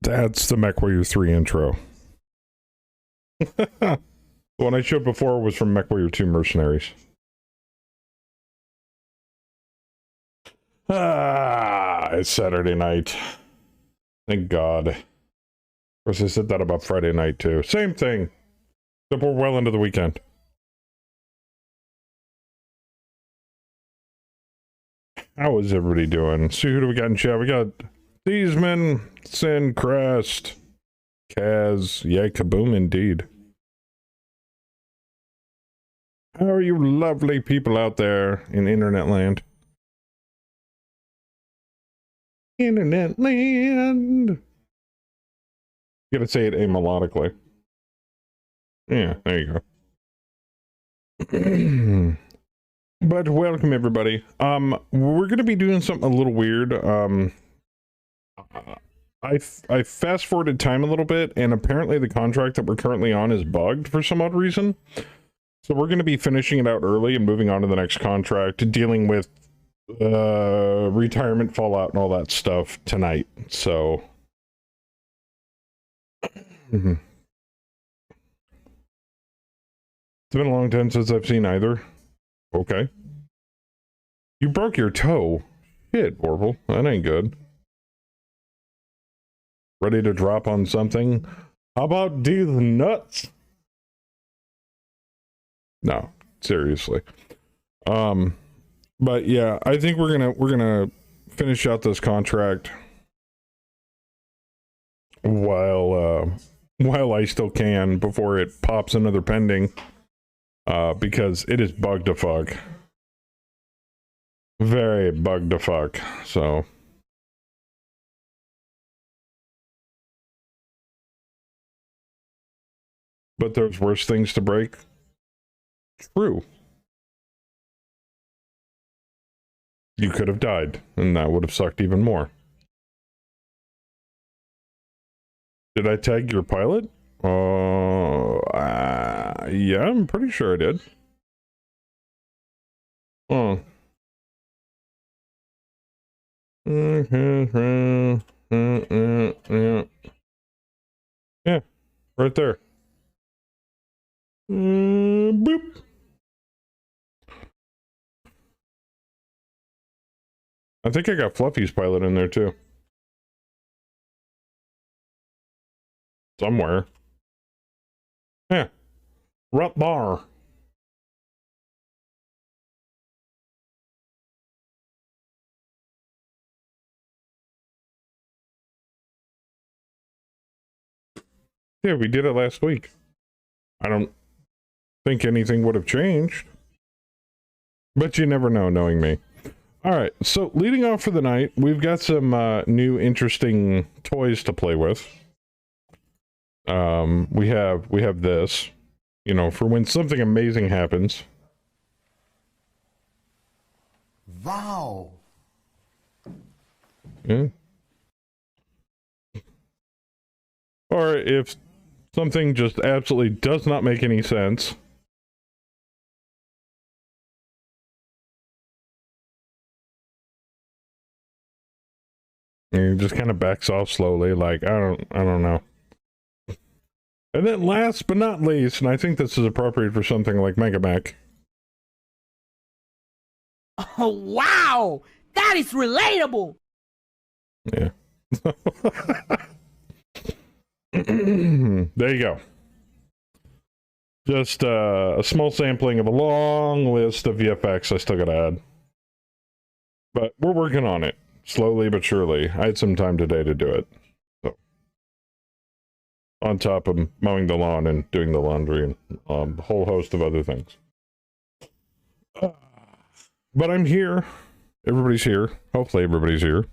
That's the MechWarrior 3 intro. The one I showed before was from MechWarrior 2 Mercenaries. It's Saturday night. Thank God. Of course, I said that about Friday night, too. Same thing. Except we're well into the weekend. How is everybody doing? See, who do we got in chat? We got Theesman, Sin, Crest, Kaz. Yeah, kaboom indeed. How are you lovely people out there in internet land? Internet land. You gotta say it amelodically. Yeah, there you go. But welcome everybody. We're gonna be doing something a little weird. I fast forwarded time a little bit, and apparently the contract that we're currently on is bugged for some odd reason. So we're gonna be finishing it out early and moving on to the next contract, dealing with retirement fallout and all that stuff tonight. So it's been a long time since I've seen either. Okay. You broke your toe. Shit, Orville. That ain't good. Ready to drop on something? How about these nuts? No, seriously. But yeah, I think we're gonna finish out this contract while I still can before it pops another pending. Because it is bugged to fuck. Very bugged to fuck, so. But there's worse things to break. True. You could have died, and that would have sucked even more. Did I tag your pilot? Yeah, I'm pretty sure I did. Oh. Yeah, right there. Boop. I think I got Fluffy's pilot in there too. Somewhere. Yeah. Right bar. Yeah, we did it last week. I don't think anything would have changed. But you never know, knowing me. Alright, so leading off for the night, we've got some new interesting toys to play with. We have this, you know, for when something amazing happens. Wow. Yeah. Or if something just absolutely does not make any sense. And it just kind of backs off slowly, like, I don't know. And then last but not least, and I think this is appropriate for something like Mega Mech. Oh, wow! That is relatable! Yeah. There you go. Just a small sampling of a long list of VFX I still gotta add. But we're working on it, slowly but surely. I had some time today to do it. So, on top of mowing the lawn and doing the laundry and a whole host of other things. But I'm here. Everybody's here. Hopefully everybody's here.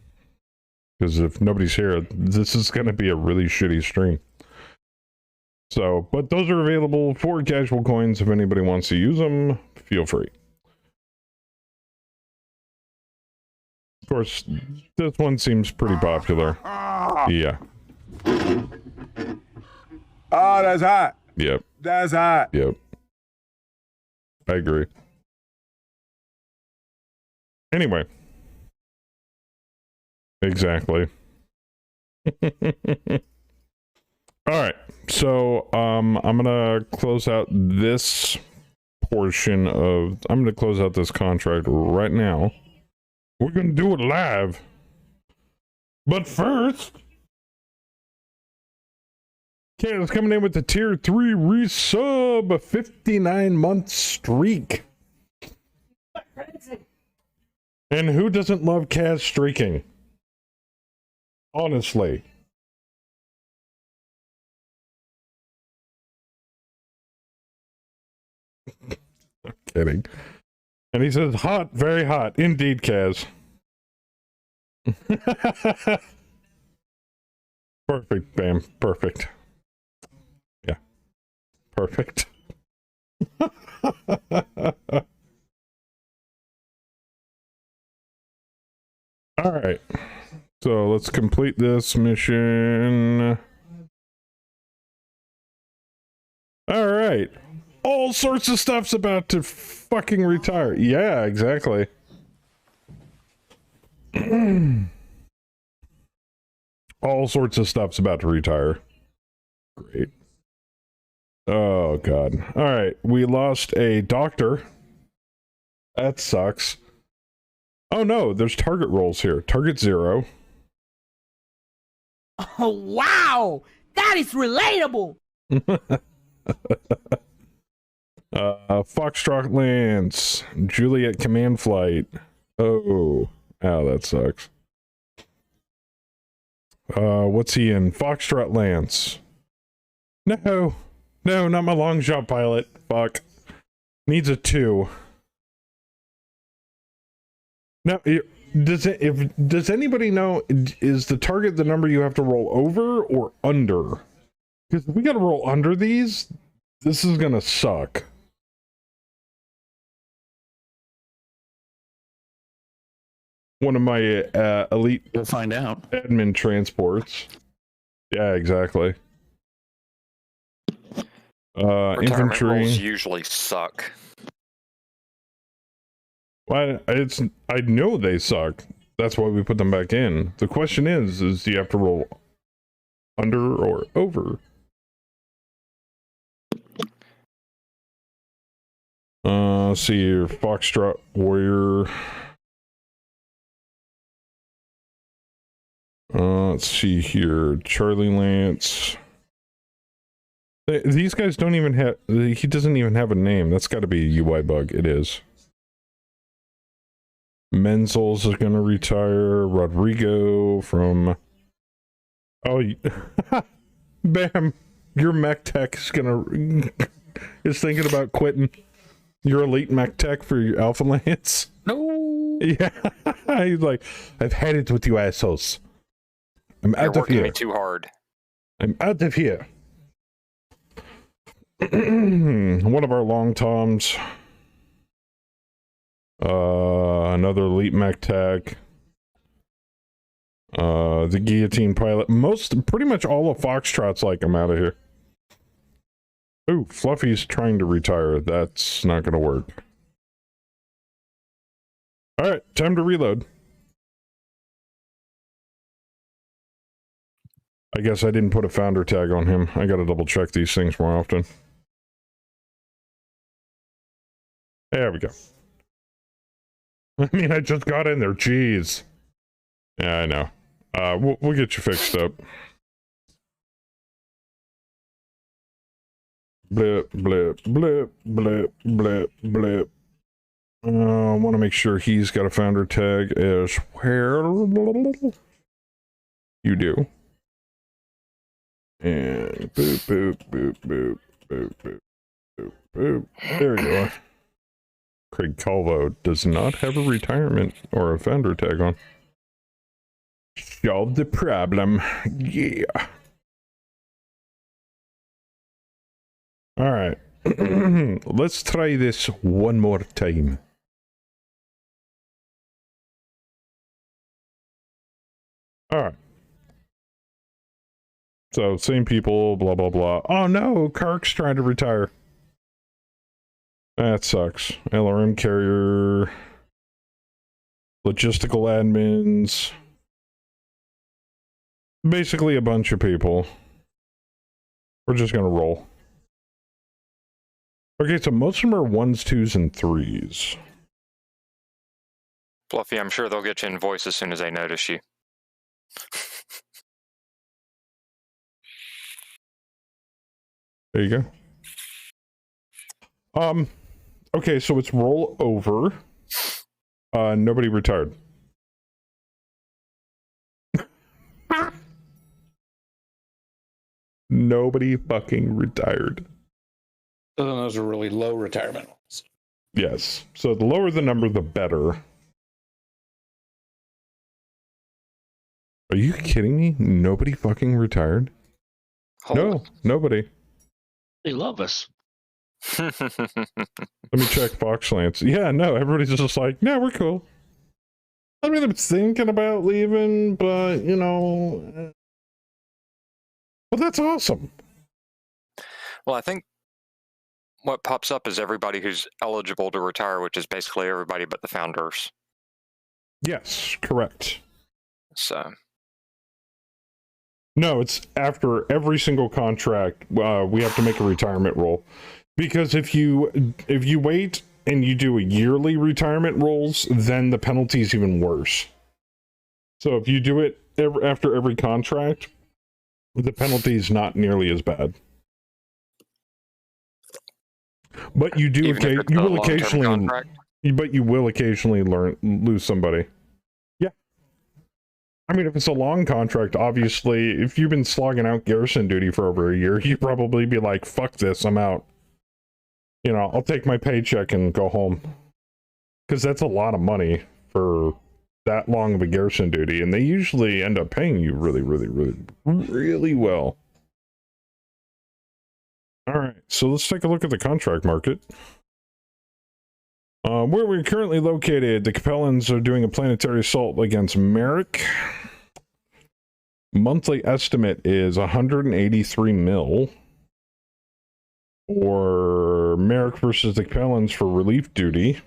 Because if nobody's here, this is going to be a really shitty stream. So, but those are available for casual coins. If anybody wants to use them, feel free. Of course, this one seems pretty popular. Yeah. Oh, that's hot. Yep. That's hot. Yep. I agree. Anyway. Exactly. Alright, so I'm gonna close out this portion of... I'm gonna close out this contract right now. We're gonna do it live. But first... Kayla's coming in with the tier 3 resub, a 59-month streak. And who doesn't love Kaz streaking? Honestly. I'm kidding. And he says, hot, very hot. Indeed, Kaz. Perfect, Bam. Perfect. Yeah. Perfect. Alright. So let's complete this mission. Alright. All sorts of stuff's about to fucking retire. Yeah, exactly. All sorts of stuff's about to retire. Great. Oh, God. Alright, we lost a doctor. That sucks. Oh, no, there's target rolls here. Target 0. Oh, wow! That is relatable! Foxtrot Lance. Juliet Command Flight. Oh. Ow, that sucks. What's he in? Foxtrot Lance. No. No, not my long shot pilot. Fuck. Needs a 2. Now, does anybody know, is the target the number you have to roll over or under? Because if we gotta roll under these, this is gonna suck. One of my elite... We'll find out. Admin transports. Yeah, exactly. Retirement Infantry. rolls usually suck. Well, I know they suck. That's why we put them back in. The question is do you have to roll under or over? See your Foxtrot Warrior. Let's see here. Charlie Lance. These guys don't even have... He doesn't even have a name. That's got to be a UI bug. It is. Menzel's is going to retire. Rodrigo from... Oh, Bam. Your mech tech is going to... is thinking about quitting your elite mech tech for your Alpha Lance. No. Yeah. He's like, I've had it with you assholes. I'm You're out of working here. me too hard. I'm out of here. One of our long toms. Another elite mech tech. The guillotine pilot. Pretty much all of Foxtrot's like, I'm out of here. Ooh, Fluffy's trying to retire. That's not gonna work. Alright, time to reload. I guess I didn't put a founder tag on him. I gotta double check these things more often. There we go. I mean, I just got in there. Jeez. Yeah, I know. We'll get you fixed up. Blip, blip, blip, blip, blip, blip. I want to make sure he's got a founder tag as well. You do. And boop, boop, boop, boop, boop, boop, boop, boop. There you are. Craig Calvo does not have a retirement or a founder tag on. Solve the problem. Yeah. Alright. Let's try this one more time. Alright. So, same people, blah, blah, blah. Oh no, Kirk's trying to retire. That sucks. LRM carrier. Logistical admins. Basically a bunch of people. We're just gonna roll. Okay, so most of them are 1s, 2s, and 3s. Fluffy, I'm sure they'll get you in voice as soon as they notice you. There you go. Okay, so it's roll over. Nobody retired. Nobody fucking retired. So then those are really low retirement ones. Yes. So the lower the number, the better. Are you kidding me? Nobody fucking retired? No, nobody. They love us. Let me check Foxlance. Yeah, no, everybody's just like, no, we're cool. I mean, I'm thinking about leaving, but, you know... Well, that's awesome. Well, I think what pops up is everybody who's eligible to retire, which is basically everybody but the founders. Yes, correct. So... No, it's after every single contract, we have to make a retirement roll. Because if you wait and you do a yearly retirement rolls, then the penalty is even worse. So if you do it after every contract, the penalty is not nearly as bad. But you do you will occasionally, but you will occasionally lose somebody. I mean, if it's a long contract, obviously, if you've been slogging out garrison duty for over a year, you'd probably be like, fuck this, I'm out. You know, I'll take my paycheck and go home. Because that's a lot of money for that long of a garrison duty, and they usually end up paying you really, really, really, really well. Alright, so let's take a look at the contract market. Where we're currently located, the Capellans are doing a planetary assault against Merrick. Monthly estimate is 183 mil. Or Merrick versus the Capellans for relief duty.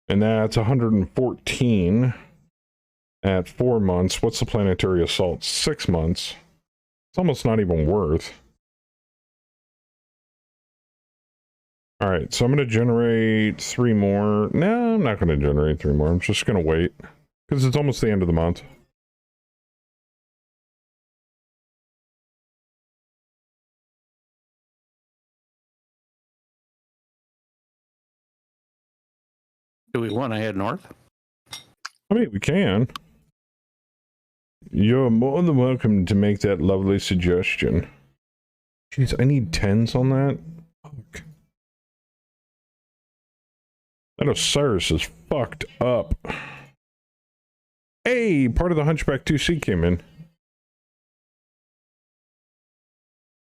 And that's 114 at 4 months. What's the planetary assault? 6 months. It's almost not even worth. Alright, so I'm going to generate 3 more. No, I'm not going to generate 3 more. I'm just going to wait. Because it's almost the end of the month. Do we want to head north? I mean, we can. You're more than welcome to make that lovely suggestion. Jeez, I need 10s on that. Fuck. That Osiris is fucked up. Hey, part of the Hunchback 2C came in.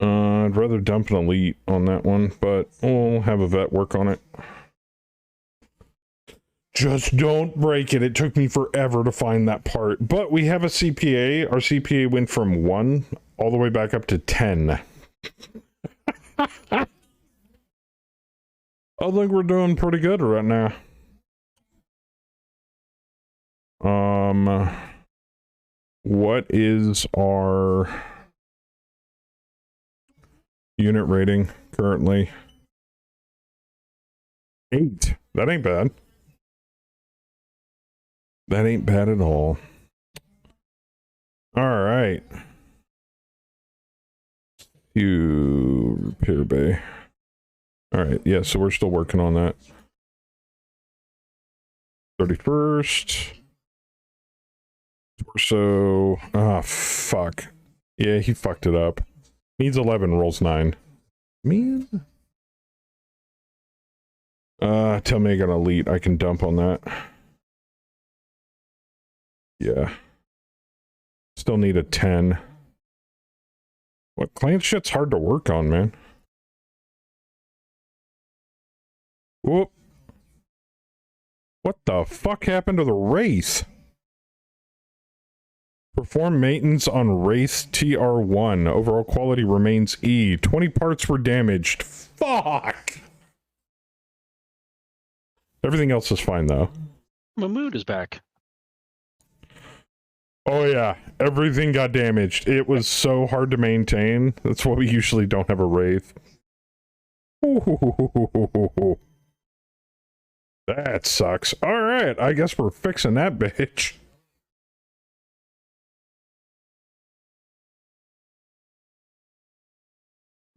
I'd rather dump an elite on that one, but we'll have a vet work on it. Just don't break it. It took me forever to find that part. But we have a CPA. Our CPA went from 1 all the way back up to 10. I think we're doing pretty good right now. What is our unit rating currently? 8. That ain't bad. That ain't bad at all. All right. You repair bay. All right, yeah, so we're still working on that. 31st. Torso. Ah, fuck. Yeah, he fucked it up. Needs 11, rolls 9. Man. Tell me I got elite. I can dump on that. Yeah. Still need a 10. What clan shit's hard to work on, man. Whoop. What the fuck happened to the Wraith? Perform maintenance on Wraith TR1. Overall quality remains E. 20 parts were damaged. Fuck! Everything else is fine, though. Mahmood is back. Oh yeah, everything got damaged. It was so hard to maintain. That's why we usually don't have a Wraith. Ooh, that sucks. Alright, I guess we're fixing that bitch.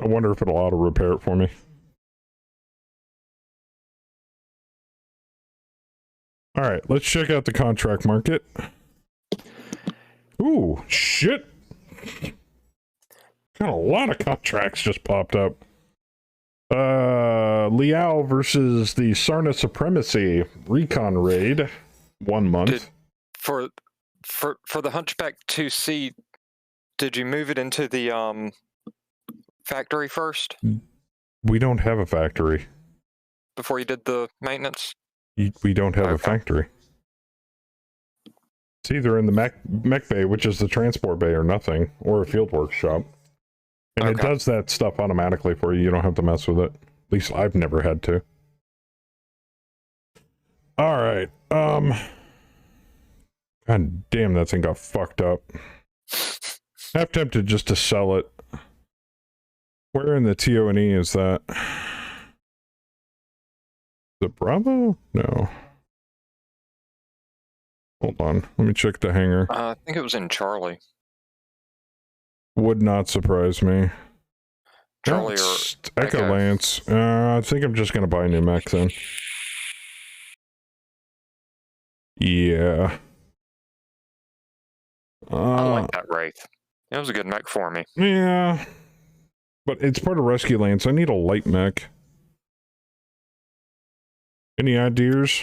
I wonder if it'll auto-repair it for me. Alright, let's check out the contract market. Ooh, shit! Got a lot of contracts just popped up. Liao versus the Sarna Supremacy Recon Raid. 1 month. For the Hunchback 2C, did you move it into the factory first We don't have a factory. before you did the maintenance? We don't have a Okay. factory. It's either in the mech bay, which is the transport bay, or nothing, or a field workshop. And it Okay. does that stuff automatically for you. You don't have to mess with it. At least I've never had to. Alright, God damn, that thing got fucked up. I'm tempted just to sell it. Where in the TO&E is that? The Bravo? No. Hold on, let me check the hangar. I think it was in Charlie. Would not surprise me. Charlie or Echo Echo. Lance. I think I'm just gonna buy a new mech then. Yeah. I like that Wraith. It was a good mech for me. Yeah. But it's part of Rescue Lance. I need a light mech. Any ideas?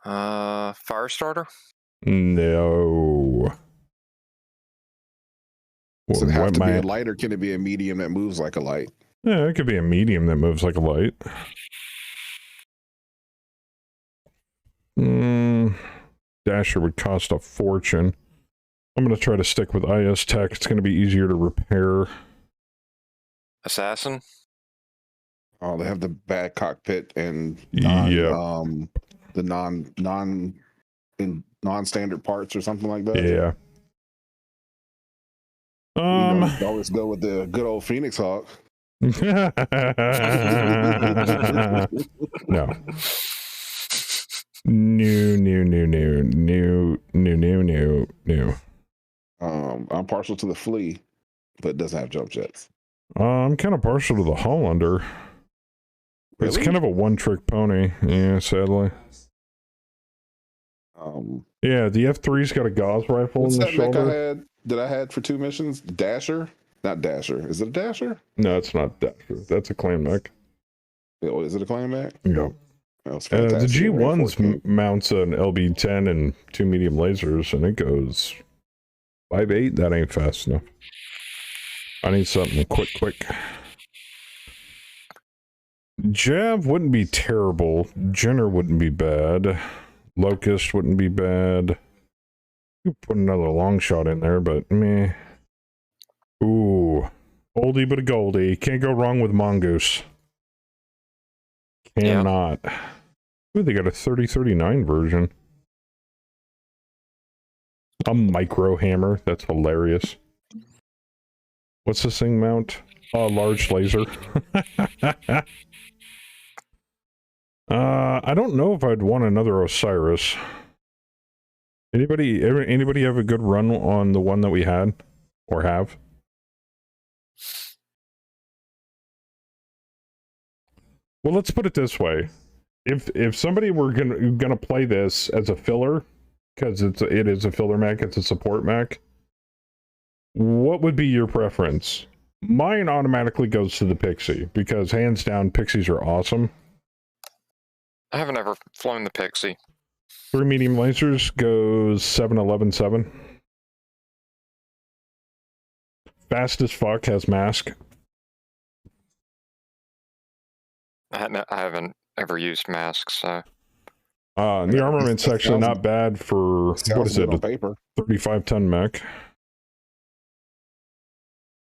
Firestarter? No. Does it have What to be might- a light, or can it be a medium that moves like a light? Yeah, it could be a medium that moves like a light. Dasher would cost a fortune. I'm going to try to stick with IS Tech. It's going to be easier to repair. Assassin? Oh, they have the bad cockpit and Yeah. the non-standard parts or something like that. Yeah. You always go with the good old Phoenix Hawk. No. New. I'm partial to the Flea, but it doesn't have jump jets. I'm kind of partial to the Hollander. It's Really? kind of a one-trick pony. Yeah, sadly. Yeah, the F3's got a Gauss rifle What's in the that mech shoulder. I had for 2 missions? Dasher? Not Dasher. Is it a Dasher? No, it's not Dasher. That's a clan mech. Oh, is it a clan mech? Yeah. That was The fantastic. G1's mounts an LB10 and 2 medium lasers, and it goes 5.8. That ain't fast enough. I need something quick. Jav wouldn't be terrible. Jenner wouldn't be bad. Locust wouldn't be bad. You put another long shot in there, but meh. Ooh. Oldie but a goldie. Can't go wrong with Mongoose. Cannot. Ooh, they got a 3039 version. A micro hammer. That's hilarious. What's this thing mount? A large laser. I don't know if I'd want another Osiris. Anybody have a good run on the one that we had or have? Well, let's put it this way: if somebody were gonna play this as a filler, because it is a filler mech, it's a support mech, what would be your preference? Mine automatically goes to the Pixie, because hands down, Pixies are awesome. I haven't ever flown the Pixie. 3 medium lasers goes 7.11.7. Fast as fuck, has mask. I haven't ever used masks, so. The armament's actually not bad for, what Sounds is it, good on a paper. 35-ton mech.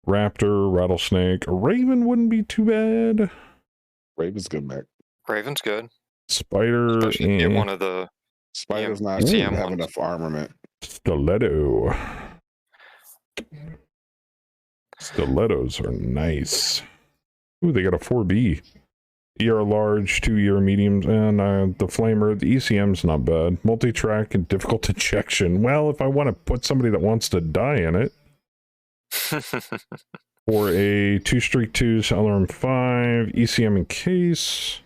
Raptor, Rattlesnake. A Raven wouldn't be too bad. Raven's good mech. Raven's good. Spider, Especially if you get one of the Spider's not ECM have ones. enough armament. Stiletto. Stilettos are nice. Ooh, they got a 4B. ER large, 2-year mediums, and the flamer. The ECM's not bad. Multi-track and difficult ejection. Well, if I want to put somebody that wants to die in it. For a 2 streak 2s, LRM 5, ECM in case.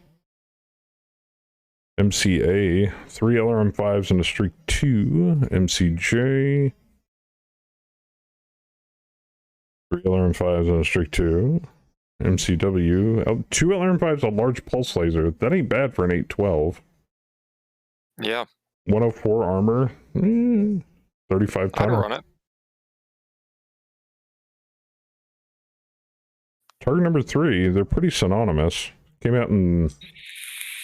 MCA, 3 LRM 5s and a streak 2. MCJ. 3 LRM 5s and a streak 2. MCW. 2 LRM 5s, a large pulse laser. That ain't bad for an 812. Yeah, 104 armor. 35 I'd tonner. run it. Target number 3, they're pretty synonymous. Came out in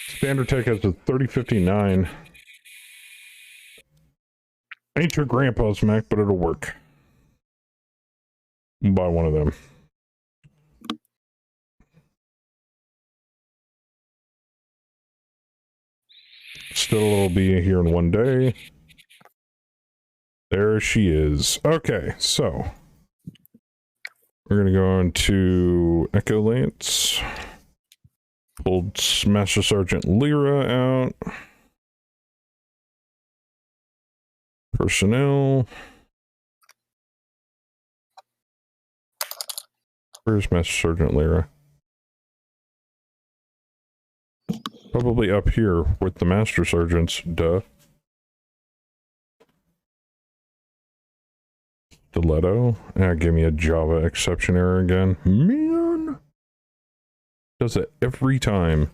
Standard Tech as a 3059. Ain't your grandpa's Mac, but it'll work. Buy one of them. Still will be here in one day. There she is. Okay, so we're gonna go into Echo Lance. Pulled Master Sergeant Lyra out. Personnel. Where's Master Sergeant Lyra? Probably up here with the Master Sergeants, duh. Stiletto. Ah, give me a Java exception error again. Man! Does it every time.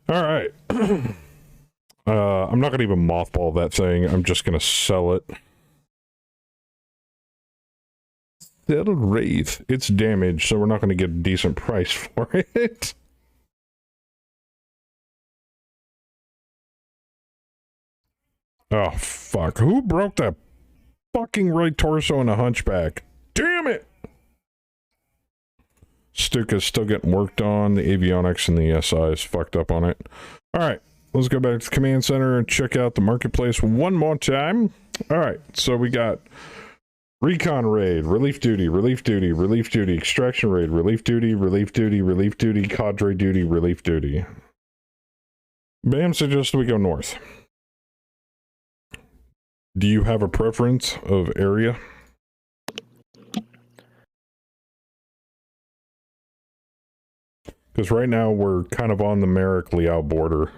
Alright. I'm not gonna even mothball that thing. I'm just gonna sell it. Sell Wraith. It's damaged, so we're not gonna get a decent price for it. Oh, fuck. Who broke that fucking right torso and a hunchback? Damn it! Stuka's still getting worked on. The avionics and the SI is fucked up on it. Alright, let's go back to the command center and check out the marketplace one more time. Alright, so we got recon raid, relief duty, relief duty, relief duty, extraction raid, relief duty, relief duty, relief duty, cadre duty, relief duty. Bam suggests we go north. Do you have a preference of area? Because right now we're kind of on the Merrick-Liao border.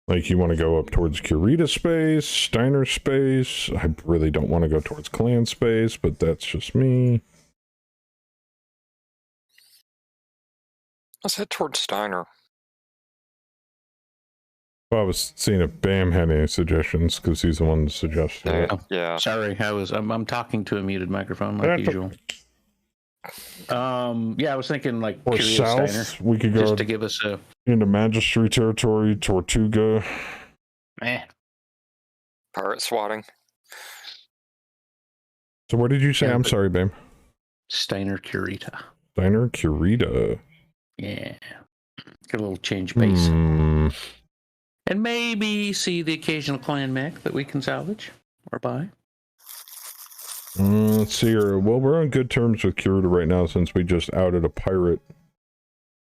Like, you want to go up towards Kurita space, Steiner space. I really don't want to go towards Clan space, but that's just me. Let's head towards Steiner. Well, I was seeing if Bam had any suggestions, because he's the one that suggested it. Yeah. Sorry, I'm talking to a muted microphone like usual. Yeah, I was thinking like Or Curio south, Steiner, we could go just to give us a into Magistracy territory, Tortuga. Pirate swatting. So what did you say? Yeah, I'm but- sorry, Bam. Steiner Curita. Steiner, Kurita. Yeah, get a little change base, and maybe see the occasional clan mech that we can salvage or buy. Let's see here. Well, we're on good terms with Kurita right now since we just outed a pirate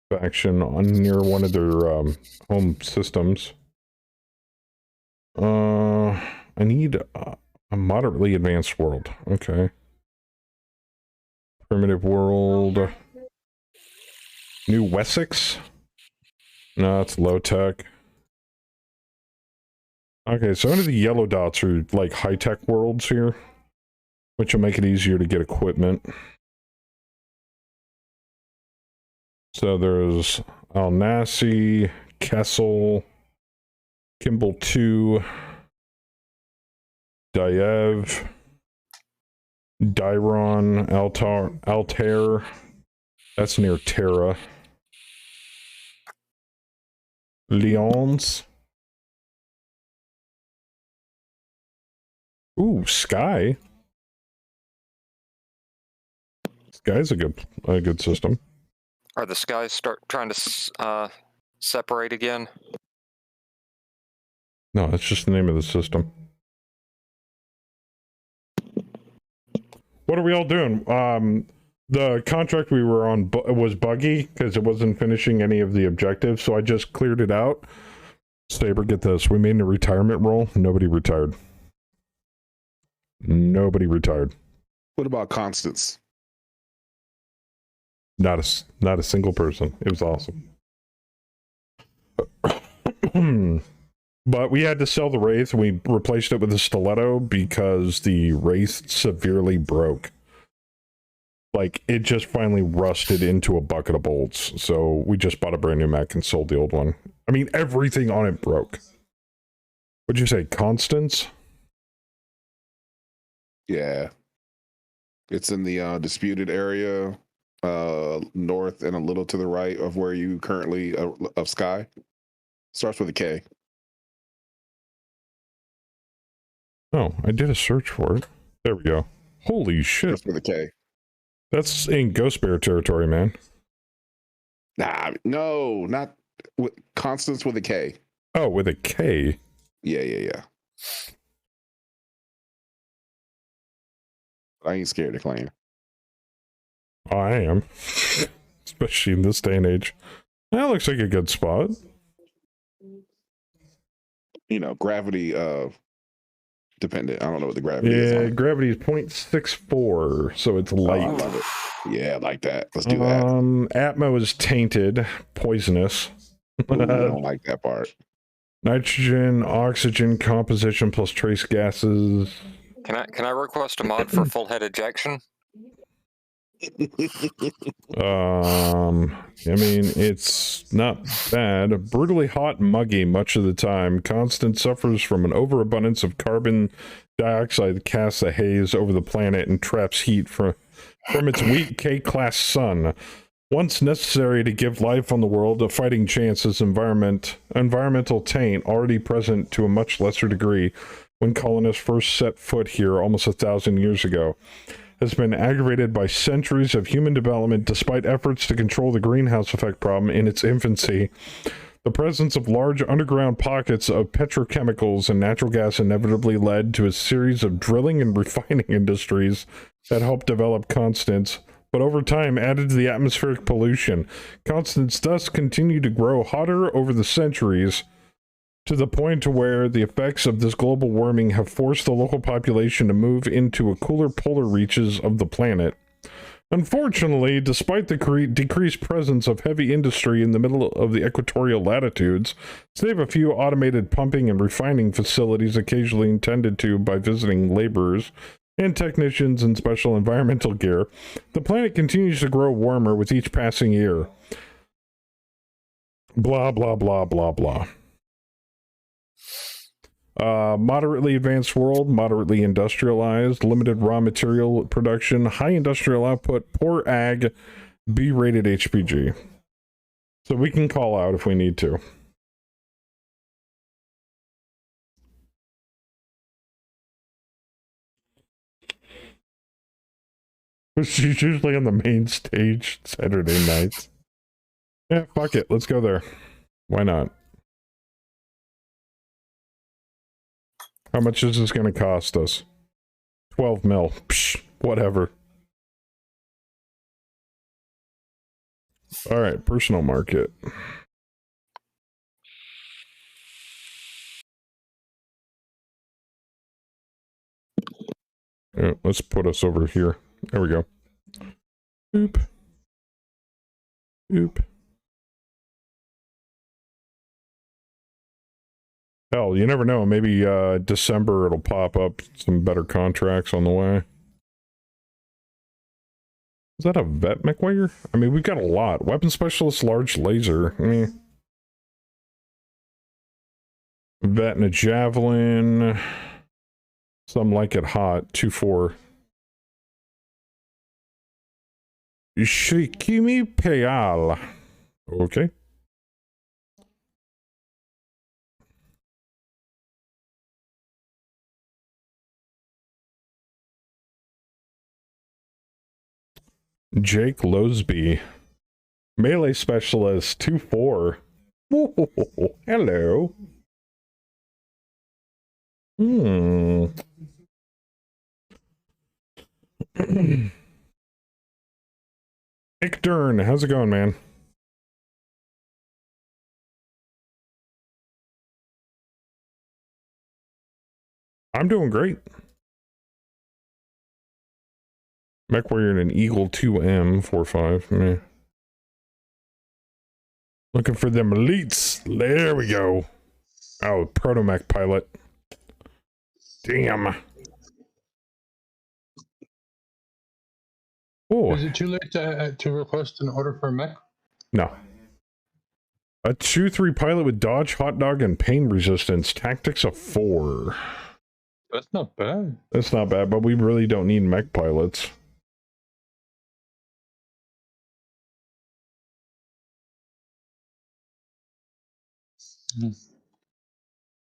faction on near one of their home systems. I need a moderately advanced world. Okay. Primitive world. New Wessex? No, it's low tech. Okay, so under the yellow dots are like high-tech worlds here, which will make it easier to get equipment. So there's Al Nasi, Kessel, Kimball 2, Diev, Dairon, Altair. That's near Terra. Lyons. Ooh, Sky. Sky's a good system. Are the skies start trying to separate again? No, that's just the name of the system. What are we all doing? The contract we were on was buggy because it wasn't finishing any of the objectives, so I just cleared it out. Saber, get this. We made a retirement roll. Nobody retired. Nobody retired. What about Constance? Not a single person. It was awesome. But we had to sell the Wraith. We replaced it with a Stiletto because the Wraith severely broke. Like, it just finally rusted into a bucket of bolts. So we just bought a brand new mech and sold the old one. I mean, everything on it broke. What'd you say, Constance? Yeah. It's in the disputed area, north and a little to the right of where you currently, of Sky. Starts with a K. Oh, I did a search for it. There we go. Holy shit. Starts with a K. That's in Ghost Bear territory, man. Nah, no, not with Constance with a K. Oh, with a K. Yeah. I ain't scared to claim. I am. Especially in this day and age. That looks like a good spot. You know, gravity dependent. I don't know what the gravity is. Yeah, gravity is 0.64, so it's light. I love it. Yeah, I like that. Let's do that. Atmo is tainted, poisonous. Ooh, I don't like that part. Nitrogen, oxygen composition plus trace gases. Can I request a mod for full head ejection? I mean, it's not bad. Brutally hot and muggy much of the time. Constant suffers from an overabundance of carbon dioxide that casts a haze over the planet and traps heat from its weak K-class sun. Once necessary to give life on the world a fighting chance, is environmental taint already present to a much lesser degree when colonists first set foot here almost 1,000 years ago, has been aggravated by centuries of human development despite efforts to control the greenhouse effect problem in its infancy. The presence of large underground pockets of petrochemicals and natural gas inevitably led to a series of drilling and refining industries that helped develop Constance, but over time added to the atmospheric pollution. Constance thus continued to grow hotter over the centuries, to the point to where the effects of this global warming have forced the local population to move into a cooler polar reaches of the planet. Unfortunately, despite the decreased presence of heavy industry in the middle of the equatorial latitudes, save a few automated pumping and refining facilities occasionally intended to by visiting laborers and technicians in special environmental gear, the planet continues to grow warmer with each passing year. Blah, blah, blah, blah, blah. Moderately advanced world, moderately industrialized, limited raw material production, high industrial output, poor ag, B-rated HPG. So we can call out if we need to. She's usually on the main stage Saturday nights. Yeah, fuck it. Let's go there. Why not? How much is this going to cost us? 12 mil. Psh, whatever. All right, personal market. Yeah, let's put us over here. There we go. Oop. Oop. Hell, you never know. Maybe December it'll pop up some better contracts on the way. Is that a vet McWager? I mean, we've got a lot. Weapon specialist, large laser. I mean, vet and a javelin. Some like it hot. 2-4. Shikimi Payal. Okay. Jake Losby. Melee specialist 2-4. Whoa, hello. Nick Dern, how's it going, man? I'm doing great. Mech Warrior in an Eagle 2M 45. Meh. Looking for them elites. There we go. Oh, Protomech pilot. Damn. Oh. Is it too late to request an order for a mech? No. A 2-3 pilot with dodge, hot dog, and pain resistance. Tactics of 4. That's not bad. That's not bad, but we really don't need mech pilots.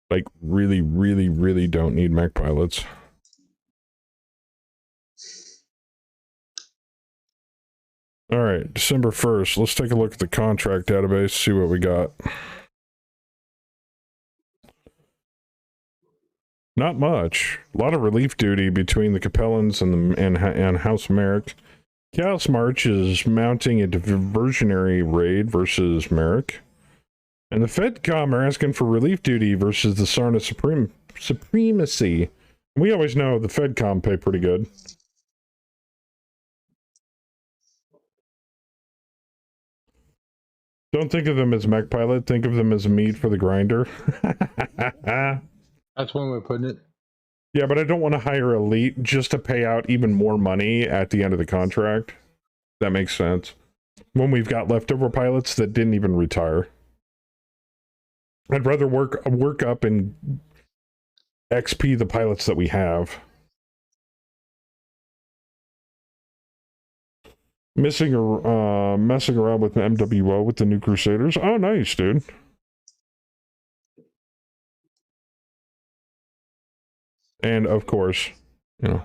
Like, really, really, really don't need mech pilots. All right, December 1st. Let's take a look at the contract database, see what we got. Not much. A lot of relief duty between the Capellans and House Merrick. Chaos March is mounting a diversionary raid versus Merrick. And the FedCom are asking for relief duty versus the Sarna Supremacy. We always know the FedCom pay pretty good. Don't think of them as mech pilot, think of them as meat for the grinder. That's one way of putting it. Yeah, but I don't want to hire elite just to pay out even more money at the end of the contract. That makes sense. When we've got leftover pilots that didn't even retire. I'd rather work up and XP the pilots that we have. Messing around with MWO with the new Crusaders. Oh, nice, dude. And of course, you know.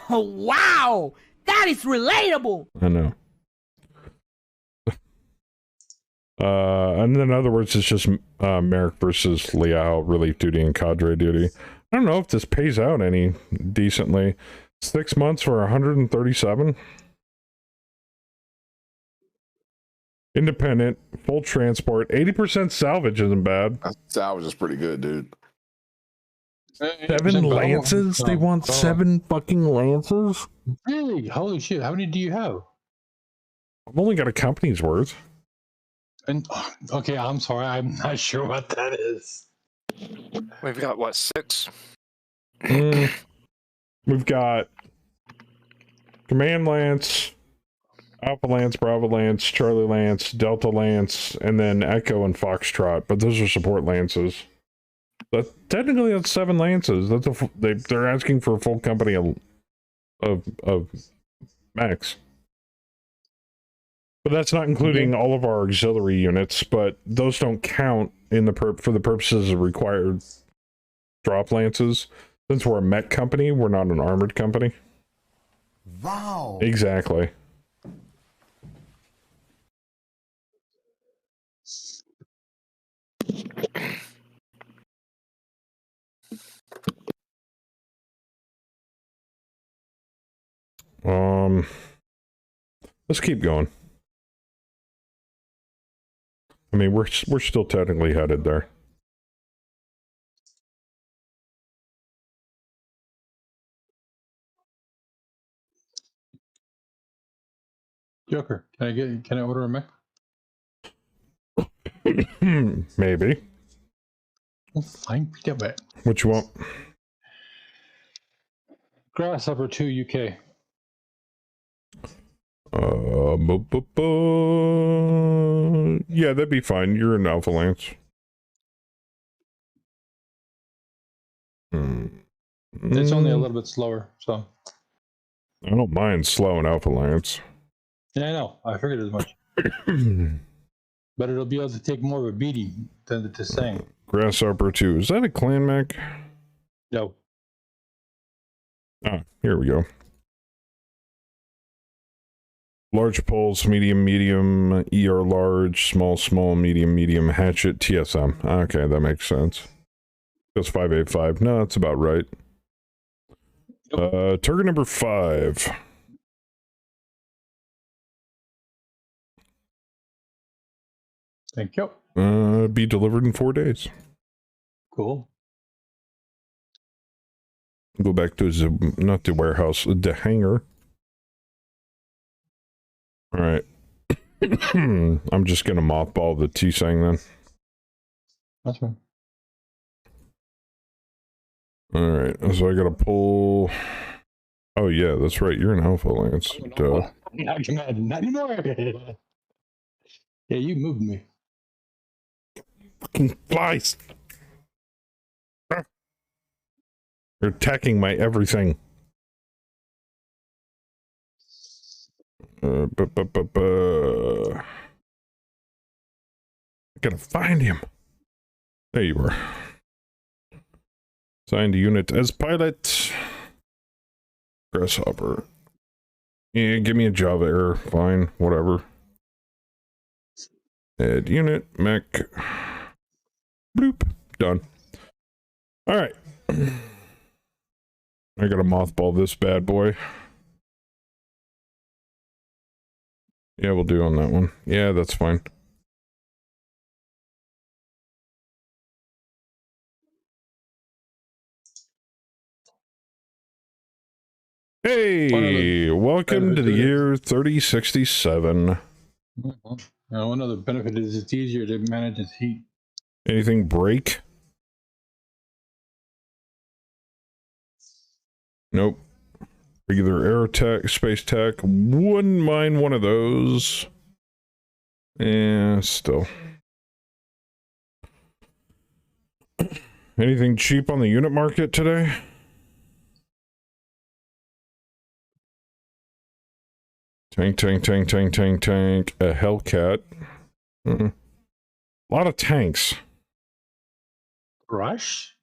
Oh, wow! That is relatable! I know. And then in other words, it's just Merrick versus Liao, relief duty and cadre duty. I don't know if this pays out any decently. 6 months for 137. Independent, full transport, 80% salvage isn't bad. Salvage is pretty good, dude. 7 lances? They want 7 fucking lances? Really? Holy shit! How many do you have? I've only got a company's worth. And okay, I'm sorry, I'm not sure what that is. We've got, what, 6? We've got Command Lance, Alpha Lance, Bravo Lance, Charlie Lance, Delta Lance, and then Echo and Foxtrot, but those are support lances. But technically that's 7 lances. That's they're asking for a full company of mechs. But that's not including all of our auxiliary units, but those don't count in the for the purposes of required drop lances. Since we're a mech company, we're not an armored company. Wow. Exactly. Let's keep going. I mean, we're still technically headed there. Joker, can I order a mech? Maybe. Oh, fine, get it. What you want? Grasshopper 2 UK. Yeah, that'd be fine. You're an Alpha Lance. It's only a little bit slower, so. I don't mind slow and Alpha Lance. Yeah, I know. I figured as much. But it'll be able to take more of a beating than the Tsang. Grasshopper 2. Is that a clan mech? No. Ah, here we go. Large poles, medium, medium, ER large, small, small, medium, medium, hatchet, TSM. Okay, that makes sense. That's 585. No, that's about right. Target number 5. Thank you. Be delivered in 4 days. Cool. Go back to the, not the warehouse, the hangar. All right. I'm just gonna mothball the T-Sang then. That's fine. All right, so I gotta pull. Oh yeah, that's right. You're in Alpha Lance. Duh. Not anymore. Yeah, you moved me. Fucking flies. You're attacking my everything. I gotta find him. There you are. Signed a unit as pilot. Grasshopper. Yeah, give me a Java error. Fine, whatever. Add unit, mech. Bloop. Done. Alright. I gotta mothball this bad boy. Yeah, we'll do on that one. Yeah, that's fine. Hey, welcome to the year 3067. One other benefit is it's easier to manage its heat. Anything break? Nope. Regular aerotech, space tech. Wouldn't mind one of those. Yeah, still. Anything cheap on the unit market today? Tank, tank, tank, tank, tank, tank. A Hellcat. A lot of tanks. Rush?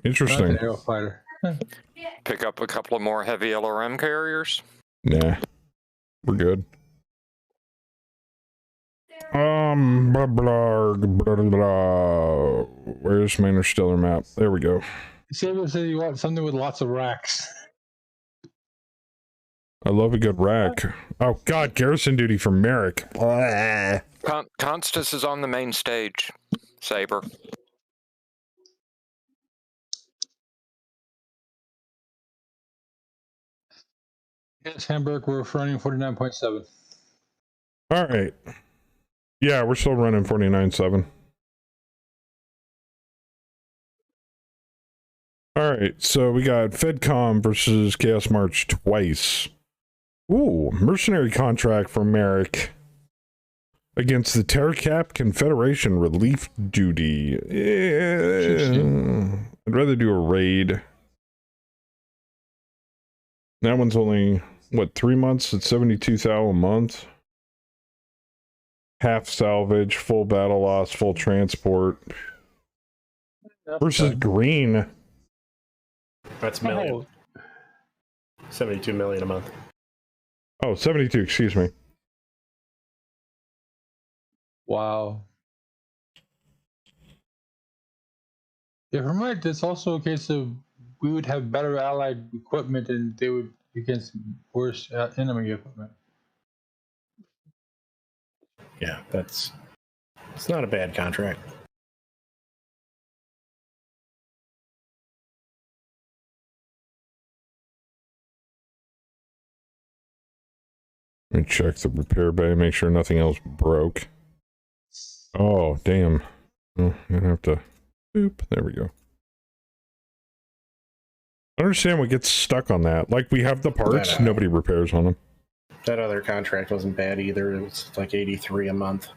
Interesting. Not an Aerofighter. Pick up a couple of more heavy LRM carriers. Nah. We're good. Blah, blah, blah, blah. Where's my interstellar map? There we go. Saber said you want something with lots of racks. I love a good rack. Oh god, garrison duty for Merrick. Constance is on the main stage, Saber. Yes, Hamburg, we're running 49.7. All right. Yeah, we're still running 49.7. All right, so we got FedCom versus Chaos March twice. Ooh, mercenary contract for Merrick against the Terracap Confederation Relief Duty. I'd rather do a raid. That one's only, what, 3 months? It's 72,000 a month. Half salvage, full battle loss, full transport. Versus green. That's million. 72 million a month. Oh, 72, excuse me. Wow. If I'm right, it's also a case of we would have better allied equipment and they would against worse enemy equipment. Yeah, it's not a bad contract. Let me check the repair bay, make sure nothing else broke. Oh, damn. Oh, I'm gonna have to... Boop. There we go. I understand what gets stuck on that. Like, we have the parts, nobody repairs on them. That other contract wasn't bad either. It was like 83 a month.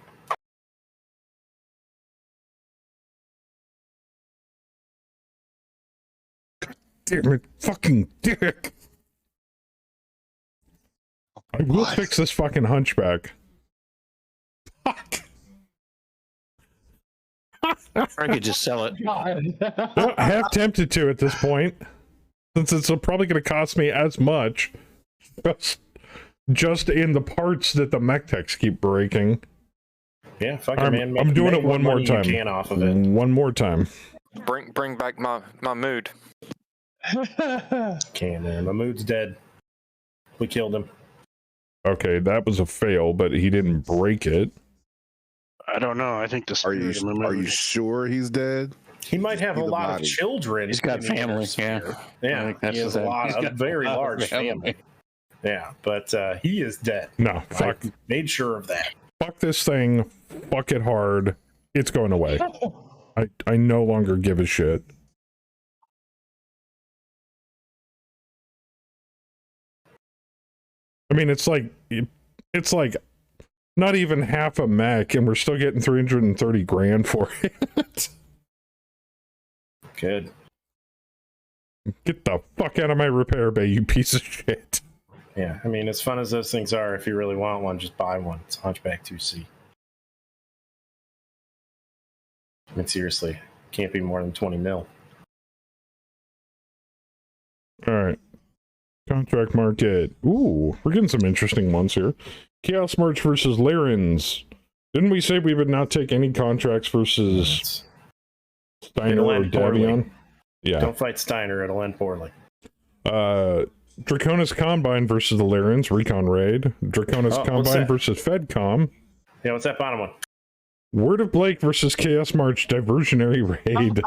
Damn it, fucking dick! I will fix this fucking hunchback. Fuck! I could just sell it. Well, half tempted to at this point, since it's probably going to cost me as much. just in the parts that the mech techs keep breaking. Yeah, fuck it, man. I'm doing make it one more money you time. can off of it. One more time. Bring back my mood. Can, man. My mood's dead. We killed him. Okay, that was a fail, but he didn't break it. I don't know. I think the Are you sure he's dead? He might have a the lot body. of children. He's got in the family, atmosphere. I Yeah, think that's he has a it. lot He's of got very a lot of large family. Yeah, but he is dead. No, fuck. I made sure of that. Fuck this thing. Fuck it hard. It's going away. I no longer give a shit. I mean, it's like not even half a mech, and we're still getting 330 grand for it. Good. Get the fuck out of my repair bay, you piece of shit. Yeah, I mean, as fun as those things are, if you really want one, just buy one. It's Hunchback 2C. I mean, seriously, can't be more than 20 mil. All right. Contract market. Ooh, we're getting some interesting ones here. Chaos March versus Larens. Didn't we say we would not take any contracts versus Steiner or Davion? Yeah. Don't fight Steiner, it'll end poorly. Draconis Combine versus the Larens, Recon Raid. Draconis Combine versus FedCom. Yeah, what's that bottom one? Word of Blake versus Chaos March Diversionary Raid.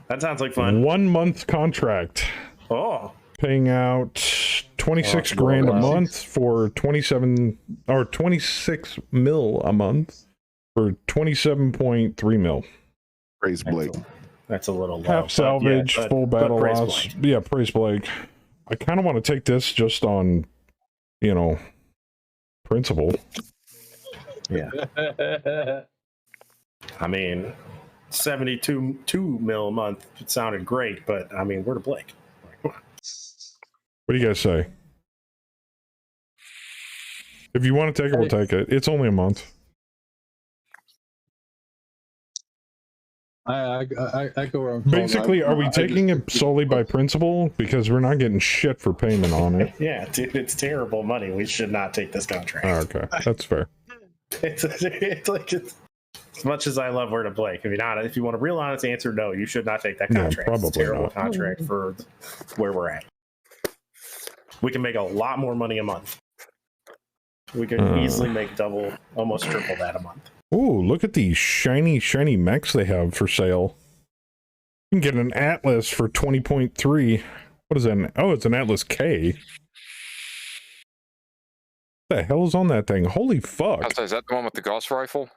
That sounds like fun. 1 month contract. Oh. Paying out 26 grand a month for 27 or 26 mil a month for 27.3 mil. Praise Blake. That's a little low. Half salvage, full battle praise loss. Blake. Yeah, praise Blake. I kind of want to take this just on, principle. Yeah. I mean, 72 mil a month sounded great, but I mean, where to Blake? What do you guys say? If you want to take it, we'll take it. It's only a month. I go around. Basically, are we taking it solely by principle? Because we're not getting shit for payment on it. Yeah, dude, it's terrible money. We should not take this contract. Oh, okay, that's fair. It's like as much as I love Word of Blake. If you want a real honest answer, no, you should not take that contract. Yeah, probably it's a terrible not. contract for where we're at. We can make a lot more money a month. We can easily make double, almost triple that a month. Ooh, look at these shiny mechs they have for sale. You can get an Atlas for 20.3. What is that? Oh, it's an Atlas K. What the hell is on that thing? Holy fuck. Is that the one with the Gauss rifle?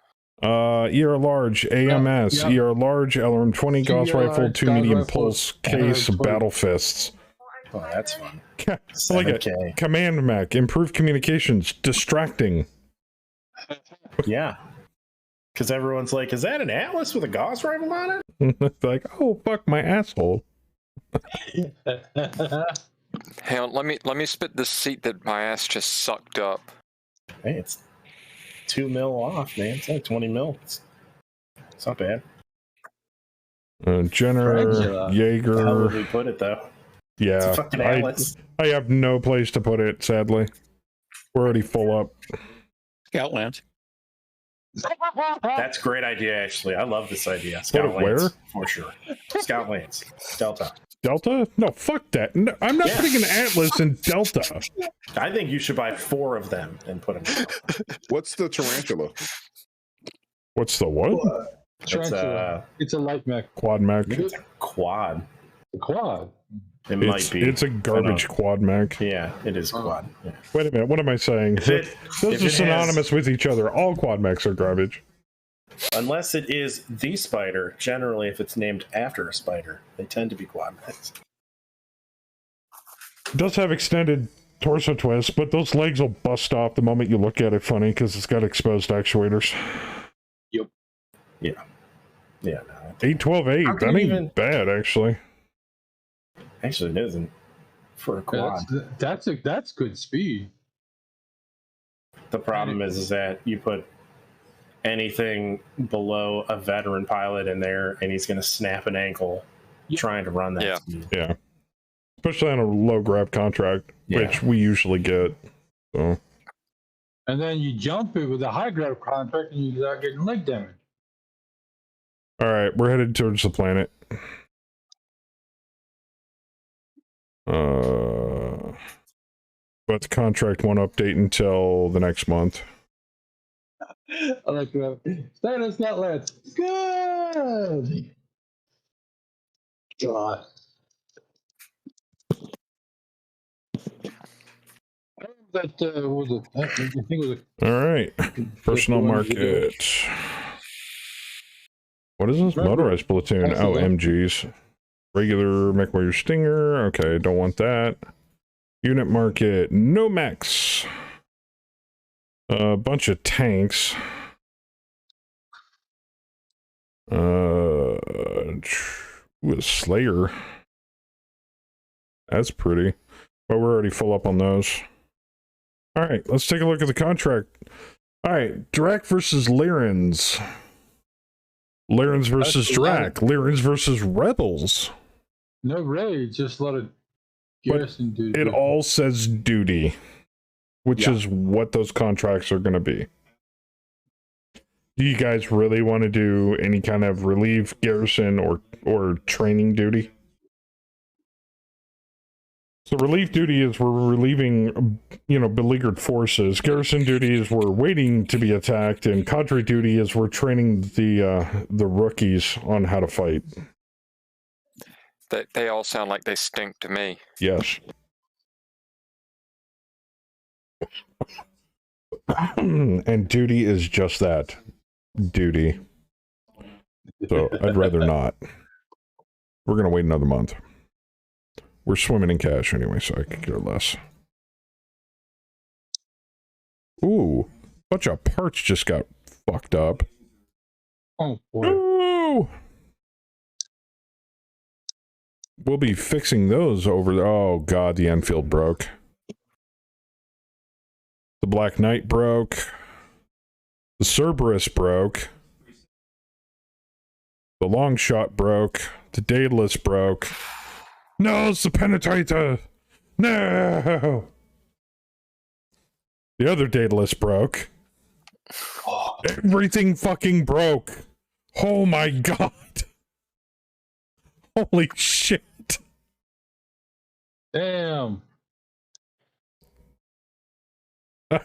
ER large, AMS, Yeah. ER large, LRM-20, Gauss ER rifle, 2 Gauss medium rifle, pulse, case, LRM-20. battle fists. Oh, that's fun. I like it. 7K. Command mech, improved communications, distracting. Yeah. Because everyone's like, is that an Atlas with a Gauss rifle on it? Like, oh fuck my asshole. Hang on, let me spit this seat that my ass just sucked up. Hey, it's 2 mil off, man. It's like 20 mil. It's not bad. Jenner, Dracula. How would Jaeger. we put it, though? It's a Yeah, fucking Atlas. I have no place to put it, sadly. We're already full up. Scoutlands. That's a great idea, actually. I love this idea. Put Scout it where? Lanes, for sure. Scout Lanes. Delta. Delta? No, fuck that. No, I'm not putting an Atlas in Delta. I think you should buy 4 of them and put them. What's the tarantula? What's the what? It's a light mech. Quad mech. It's a quad. A quad. It might be. It's a garbage quad mech. Yeah, it is quad. Yeah. Wait a minute, what am I saying? If Those it are synonymous with each other. All quad mechs are garbage. Unless it is the spider, generally, if it's named after a spider, they tend to be quad mechs. It does have extended torso twists, but those legs will bust off the moment you look at it funny because it's got exposed actuators. Yep. Yeah. Yeah. No, 812-8. How That can ain't you even- bad, actually. actually, it isn't. For a quad. That's good speed. The problem is that you put anything below a veteran pilot in there, and he's going to snap an ankle trying to run that Yeah. speed. Yeah. Especially on a low grab contract, Yeah. which we usually get. So, And then you jump it with a high grab contract and you start getting leg damage. all right, we're headed towards the planet. But the contract won't update until the next month. I like that. Status got less. Good. God. That was it. I think it was All right, personnel market. What is this? Remember- Motorized platoon. Oh, MGs. Regular mech warrior stinger. Okay, don't want that. Unit market. No mechs. A bunch of tanks. Ooh, a Slayer. That's pretty. But we're already full up on those. All right, let's take a look at the contract. All right, Drac versus Lyrans. Lyrans versus Drac. Lyrans versus Rebels. no raid, just a lot of But garrison duty. it all says duty, which is what those contracts are going to be. Do you guys really want to do any kind of relief, garrison, or training duty? So relief duty is we're relieving, beleaguered forces. Garrison duty is we're waiting to be attacked, and cadre duty is we're training the rookies on how to fight. They all sound like they stink to me. Yes. And duty is just that. Duty. So I'd rather not. We're going to wait another month. We're swimming in cash anyway, so I could care less. Ooh. Bunch of parts just got fucked up. Oh, boy. Ooh. We'll be fixing those over there. Oh, God, the Enfield broke. The Black Knight broke. The Cerberus broke. The Longshot broke. The Daedalus broke. No, it's the Penetrator! No! The other Daedalus broke. Everything fucking broke. Oh my God. Holy shit. Damn. All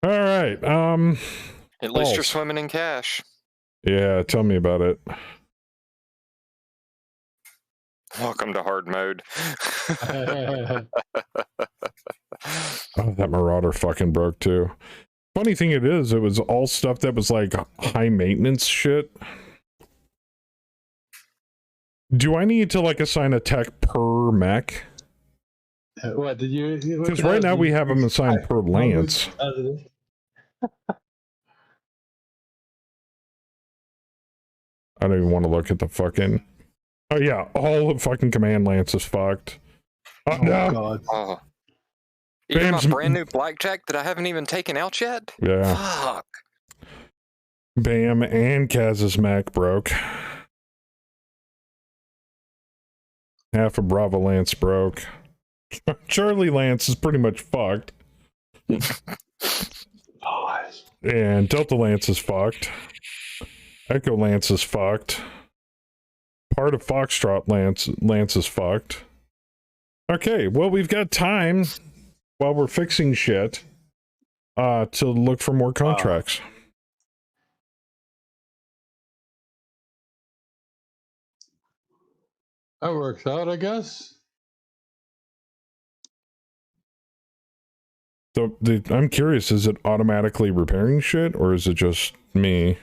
right. At least you're swimming in cash. Yeah, tell me about it. Welcome to hard mode. Oh, that Marauder fucking broke too. Funny thing it was all stuff that was like high maintenance shit. Do I need to like assign a tech per mech? What did you? Because right now we have them assigned per lance. I don't even want to look at the fucking... Oh yeah, all the fucking command lance is fucked. Oh, no! God. Oh. Even Bam's... my brand new blackjack that I haven't even taken out yet? Yeah. Fuck. Bam and Kaz's mech broke. Half of Bravo Lance broke. Charlie Lance is pretty much fucked. And Delta Lance is fucked. Echo Lance is fucked. Part of Foxtrot Lance is fucked. Okay, well, we've got time while we're fixing shit to look for more contracts. That works out, I guess. So I'm curious, is it automatically repairing shit, or is it just me?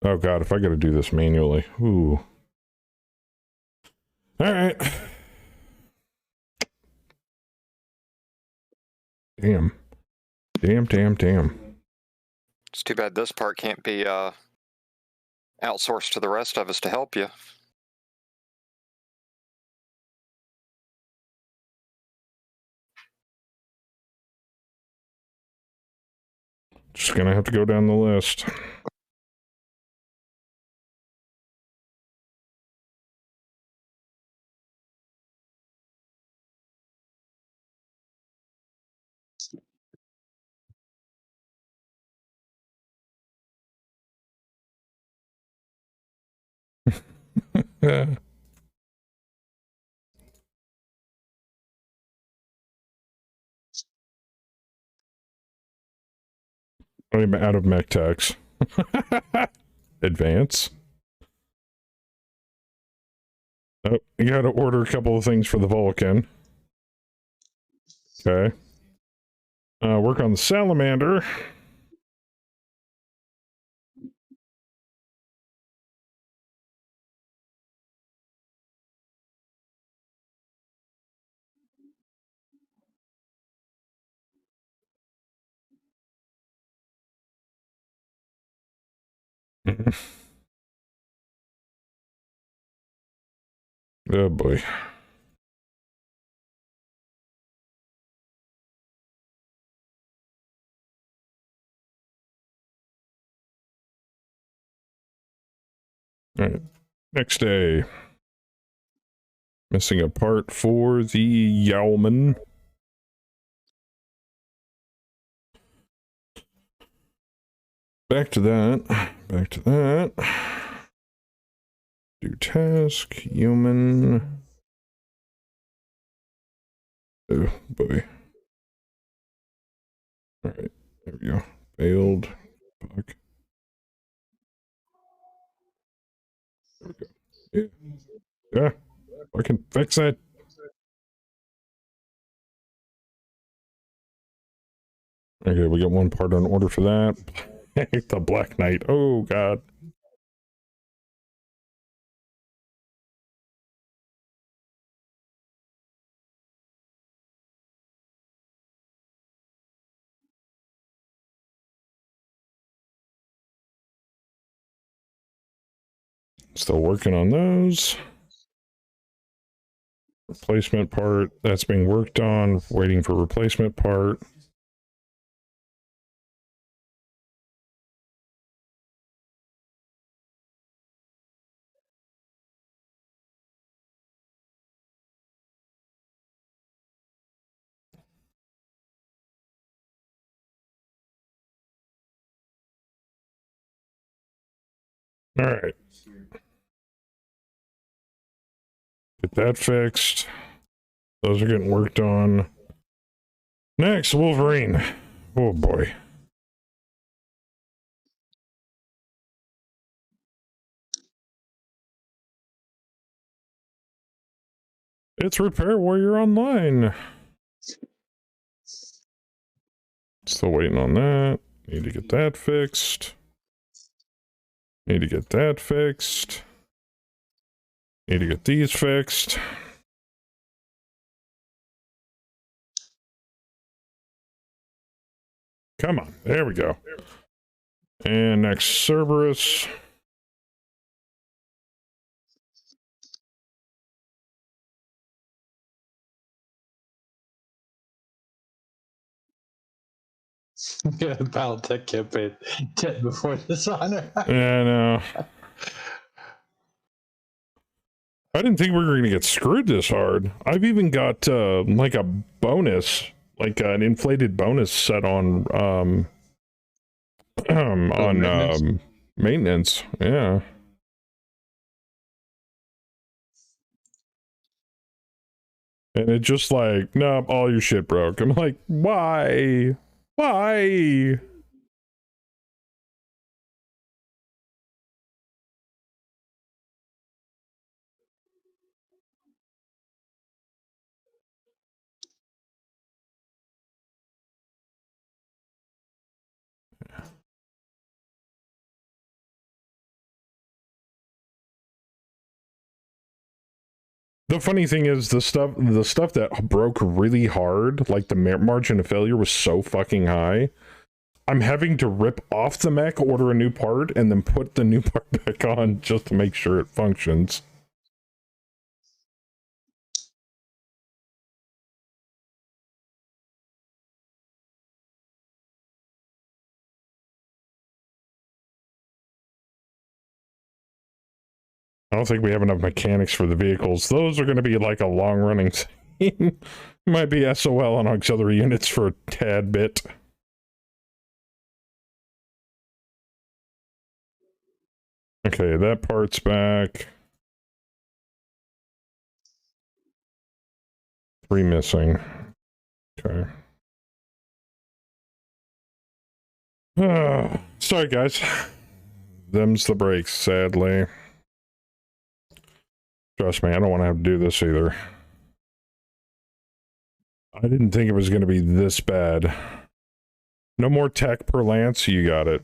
Oh god, if I gotta do this manually. Ooh. Alright. Damn. Damn. It's too bad this part can't be outsource to the rest of us to help you. Just gonna have to go down the list. Yeah. I'm out of mech techs. Advance. Oh, you gotta order a couple of things for the Vulcan. Okay. Work on the Salamander. Oh boy. Alright. Next day. Missing a part for the Yeoman. Back to that. Back to that. Do task. Human. Oh boy. Alright. There we go. Failed. Fuck. There we go. Yeah. I can fix it. Okay, we got one part on order for that. The Black Knight. Oh, God. Still working on those. Replacement part. That's being worked on. Waiting for replacement part. All right. Get that fixed. Those are getting worked on. Next, Wolverine. Oh boy. It's Repair Warrior Online. Still waiting on that. Need to get that fixed. Need to get that fixed. Need to get these fixed. Come on. There we go. And next, Cerberus. Battletech campaign 10 before Dishonor. Yeah, no. I didn't think we were going to get screwed this hard. I've even got like a bonus, like an inflated bonus set on maintenance. Yeah. And it just like, nope, all your shit broke. I'm like, why? Why? The funny thing is the stuff that broke really hard, like the margin of failure was so fucking high I'm having to rip off the mech, order a new part, and then put the new part back on just to make sure it functions. I don't think we have enough mechanics for the vehicles. Those are going to be like a long-running thing. Might be SOL on auxiliary units for a tad bit. Okay, that part's back. 3 missing. Okay. Sorry, guys. Them's the breaks, sadly. Trust me, I don't want to have to do this either. I didn't think it was going to be this bad. No more tech per lance, you got it.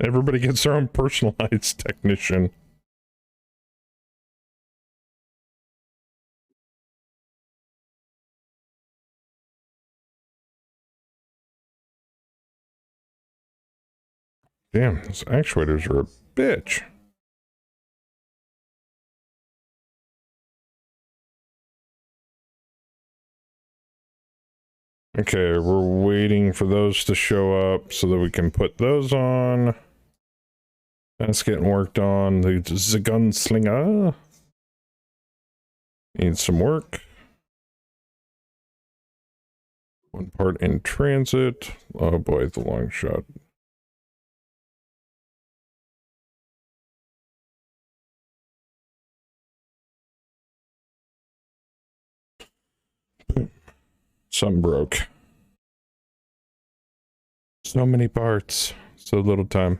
Everybody gets their own personalized technician. Damn, those actuators are a bitch. Okay, we're waiting for those to show up so that we can put those on. That's getting worked on. The gunslinger needs some work. One part in transit. Oh boy, it's a long shot. Something broke. So many parts, so little time.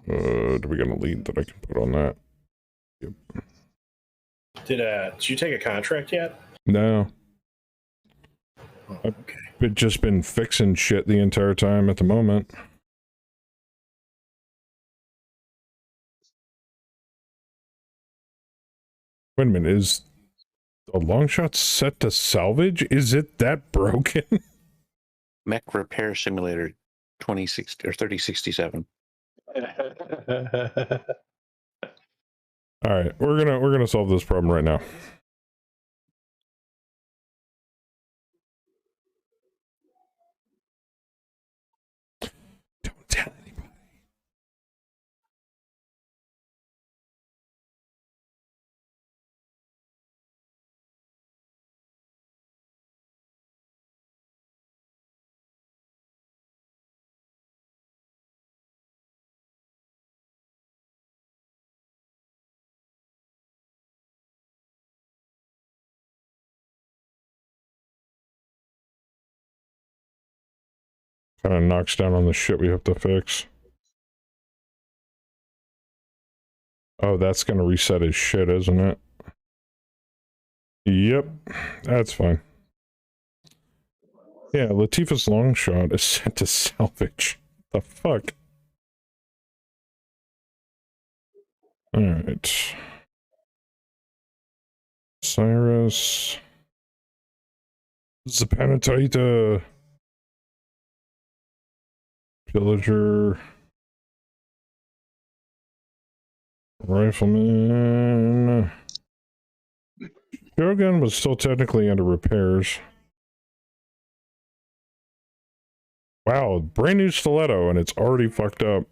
Do we got a lead that I can put on that? Yep. Did you take a contract yet? No. Oh, okay. I've just been fixing shit the entire time at the moment. Wait a minute, is a long shot set to salvage? Is it that broken? Mech Repair Simulator 2060 or 3067. All right, we're gonna solve this problem right now. Don't tell anybody. Kind of knocks down on the shit we have to fix. Oh, that's gonna reset his shit, isn't it? Yep, that's fine. Yeah, Latifah's long shot is set to salvage. The fuck? Alright. Cyrus. Zapanatita. Pillager. Rifleman. Shogun was still technically under repairs. Wow, brand new stiletto and it's already fucked up.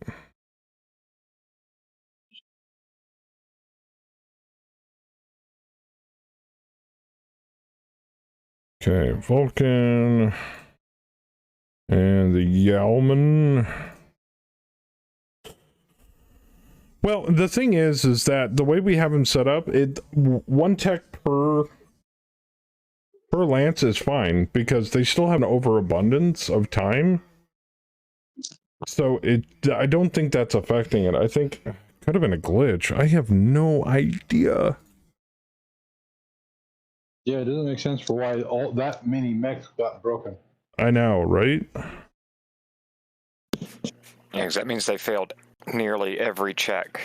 Okay, Vulcan. And the Yalman. Well, the thing is that the way we have them set up, one tech per lance is fine because they still have an overabundance of time. So I don't think that's affecting it. I think it could have been a glitch. I have no idea. Yeah, it doesn't make sense for why all that many mechs got broken. I know, right? Yeah, because that means they failed nearly every check.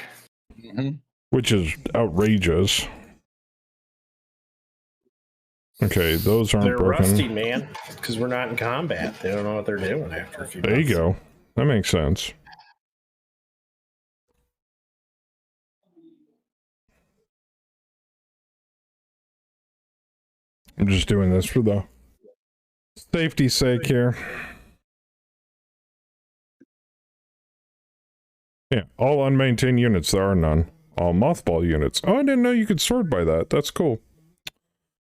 Mm-hmm. Which is outrageous. Okay, those aren't They're broken. rusty, man, because we're not in combat. They don't know what they're doing after a few There you months. go. That makes sense. I'm just doing this for the safety's sake here. Yeah, all unmaintained units, there are none. All mothball units. Oh, I didn't know you could sort by that. That's cool.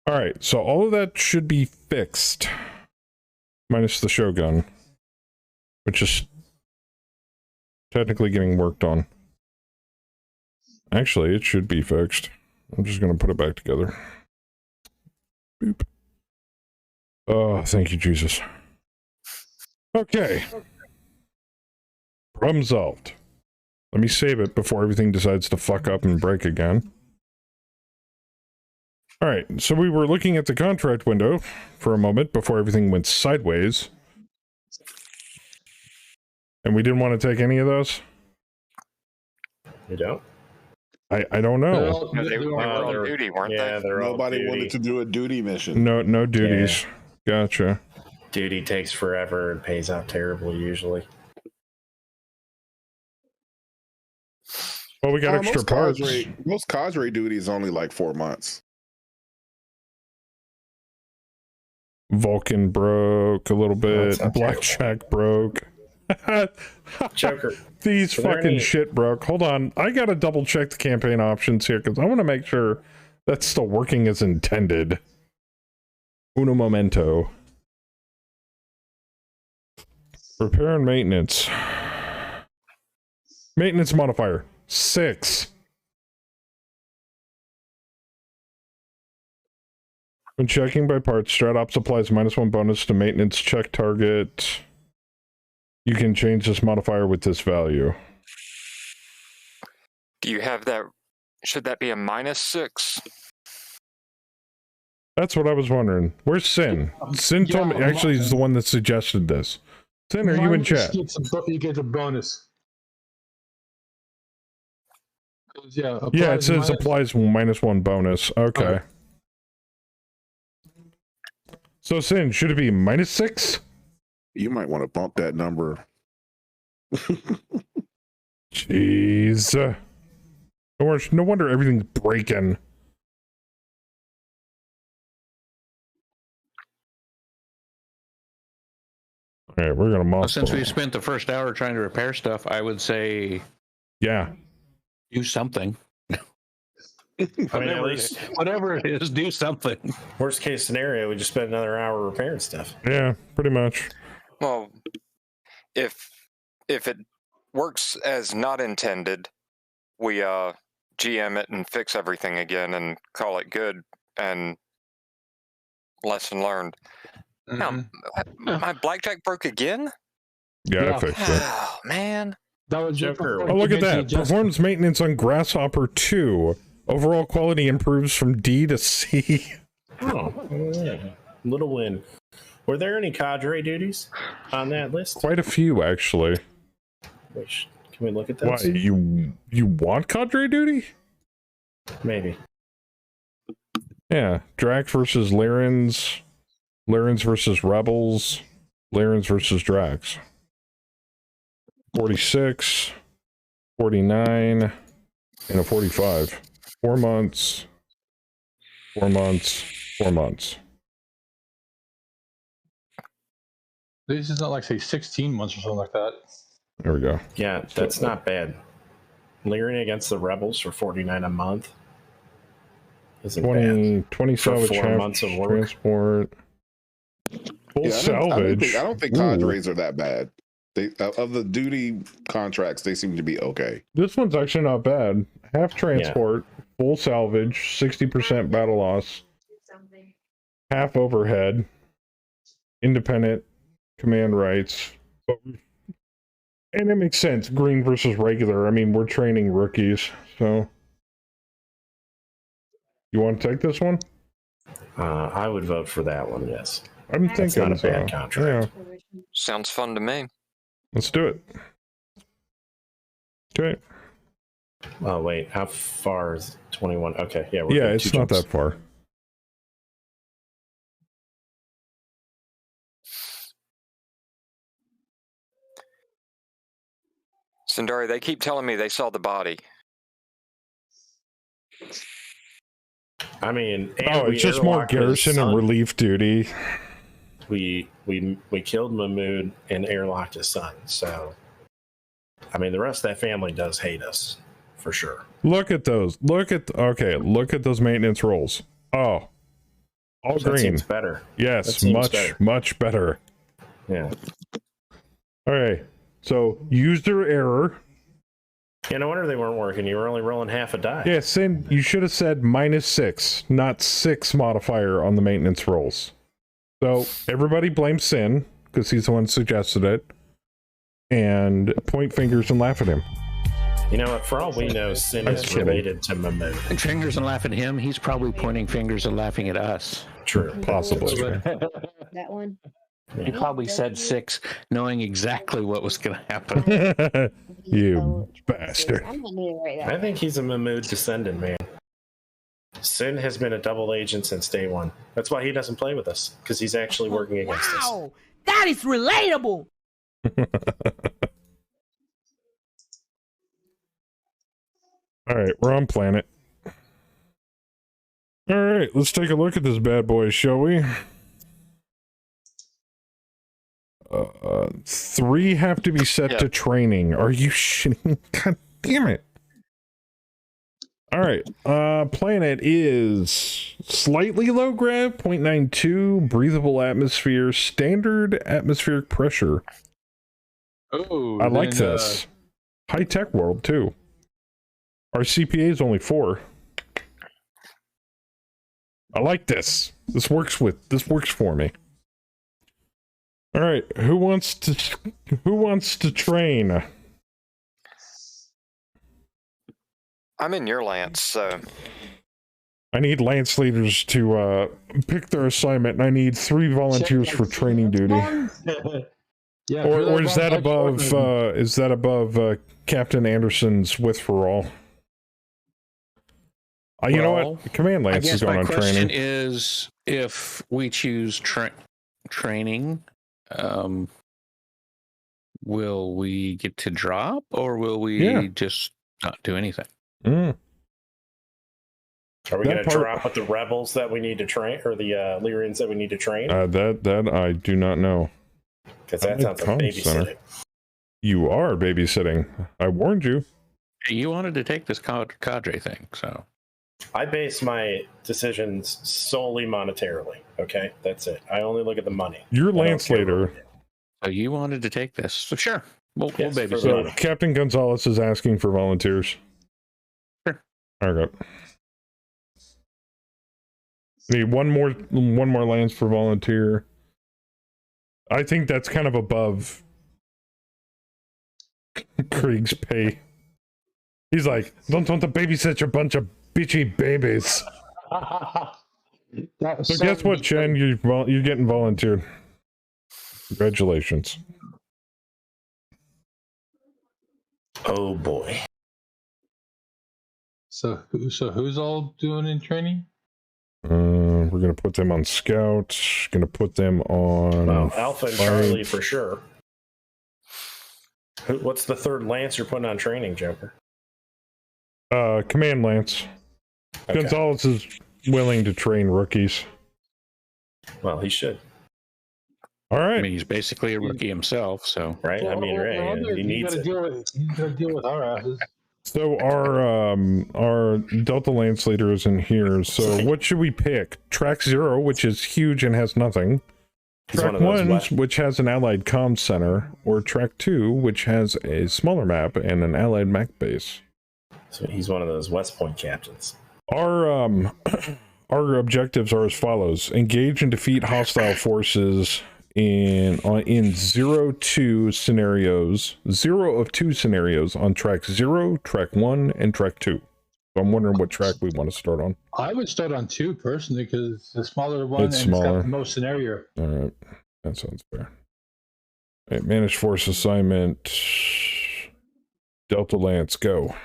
Alright, so all of that should be fixed. Minus the Shogun. Which is technically getting worked on. Actually, it should be fixed. I'm just gonna put it back together. Boop. Oh, thank you, Jesus. Okay. Problem solved. Let me save it before everything decides to fuck up and break again. Alright, so we were looking at the contract window for a moment before everything went sideways. And we didn't want to take any of those? You don't? I don't know. No, they were on duty, weren't Yeah, they? they're all Nobody duty. wanted to do a duty mission. No duties. Gotcha. Duty takes forever and pays out terribly usually. Well, we got extra parts. Most cadre duty is only like 4 months. Vulcan broke a little bit. not Blackjack broke. Joker. These Are there fucking any- shit broke. Hold on. I gotta double check the campaign options here because I want to make sure that's still working as intended. Uno momento. Repair and maintenance. Maintenance modifier 6. When checking by parts, StratOps applies -1 bonus to maintenance check target. You can change this modifier with this value. Do you have that? Should that be a -6? That's what I was wondering. Where's Sin? Sin told me, actually, he's the one that suggested this. Sin, are you in chat? You get a bonus. Yeah, Yeah, it says applies applies -1 bonus. Okay. Okay. So, Sin, should it be -6? You might want to bump that number. Jeez. No wonder everything's breaking. All right, we're gonna mothball. Since we spent the first hour trying to repair stuff, I would say Yeah. do something. I mean, at Whatever, least whatever it is, do something. worst case scenario, we just spend another hour repairing stuff. Yeah, pretty much. Well, if it works as not intended, we GM it and fix everything again and call it good and lesson learned. Now, my blackjack broke again? Yeah, I fixed it. Oh man. That was Joker. Oh, look at that. Performance maintenance on Grasshopper 2. Overall quality improves from D to C. Oh, yeah. Little win. Were there any cadre duties on that list? Quite a few, actually. Which, can we look at Why, those? you want cadre duty? Maybe. Yeah. Drax versus Lyrans. Lyrans versus Rebels. Lyrans versus Drax. 46. 49. And a 45. 4 months. 4 months. 4 months. This is not like say 16 months or something like that. There we go. Yeah, that's not bad. Leering against the Rebels for 49 a month. Isn't 20 For salvage 4 half months of work. transport. Full salvage. I don't think Ooh. cadres are that bad. They of the duty contracts, they seem to be okay. This one's actually not bad. Half transport, full salvage, 60% battle loss, half overhead, independent command rights. And it makes sense. Green versus regular. I mean, we're training rookies, so. You want to take this one? I would vote for that one, yes. I'm That's thinking not a bad so. contract. Yeah, Sounds fun to me. let's do it. Okay. Oh, wait. How far is 21? Okay, yeah. We're Yeah, good. it's Two not jumps. that far. Sindari, they keep telling me they saw the body. I mean, and Oh, we it's just more airlocked his garrison and son. relief duty. We killed Mahmood and airlocked his son. So, I mean, the rest of that family does hate us for sure. Look at those. Look at those maintenance rolls. Oh, all That green. seems better. That Yes, seems better. much better. Yeah. All right. So user error. Yeah, no wonder they weren't working. You were only rolling half a die. Yeah, Sin, you should have said -6, not 6 modifier on the maintenance rolls. So everybody blames Sin because he's the one who suggested it, and point fingers and laugh at him. You know what? For all we know, Sin I'm is kidding. related to Mahmood. And fingers and laughing at him. He's probably pointing fingers and laughing at us. True. Possibly. That one. He probably said 6, knowing exactly what was going to happen. You bastard. I'm not doing it right I think he's a Mahmood descendant, man. Sin has been a double agent since day one. That's why he doesn't play with us, because he's actually working against us. Wow, that is relatable. All right, we're on planet. All right, let's take a look at this bad boy, shall we? 3 have to be set to training. Are you shitting? God damn it. All right, planet is slightly low grav, 0.92, breathable atmosphere, standard atmospheric pressure. Oh, I like this. High-tech world, too. Our CPA is only 4. I like this. This works for me. All right, who wants to train? I'm in your lance, so I need lance leaders to pick their assignment, and I need 3 volunteers for training duty. Yeah, Or is that above Captain Anderson's with for all? You know what? Command Lance is going on training. I guess my question is, if we choose training, will we get to drop, or will we just not do anything? Mm. Are we going to drop with the rebels that we need to train, or the Lyrians that we need to train? That I do not know. Because that sounds like babysitting. You are babysitting. I warned you. You wanted to take this cadre thing, so. I base my decisions solely monetarily. Okay, that's it. I only look at the money. You're Lance leader. So you wanted to take this, so sure. We'll babysit. So Captain Gonzalez is asking for volunteers. Sure. All right. Need one more lance for volunteer. I think that's kind of above Krieg's pay. He's like, don't want to babysit your bunch of bitchy babies. So guess what, Chen? You're getting volunteered. Congratulations. Oh boy. So who's all doing in training? We're gonna put them on scout. Gonna put them on. Well, Alpha and Charlie for sure. What's the third lance you're putting on training, Joker? Command Lance. Okay. Gonzalez is willing to train rookies. Well, he should. All right. I mean, he's basically a rookie himself, so. Right? I mean, right. He needs it. He's got to deal with our asses. So our Delta Lance leader is in here. So what should we pick? Track 0, which is huge and has nothing. Track 1, which has an allied comm center, or Track 2, which has a smaller map and an allied mech base. So he's one of those West Point captains. Our objectives are as follows: engage and defeat hostile forces in 0 of 2 scenarios on track 0, track 1, and track 2. So I'm wondering what track we want to start on. I would start on 2 personally, because the smaller one It's and smaller. it's got the most scenario. All right, that sounds fair. All right, managed force assignment. Delta Lance, go.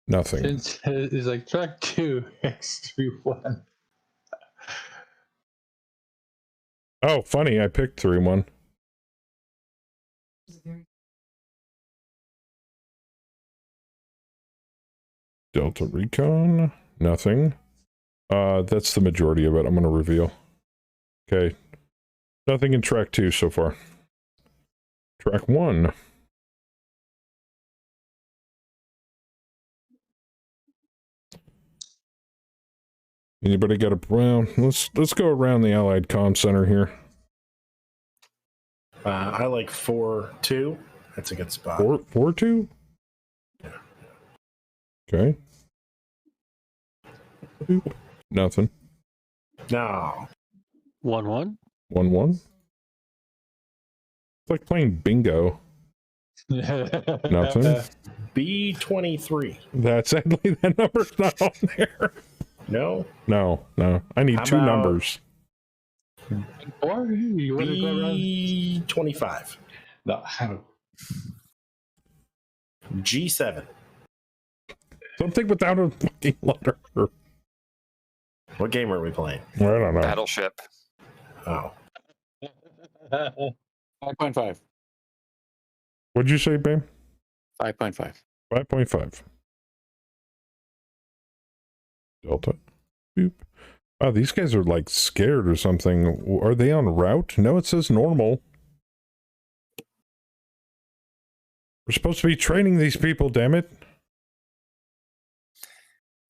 Nothing. It's like track 2, X31. Oh, funny, I picked 3-1. Delta Recon, nothing. That's the majority of it. I'm going to reveal. Okay. Nothing in track 2 so far. Track 1. Anybody got a, well, let's go around the Allied Comm Center here. I like 4-2. That's a good spot. 4-2? Yeah. Okay. Boop. Nothing. No. 1-1. 1-1. It's like playing bingo. Nothing. B23. That's sadly that number's not on there. No. No. I need How 2 about- numbers. Or you want to go around? B25. No, I don't. G7. Something without a fucking letter. What game are we playing? I don't know. Battleship. Oh. 5.5. What'd you say, babe? 5.5. 5.5. Delta. Boop. Oh, these guys are like scared or something. Are they on route? No, it says normal. We're supposed to be training these people, damn it.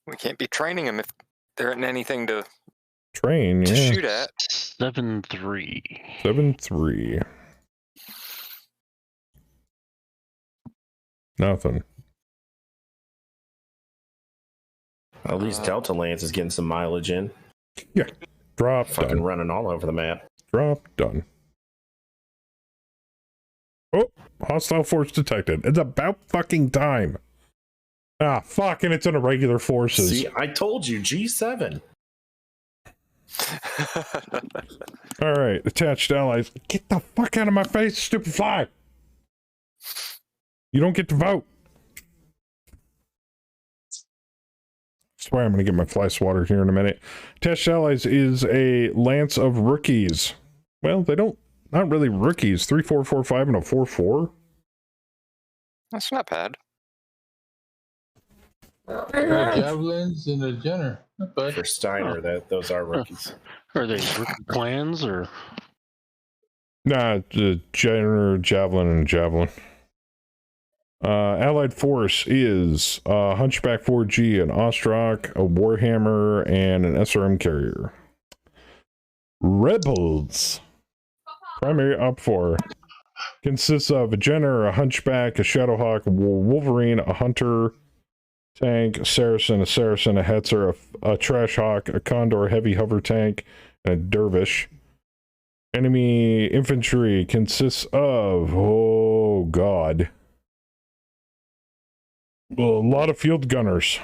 We can't be training them if there isn't anything to Train, yeah. shoot at. 7-3. 7-3. Nothing. At least Delta Lance is getting some mileage in. Yeah. Drop, Fucking done. running all over the map. Drop, done. Oh, hostile force detected. It's about fucking time. Ah, fuck, and it's in irregular forces. See, I told you, G7. All right, attached allies. Get the fuck out of my face, stupid fly. You don't get to vote. Swear I'm going to get my fly swatted here in a minute. Attached allies is a lance of rookies. Well, they don't, not really rookies. 3-4-4-5 and a 4-4. That's not bad. Javelins and a Jenner. Not bad. For Steiner, those are rookies. Are they rookie clans or? Nah, the Jenner, Javelin, and Javelin. Allied Force is Hunchback 4G, an Ostrock, a Warhammer, and an SRM carrier. Rebels. Primary Op 4 consists of a Jenner, a Hunchback, a Shadowhawk, a Wolverine, a Hunter, tank, a Saracen, a Hetzer, a Trash Hawk, a Condor heavy hover tank, and a Dervish. Enemy infantry consists of, oh god, a lot of field gunners.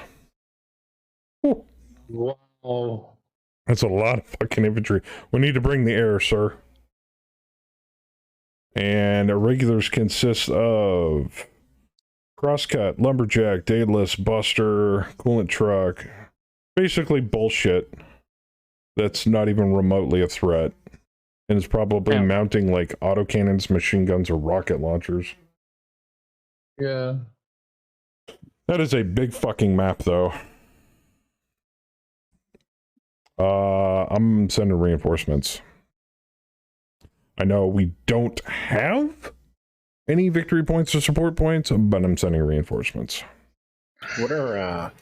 Whew. Wow. That's a lot of fucking infantry. We need to bring the air, sir. And irregulars consist of Crosscut, Lumberjack, Daedalus, Buster, Coolant Truck. Basically bullshit that's not even remotely a threat. And is probably mounting like autocannons, machine guns, or rocket launchers. Yeah. That is a big fucking map, though. I'm sending reinforcements. I know we don't have any victory points or support points, but I'm sending reinforcements. What are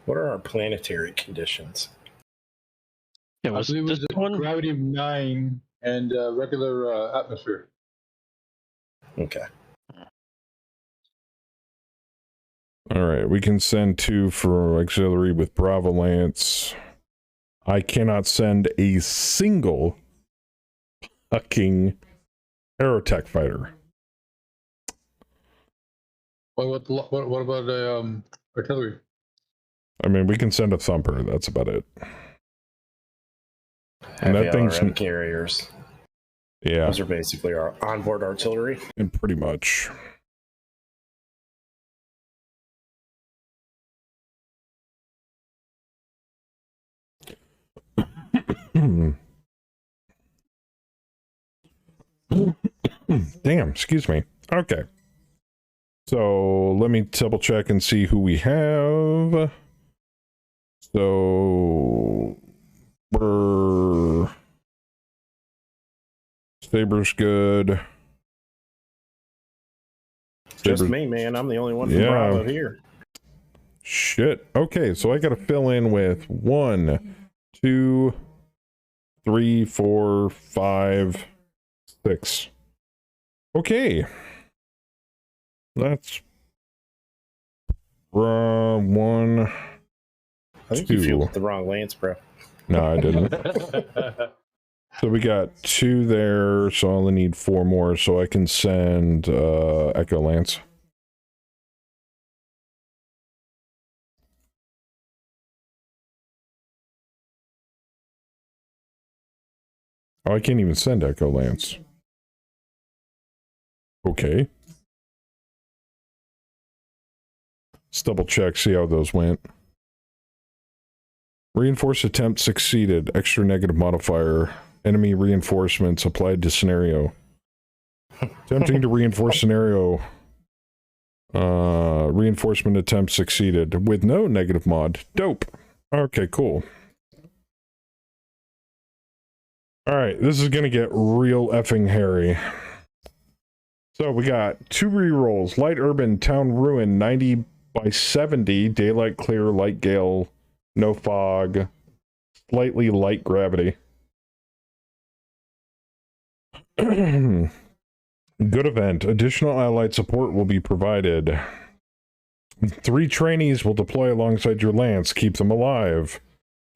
our planetary conditions? Yeah, I was believe it this was a one? gravity of 9 and regular atmosphere. Okay. All right, we can send 2 for auxiliary with Bravo Lance. I cannot send a single fucking Aerotech fighter. What about artillery? I mean, we can send a Thumper. That's about it. And Heavy that thing's LRM carriers. yeah, Those are basically our onboard artillery. and pretty much. Damn, excuse me. Okay. So let me double check and see who we have. So we're Saber's good. Just Saber's... me, man. I'm the only one from Bravo here. Shit. Okay, so I gotta fill in with 1, 2, 3, 4, 5, 6. Okay. That's 1. I think you fielded the wrong Lance, bro. No, I didn't. So we got 2 there, so I only need 4 more, so I can send Echo Lance. Oh, I can't even send Echo Lance. Okay. Let's double check, see how those went. Reinforce attempt succeeded. Extra negative modifier. Enemy reinforcements applied to scenario. Attempting to reinforce scenario. Reinforcement attempt succeeded with no negative mod. Dope. Okay, cool. Alright, this is gonna get real effing hairy. So we got 2 rerolls. Light Urban, Town Ruin, 90 by 70. Daylight Clear, Light Gale, no fog. Slightly light gravity. Good event. Additional allied support will be provided. 3 trainees will deploy alongside your lance. Keep them alive.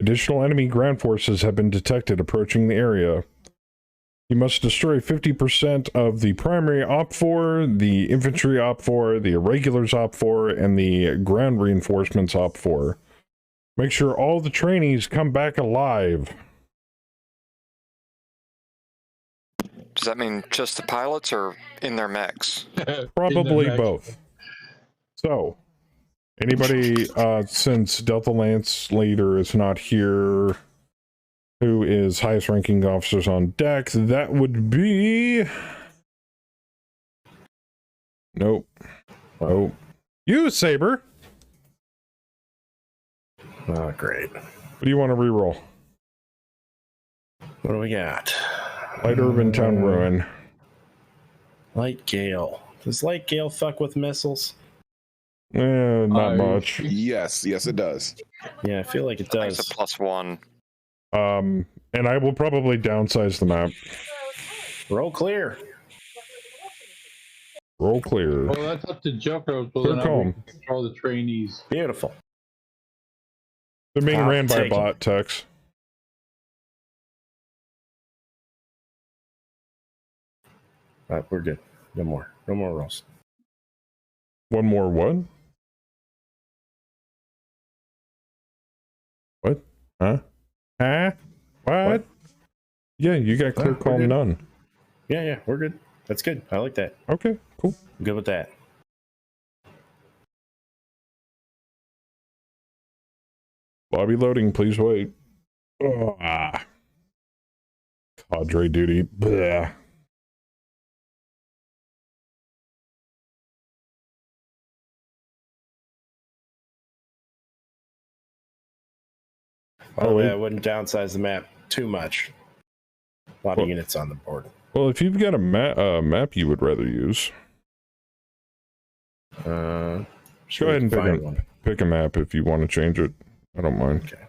Additional enemy ground forces have been detected approaching the area. You must destroy 50% of the primary Op-4, the infantry Op-4, the irregulars Op-4, and the ground reinforcements Op-4. Make sure all the trainees come back alive. Does that mean just the pilots or in their mechs? Probably both. So, anybody, since Delta Lance Leader is not here, who is highest ranking officers on deck, that would be... Nope. Oh. You, Saber! Oh, great. What do you want to reroll? What do we got? Light Urban, Town Ruin. Light Gale. Does Light Gale fuck with missiles? Not much. Yes, it does. Yeah, I feel like it does. It's a +1. And I will probably downsize the map. Roll clear. Roll clear. Well, that's up to Joker. Clear calm. Control the trainees. Beautiful. They're being ran by take 'em. bot techs. All right, we're good. No more. No more rolls. One more what? What? Huh? Huh? What? Yeah, you got clear we're calm good. none. Yeah, we're good. That's good. I like that. Okay, cool. I'm good with that. Lobby loading, please wait. Cadre duty. Bleh. By the way, I wouldn't downsize the map too much. A lot of Well- units on the board. Well, if you've got a map you would rather use, Go go ahead and pick a map if you want to change it. I don't mind. Okay.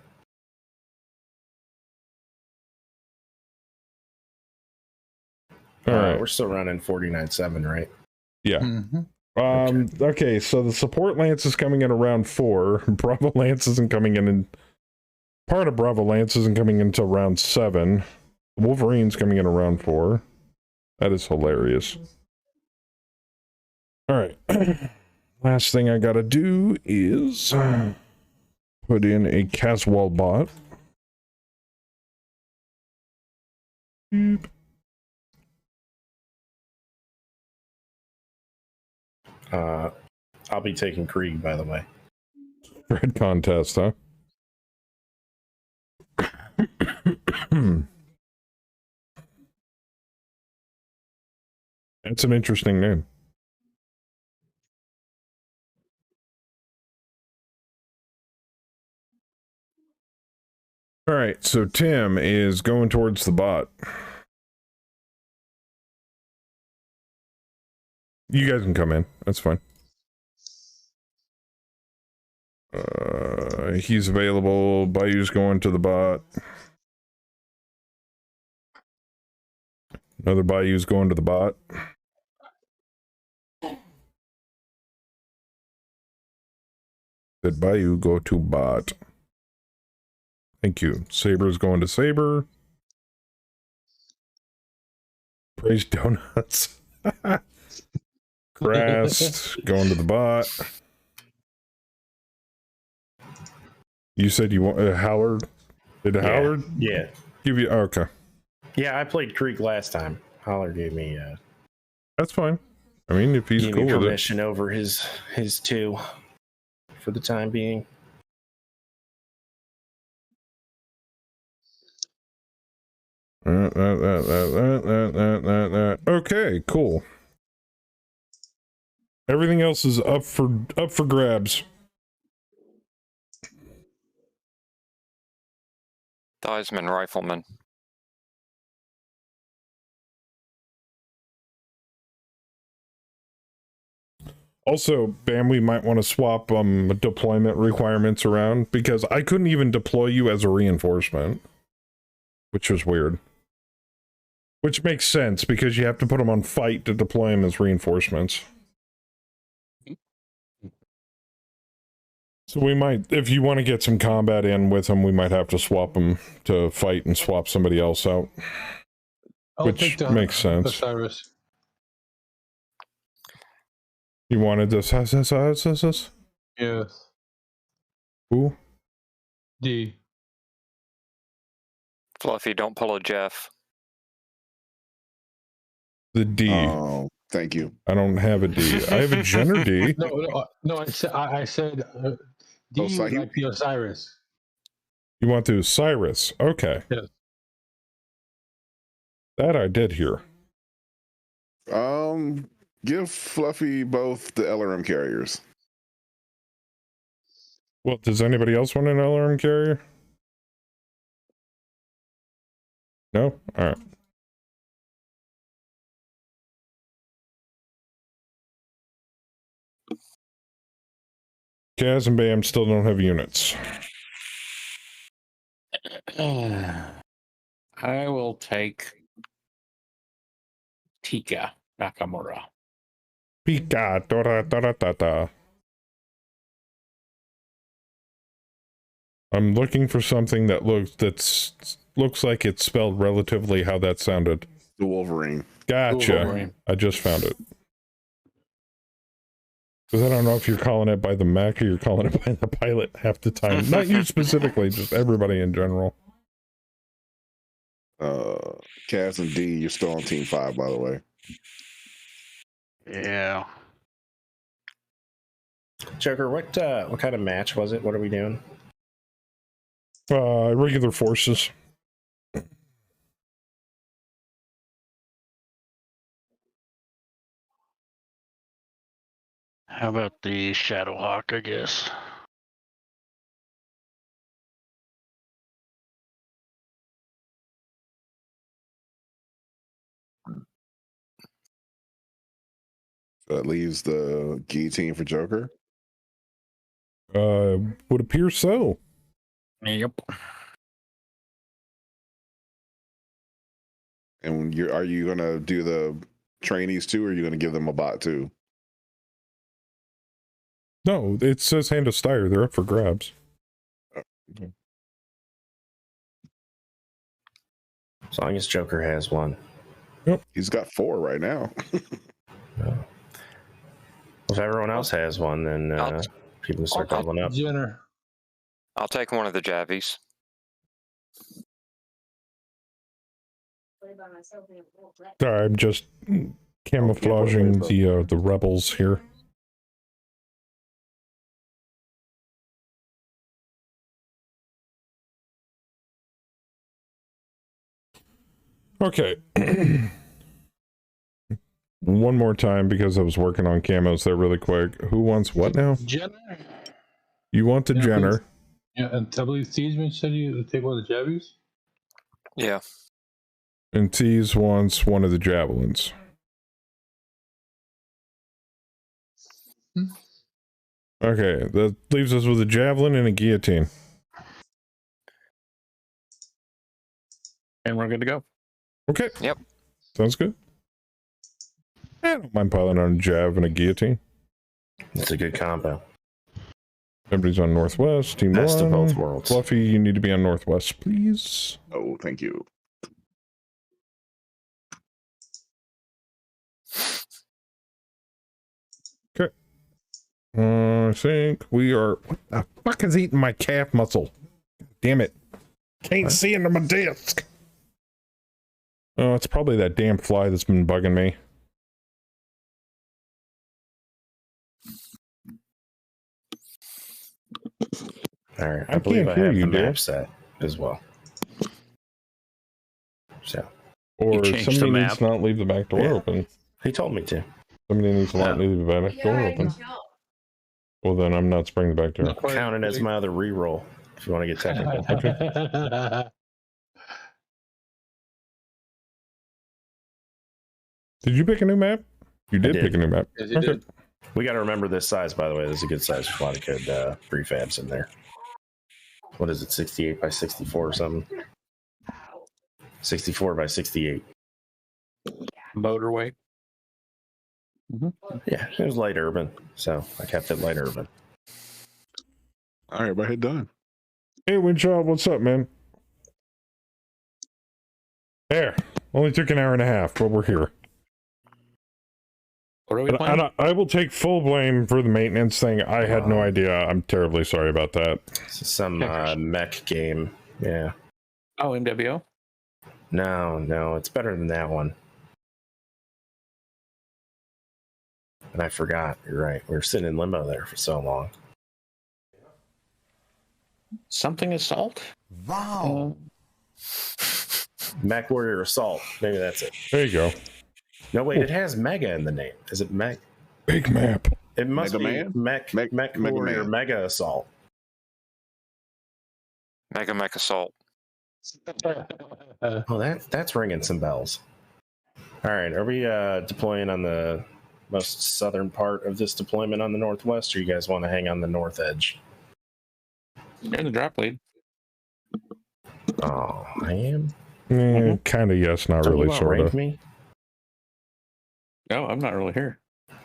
All right. We're still running 49.7, right? Yeah. Mm-hmm. Okay, so the support lance is coming in around 4. Bravo Lance isn't coming in part of Bravo Lance isn't coming in until round 7. Wolverine's coming in around 4. That is hilarious. Alright. Last thing I gotta do is put in a Caswell bot. Boop. I'll be taking Krieg, by the way. Red contest, huh? That's an interesting name. All right, so Tim is going towards the bot. You guys can come in. That's fine. He's available. Bayou's going to the bot. Another Bayou's going to the bot. Did Bayou go to bot? Thank you. Saber's going to Saber. Praise Donuts. Crest going to the bot. You said you want Howard? Did Howard Yeah. give you? Okay. Yeah, I played Creek last time. Holler gave me That's fine. I mean, if he's gave cool me with it. permission over his two for the time being. Okay, cool. Everything else is up for grabs. Theismann Rifleman. Also, Bam, we might want to swap deployment requirements around because I couldn't even deploy you as a reinforcement, which was weird. Which makes sense because you have to put them on fight to deploy them as reinforcements. So we might, if you want to get some combat in with them, we might have to swap them to fight and swap somebody else out. Which makes sense. Osiris. You wanted this? Yes. Who? D. Fluffy, don't pull a Jeff. The D. Oh, thank you. I don't have a D. I have a Jenner D. No. I said D so like the Osiris. You want the Cyrus? Okay. Yes. That I did hear. Give Fluffy both the LRM carriers. Well, does anybody else want an LRM carrier? No? All right. Kaz and Bam still don't have units. I will take Tika Nakamura. Pika, da. I'm looking for something that looks like it's spelled relatively how that sounded. The Wolverine. Gotcha. Wolverine. I just found it. Because I don't know if you're calling it by the mech or you're calling it by the pilot half the time. Not you specifically, just everybody in general. Kaz and D, you're still on Team 5, by the way. Yeah. Joker, what kind of match was it? What are we doing? Regular forces. How about the Shadowhawk, I guess? That leaves the guillotine for Joker. Would appear so. Yep. And are you gonna do the trainees too, or are you gonna give them a bot too? No, it says Hand of Styre. They're up for grabs. Okay. As long as Joker has one. Yep. He's got 4 right now. Well, if everyone else has one, then people can start gobbling up. Jenner. I'll take one of the Javies. Sorry, I'm just camouflaging the rebels here. Okay. One more time because I was working on camos there really quick. Who wants what now? Jenner. You want the Yeah, Jenner. Yeah, and I believe Thiesman said you take one of the jabbies. Yeah. And Tease wants one of the javelins. Okay, that leaves us with a javelin and a guillotine. And we're good to go. Okay. Yep. Sounds good. I don't mind piling on a jav and a guillotine. It's a good combo. Everybody's on Northwest. Team Best one. of both worlds. Fluffy, you need to be on Northwest, please. Oh, thank you. Okay. I think we are... What the fuck is eating my calf muscle? Damn it. Can't see into my disc. Oh, it's probably that damn fly that's been bugging me. All right, I I believe can't I hear have you, the dear. map set as well. So Or changed somebody the needs map. to not leave the back door Yeah. open. he told me to. Somebody needs to not leave the back door open. Well, then I'm not spraying the back door. Count it as my other reroll if you want to get technical. Did you pick a new map? You did, did. pick a new map. Yes, you did. We got to remember this size, by the way. This is a good size. There's a lot of good prefabs in there. What is it, 68 by 64 or something? 64 by 68. Motorway. Yeah, it was light urban, so I kept it light urban. All right, everybody done. Hey, Winchell, what's up, man? There. Only took an hour and a half, but we're here. What are we playing? I will take full blame for the maintenance thing. I had no idea. I'm terribly sorry about that. Some mech game. Yeah. Oh, MWO? No, it's better than that one. And I forgot. You're right. We were sitting in limbo there for so long. Something Assault? Wow. Mech Warrior Assault. Maybe that's it. There you go. No, wait. It has Mega in the name. Is it Mech? Big map. It must Mega be Man? Mech Mega Warrior Man. Mega Assault. Mech Assault. Oh, that's ringing some bells. All right, are we deploying on the most southern part of this deployment on the northwest, or you guys want to hang on the north edge? You're in the drop lead. Oh, I am. Kind of yes, not Don't really, you sort outrank of. me? No, I'm not really here.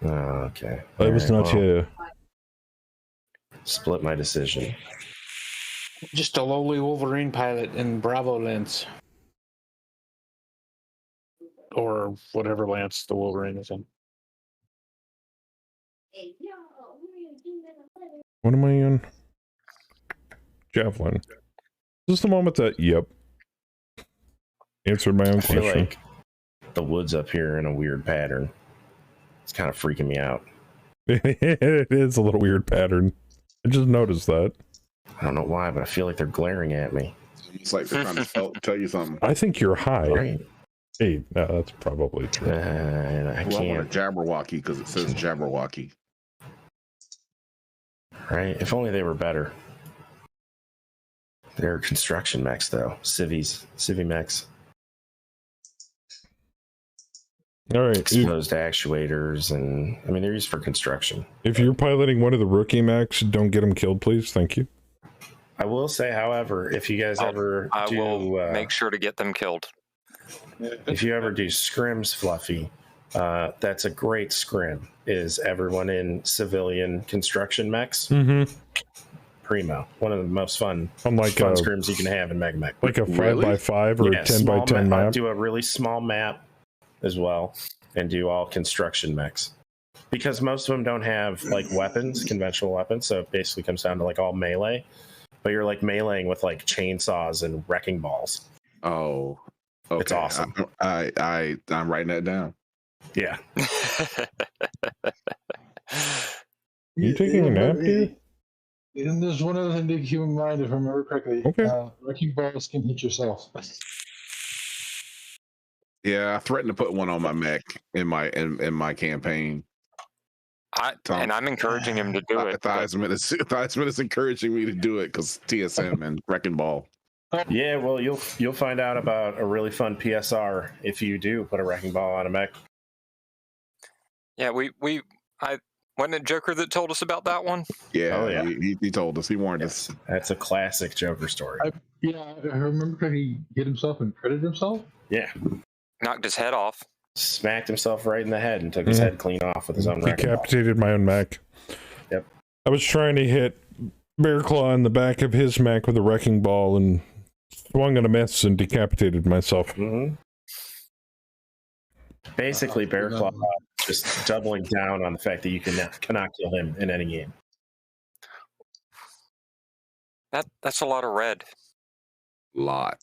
Oh, okay. I All was right, not well, here. Split my decision. Just a lowly Wolverine pilot in Bravo Lance. Or whatever Lance the Wolverine is in. What am I in? Javelin. Is this the moment that, yep. Answered my own I feel question. like the woods up here in a weird pattern. It's kind of freaking me out. It is a little weird pattern. I just noticed that. I don't know why, but I feel like they're glaring at me. It's like they're trying to tell you something. I think you're high. Right? Hey, no, that's probably true. I Well, I want a can't. Jabberwocky because it says Jabberwocky. Right? If only they were better. They're construction mechs, though. Civi mechs. All right. Exposed actuators, and I mean, they're used for construction. If you're piloting one of the rookie mechs, don't get them killed, please. Thank you. I will say, however, if you guys ever I do, will make sure to get them killed. if you ever do scrims, Fluffy, that's a great scrim. Is everyone in civilian construction mechs? Mm-hmm. Primo, one of the most fun Unlike scrims you can have in Mega Mech. like a 5x5 or Yeah, a 10x10 map. Do a really small map as well, and do all construction mechs. Because most of them don't have like weapons, conventional weapons, so it basically comes down to like all melee. But you're like meleeing with like chainsaws and wrecking balls. Oh, okay. It's awesome. I'm writing that down. Yeah. You taking a nap here? And there's one other thing to keep in mind, if I remember correctly. Okay. Wrecking balls can hit yourself. Yeah, I threatened to put one on my mech in my campaign. And I'm encouraging him to do it. Theismann is encouraging me to do it because TSM and Wrecking Ball. Yeah, well, you'll find out about a really fun PSR if you do put a Wrecking Ball on a mech. Yeah, wasn't it Joker that told us about that one? Yeah, He told us. He warned us. That's a classic Joker story. I remember he hit himself and critted himself. Yeah. Knocked his head off. Smacked himself right in the head and took his head clean off with his own Wrecking Ball. Decapitated my own mech. Yep. I was trying to hit Bear Claw in the back of his mech with a Wrecking Ball and swung on a miss and decapitated myself. Mm-hmm. Basically, Bear Claw just doubling down on the fact that you cannot kill him in any game. That's a lot of red. Like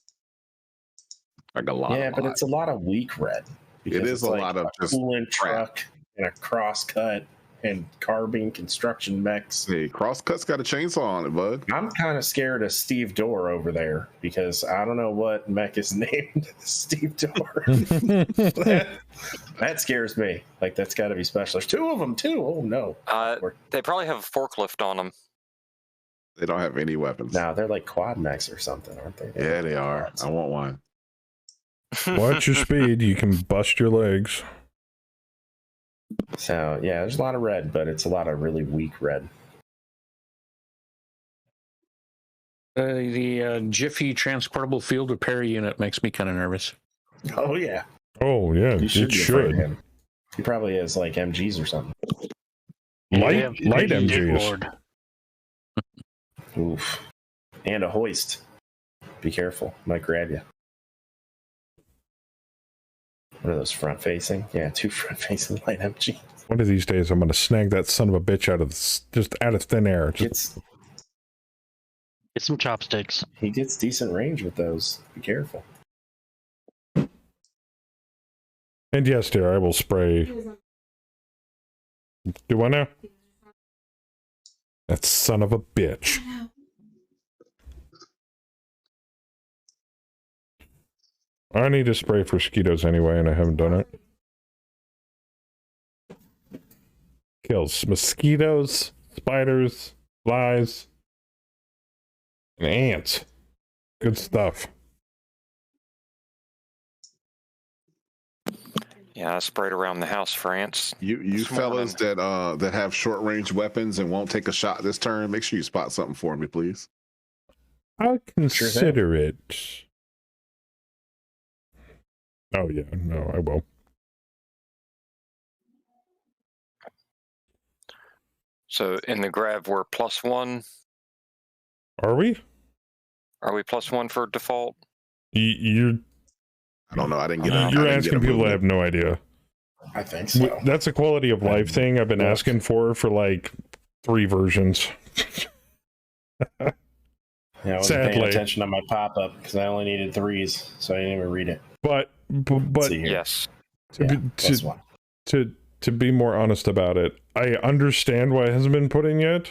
a lot. Yeah, but it's a lot of weak red. It is a lot of just coolant truck and a crosscut and carbine construction mechs. Hey, crosscut's got a chainsaw on it, bud. I'm kind of scared of Steve Dorr over there because I don't know what mech is named Steve Dorr. that scares me. Like, that's got to be special. There's two of them, too. Oh, no. They probably have a forklift on them. They don't have any weapons. No, they're like quad mechs or something, aren't they? Yeah, they are. I want one. Watch your speed. You can bust your legs. So, yeah, there's a lot of red, but it's a lot of really weak red. The Jiffy transportable field repair unit makes me kind of nervous. Oh, yeah. Oh, yeah, You it should be afraid of should. him. He probably has, like, MGs or something. Light MGs. Lord. Oof. And a hoist. Be careful. Might grab you. What are those front-facing? Yeah, 2 front-facing light MG. One of these days, I'm going to snag that son of a bitch out of thin air. Get some chopsticks. He gets decent range with those. Be careful. And yes, dear, I will spray. Do I now? That son of a bitch. I need to spray for mosquitoes anyway, and I haven't done it. Kills mosquitoes, spiders, flies, and ants. Good stuff. Yeah, I sprayed around the house for ants. You fellas that have short range weapons and won't take a shot this turn, make sure you spot something for me, please. I'll consider it. Oh yeah, no, I will. So in the grav, we're +1. Are we? Are we +1 for default? You I don't know. I didn't get it. You're asking people that have no idea. I think so. That's a quality of life thing I've been asking for like 3 versions. Yeah, I wasn't paying attention on my pop-up because I only needed 3s, so I didn't even read it. But yes, to be more honest about it, I understand why it hasn't been put in yet.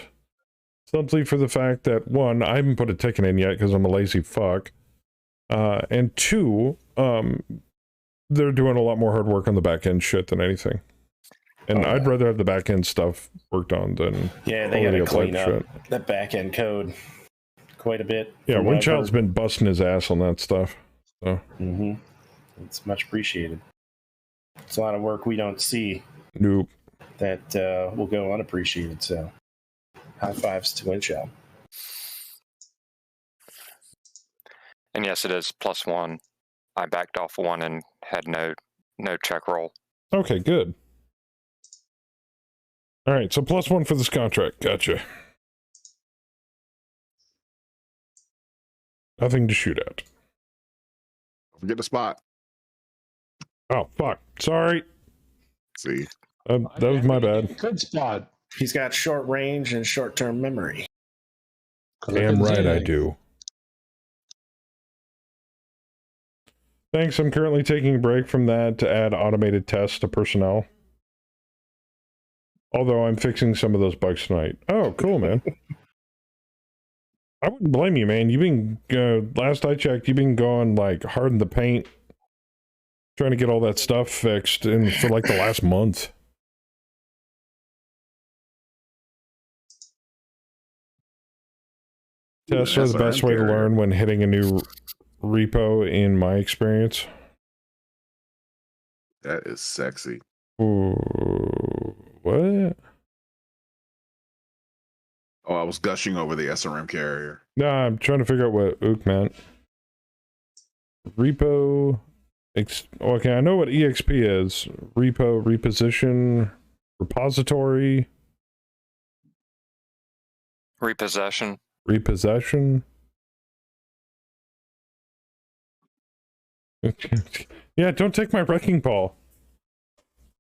Simply for the fact that 1, I haven't put a ticket in yet because I'm a lazy fuck, and 2, they're doing a lot more hard work on the back end shit than anything. And I'd rather have the back end stuff worked on than they gotta clean up that back end code quite a bit. Yeah, Windchild's been busting his ass on that stuff. So. It's much appreciated. It's a lot of work we don't see. Nope. That will go unappreciated. So, high fives to Windchild. and yes, it is +1. I backed off 1 and had no check roll. Okay, good. All right, so +1 for this contract. Gotcha. Nothing to shoot at. Forget the spot. Oh, fuck. Sorry. See? That was my bad. Good spot. He's got short range and short-term memory. Damn right I do. Thanks, I'm currently taking a break from that to add automated tests to personnel. Although I'm fixing some of those bugs tonight. Oh, cool, man. I wouldn't blame you, man. You've been, last I checked, you've been going, like, hard in the paint, trying to get all that stuff fixed for, like, the last month. Tests are the best way to learn when hitting a new repo, in my experience. That is sexy. Ooh, what? Oh, I was gushing over the SRM carrier. No, I'm trying to figure out what Ook meant. Repo. Okay, I know what EXP is. Repo, reposition, repository. Repossession. Repossession. Yeah, don't take my wrecking ball.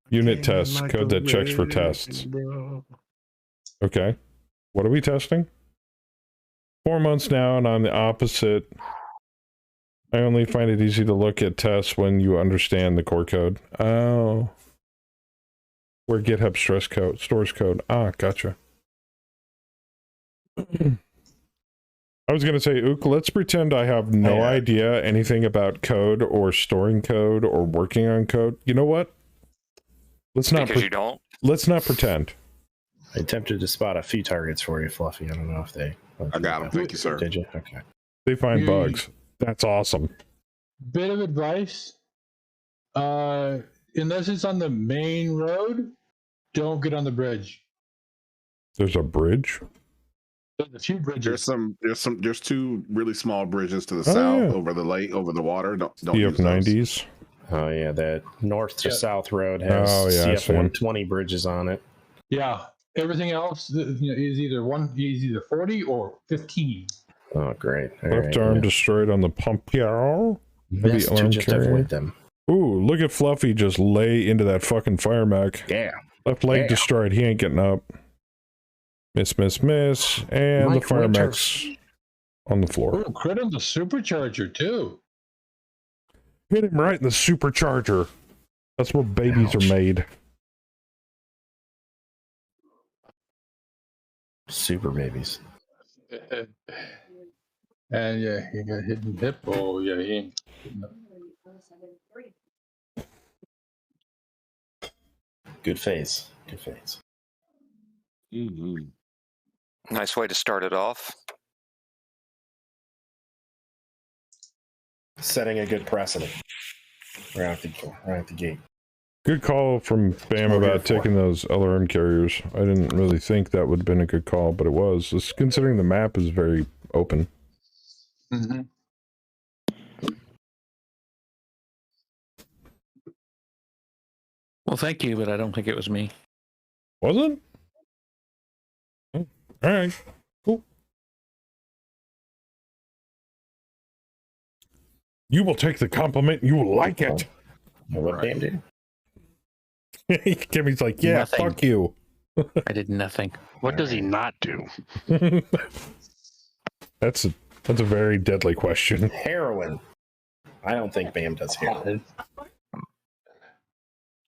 Unit tests, code that checks for tests. Okay. What are we testing? 4 months now, and I'm the opposite. I only find it easy to look at tests when you understand the core code. Oh. Where GitHub stores code. Ah, gotcha. I was going to say, Ook, let's pretend I have no idea anything about code or storing code or working on code. You know what? Let's not Because you don't? Let's not pretend. I attempted to spot a few targets for you, Fluffy. I don't know if they... I got them. Thank you, sir. Did you? Okay. They find bugs. That's awesome. Bit of advice. Unless it's on the main road, don't get on the bridge. There's a bridge? There's a few bridges. There's two really small bridges to the south over the lake, over the water. Don't use those. CF90s. Oh yeah, that north to south road has CF 120 bridges on it. Yeah, everything else is either 40 or 15. Oh great! Left arm destroyed on the pump. Best to just avoid them. Ooh, look at Fluffy just lay into that fucking fire mech. Yeah. Left leg destroyed. He ain't getting up. Miss, miss, miss. And the fire mech's on the floor. Oh, crit on the supercharger, too. Hit him right in the supercharger. That's where babies are made. Super babies. And yeah, he got hit in the hip. Oh, yeah, he ain't. Good phase. Good phase. Nice way to start it off. Setting a good precedent. Right out the gate. Good call from Bam about taking those LRM carriers. I didn't really think that would have been a good call, but it was. Just considering the map is very open. Mm-hmm. Well, thank you, but I don't think it was me. Wasn't? All right. Cool. You will take the compliment. You will like it. What Bam do? Kimmy's like, yeah, Nothing. fuck you. I did nothing. What does he not do? That's a very deadly question. Heroin. I don't think Bam does heroin.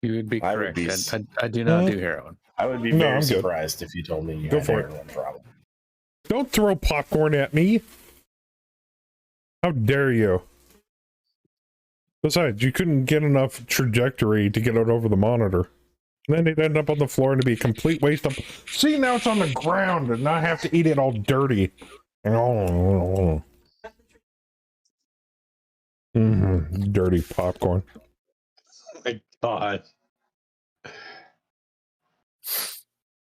You would be I would correct. be I do not do heroin. I would be No, very I'm good. surprised if you told me you Go had for it. heroin problem. Don't throw popcorn at me. How dare you? Besides, you couldn't get enough trajectory to get it over the monitor. And then it'd end up on the floor and it'd be a complete waste of... See, now it's on the ground and I have to eat it all dirty. Dirty popcorn. Oh my God.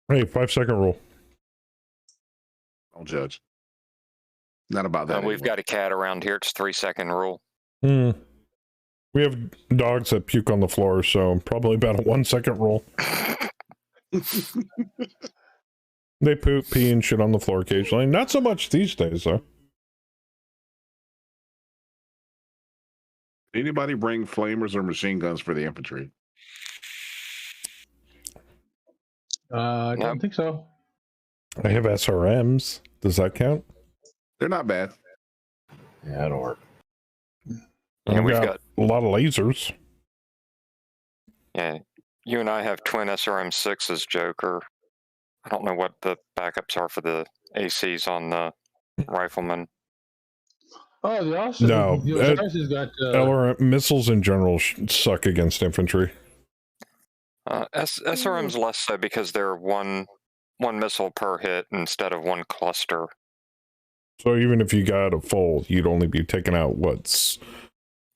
Hey, 5-second rule. Don't judge. Not about that. We've got a cat around here. It's 3-second rule. We have dogs that puke on the floor, so probably about a 1-second rule. They poop, pee, and shit on the floor occasionally. Not so much these days, though. Anybody bring flamers or machine guns for the infantry? I don't think so. I have SRMs. Does that count? They're not bad. Yeah, it'll work. Yeah, we've got a lot of lasers. Yeah, you and I have twin SRM6s, Joker. I don't know what the backups are for the ACs on the rifleman. Oh, the awesome. No, has got LRM missiles in general suck against infantry. SRM's less so because they're one missile per hit instead of one cluster. So even if you got a full, you'd only be taking out what's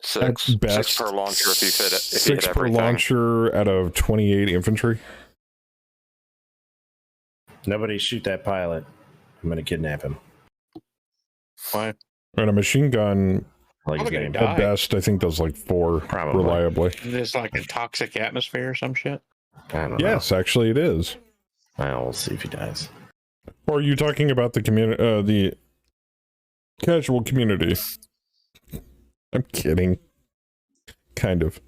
Six best per launcher if you fit it. If you six hit per everything. launcher out of 28 infantry. Nobody shoot that pilot. I'm gonna kidnap him. Why? And a machine gun I like his Probably name. gonna at die. best, I think does like 4 Probably. reliably. It's like a toxic atmosphere or some shit. I don't Yes, actually it is. know. Well, we'll see if he dies. Or are you talking about the community, the casual community? I'm kidding. Kind of.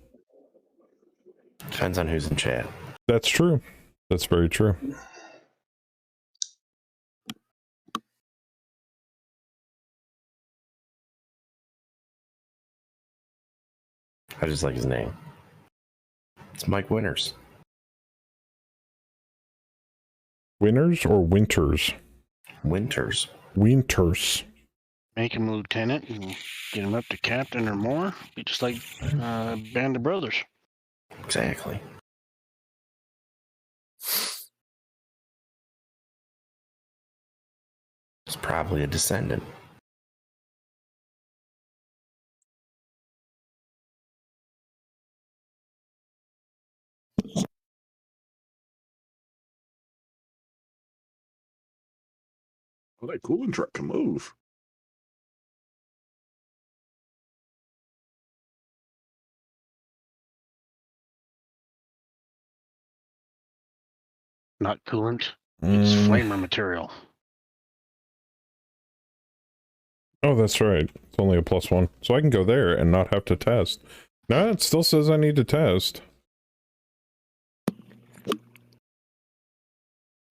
Depends on who's in chat. That's true. That's very true. I just like his name. It's Mike Winters. Winners or winters? Winters. Winters. Make him lieutenant and get him up to captain or more. Be just like Band of Brothers. Exactly. It's probably a descendant. Well, that cooling truck can move. Not coolant. It's flamer material. Oh, that's right. It's only a +1. So I can go there and not have to test. No, it still says I need to test.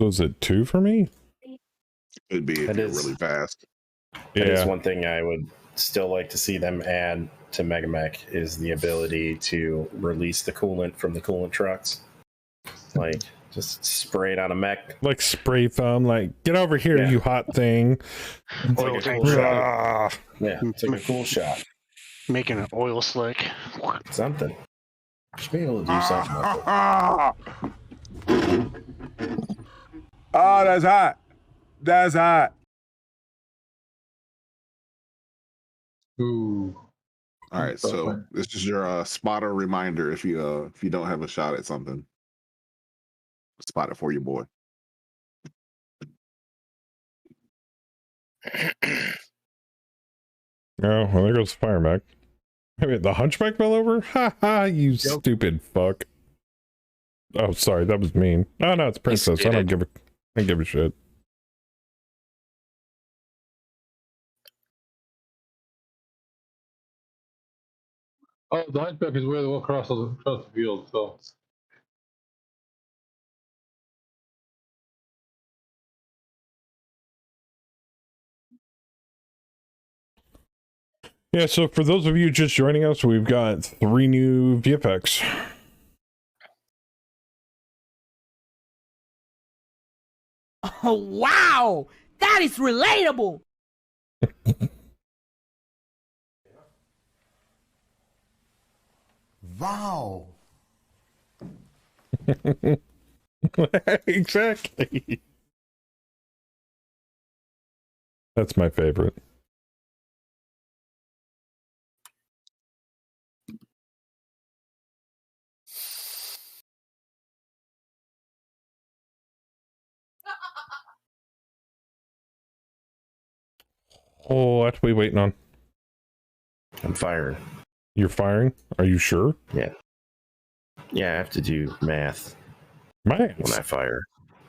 So is it 2 for me? It'd be if That you're is- really fast. That is Yeah. one thing I would still like to see them add to Megamech is the ability to release the coolant from the coolant trucks. Like, just spray it on a mech. Like spray foam, like, get over here, Yeah. you hot thing. It's like a cool shot. Yeah, it's like a cool shot. Making an oil slick. Something. Should be able to do something with it. Oh, that's hot. That's hot. Ooh. All right, so this is your spotter reminder if you don't have a shot at something. Spot it for you, boy. Oh, well, there goes the fire mech. I mean, the hunchback fell over? Ha ha, you stupid fuck. Oh, sorry, that was mean. Oh, no, it's Princess. I don't give a shit. Oh, the hunchback is where they walk across the field, so. Yeah, so for those of you just joining us, we've got 3 new VFX. Oh, wow! That is relatable! Wow. Exactly. That's my favorite. Oh, what are we waiting on? I'm firing. You're firing? Are you sure? Yeah. Yeah, I have to do math Math. when I fire.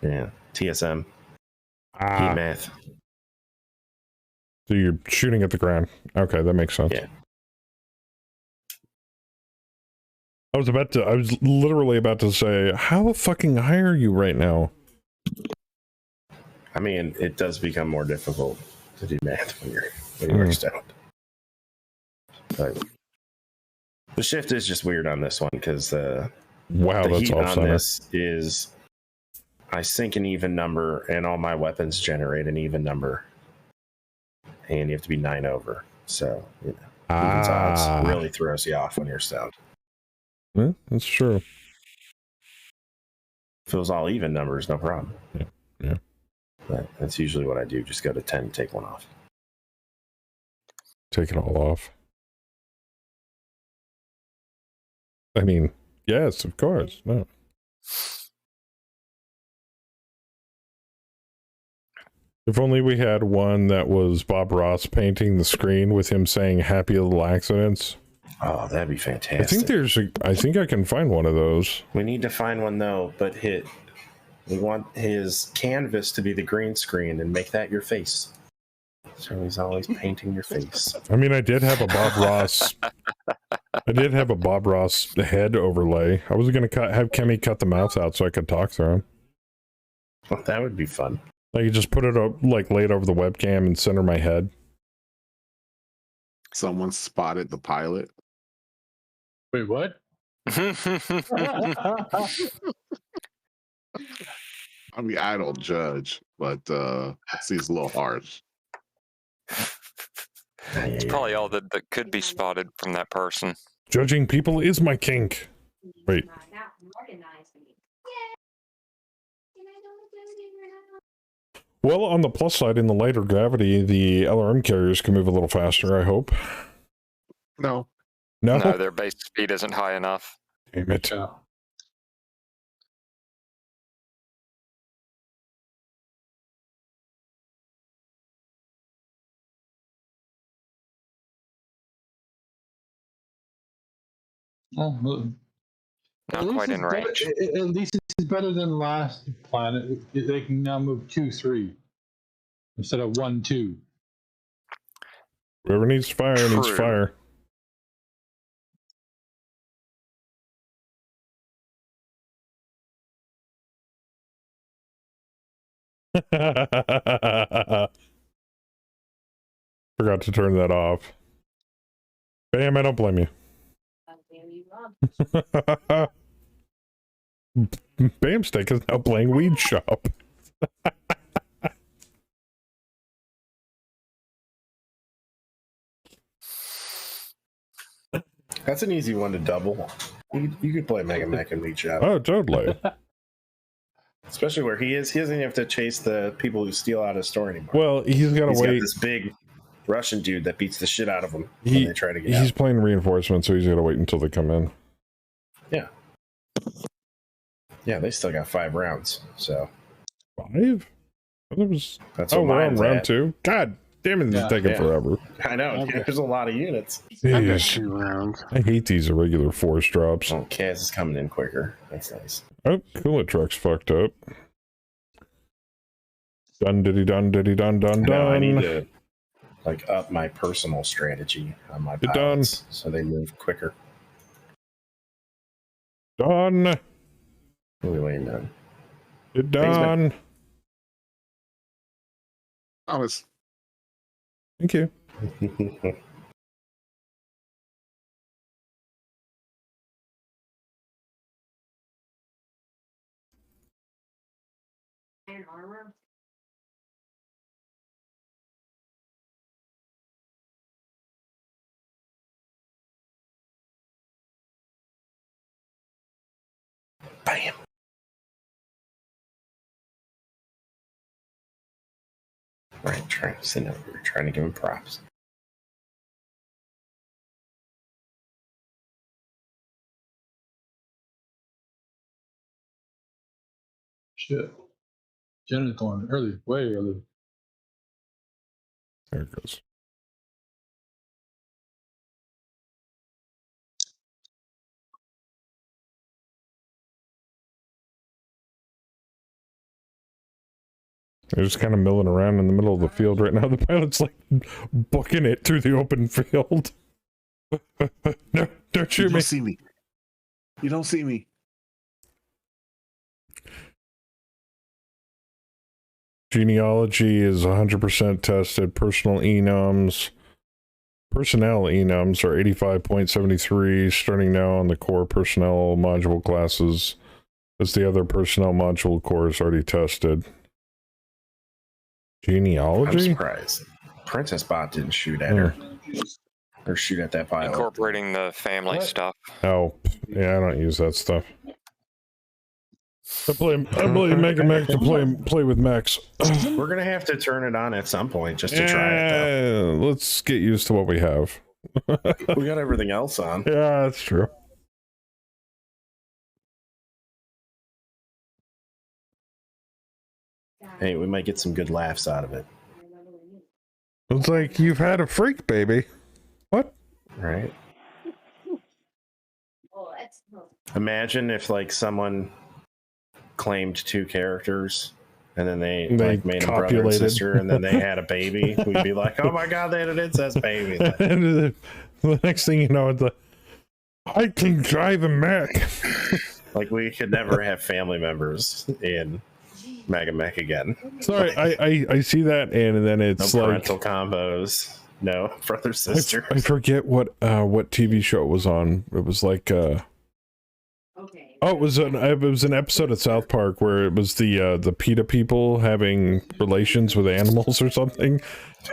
Yeah. TSM. Heat Ah, math. so you're shooting at the ground. Okay, that makes sense. Yeah. I was literally about to say, how fucking high are you right now? I mean, it does become more difficult to do math when you're stoned. But the shift is just weird on this one because Wow, the that's heat off on center. this is I sync an even number and all my weapons generate an even number. And you have to be 9 over. So, you know, even odds really throws you off when you're stoned. Yeah, that's true. If it was all even numbers, no problem. Yeah. But that's usually what I do. Just go to 10, take one off. take it all off. I mean, yes, of course. No. If only we had one that was Bob Ross painting the screen with him saying "Happy Little Accidents." Oh, that'd be fantastic. I think I can find one of those. We need to find one though, but we want his canvas to be the green screen and make that your face. So he's always painting your face. I mean, I did have a Bob Ross. I did have a Bob Ross head overlay. I was going to have Kemi cut the mouth out so I could talk through him. Well, that would be fun. I could just put it up, like, lay it over the webcam and center my head. Someone spotted the pilot. Wait, what? I mean, I don't judge, but it seems a little harsh. It's probably all that could be spotted from that person. Judging people is my kink. Wait. Well, on the plus side, in the lighter gravity, the LRM carriers can move a little faster, I hope. No. No? No, their base speed isn't high enough. Damn it. Yeah. Well, Not quite in range. At least it's better than last planet. They can now move 2-3 instead of 1-2. Whoever needs fire needs True. fire. Forgot to turn that off. Bam, I don't blame you. Bam Steak is now playing Weed Shop. That's an easy one to double. You could play Mega Mech and Weed Shop. Oh, totally. Especially where he is. He doesn't even have to chase the people who steal out his store anymore. Well, he's got to wait. Got this big Russian dude that beats the shit out of him when they try to get out. He's playing reinforcements, so he's got to wait until they come in. Yeah. Yeah, they still got 5 rounds, so. 5? That's what we're on mine's round at. 2? God damn it, this is taking forever. I know, there's a lot of units. I got Jeez. 2 rounds. I hate these irregular force drops. Oh, Kaz is coming in quicker. That's nice. Oh, Cooler Truck's fucked up. Dun diddy dun diddy dun dun No, I dun. need to up my personal strategy on my Get pilots so they move quicker. Done. What are we waiting on? Get done. Thomas. Thank you. Bam. Right, trying to send over. We're trying to give him props. Shit. Jenna's going early, way early. There it goes. They're just kind of milling around in the middle of the field right now. The pilot's like booking it through the open field. No, don't shoot You me. don't see me. You don't see me. Genealogy is 100% tested. Personnel enums are 85.73, starting now on the core personnel module classes, as the other personnel module core is already tested. I'm Genealogy? surprised. Princess Bot didn't shoot at her. Or shoot at that pilot. Incorporating the family stuff. Oh, yeah, I don't use that stuff. I believe Mega Mech to play with Max. We're gonna have to turn it on at some point just to try it. Though. Let's get used to what we have. We got everything else on. Yeah, that's true. Hey, we might get some good laughs out of it. It's like you've had a freak, baby. What? Right. Imagine if like someone claimed 2 characters and then they like made a brother and sister and then they had a baby. We'd be like, oh my god, they had an incest baby. And the next thing you know, it's like, I can drive a mech. Like we could never have family members in Mega Mech again. Sorry, I see that, and then it's no like parental combos, no brother sister. I forget what TV show it was on. It was like it was an episode of South Park where it was the PETA people having relations with animals or something.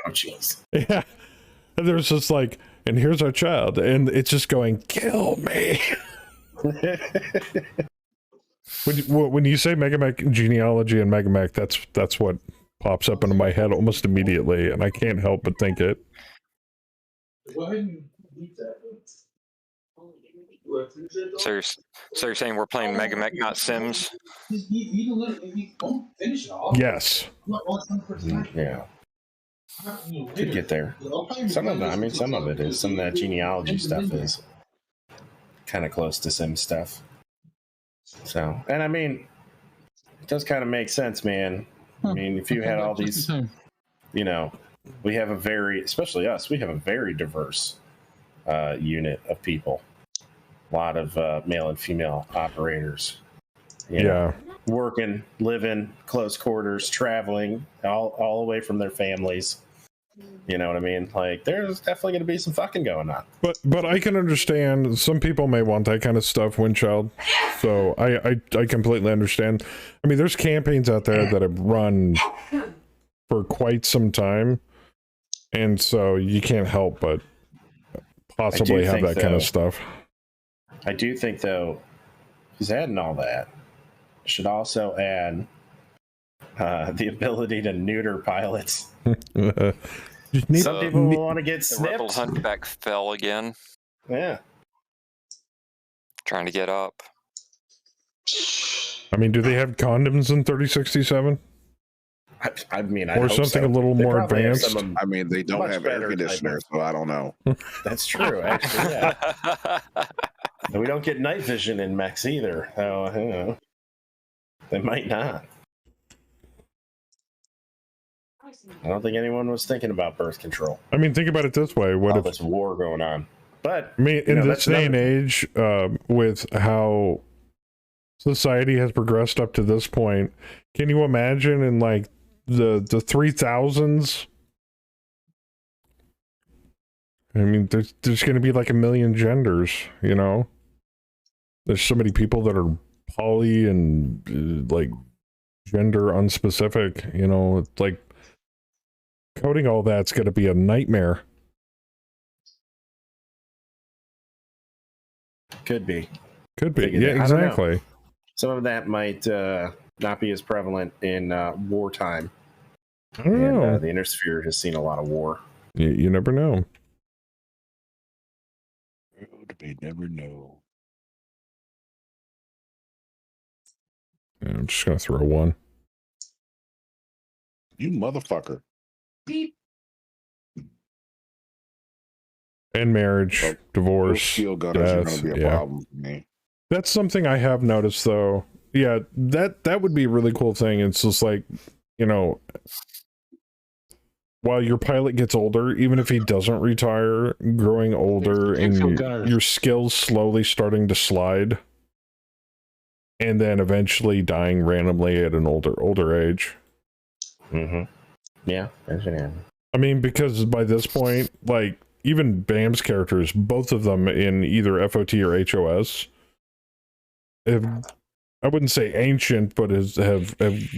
Oh jeez. Yeah, and there's just like, and here's our child, and it's just going, kill me. When you say Mega Mech genealogy and Mega Mech, that's what pops up into my head almost immediately, and I can't help but think it. So you're saying we're playing Mega Mech, not Sims? Yes. Yeah. Could get there. Some of it is. Some of that genealogy stuff is kind of close to Sim stuff. So, and I mean, it does kind of make sense, man. I mean, if you had all these, you know, we have especially us, we have a very diverse unit of people. A lot of male and female operators. You know, working, living, close quarters, traveling, all away from their families. You know what I mean? Like, there's definitely going to be some fucking going on. But I can understand some people may want that kind of stuff, Windchild. So I completely understand. I mean, there's campaigns out there that have run for quite some time, and so you can't help but possibly have that kind of stuff. I do think, though, he's adding all that. Should also add the ability to neuter pilots. Some people want to get snipped. The Rebel Hunchback fell again. Yeah. Trying to get up. I mean, do they have condoms in 3067? I mean, or something a little more advanced. I mean, they don't have air conditioners, so I don't know. That's true, actually. Yeah. We don't get night vision in mechs either. So, you know, they might not. I don't think anyone was thinking about birth control. I mean, think about it this way: what if this war going on? But I mean, in this day and age, with how society has progressed up to this point, can you imagine in like the 3000s? I mean, there's going to be like 1 million genders. You know, there's so many people that are poly and like gender unspecific. You know, it's like coding all that's going to be a nightmare. Could be. Yeah, exactly. Some of that might not be as prevalent in wartime. I don't know. The inner sphere has seen a lot of war. You never know. They never know. Yeah, I'm just going to throw one. You motherfucker. Beep. And marriage, divorce, steel gunners are going to be a problem for me. That's something I have noticed, though. Yeah, that would be a really cool thing. It's just like, you know, while your pilot gets older, even if he doesn't retire, growing older and your skills slowly starting to slide, and then eventually dying randomly at an older age. Mm-hmm. Yeah. I mean, because by this point, like, even BAM's characters, both of them in either FOT or HOS, have, I wouldn't say ancient, but have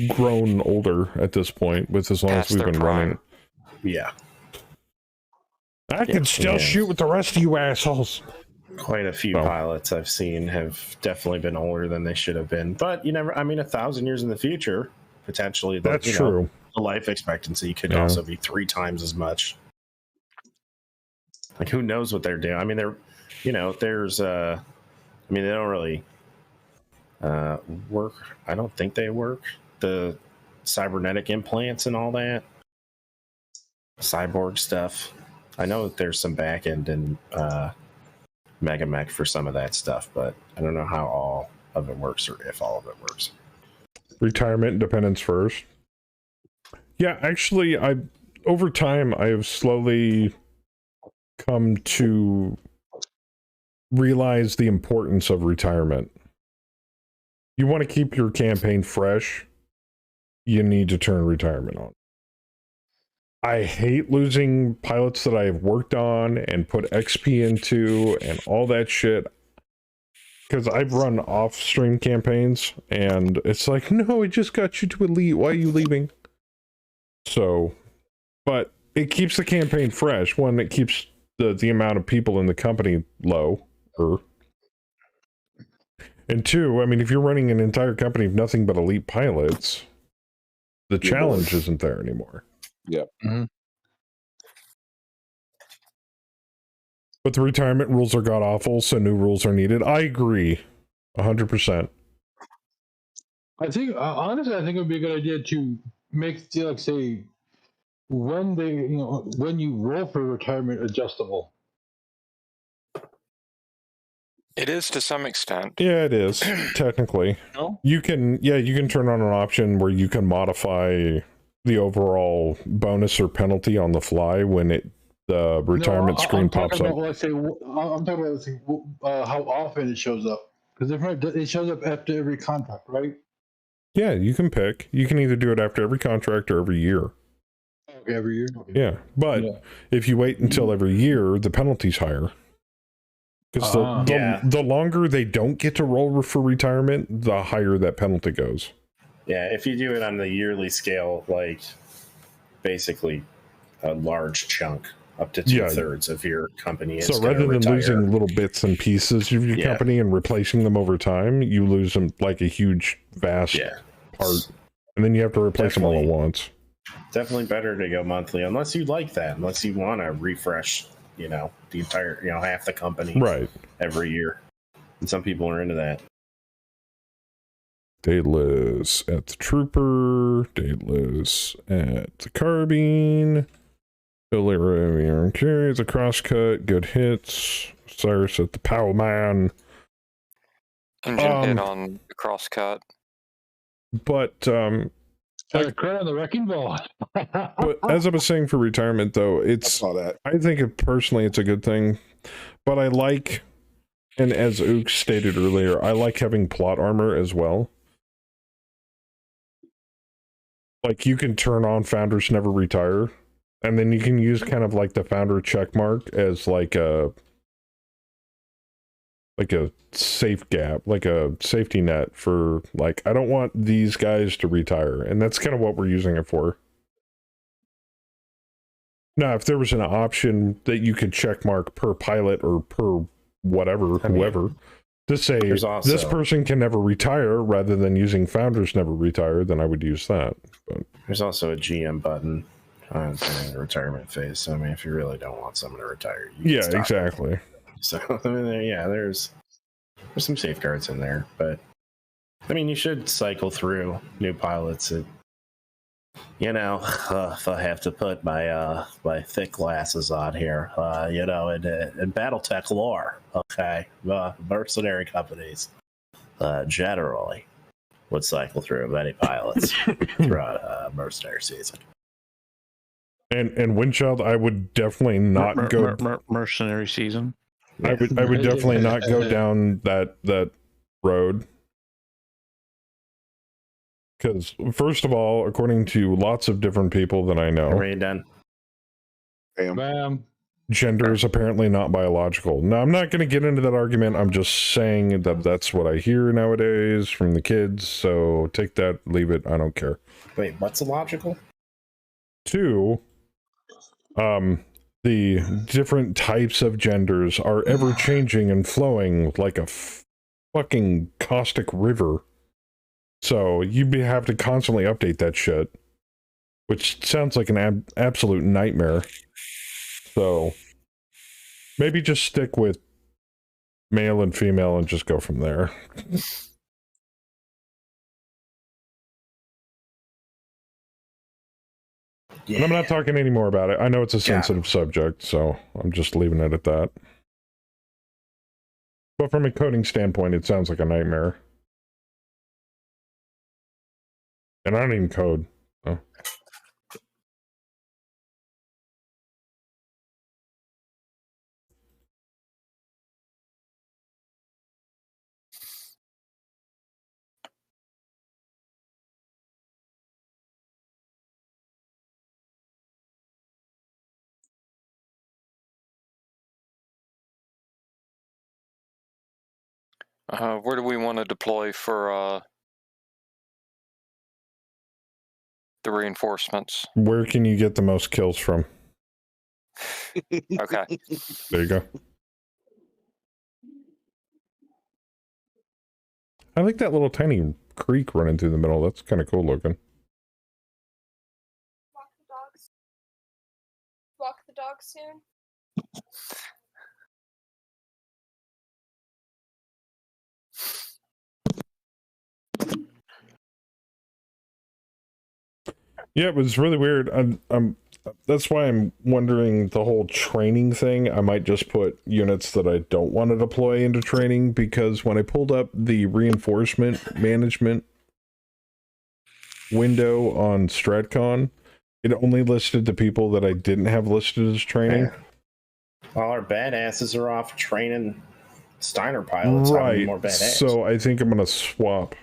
grown older at this point, with as long as we've been running. Yeah. I can still shoot with the rest of you assholes. Quite a few Oh. pilots I've seen have definitely been older than they should have been. But you never, I mean, 1,000 years in the future, potentially, That's you know, true. the life expectancy could Yeah. also be 3 times as much. Like, who knows what they're doing? I mean, they're, you know, there's, I mean, they don't really work. I don't think they work. The cybernetic implants and all that, cyborg stuff. I know that there's some back end and Mega Mech for some of that stuff, but I don't know how all of it works or if all of it works. Retirement and dependence first. Yeah, actually, over time I have slowly come to realize the importance of retirement. You want to keep your campaign fresh, you need to turn retirement on. I hate losing pilots that I have worked on and put XP into and all that shit. Because I've run off-stream campaigns, and it's like, no, it just got you to elite. Why are you leaving? So, but it keeps the campaign fresh. One, it keeps the amount of people in the company low. And two, I mean, if you're running an entire company of nothing but elite pilots, the challenge isn't there anymore. Yep. Mhm. But the retirement rules are god awful, so new rules are needed. I agree, 100%. I think honestly, I think it would be a good idea to make like say when they when you roll for retirement adjustable. It is to some extent. Yeah, it is technically. No? You can turn on an option where you can modify the overall bonus or penalty on the fly when the retirement screen pops up. I'm talking about let's say, how often it shows up, because it shows up after every contract, right? Yeah, you can pick. You can either do it after every contract or every year. Okay, every year. Okay. Yeah, but if you wait until every year, the penalty's higher. Because the longer they don't get to roll for retirement, the higher that penalty goes. Yeah, if you do it on the yearly scale, like basically a large chunk, up to 2/3 of your company is so rather than losing little bits and pieces of your company and replacing them over time, you lose them like a huge, vast part. And then you have to replace them all at once. Definitely better to go monthly, unless you like that, unless you want to refresh, the entire, half the company every year. And some people are into that. Daedalus at the trooper, Daedalus at the carbine, Illyrian carries a crosscut, good hits, Cyrus at the pow man. Engine hit on the crosscut. But credit on the wrecking ball. but as I was saying for retirement though, I think personally it's a good thing. But I like, and as Ook stated earlier, I like having plot armor as well. Like you can turn on Founders Never Retire, and then you can use kind of like the Founder check mark as like a safe gap, like a safety net for like, I don't want these guys to retire. And that's kind of what we're using it for. Now, if there was an option that you could check mark per pilot or per whoever, to say this person can never retire rather than using Founders Never Retire, then I would use that. But there's also a GM button on the retirement phase. So I mean, if you really don't want someone to retire, you can stop exactly. It. So I mean, there's some safeguards in there, but I mean, you should cycle through new pilots. If I have to put my thick glasses on here, in Battletech lore, okay, mercenary companies generally would cycle through many pilots throughout a mercenary season. And Windchild, I would definitely not go mercenary season. I would definitely not go down that road. Because, first of all, according to lots of different people that I know, Bam. Gender is apparently not biological. Now, I'm not going to get into that argument. I'm just saying that that's what I hear nowadays from the kids. So take that, leave it. I don't care. Wait, what's illogical? 2, the different types of genders are ever changing and flowing like a fucking caustic river. So you'd have to constantly update that shit, which sounds like an absolute nightmare. So maybe just stick with male and female and just go from there. Yeah. And I'm not talking any more about it. I know it's a sensitive subject, so I'm just leaving it at that. But from a coding standpoint, it sounds like a nightmare. And I don't even code. So. Where do we want to deploy for the reinforcements? Where can you get the most kills from? Okay. There you go. I like that little tiny creek running through the middle. That's kind of cool looking. Walk the dogs. Walk the dogs soon. Yeah, it was really weird. That's why I'm wondering the whole training thing. I might just put units that I don't want to deploy into training, because when I pulled up the reinforcement management window on StratCon, it only listed the people that I didn't have listed as training. Yeah. All our badasses are off training Steiner pilots. Right. More badass. So I think I'm going to swap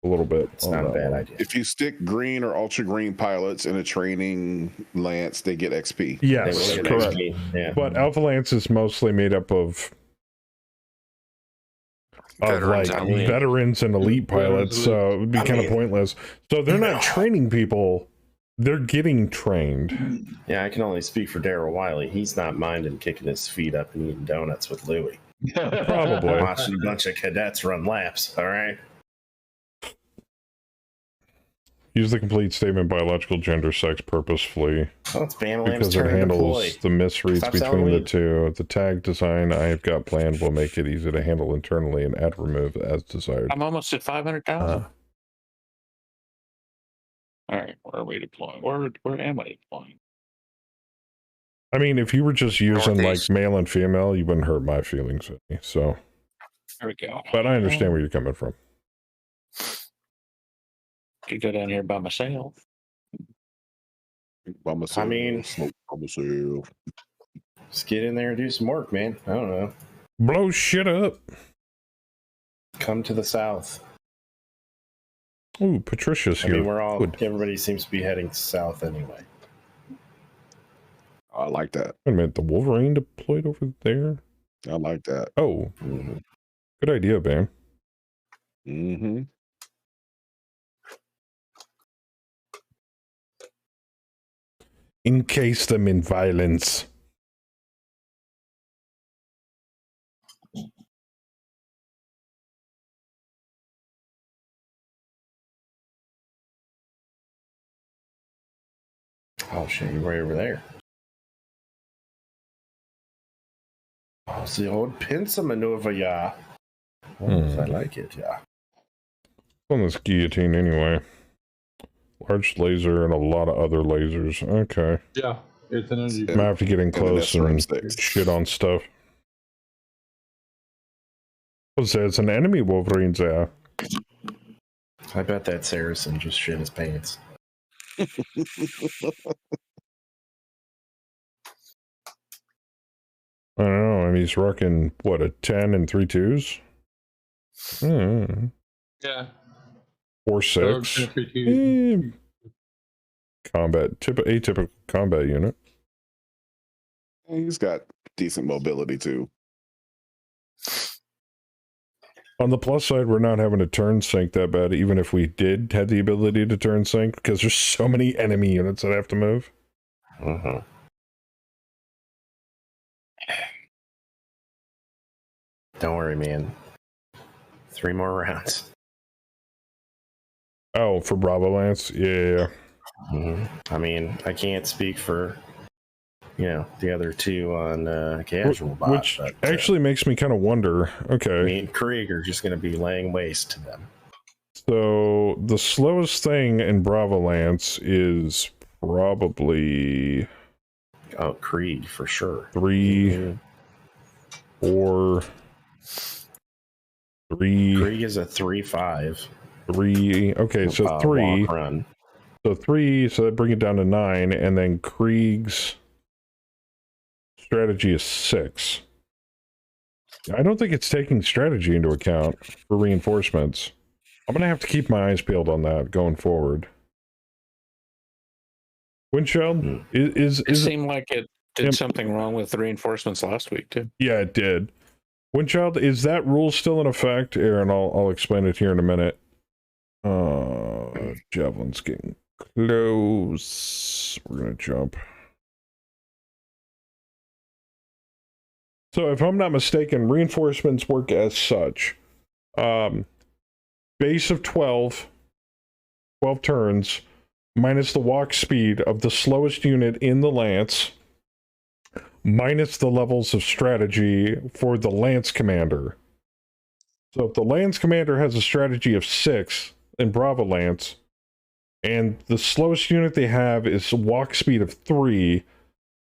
a little bit. It's not a bad idea. If you stick green or ultra green pilots in a training lance, they get XP. Yes, They correct. XP. Yeah. But Alpha Lance is mostly made up of Veterans like and elite. veterans and elite pilots, so it would be kind of pointless. So they're not training people; they're getting trained. Yeah, I can only speak for Daryl Wiley. He's not minding kicking his feet up and eating donuts with Louie. Probably. Watching a bunch of cadets run laps. All right. Use the complete statement biological gender sex purposefully, Well, it's Bam Lam's because it turn to handles deploy. the misreads Stop between selling the weed. two. The tag design I have got planned will make it easy to handle internally and add remove as desired. I'm almost at 500,000. All right, where are we deploying? Where am I deploying? I mean, if you were just using Northeast. like male and female, you wouldn't hurt my feelings any. So, There we go. but I understand where you're coming from. Could go down here by myself. By myself, I mean- smoke by myself. Just get in there and do some work, man. I don't know. Blow shit up. Come to the south. Ooh, Patricia's I here. mean, we're all. Good. Everybody seems to be heading south anyway. I like that. Wait a minute, the Wolverine deployed over there? I like that. Oh, Mm-hmm. good idea, Bam. Mm-hmm. Encase them in violence. Oh shit, you're right over there. Oh, it's the old pincer maneuver, yeah. I like it, yeah. On this guillotine anyway. Large laser and a lot of other lasers. Okay. Yeah, it's an energy. I might have to get in close then and SRM6. shit on stuff. What's that? It's an enemy Wolverine there. I bet that Saracen just shit his pants. I don't know. I mean, he's rocking, what, a 10 and 3 2s? Yeah. 4 6. Combat, atypical combat unit. He's got decent mobility too. On the plus side, we're not having to turn sync that bad, even if we did have the ability to turn sync, because there's so many enemy units that have to move. Uh-huh. Don't worry, man. 3 more rounds. Oh, for Bravo Lance? Yeah. I mean, I can't speak for, the other two on casual bot. Which but, actually makes me kind of wonder. Okay. Me and Krieg are just going to be laying waste to them. So the slowest thing in Bravo Lance is probably... Oh, Krieg, for sure. 3, 4, 3. Krieg is a 3-5. 3. Okay, so 3. Walk run. So 3, so that brings it down to 9, and then Krieg's strategy is 6. I don't think it's taking strategy into account for reinforcements. I'm going to have to keep my eyes peeled on that going forward. Windchild, It seemed like it did something wrong with the reinforcements last week, too. Yeah, it did. Windchild, is that rule still in effect? Aaron, I'll explain it here in a minute. Javelin's getting close. We're going to jump. So if I'm not mistaken, reinforcements work as such. Base of 12 turns, minus the walk speed of the slowest unit in the lance, minus the levels of strategy for the lance commander. So if the lance commander has a strategy of 6 in Bravo Lance, and the slowest unit they have is walk speed of 3,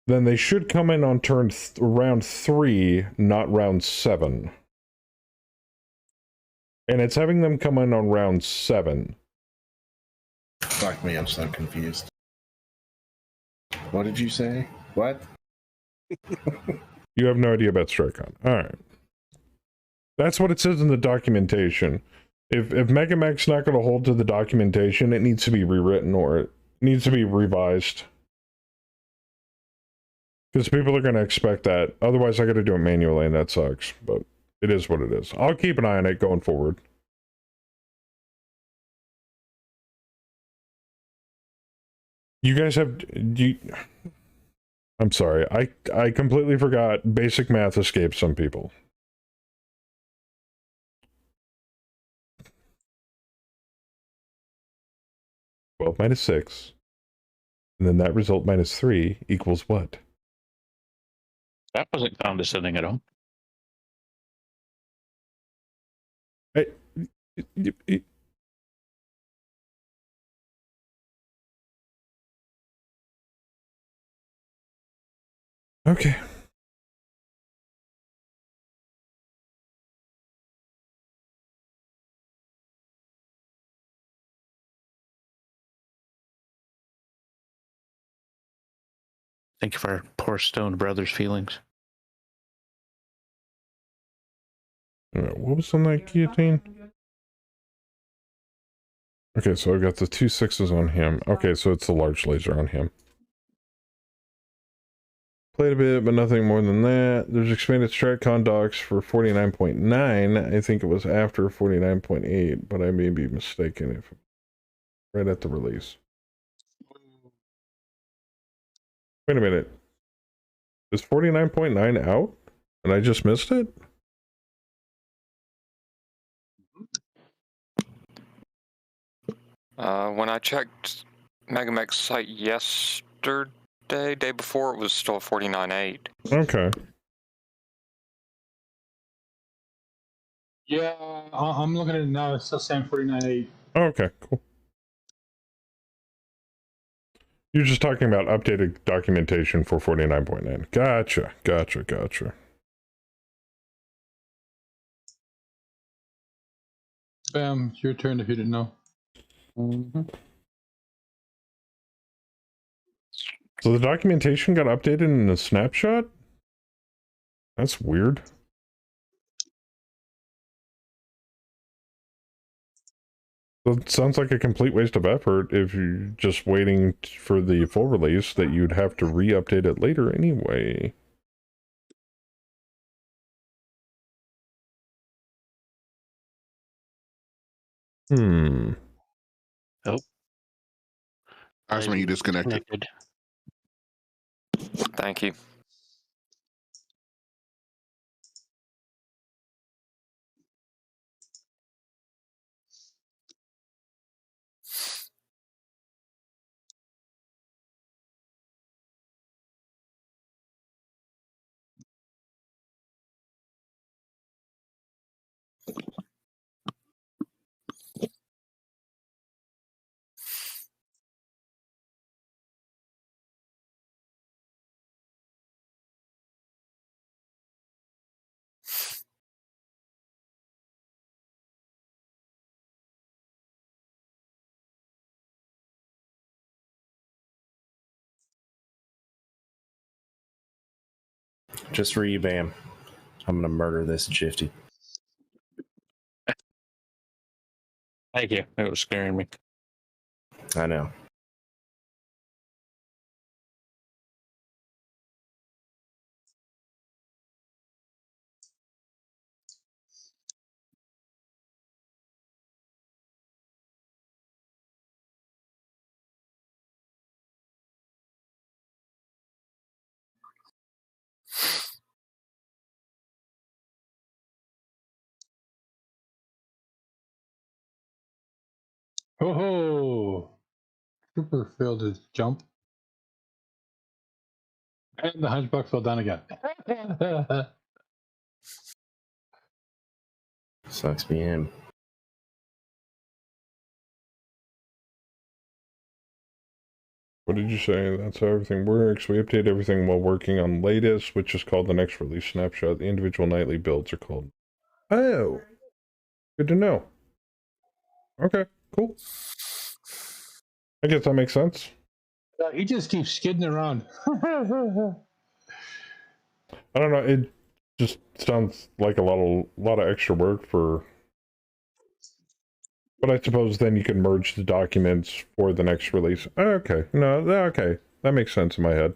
then they should come in on turn round 3, not round 7. And it's having them come in on round 7. Fuck me, I'm so confused. What did you say? What? You have no idea about Strikon. Alright. That's what it says in the documentation. If Megamech's not going to hold to the documentation, it needs to be rewritten or it needs to be revised. Because people are going to expect that. Otherwise, I got to do it manually, and that sucks. But it is what it is. I'll keep an eye on it going forward. You guys have... I'm sorry. I completely forgot basic math escapes some people. Well, minus 6. And then that result minus 3 equals what? That wasn't condescending at all. Okay. Thank you for our poor Stone Brothers' feelings. What was on that guillotine? Okay, so I got the 2 6s on him. Okay, so it's the large laser on him. Played a bit, but nothing more than that. There's expanded Stratcon docs for 49.9. I think it was after 49.8, but I may be mistaken if right at the release. Wait a minute. Is 49.9 out? And I just missed it? When I checked Megamech's site yesterday, day before, it was still 49.8. Okay. Yeah, I'm looking at it now. It's still saying 49.8. Okay, cool. You're just talking about updated documentation for 49.9. Gotcha. Bam, it's your turn if you didn't know. So the documentation got updated in the snapshot? That's weird. So it sounds like a complete waste of effort if you're just waiting for the full release that you'd have to re-update it later anyway. Oh. That's when you disconnected. Thank you. Just for you, Bam. I'm gonna murder this Jifty. Thank you. It was scaring me. I know. Oh ho! Trooper failed his jump. And the hunchback fell down again. Sucks being him. What did you say? That's how everything works. We update everything while working on latest, which is called the next release snapshot. The individual nightly builds are called. Oh, good to know. Okay, cool. I guess that makes sense. He just keeps skidding around. I don't know. It just sounds like a lot of extra work for. But I suppose then you can merge the documents for the next release. Okay, no, okay, that makes sense in my head.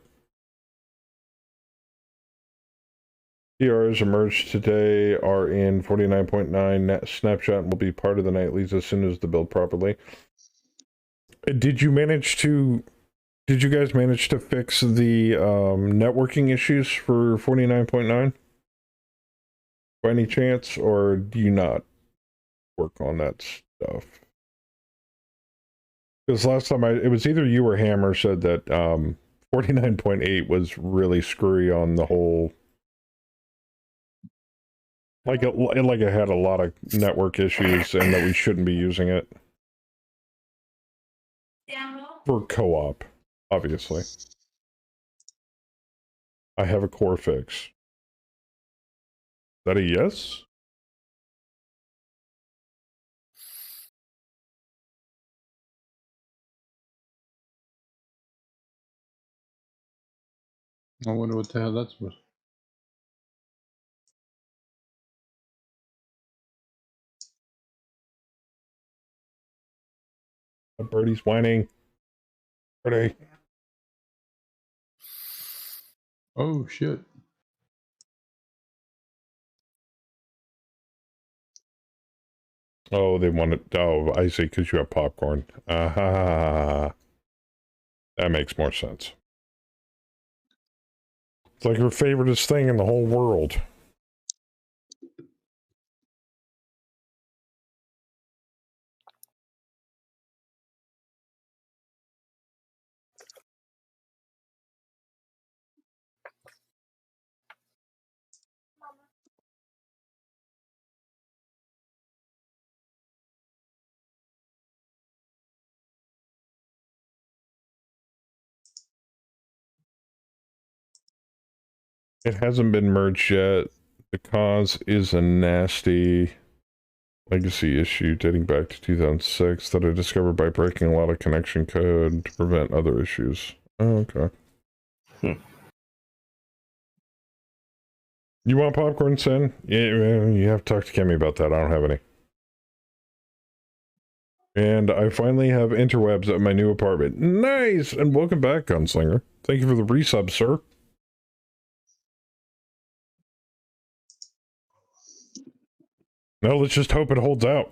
PRs emerged today are in 49.9 snapshot and will be part of the nightlies as soon as the build properly. Did you guys manage to fix the networking issues for 49.9 by any chance, or do you not work on that stuff? Because last time it was either you or Hammer said that 49.8 was really screwy on the whole. Like it had a lot of network issues and that we shouldn't be using it. For co-op, obviously. I have a core fix. Is that a yes? I wonder what the hell that's worth. Birdie's whining. Birdie. Oh shit. Oh, they want it. Oh, I see, because you have popcorn. That makes more sense. It's like her favoriteest thing in the whole world. It hasn't been merged yet. The cause is a nasty legacy issue dating back to 2006 that I discovered by breaking a lot of connection code to prevent other issues. Oh, okay. You want popcorn, Sin? Yeah, you have to talk to Kemi about that. I don't have any. And I finally have interwebs at my new apartment. Nice! And welcome back, Gunslinger. Thank you for the resub, sir. No, let's just hope it holds out.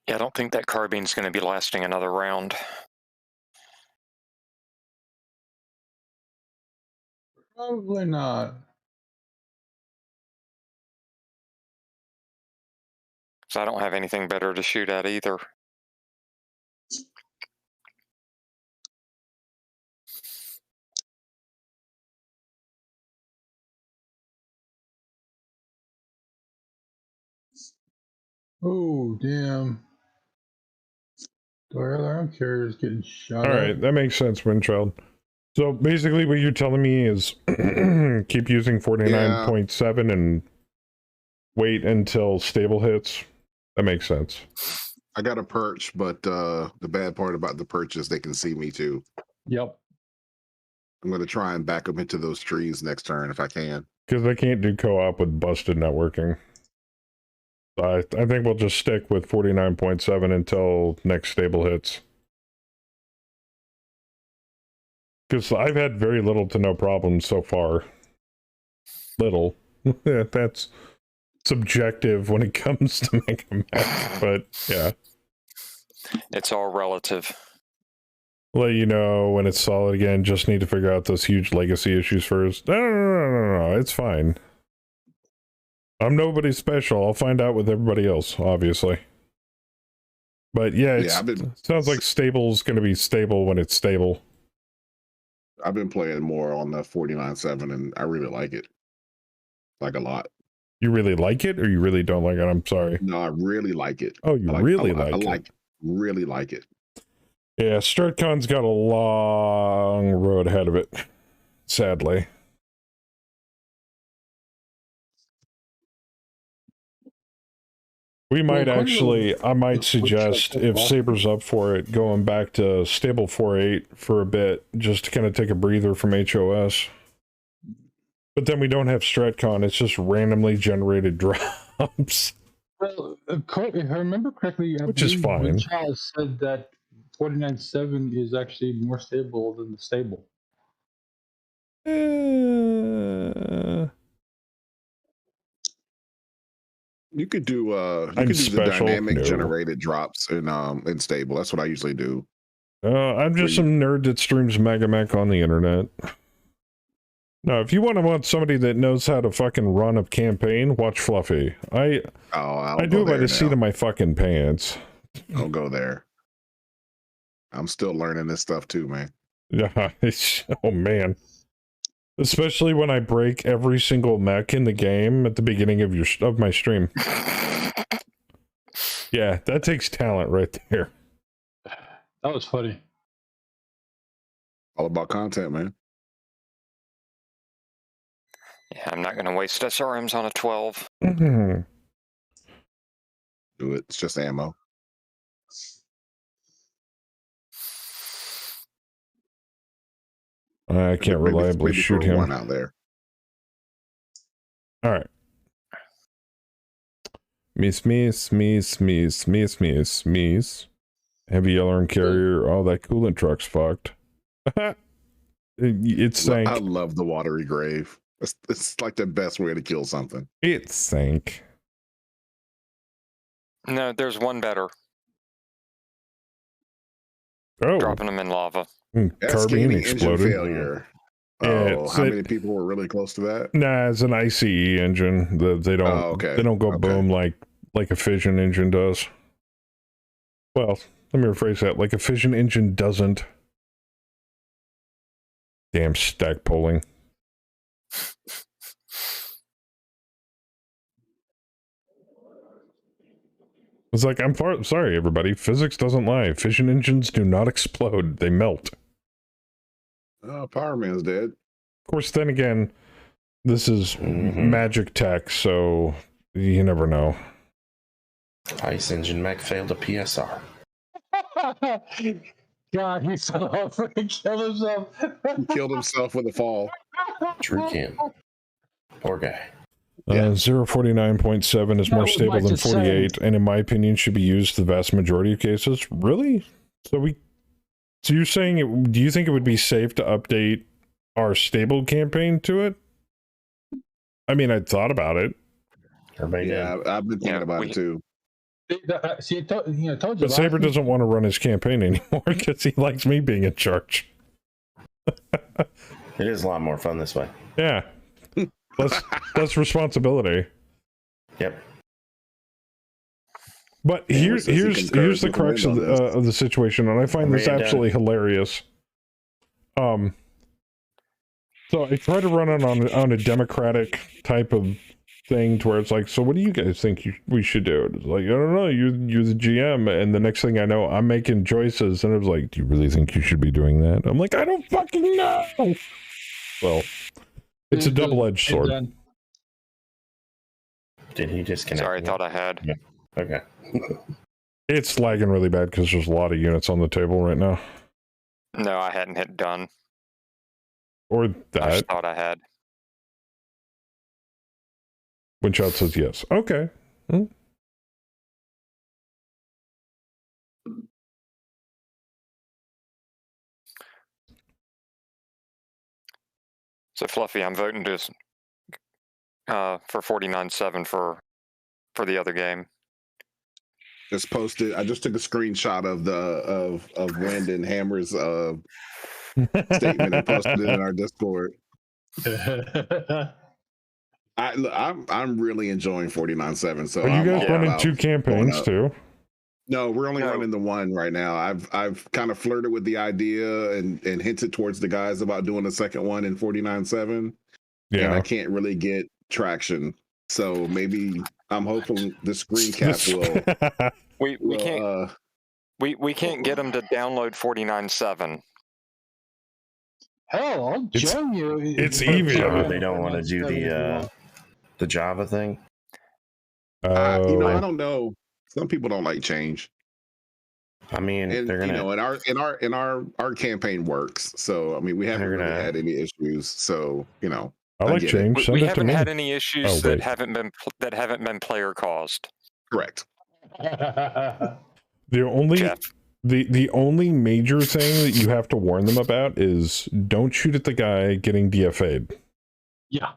Yeah, I don't think that carbine's going to be lasting another round. Probably not. So I don't have anything better to shoot at either. Oh damn. The alarm carrier is getting shot. Alright, that makes sense, Windchild. So basically what you're telling me is keep using 49.7 and wait until stable hits. That makes sense. I got a perch, but the bad part about the perch is they can see me too. Yep. I'm going to try and back them into those trees next turn if I can. Because I can't do co-op with busted networking. I think we'll just stick with 49.7 until next stable hits. Because I've had very little to no problems so far. Little. That's subjective when it comes to Mega Mech, but yeah. It's all relative. Let you know when it's solid again. Just need to figure out those huge legacy issues first. No. It's fine. I'm nobody special. I'll find out with everybody else, obviously. But yeah, it sounds like stable's going to be stable when it's stable. I've been playing more on the 49.7 and I really like it. Like a lot. You really like it or you really don't like it? I'm sorry. No, I really like it. Oh, you really like it? Really like it. Yeah, StratCon's got a long road ahead of it, sadly. We might actually, I might suggest, if Saber's up for it, going back to stable 4.8 for a bit, just to kind of take a breather from HOS. But then we don't have StratCon, it's just randomly generated drops. Well, if I remember correctly, which is fine. Charles said that 49.7 is actually more stable than the stable. You could do the dynamic generated drops in stable. That's what I usually do. I'm just some nerd that streams Mega Mech on the internet. No, if you want somebody that knows how to fucking run a campaign, watch Fluffy. I do it by the seat of my fucking pants. Don't go there. I'm still learning this stuff too, man. Yeah, oh man. Especially when I break every single mech in the game at the beginning of my stream. Yeah, that takes talent right there. That was funny. All about content, man. Yeah, I'm not going to waste SRMs on a 12. Mm-hmm. Do it. It's just ammo. I can't reliably shoot him. One out there. All right. Miss. Heavy yellow and carrier. Oh, that coolant truck's fucked. It sank. I love the watery grave. It's like the best way to kill something. It sank. No, there's one better. Oh. Dropping them in lava. Carbine exploded. Failure. Oh, how many people were really close to that? Nah, it's an ICE engine. They don't. They don't go boom like a fission engine does. Well, let me rephrase that. Like a fission engine doesn't. Damn stack polling. It's like, I'm sorry, everybody. Physics doesn't lie. Fission engines do not explode. They melt. Oh, Power Man's dead. Of course, then again, this is magic tech, so you never know. Ice Engine Mech failed a PSR. God, he fell off and killed himself. He killed himself with a fall. True can. Poor guy. 0.49.7 is more stable than 48, and in my opinion should be used the vast majority of cases. Really? So you're saying do you think it would be safe to update our stable campaign to it? I mean, I thought about it. I've been thinking about it too. See, I told you. But Saber doesn't want to run his campaign anymore because he likes me being in charge. It is a lot more fun this way. Yeah. Less responsibility. Yep. But here's the crux of the situation, and I find this absolutely hilarious. So I try to run it on a democratic type of thing to where it's like, so what do you guys think we should do? It's like, I don't know, you're the GM, and the next thing I know, I'm making choices, and it was like, do you really think you should be doing that? I'm like, I don't fucking know. Well, it's a double-edged sword. Did he disconnect? Sorry, I thought I had. Yeah. Okay. It's lagging really bad because there's a lot of units on the table right now. No, I hadn't hit done. Or I that. just thought I had. Windshot says yes. Okay. Hmm. So Fluffy, I'm voting for 49.7 for the other game. Just posted. I just took a screenshot of the of Brandon Hammer's statement and posted it in our Discord. I'm really enjoying 49.7. So are you guys all running about 2 campaigns too? No, we're only running the one right now. I've kind of flirted with the idea and hinted towards the guys about doing a second one in 49.7. Yeah. And I can't really get traction. So maybe I'm hoping the screen cap will. We can't get them to download 49.7. Hell, I'll join you. It's easier. They don't want to do the Java thing. I don't know. Some people don't like change. I mean, and they're gonna, and our campaign works. So I mean, we haven't really had any issues. So I like change. We haven't had any issues that haven't been player caused. Correct. The only major thing that you have to warn them about is don't shoot at the guy getting DFA'd. Yeah.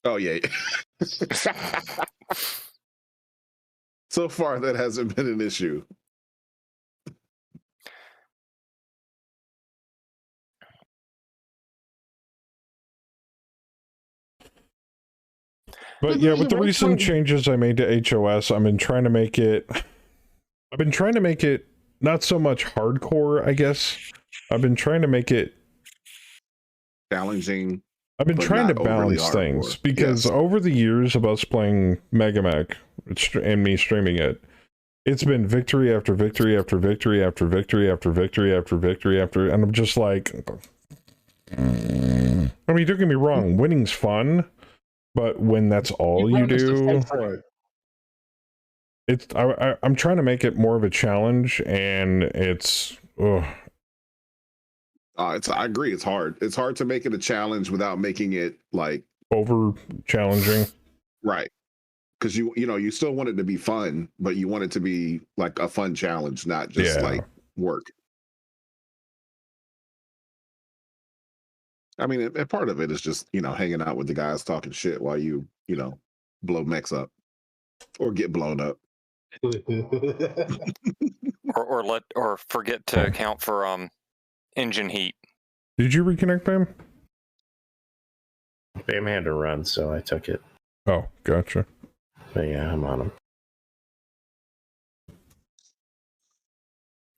Oh yeah. So far, that hasn't been an issue. But yeah, with the recent changes I made to HOS, I've been trying to make it not so much hardcore, I guess. I've been trying to make it challenging. I've been trying to balance things because over the years of us playing Megamech and me streaming it, it's been victory after victory after victory after victory after victory after victory after, and I'm just like, I mean, don't get me wrong, winning's fun, but when that's all you do, it's I'm trying to make it more of a challenge, and it's I agree. It's hard. It's hard to make it a challenge without making it like over challenging. Right. Because you still want it to be fun, but you want it to be like a fun challenge, not just like work. I mean, and part of it is just, hanging out with the guys talking shit while you blow mechs up or get blown up. or forget to account for engine heat. Did you reconnect, Bam? Bam had to run, so I took it. Oh, gotcha. But yeah, I'm on him.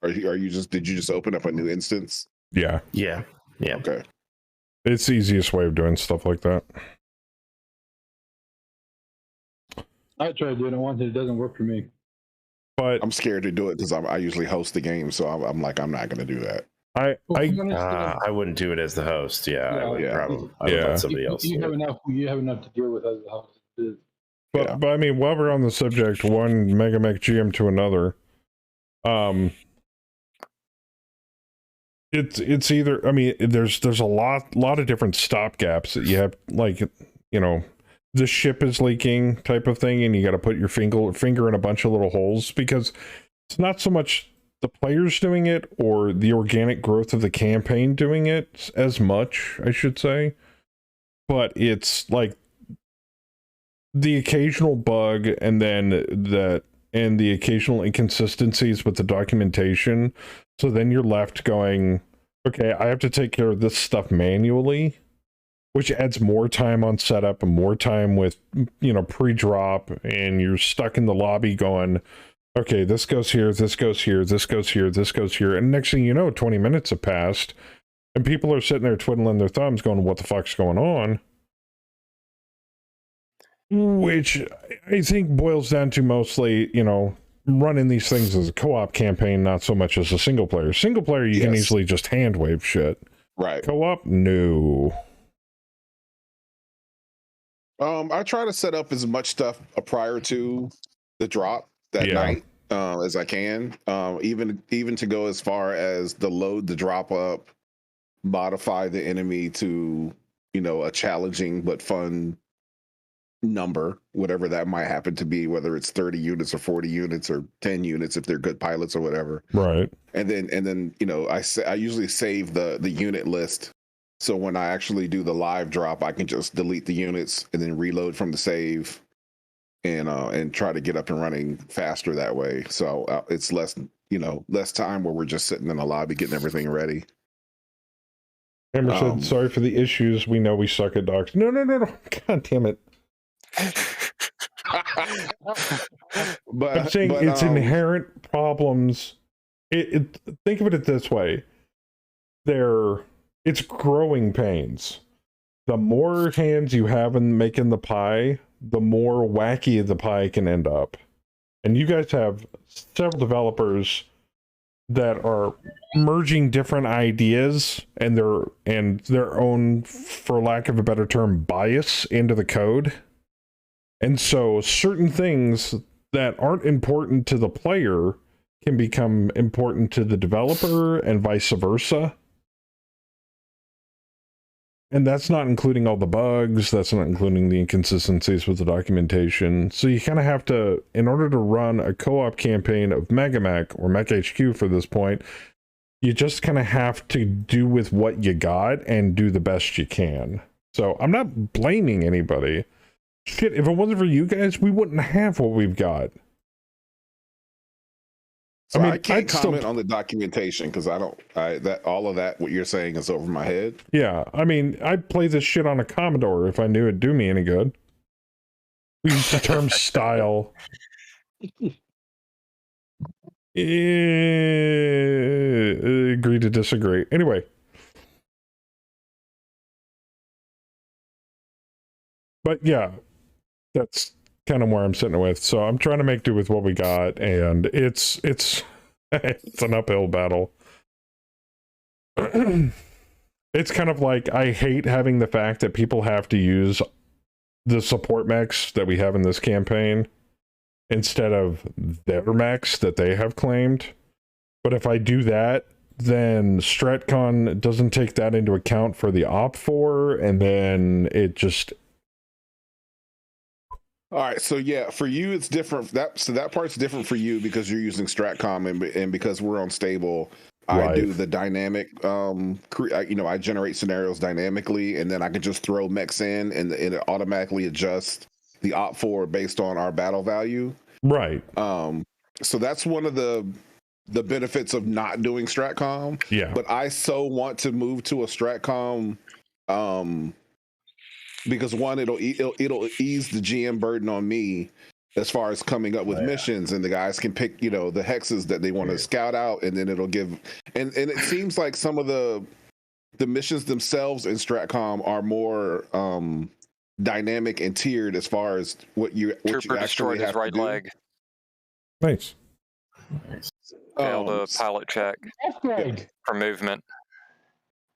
Did you just open up a new instance? Yeah. Yeah. Okay. It's the easiest way of doing stuff like that. I tried doing it once and it doesn't work for me. But I'm scared to do it because I usually host the game, so I'm like, I'm not going to do that. I wouldn't do it as the host. I would let somebody else. You have enough to deal with as the host. But I mean, while we're on the subject, one Megamech GM to another, it's either, I mean, there's a lot of different stopgaps that you have, like, the ship is leaking type of thing, and you got to put your finger in a bunch of little holes, because it's not so much the players doing it or the organic growth of the campaign doing it as much, I should say, but it's like the occasional bug and then the occasional inconsistencies with the documentation. So then you're left going, okay, I have to take care of this stuff manually, which adds more time on setup and more time with, pre-drop, and you're stuck in the lobby going, okay, this goes here, this goes here, this goes here, this goes here. And next thing you know, 20 minutes have passed and people are sitting there twiddling their thumbs going, what the fuck's going on? which I think boils down to mostly, you know, running these things as a co-op campaign, not so much as a single player. Single player, you can easily just hand wave shit. Right. Co-op, no. I try to set up as much stuff prior to the drop that night as I can. Even to go as far as the load the drop up, modify the enemy to, you know, a challenging but fun number, whatever that might happen to be, whether it's 30 units or 40 units or 10 units if they're good pilots or whatever. Right. And then you know, I usually save the unit list, so when I actually do the live drop, I can just delete the units and then reload from the save, and try to get up and running faster that way. So it's less time where we're just sitting in the lobby getting everything ready. Hammer said, sorry for the issues. We know we suck at dogs. No. God damn it. But I'm saying it's inherent problems. Think of it this way. It's growing pains. The more hands you have in making the pie, the more wacky the pie can end up. And you guys have several developers that are merging different ideas and their own, for lack of a better term, bias into the code. And so certain things that aren't important to the player can become important to the developer and vice versa. And that's not including all the bugs. That's not including the inconsistencies with the documentation. So you kind of have to, in order to run a co-op campaign of MegaMech or Mech HQ for this point, you just kind of have to do with what you got and do the best you can. So I'm not blaming anybody. Shit, if it wasn't for you guys, we wouldn't have what we've got. So I can't comment on the documentation because all of that what you're saying is over my head. Yeah, I mean, I'd play this shit on a Commodore if I knew it'd do me any good. We use the term style. Agree to disagree. Anyway. But yeah, that's kind of where I'm sitting with. So I'm trying to make do with what we got, and it's it's an uphill battle. It's kind of like, I hate having the fact that people have to use the support mechs that we have in this campaign instead of their mechs that they have claimed. But if I do that, then StratCon doesn't take that into account for the OP4, and then it just... All right, so yeah, for you it's different. That part's different for you because you're using StratCom and because we're on stable. Right. I do the dynamic. I generate scenarios dynamically, and then I can just throw mechs in, and it automatically adjusts the OP4 based on our battle value. Right. So that's one of the benefits of not doing StratCom. Yeah. But I so want to move to a StratCom. Because one, it'll ease the GM burden on me as far as coming up with missions, and the guys can pick, the hexes that they want to scout out, and then it'll give. And it seems like some of the missions themselves in StratCom are more dynamic and tiered as far as what you actually have to do. Leg. Nice. Failed a pilot check for movement.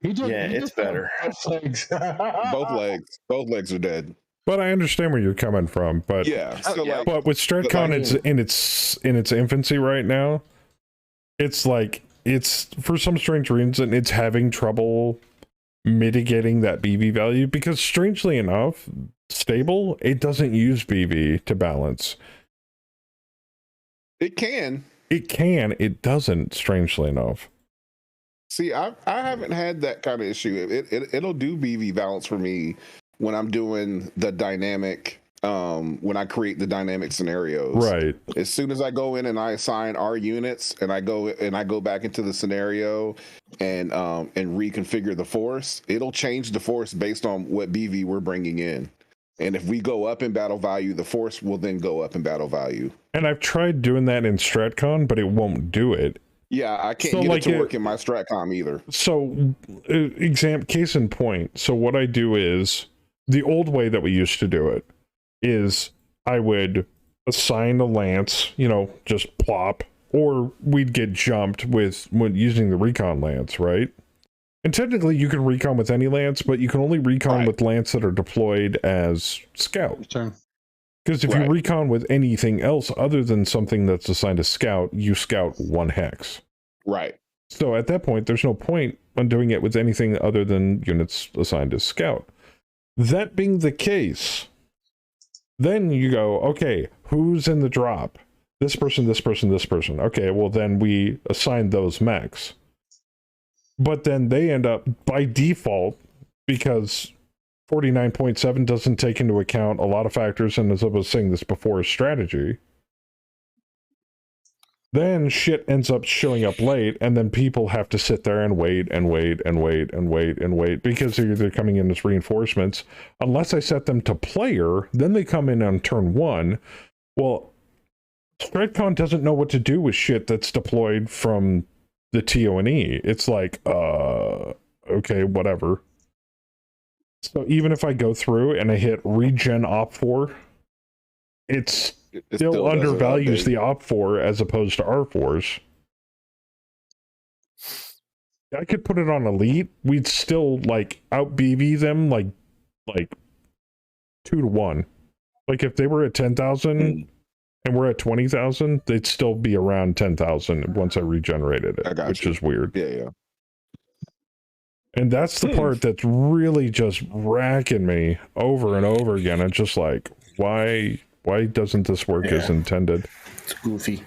It's better. Both legs are dead. But I understand where you're coming from. But yeah, but with StratCon, it's in its infancy right now. It's like, it's, for some strange reason, it's having trouble mitigating that BV value because, strangely enough, stable, it doesn't use BV to balance. It can. It doesn't, strangely enough. See, I haven't had that kind of issue. It'll do BV balance for me when I'm doing the dynamic, when I create the dynamic scenarios. Right. As soon as I go in and I assign our units and I go back into the scenario and reconfigure the force, it'll change the force based on what BV we're bringing in. And if we go up in battle value, the force will then go up in battle value. And I've tried doing that in StratCon, but it won't do it. Yeah, I can't get it to work in my StratCom either. So, case in point. So what I do is, the old way that we used to do it is I would assign a lance, you know, just plop, or we'd get jumped with when using the recon lance, right? And technically you can recon with any lance, but you can only recon with lance that are deployed as scout. Because if you recon with anything else other than something that's assigned to scout, you scout 1 hex. Right. So at that point, there's no point on doing it with anything other than units assigned to scout. That being the case, then you go, okay, who's in the drop? This person, this person, this person. Okay, well then we assign those mechs. But then they end up, by default, because 49.7 doesn't take into account a lot of factors, and as I was saying this before, strategy, then shit ends up showing up late, and then people have to sit there and wait and wait and wait and wait and wait because they're coming in as reinforcements. Unless I set them to player, then they come in on turn 1. Well, StratCon doesn't know what to do with shit that's deployed from the TONE. It's like, okay, whatever. So even if I go through and I hit regen op4, it still undervalues the op4 as opposed to R4s. I could put it on elite. We'd still like out BV them like 2 to 1. Like if they were at 10,000 and we're at 20,000, they'd still be around 10,000 once I regenerated it, which is weird. Yeah. And that's the part that's really just racking me over and over again. It's just like, why doesn't this work as intended? It's goofy.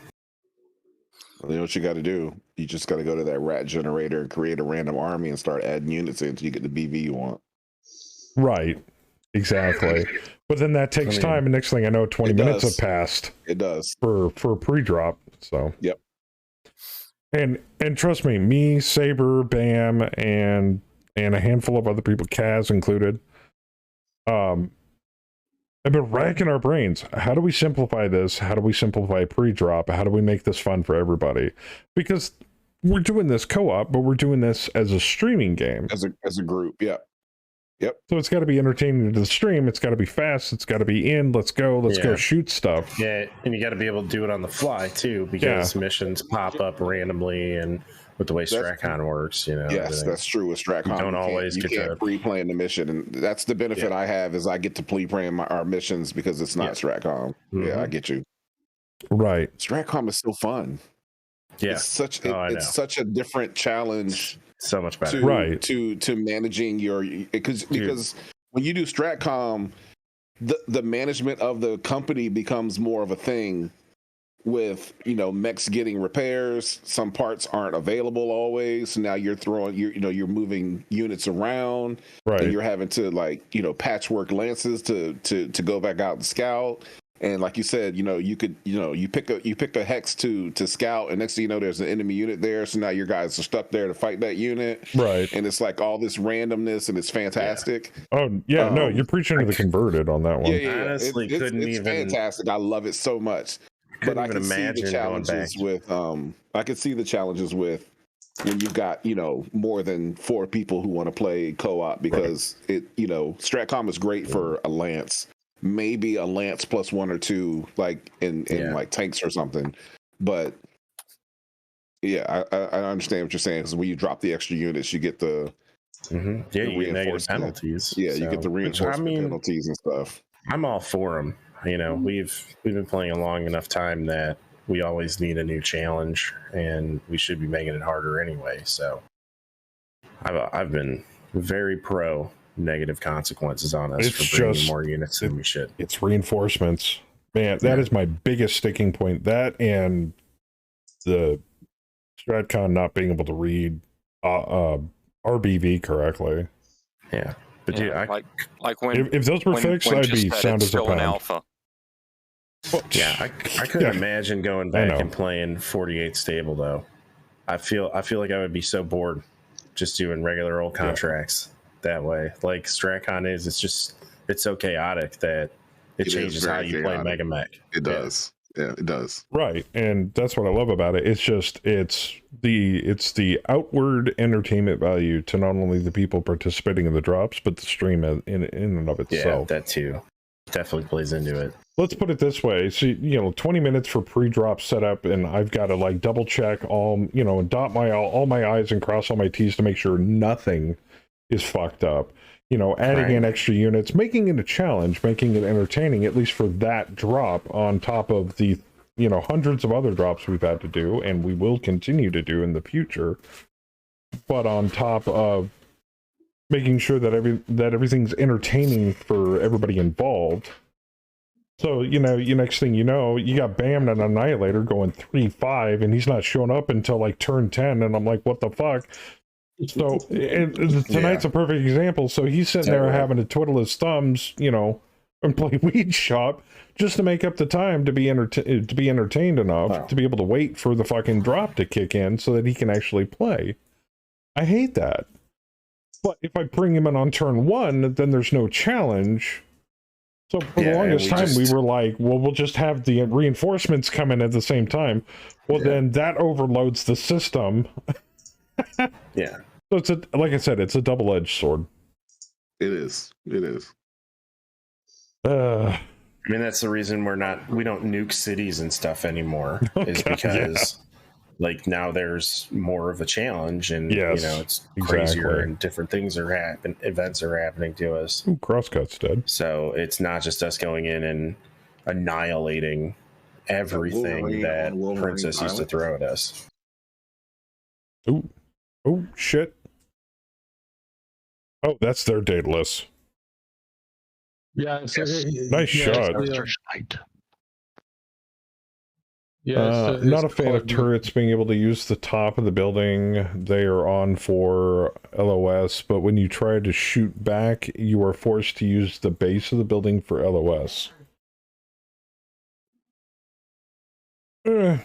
Well, you know what you got to do? You just got to go to that rat generator, create a random army, and start adding units in until you get the BV you want. Right. Exactly. But then that takes time, and next thing I know, 20 minutes have passed. It does. For pre-drop. So. Yep. And trust me, Saber, Bam, and a handful of other people, Kaz included, have been racking our brains. How do we simplify this? How do we simplify pre-drop? How do we make this fun for everybody? Because we're doing this co-op, but we're doing this as a streaming game. As a group, yeah. Yep. So it's got to be entertaining to the stream. It's got to be fast. It's got to be let's go shoot stuff. Yeah, and you got to be able to do it on the fly too, because missions pop up randomly, and with the way StratCon works, you know. Yes, that's true with StratCon. You don't always get to pre-plan the mission, and that's the benefit I have is I get to pre-plan our missions because it's not StratCon. Yeah, I get you. Right. StratCon is still fun. Yeah, it's such a different challenge. So much better, to managing your because when you do StratCom, the management of the company becomes more of a thing. With mechs getting repairs, some parts aren't available always. So now you're moving units around, and you're having to patchwork lances to go back out and scout. And like you said, you pick a hex to scout, and next thing you know, there's an enemy unit there. So now your guys are stuck there to fight that unit. Right. And it's like all this randomness, and it's fantastic. Yeah. Oh yeah, no, you're preaching to the converted on that one. Yeah. Honestly, it's fantastic. I love it so much. But I can see the challenges with I could see the challenges with when you've got more than 4 people who want to play co-op, because StratCom is great for a lance. Maybe a lance plus 1 or 2, like in like tanks or something. But yeah, I understand what you're saying, because when you drop the extra units, you get the you get negative penalties. Yeah, you get the reinforcement penalties and stuff. I'm all for them. We've been playing a long enough time that we always need a new challenge, and we should be making it harder anyway. So I've been very pro negative consequences on us for bringing more units than we should. It's reinforcements, man. That is my biggest sticking point. That and the StratCon not being able to read RBV correctly. Yeah, but dude, like when if those were fixed, I'd be sound as a pound. Alpha. Well, yeah, I couldn't imagine going back and playing 48 stable though. I feel like I would be so bored just doing regular old contracts that way. Like StratCon it's so chaotic that it changes how you play Mega Mech. It does. Yeah, it does. Right, and that's what I love about it. It's the outward entertainment value to not only the people participating in the drops, but the stream in and of itself. Yeah, that too. definitely plays into it. Let's put it this way. So, 20 minutes for pre-drop setup, and I've got to like double check all, and dot all my I's and cross all my T's to make sure nothing is fucked up. Adding in extra units, making it a challenge, making it entertaining, at least for that drop, on top of the, hundreds of other drops we've had to do, and we will continue to do in the future. But on top of making sure that everything's entertaining for everybody involved. So, next thing you know, you got Bam and Annihilator going 3-5, and he's not showing up until like turn 10, and I'm like, what the fuck? So tonight's a perfect example. So he's sitting there having to twiddle his thumbs, and play Weed Shop just to make up the time to be entertained enough to be able to wait for the fucking drop to kick in so that he can actually play. I hate that. But if I bring him in on turn 1, then there's no challenge. So for the longest time, we were like, well, we'll just have the reinforcements come in at the same time. Well, then that overloads the system. Yeah. So like I said, it's a double-edged sword. It is. I mean, that's the reason we don't nuke cities and stuff anymore, is because like now there's more of a challenge, and it's crazier, and different things are events are happening to us. Ooh, Crosscut's dead. So it's not just us going in and annihilating everything that Princess used to throw at us. Ooh. Oh, shit. Oh, that's their Daedalus. Yeah. Nice shot. Not a fan of turrets being able to use the top of the building. They are on for LOS, but when you try to shoot back, you are forced to use the base of the building for LOS. That's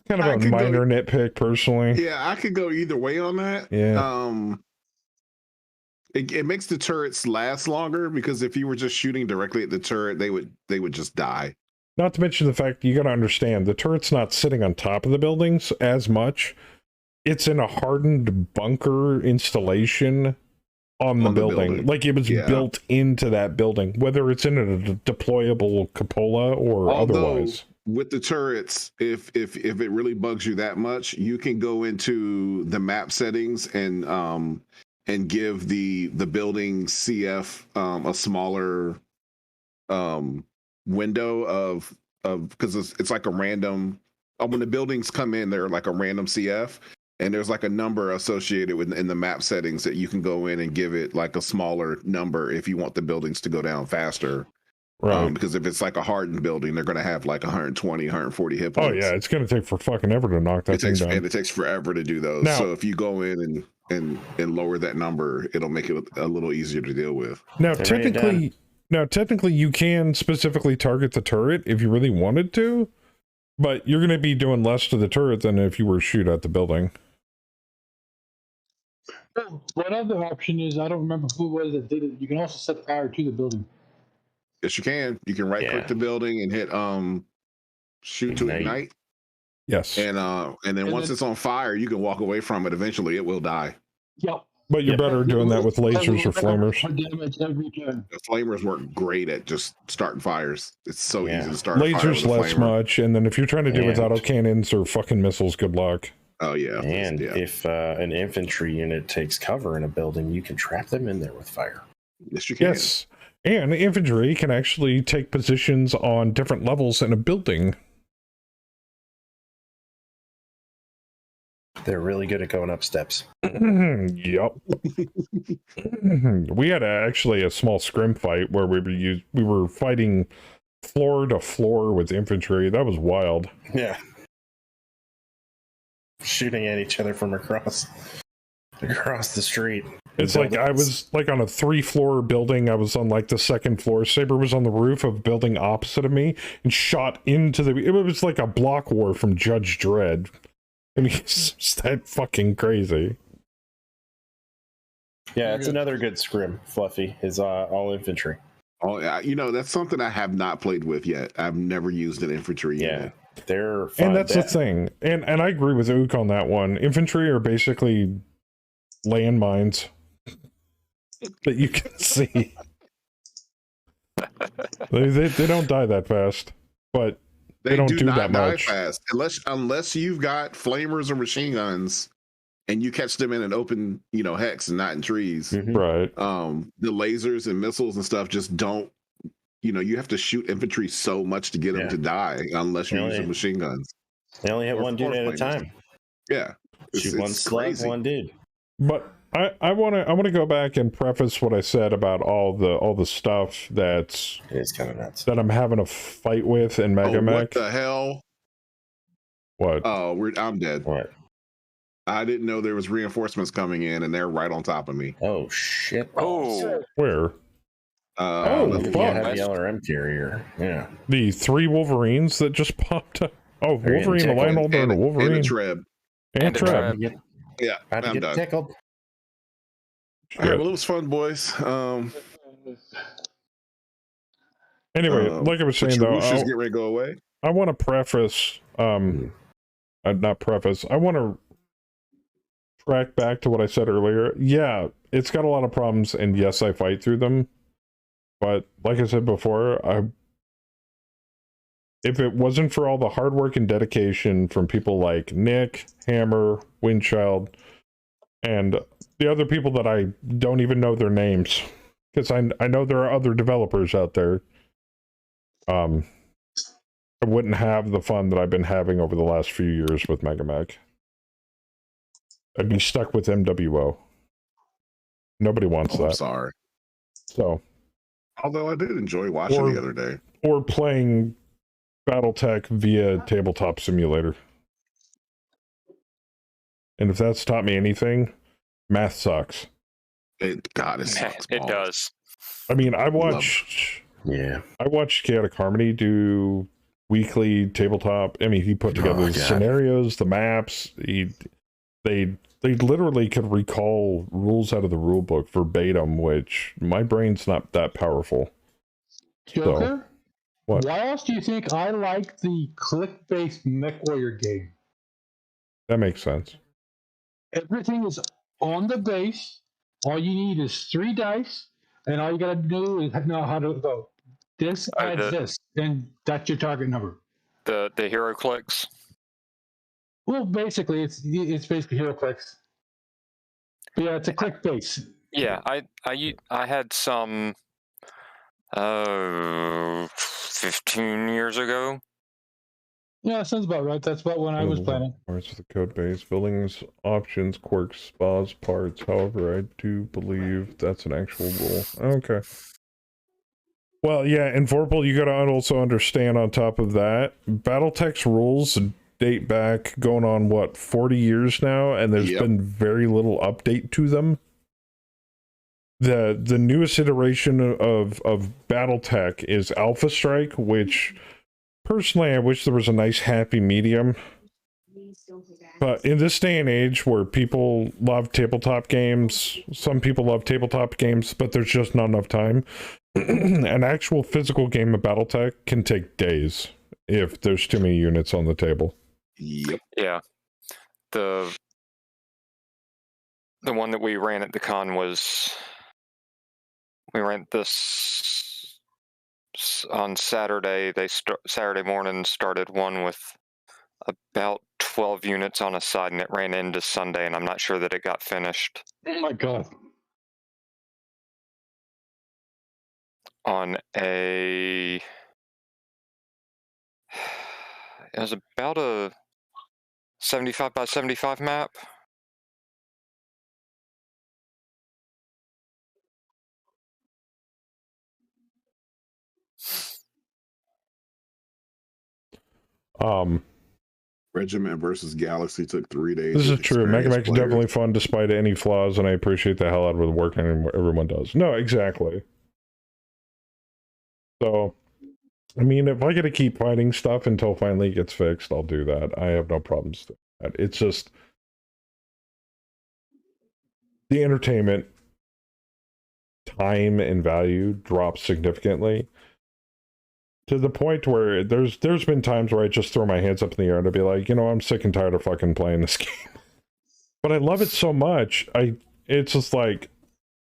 kind of a minor nitpick, personally. Yeah, I could go either way on that. Yeah. It makes the turrets last longer, because if you were just shooting directly at the turret, they would just die. Not to mention the fact you got to understand the turret's not sitting on top of the buildings as much. It's in a hardened bunker installation on the building. Like it was built into that building, whether it's in a deployable cupola or otherwise. With the turrets, if it really bugs you that much, you can go into the map settings and give the building CF a smaller window of because it's like a random when the buildings come in, they're like a random CF, and there's like a number associated with in the map settings that you can go in and give it like a smaller number if you want the buildings to go down faster. Right. Because if it's like a hardened building, they're going to have like 120, 140 hit points. Oh yeah, it's going to take for fucking ever to knock that thing down. And it takes forever to do those. So if you go in and lower that number, it'll make it a little easier to deal with. Now technically you can specifically target the turret if you really wanted to, but you're going to be doing less to the turret than if you were to shoot at the building. One other option is, I don't remember who it was that did it, you can also set fire to the building. Yes, you can. You can right click the building and hit shoot to ignite. Yes. And then once it's on fire, you can walk away from it. Eventually it will die. Yep. But you're better doing that with lasers or flamers. The flamers work great at just starting fires. It's so easy to start lasers less much, and then if you're trying to do with autocannons or fucking missiles, good luck. Oh yeah. And if an infantry unit takes cover in a building, you can trap them in there with fire. Yes, you can. Yes. And infantry can actually take positions on different levels in a building. They're really good at going up steps. Yep. We had actually a small scrim fight where we were fighting floor to floor with infantry. That was wild. Yeah. Shooting at each other from across the street. It's like I was like on a 3-floor building. I was on like the 2nd floor. Saber was on the roof of a building opposite of me and shot into it was like a block war from Judge Dredd. I mean, it's just that fucking crazy. Yeah, it's another good scrim. Fluffy is all infantry. Oh yeah, that's something I have not played with yet. I've never used an infantry unit. They're fun. And that's the thing. And I agree with Ook on that one. Infantry are basically landmines that you can see. They don't die that fast, but they don't do not that die much. fast unless you've got flamers or machine guns, and you catch them in an open, hex and not in trees. Right. The lasers and missiles and stuff just don't. You have to shoot infantry so much to get them to die unless you're using machine guns. They only hit Or one dude at a flamers. time. Yeah, Shoot one slug, one dude. But I want to go back and preface what I said about all the stuff that's it's kind of nuts that I'm having a fight with in Mega Mech. What the hell? What? Oh, I'm dead. What? I didn't know there was reinforcements coming in, and they're right on top of me. Oh shit! Oh, where? The heavy LRM carrier. Yeah. The 3 Wolverines that just popped up. Oh, Wolverine, a Lineholder, and a Wolverine. And a Treb. And a Treb. Yeah, About to I'm get done. tickled. All right, well, it was fun, boys. Anyway, like I was saying, though, just get ready to go away. I want to preface, not preface, I want to track back to what I said earlier. Yeah, it's got a lot of problems, and yes, I fight through them. But like I said before, if it wasn't for all the hard work and dedication from people like Nick, Hammer, Windchild, and the other people that I don't even know their names, because I know there are other developers out there, I wouldn't have the fun that I've been having over the last few years with Mega Mech. I'd be stuck with MWO. Nobody wants that. I'm sorry. So, although I did enjoy watching the other day. Or playing Battletech via Tabletop Simulator. And if that's taught me anything, math sucks. It sucks. It does. I mean, I watched Chaotic Harmony do weekly tabletop. I mean, he put together the scenarios, the maps. They literally could recall rules out of the rule book verbatim, which my brain's not that powerful. Joker? So, what? Why else do you think I like the click-based MechWarrior game? That makes sense. Everything is on the base. All you need is 3 dice, and all you gotta do is know how to go. This adds this, and that's your target number. The hero clicks. Well, basically, it's basically hero clicks. But yeah, it's a click base. Yeah, I had some 15 years ago. Yeah, sounds about right. That's about when I was planning. Parts of the code base, buildings, options, quirks, spas, parts. However, I do believe that's an actual rule. Okay. Well, yeah, in Vorpal, you gotta also understand on top of that, Battletech's rules date back going on, 40 years now, and there's been very little update to them. The newest iteration of Battletech is Alpha Strike, which personally I wish there was a nice happy medium. But in this day and age where people love tabletop games, some people love tabletop games, but there's just not enough time. An actual physical game of Battletech can take days if there's too many units on the table. Yep. Yeah. The one that we ran at the con was, we ran this on Saturday. Saturday morning started one with about 12 units on a side, and it ran into Sunday, and I'm not sure that it got finished. Oh my god. On it was about a 75 by 75 map. Regiment versus Galaxy took 3 days. This is true. Mega Mech is definitely fun despite any flaws, and I appreciate the hell out of the work everyone does. No, exactly. So, I mean, if I get to keep fighting stuff until finally it gets fixed, I'll do that. I have no problems doing that. It's just the entertainment time and value drops significantly to the point where there's been times where I just throw my hands up in the air and I'd be like, I'm sick and tired of fucking playing this game. But I love it so much. It's just like,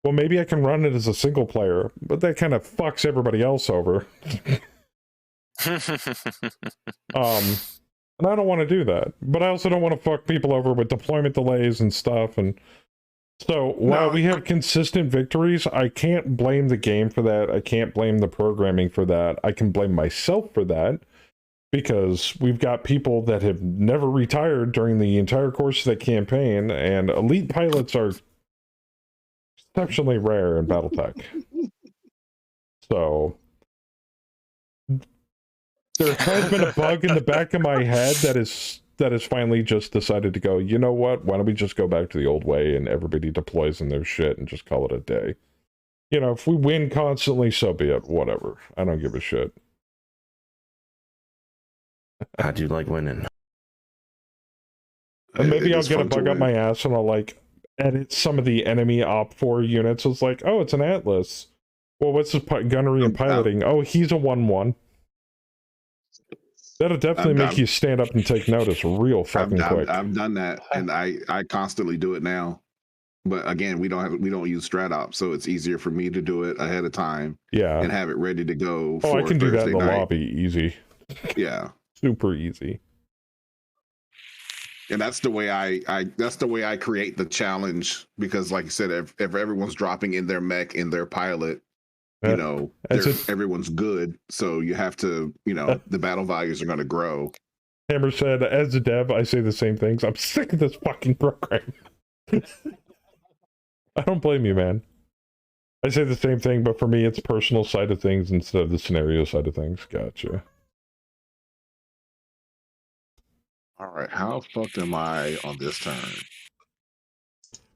well, maybe I can run it as a single player, but that kind of fucks everybody else over. And I don't want to do that, but I also don't want to fuck people over with deployment delays and stuff. And so while we have consistent victories, I can't blame the game for that. I can't blame the programming for that. I can blame myself for that because we've got people that have never retired during the entire course of that campaign, and elite pilots are exceptionally rare in Battletech. So there has been a bug in the back of my head that is finally just decided to go, you know what? Why don't we just go back to the old way and everybody deploys in their shit and just call it a day? You know, if we win constantly, so be it. Whatever. I don't give a shit. I do like winning. And maybe I'll get a bug up my ass and I'll like edit some of the enemy Op4 units. It's like, oh, it's an Atlas. Well, what's his gunnery and piloting? Oh, he's a 1-1. That'll definitely make you stand up and take notice real fucking quick. I've done that, and I constantly do it now. But again, we don't use StratOps, so it's easier for me to do it ahead of time. Yeah, and have it ready to go. Oh, for I can do that in the Thursday night. lobby, easy. Yeah, super easy. And that's the way I create the challenge, because, like you said, if everyone's dropping in their mech, in their pilot, you know, everyone's good. So you have to, you know, the battle values are going to grow. Hammer said, as a dev, I say the same things. I'm sick of this fucking program. I don't blame you, man. I say the same thing, but for me, it's personal side of things instead of the scenario side of things. Gotcha. All right, how fucked am I on this turn?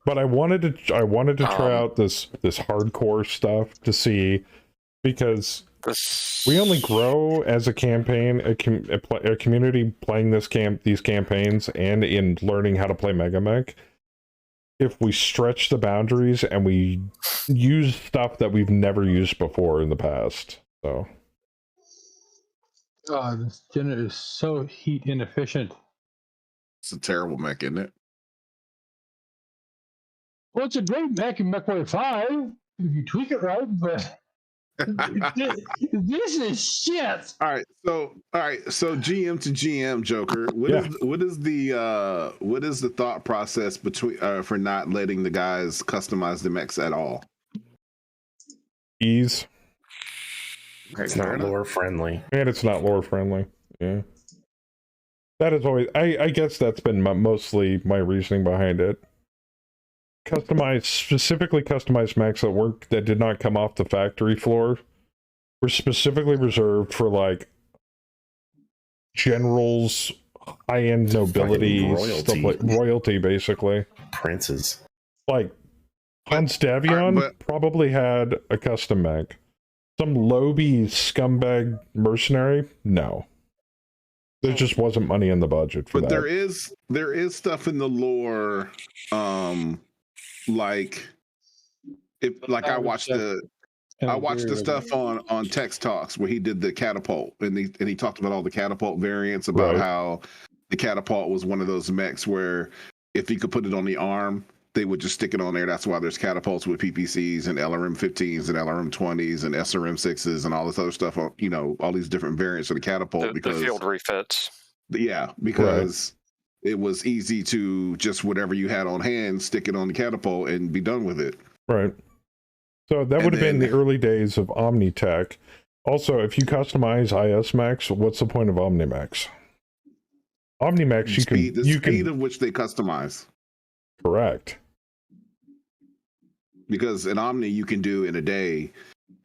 But I wanted to try out this hardcore stuff to see, because we only grow as a campaign, a community playing these campaigns and in learning how to play Megamech, if we stretch the boundaries and we use stuff that we've never used before in the past. So this unit is so heat inefficient. It's a terrible mech, isn't it? Well, it's a great mech in MechWarrior 5 if you tweak it right, but this is shit. All right, so GM to GM, Joker, what is the thought process between for not letting the guys customize the mechs at all? Ease. It's not lore friendly. And it's not lore friendly. Yeah. That is always, I guess that's been mostly my reasoning behind it. Specifically customized mechs that did not come off the factory floor were specifically reserved for like generals, high-end nobility, royalty. stuff like royalty, basically. Princes. Like Hans Davion probably had a custom mech. Some lowbie scumbag mercenary, no. There just wasn't money in the budget for that. But there is stuff in the lore, like I watched the stuff on Text Talks where he did the catapult, and he talked about all the catapult variants, about how the catapult was one of those mechs where if you could put it on the arm, they would just stick it on there. That's why there's catapults with PPCs and LRM 15s and LRM 20s and SRM 6s and all this other stuff. You know, all these different variants of the catapult, because the field refits. Yeah, because it was easy to just whatever you had on hand, stick it on the catapult and be done with it. Right. So that would have been the early days of Omnitech. Also, if you customize IS mechs, what's the point of Omnimex? Omnimex, the speed of which they customize. Correct. Because an Omni you can do in a day,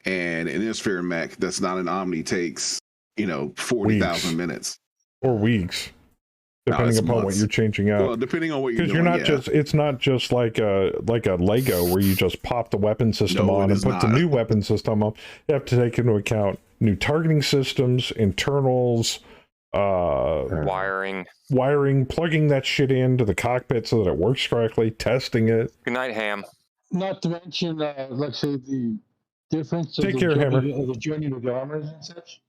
and an Innisphere mech that's not an Omni takes, 40,000 minutes. Or weeks. Depending upon what you're changing out. Well, depending on what you're doing. Because it's not just like a Lego where you just pop the weapon system on and put the new weapon system on. You have to take into account new targeting systems, internals, wiring, plugging that shit into the cockpit so that it works correctly, testing it. Good night, Ham. Not to mention, let's say, the difference of the joining of the armors and such.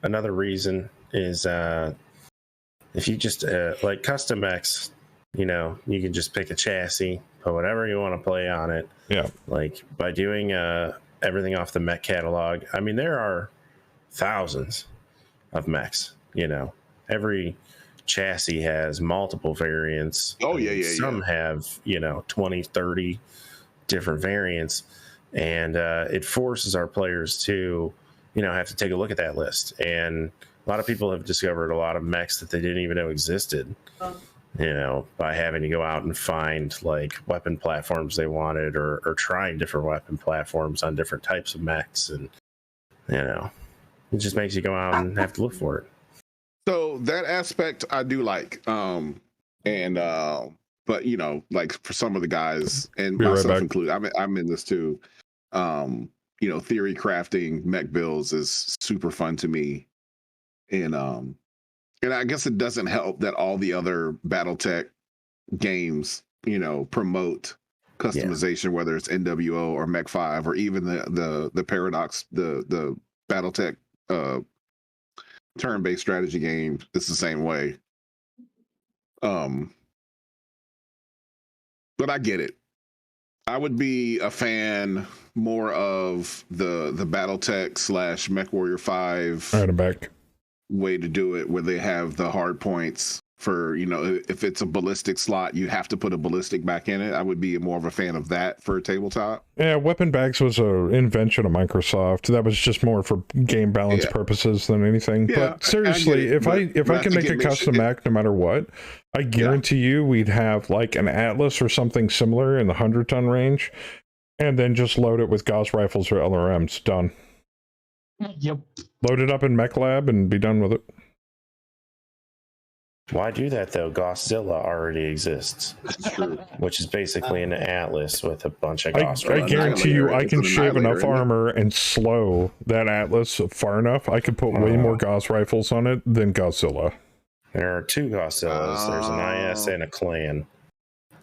Another reason is if you just like custom mechs you know, you can just pick a chassis, put whatever you want to play on it. Yeah. Like by doing everything off the mech catalog, I mean, there are thousands of mechs, you know, every chassis has multiple variants. Oh, yeah. Some have, you know, 20, 30 different variants. And it forces our players to, you know, have to take a look at that list. And a lot of people have discovered a lot of mechs that they didn't even know existed, you know, by having to go out and find like weapon platforms they wanted, or trying different weapon platforms on different types of mechs. And, you know, it just makes you go out and have to look for it. So that aspect I do like. But you know, like for some of the guys and myself included, I'm in this too. You know, theory crafting mech builds is super fun to me. And I guess it doesn't help that all the other Battletech games, you know, promote customization, whether it's NWO or Mech 5 or even the Paradox, the Battletech turn-based strategy game. It's the same way. But I get it. I would be a fan more of the Battletech / MechWarrior 5 way to do it, where they have the hard points for, you know, if it's a ballistic slot, you have to put a ballistic back in it. I would be more of a fan of that for a tabletop. Yeah, weapon bags was an invention of Microsoft. That was just more for game balance purposes than anything. Yeah, but seriously, if I can make a custom mech no matter what, I guarantee you we'd have like an Atlas or something similar in the 100-ton range, and then just load it with Gauss rifles or LRMs. Done. Yep. Load it up in Mech Lab and be done with it. Why do that though? Gosszilla already exists. That's true. Which is basically an Atlas with a bunch of Gauss. I guarantee you I can shave enough armor and slow that Atlas far enough. I could put way more Gauss rifles on it than Godzilla. There are two Gosszillas. There's an IS and a Clan.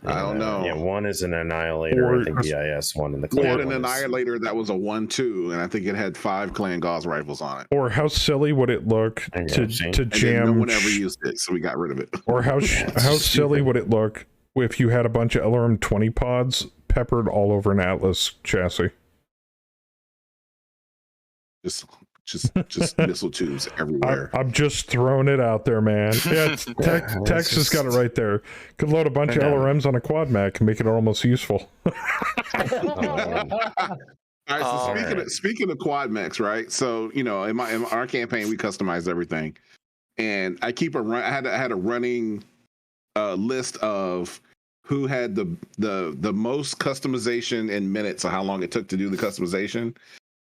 I don't know. Yeah, one is an Annihilator. I think the IS one and the Clan. We had an one Annihilator that was a 1-2, and I think it had 5 Clan Gauss rifles on it. Or how silly would it look to jam? No one ever used it, so we got rid of it. Or how silly would it look if you had a bunch of LRM 20 pods peppered all over an Atlas chassis? Just missile tubes everywhere. I'm just throwing it out there, man. Yeah, Tex has got it right there. Could load a bunch of LRMs on a quad mech and make it almost useful. All right, so speaking of quad mechs, right? So, you know, in our campaign, we customized everything, and I keep I had a running list of who had the most customization in minutes of how long it took to do the customization.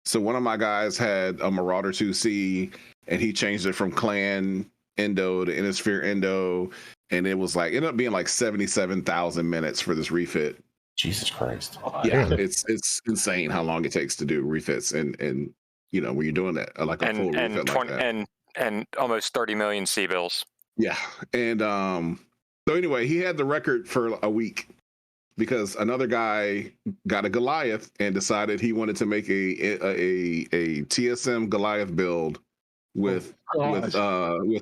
So one of my guys had a Marauder 2C, and he changed it from Clan Endo to Innisphere Endo, and it was like ended up being like 77,000 minutes for this refit. Jesus Christ! Yeah, it's insane how long it takes to do refits, and you know when you're doing that like a full refit like that. and almost 30 million C-bills. Yeah, and so anyway, he had the record for a week, because another guy got a Goliath and decided he wanted to make a TSM Goliath build with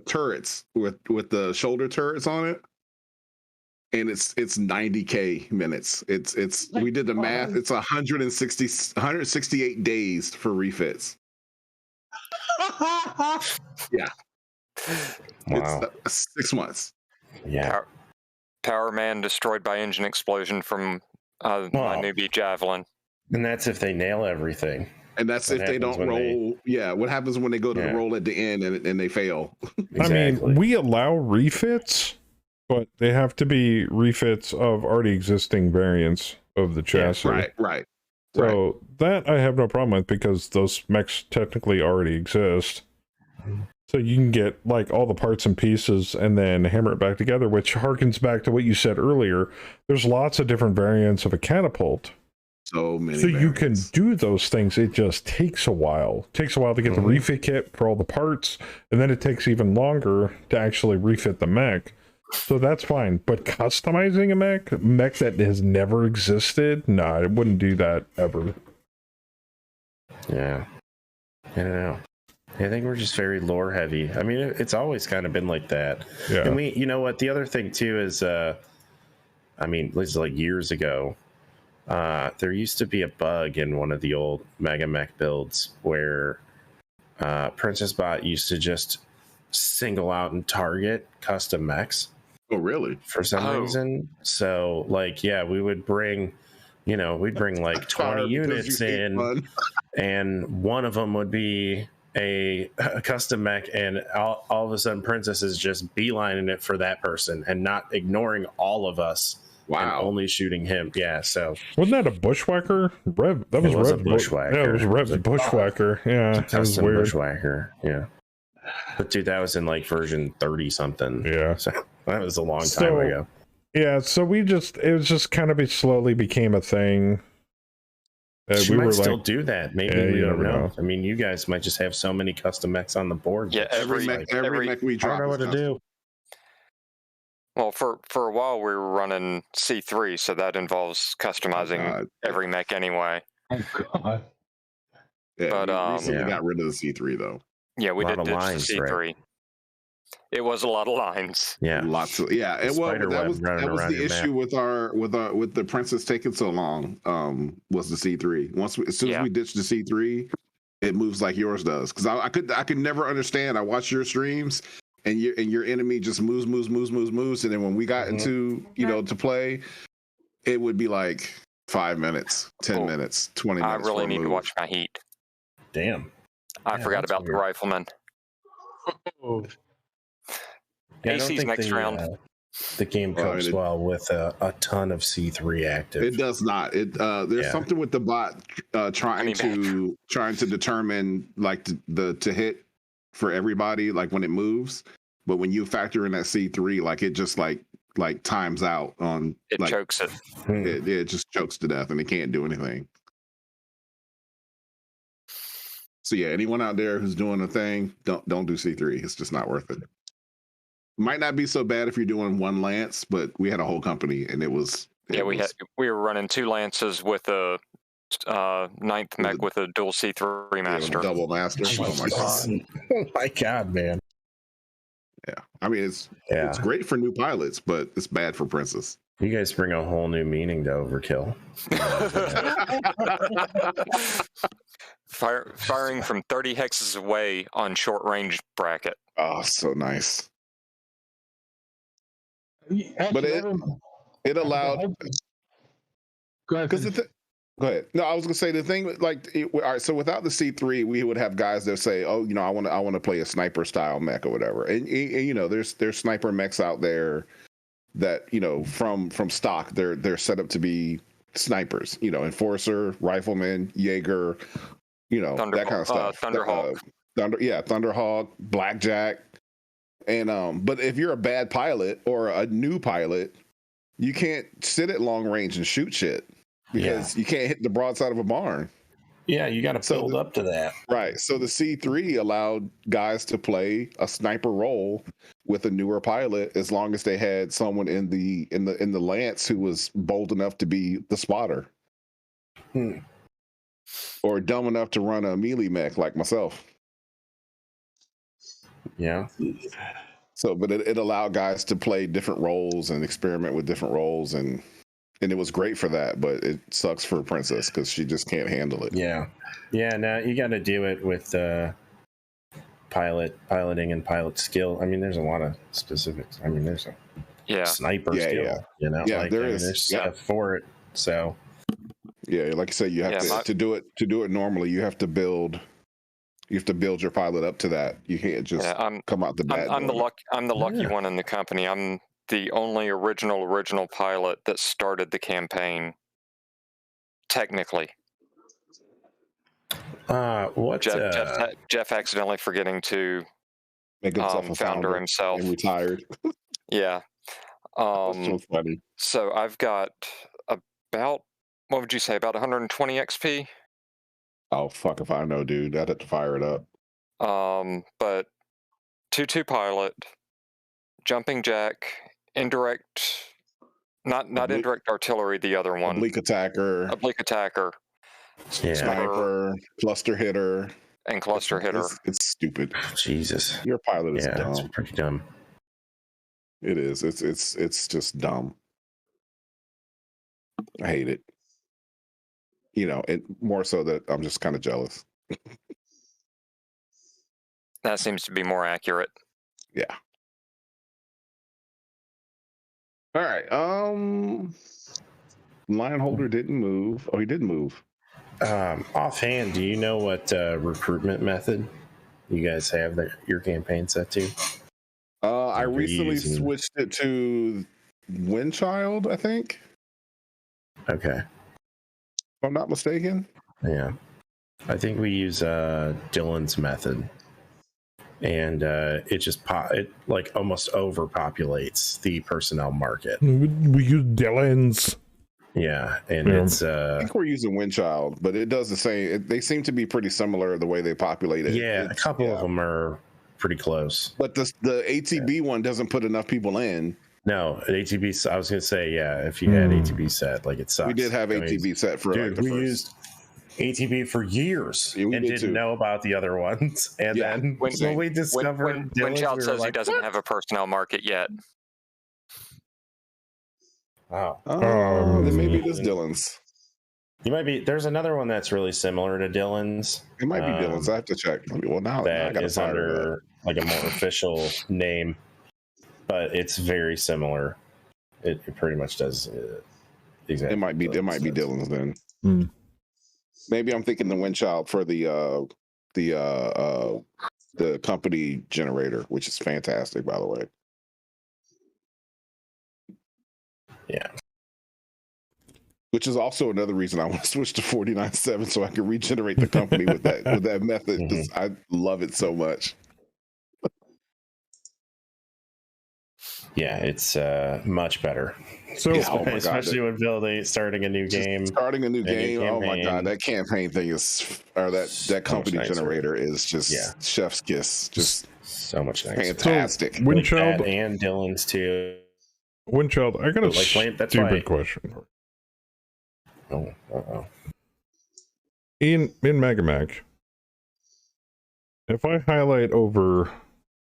turrets, with the shoulder turrets on it, and it's 90K minutes. It's we did the math. It's 168 days for refits. Yeah, wow. It's 6 months. Yeah. Power Man destroyed by engine explosion from my newbie Javelin. And that's if they nail everything. And that's if they don't roll. Yeah, what happens when they go to the roll at the end and they fail? Exactly. I mean, we allow refits, but they have to be refits of already existing variants of the chassis. Yeah, right. So that I have no problem with, because those mechs technically already exist. So you can get like all the parts and pieces and then hammer it back together, which harkens back to what you said earlier. There's lots of different variants of a catapult. So many. So you can do those things. It just takes a while. It takes a while to get the refit kit for all the parts, and then it takes even longer to actually refit the mech. So that's fine. But customizing a mech that has never existed, nah, I wouldn't do that ever. Yeah. I don't know. I think we're just very lore heavy. I mean, it's always kind of been like that. Yeah. And we, you know what? The other thing too is, I mean, this is like years ago. There used to be a bug in one of the old Mega Mech builds where Princess Bot used to just single out and target custom mechs. Oh, really? For some reason. So, like, yeah, we would bring, we'd bring like 20 units in, and one of them would be a custom mech, and all of a sudden Princess is just beelining it for that person and not ignoring all of us. Wow. And only shooting him. Yeah, so. Wasn't that a bushwhacker? That was a bushwhacker. Yeah, it was Rev's bushwhacker. Yeah, it was weird. Bushwhacker, yeah. But dude, that was in like version 30 something. Yeah. So that was a long time ago. Yeah, so it was just kind of slowly became a thing. We might still do that. Maybe we don't know. I mean, you guys might just have so many custom mechs on the board. Yeah, every mech we drop. I don't know what to do. Well, for a while we were running C3, so that involves customizing every mech anyway. Yeah, but we recently got rid of the C3 though. Yeah, we did ditch the C3. Right? It was a lot of lines. Yeah, lots of And well, that was the issue with the Princess taking so long. Was the C3? As soon as we ditched the C3, it moves like yours does. Because I could never understand. I watch your streams. And your enemy just moves, and then when we got into to play, it would be like 5 minutes, 10 minutes, 20 minutes. I really need to watch my heat. Damn, I forgot about the rifleman. AC's next round. The game copes well with a ton of C3 active. It does not. There's something with the bot trying to determine like to hit for everybody, like when it moves, but when you factor in that C3, like it just like times out on it, like, chokes it. It just chokes to death and it can't do anything. So yeah, anyone out there who's doing a thing, don't do C3. It's just not worth it. Might not be so bad if you're doing one lance, but we had a whole company and we were running 2 lances with a 9th mech with a dual C3 master. Double master. Oh my god. Oh my god, man. Yeah. I mean it's great for new pilots, but it's bad for Princess. You guys bring a whole new meaning to overkill. Firing from 30 hexes away on short range bracket. Oh, so nice. But it allowed. Go ahead. Go ahead. No, I was gonna say the thing all right. So without the C3, we would have guys that say, "Oh, I want to play a sniper style mech or whatever." And there's sniper mechs out there that from stock they're set up to be snipers. Enforcer, rifleman, Jaeger, that kind of stuff. Thunderhawk. Thunderhawk, Blackjack, and but if you're a bad pilot or a new pilot, you can't sit at long range and shoot shit. Because you can't hit the broadside of a barn. Yeah, you got to build up to that. Right. So the C3 allowed guys to play a sniper role with a newer pilot as long as they had someone in the lance who was bold enough to be the spotter. Or dumb enough to run a melee mech like myself. Yeah. So, but it allowed guys to play different roles and experiment with different roles, and it was great for that, but it sucks for Princess because she just can't handle it. Yeah. Now you got to do it with piloting and pilot skill. I mean, there's a lot of specifics. I mean, there's a sniper skill. There's stuff for it. So yeah, like I said, you have to do it normally. You have to build your pilot up to that. You can't just come out the bat. I'm the lucky one in the company. I'm the only original pilot that started the campaign. Technically, Jeff accidentally forgetting to make himself a founder himself and retired. Yeah. That's so funny. So I've got about, what would you say, about 120 XP? Oh fuck if I know, dude. I'd have to fire it up. But 2-2 pilot, jumping jack, indirect, not indirect artillery, the other one. Oblique attacker. Sniper, cluster hitter. And cluster hitter. It's stupid. Jesus. Your pilot is dumb. It's pretty dumb. It is. It's just dumb. I hate it. You know, it more so that I'm just kind of jealous. That seems to be more accurate. Yeah. All right. Lionholder didn't move. Oh, he did move. Offhand, do you know what recruitment method you guys have your campaign set to? I recently switched it to Windchild, I think. Okay. If I'm not mistaken. Yeah. I think we use Dylan's method. And it just it like almost overpopulates the personnel market. We use Dylan's. Yeah, and it's I think we're using Windchild, but it does the same. They seem to be pretty similar the way they populate it. Yeah, a couple of them are pretty close. But the ATB one doesn't put enough people in. No, ATB. I was gonna say, yeah, if you had ATB set, like it sucks. We did have ATB set for dude, like the we first. used ATB for years and didn't know about the other ones. And then when we discovered Windchild says he doesn't have a personnel market yet. Wow. Then maybe it is Dylan's. You might be. There's another one that's really similar to Dylan's. It might be Dylan's. I have to check. Well, now I that gotta is under like a more official name, but it's very similar. It pretty much does exactly. It might be Dylan's then. Maybe I'm thinking the Windchild for the company generator, which is fantastic, by the way. Yeah. Which is also another reason I want to switch to 49.7 so I can regenerate the company with that method. Because I love it so much. Yeah, it's much better. So, especially when starting a new game. Starting a new game. Oh my god, that campaign thing is, or that company generator is just chef's kiss. Just so much nicer. Fantastic. So, Windchild like and Dylan's too. Windchild, I got a stupid question. Oh, In Megamag, if I highlight over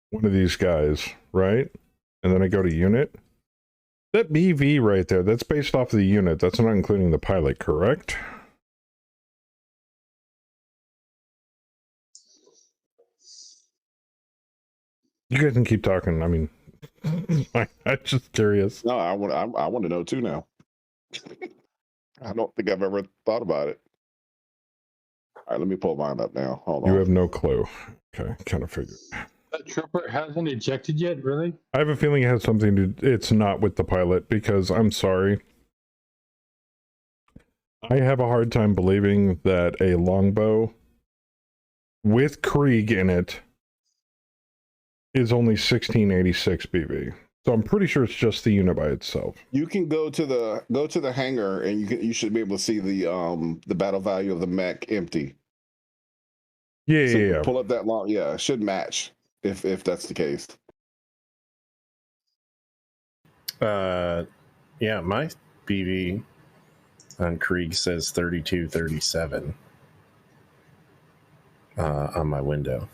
one of these guys, right, and then I go to unit, that BV right there, that's based off of the unit. That's not including the pilot, correct? You guys can keep talking. I mean, I'm just curious. No, I want to know too now. I don't think I've ever thought about it. All right, let me pull mine up now. Hold on. You have no clue. Okay, kind of figured. That trooper hasn't ejected yet, really? I have a feeling it has something to. It's not with the pilot because I'm sorry. I have a hard time believing that a longbow with Krieg in it is only 1686 BB. So I'm pretty sure it's just the unit by itself. You can go to the hangar and you should be able to see the battle value of the mech empty. Yeah, so yeah. Pull up that long. Yeah, it should match if that's the case. Yeah, my BV on Krieg says 3237 on my window.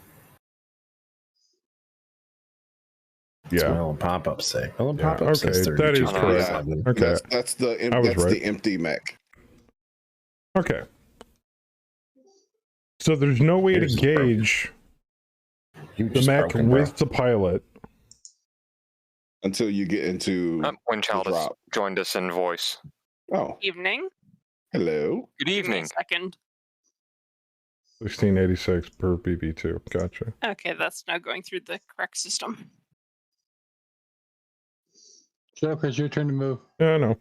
Yeah. My little pop-up say. My little pop-up says 32. That is correct. Okay. That's the empty mech. Okay. So there's no way to gauge the mech with the pilot until you get into Windchild has joined us in voice. Oh. Evening. Hello. Good evening. Second. 1686 per BB2. Gotcha. Okay, that's now going through the correct system. Joker, it's your turn to move. Yeah, I know.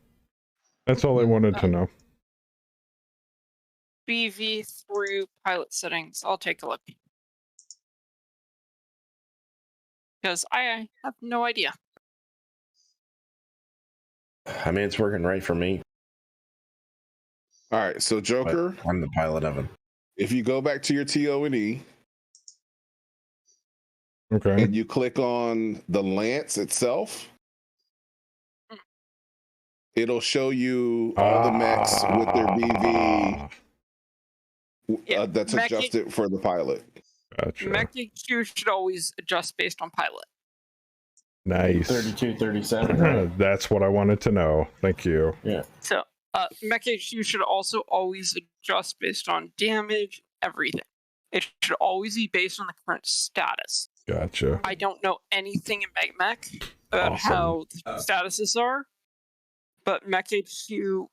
That's all I wanted to know. BV through pilot settings. I'll take a look. Because I have no idea. I mean, it's working right for me. All right, so Joker, but I'm the pilot of him. If you go back to your TO&E, okay, and you click on the lance itself, it'll show you all the mechs with their BV that's adjusted for the pilot. Gotcha. Mech EQ should always adjust based on pilot. Nice. 3237. That's what I wanted to know. Thank you. Yeah. So Mech HQ should also always adjust based on damage, everything. It should always be based on the current status. Gotcha. I don't know anything in Mech about Awesome. how the statuses are, but Mech HQ,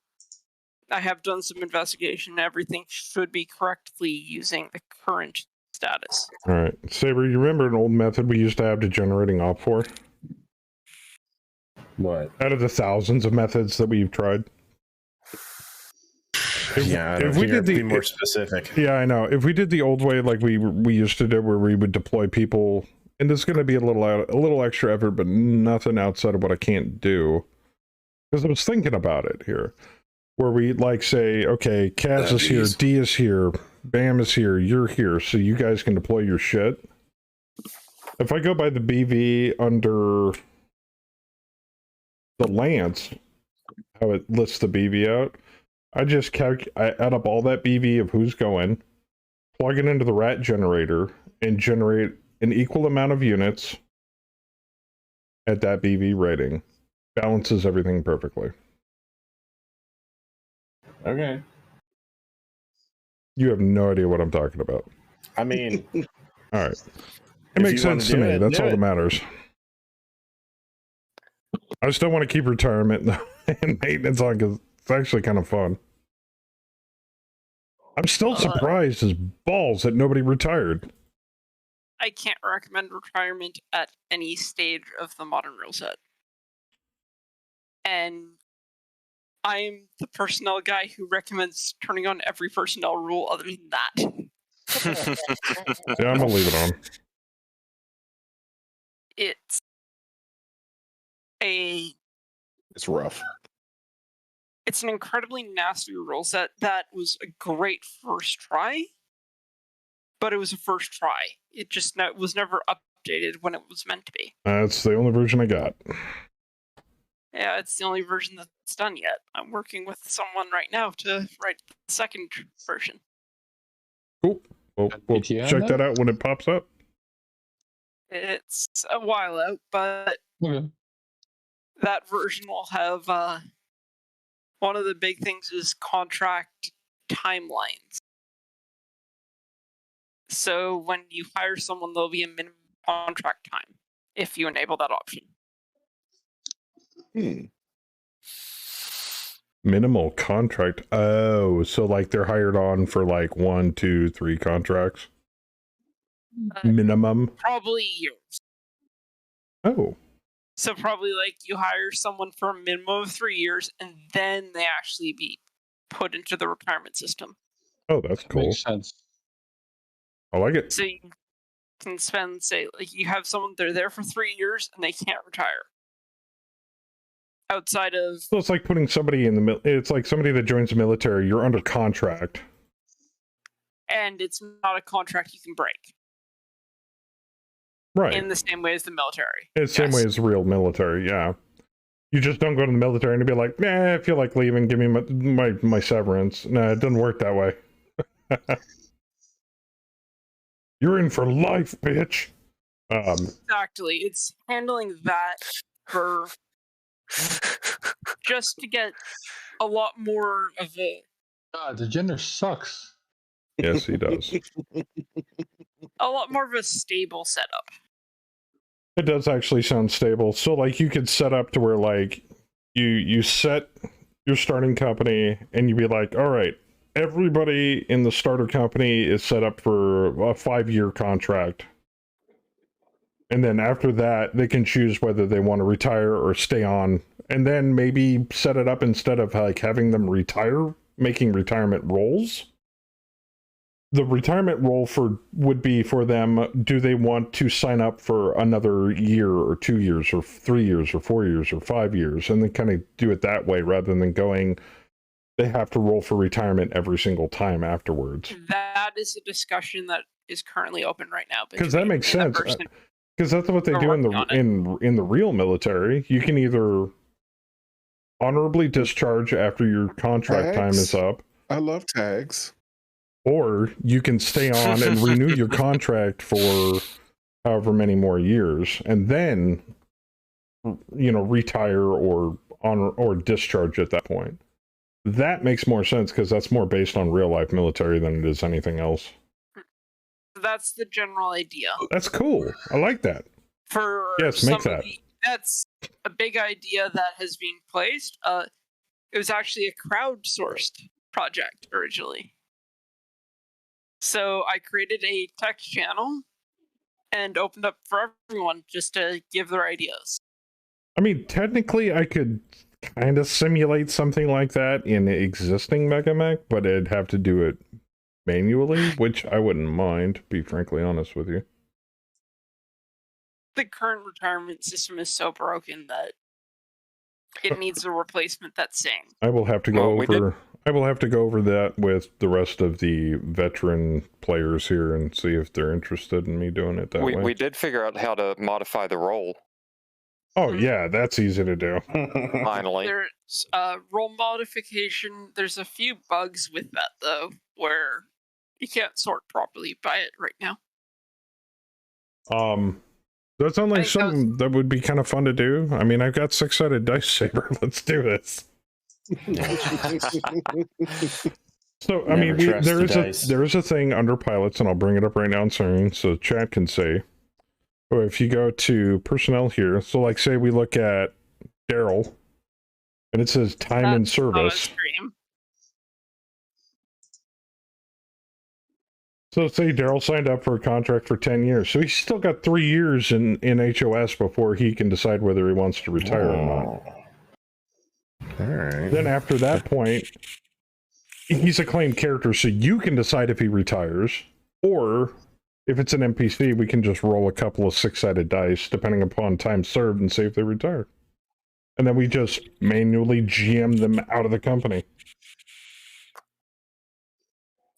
I have done some investigation. Everything should be correctly using the current status. All right, Saber, you remember an old method we used to have to generating op for? What? Out of the thousands of methods that we've tried. If we did be more specific. Yeah, I know. If we did the old way, like we used to do, where we would deploy people, and it's going to be a little extra effort, but nothing outside of what I can't do. Because I was thinking about it here, where we like say, okay, Kaz is here, D is here, Bam is here, you're here, so you guys can deploy your shit. If I go by the BV under the Lance, how it lists the BV out, I just I add up all that BV of who's going, plug it into the rat generator, and generate an equal amount of units at that BV rating. Balances everything perfectly. Okay. You have no idea what I'm talking about. I mean, all right. It makes sense to me. That's all that matters. I still want to keep retirement and maintenance on because it's actually kind of fun. I'm still surprised as balls that nobody retired. I can't recommend retirement at any stage of the modern rule set. And I'm the personnel guy who recommends turning on every personnel rule other than that. Yeah, I'm gonna leave it on. It's rough. It's an incredibly nasty rule set that was a great first try, but it was a first try. It just was never updated when it was meant to be. That's the only version I got. Yeah, it's the only version that's done yet. I'm working with someone right now to write the second version. Cool. Well, we'll check that out when it pops up. It's a while out, but that version will have one of the big things is contract timelines. So when you hire someone, there'll be a minimum contract time if you enable that option. Minimal contract. Oh, so like they're hired on for like 1, 2, 3 contracts? Minimum? Probably years. Oh. So probably like you hire someone for a minimum of 3 years and then they actually be put into the retirement system. Oh, that's cool. Makes sense. I like it. So you can spend, say, like you have someone, they're there for 3 years and they can't retire. Outside of... So it's like putting somebody in the... It's like somebody that joins the military, you're under contract. And it's not a contract you can break. Right. In the same way as the military. It's the same way as the real military, yeah. You just don't go to the military and be like, nah, I feel like leaving, give me my severance. Nah, it doesn't work that way. You're in for life, bitch. Exactly. It's handling that for... just to get a lot more of a... God, the gender sucks. Yes, he does. A lot more of a stable setup. It does actually sound stable. So, like, you could set up to where, like, you set your starting company and you'd be like, all right, everybody in the starter company is set up for a 5-year contract. And then after that, they can choose whether they want to retire or stay on. And then maybe set it up instead of, like, having them retire, making retirement roles. The retirement role would be for them, do they want to sign up for another year or 2 years or 3 years or 4 years or 5 years, and then kind of do it that way rather than going, they have to roll for retirement every single time afterwards. That is a discussion that is currently open right now. Because that makes sense. Because that's what they do in the real military. You can either honorably discharge after your contract time is up. I love tags. Or you can stay on and renew your contract for however many more years, and then, you know, retire or honor or discharge at that point. that makes more sense because that's more based on real life military than it is anything else. That's the general idea. That's cool. I like that. For yes, some make that. That's a big idea that has been placed. It was actually a crowdsourced project originally. So I created a text channel and opened up for everyone just to give their ideas. I mean, technically, I could kind of simulate something like that in existing MegaMech, but I'd have to do it manually, which I wouldn't mind, to be frankly honest with you. The current retirement system is so broken that it needs a replacement that's sane. I will have to go over. I will have to go over that with the rest of the veteran players here and see if they're interested in me doing it that way. We did figure out how to modify the role. Oh yeah, that's easy to do. Finally. There's role modification. There's a few bugs with that though, where you can't sort properly by it right now. That sounds like something that would be kind of fun to do. I mean, I've got 6-sided dice saber. Let's do this. So, I mean, there is a thing under pilots, and I'll bring it up right now on screen so chat can see. Oh, if you go to personnel here, so like say we look at Daryl, and it says time in service. So say Daryl signed up for a contract for 10 years. So he's still got 3 years in HOS before he can decide whether he wants to retire or not. All right. Then after that point, he's a claimed character, so you can decide if he retires, or if it's an NPC, we can just roll a couple of 6-sided dice, depending upon time served, and see if they retire. And then we just manually GM them out of the company.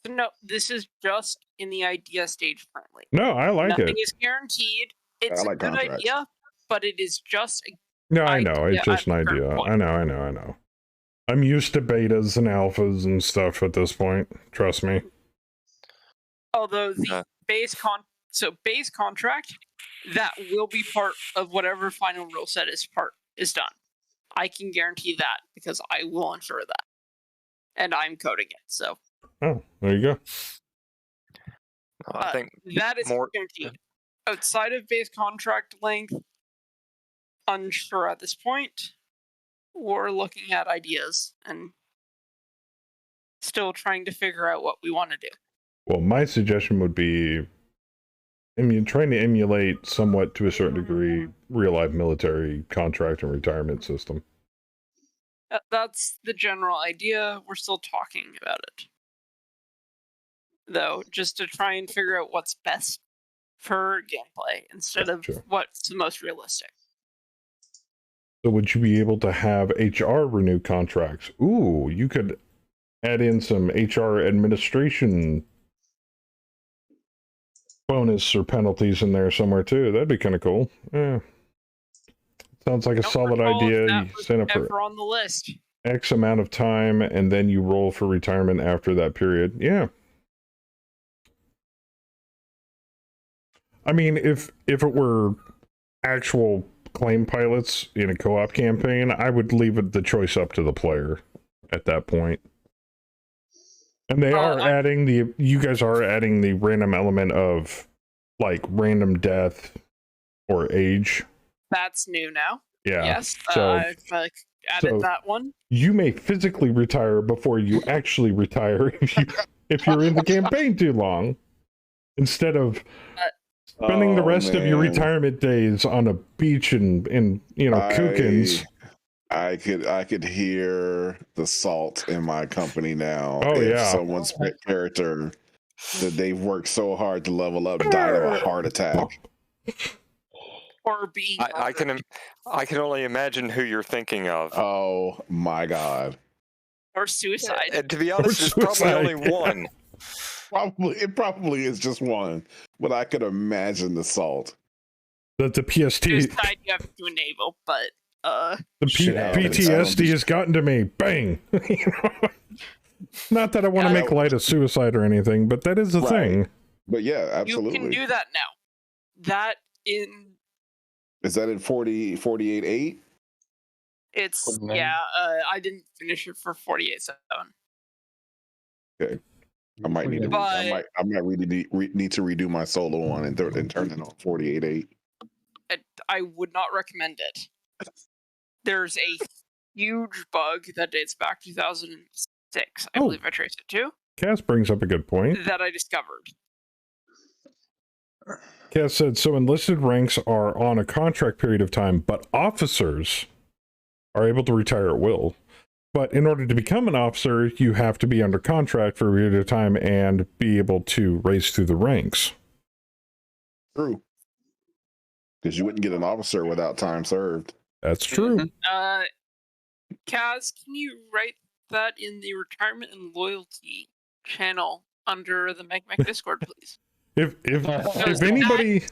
No, this is just in the idea stage currently. No, I like Nothing it. is guaranteed. It's a good idea, but it is just a No, I know. It's just an idea. I know. I'm used to betas and alphas and stuff at this point. Trust me. Although the base contract, that will be part of whatever final rule set is done. I can guarantee that because I will ensure that. And I'm coding it, so. Oh, there you go. I think that is guaranteed. Outside of base contract length, unsure at this point. We're looking at ideas and still trying to figure out what we want to do. Well, my suggestion would be, trying to emulate somewhat to a certain degree real-life military contract and retirement system. That's the general idea. We're still talking about it. Though, just to try and figure out what's best for gameplay instead of what's the most realistic. So would you be able to have HR renew contracts? Ooh, you could add in some HR administration bonus or penalties in there somewhere too. That'd be kind of cool. Yeah. Sounds like a solid idea. You sign up for on the list. X amount of time and then you roll for retirement after that period. Yeah. I mean, if it were actual claim pilots in a co-op campaign, I would leave the choice up to the player at that point. And they are adding you guys are adding the random element of like random death or age. That's new now. Yeah. Yes. So, I've added that one. You may physically retire before you actually retire if you're in the campaign too long, instead of spending the rest of your retirement days on a beach in Kookins. I could hear the salt in my company now. Oh, if yeah. Someone's character that they've worked so hard to level up died of a heart attack. Or be. I can only imagine who you're thinking of. Oh my god. Or suicide. And to be honest, there's probably only one. It probably is just one, but I could imagine the salt. The PST. Suicide you have to enable, but the PTSD has gotten to me. Bang. Not that I want to make light of suicide or anything, but that is a thing. But yeah, absolutely. You can do that now. Is that in 48.8? It's Wouldn't yeah. I didn't finish it for 48.7. Okay. I might need to. But I might really need to redo my solo one and turn it on 48.8. I would not recommend it. There's a huge bug that dates back 2006. I believe I traced it to. Cass brings up a good point. That I discovered. Cass said, so enlisted ranks are on a contract period of time, but officers are able to retire at will. But in order to become an officer, you have to be under contract for a period of time and be able to raise through the ranks. True. Because you wouldn't get an officer without time served. That's true. Kaz, can you write that in the retirement and loyalty channel under the MegMeg Discord, please? If anybody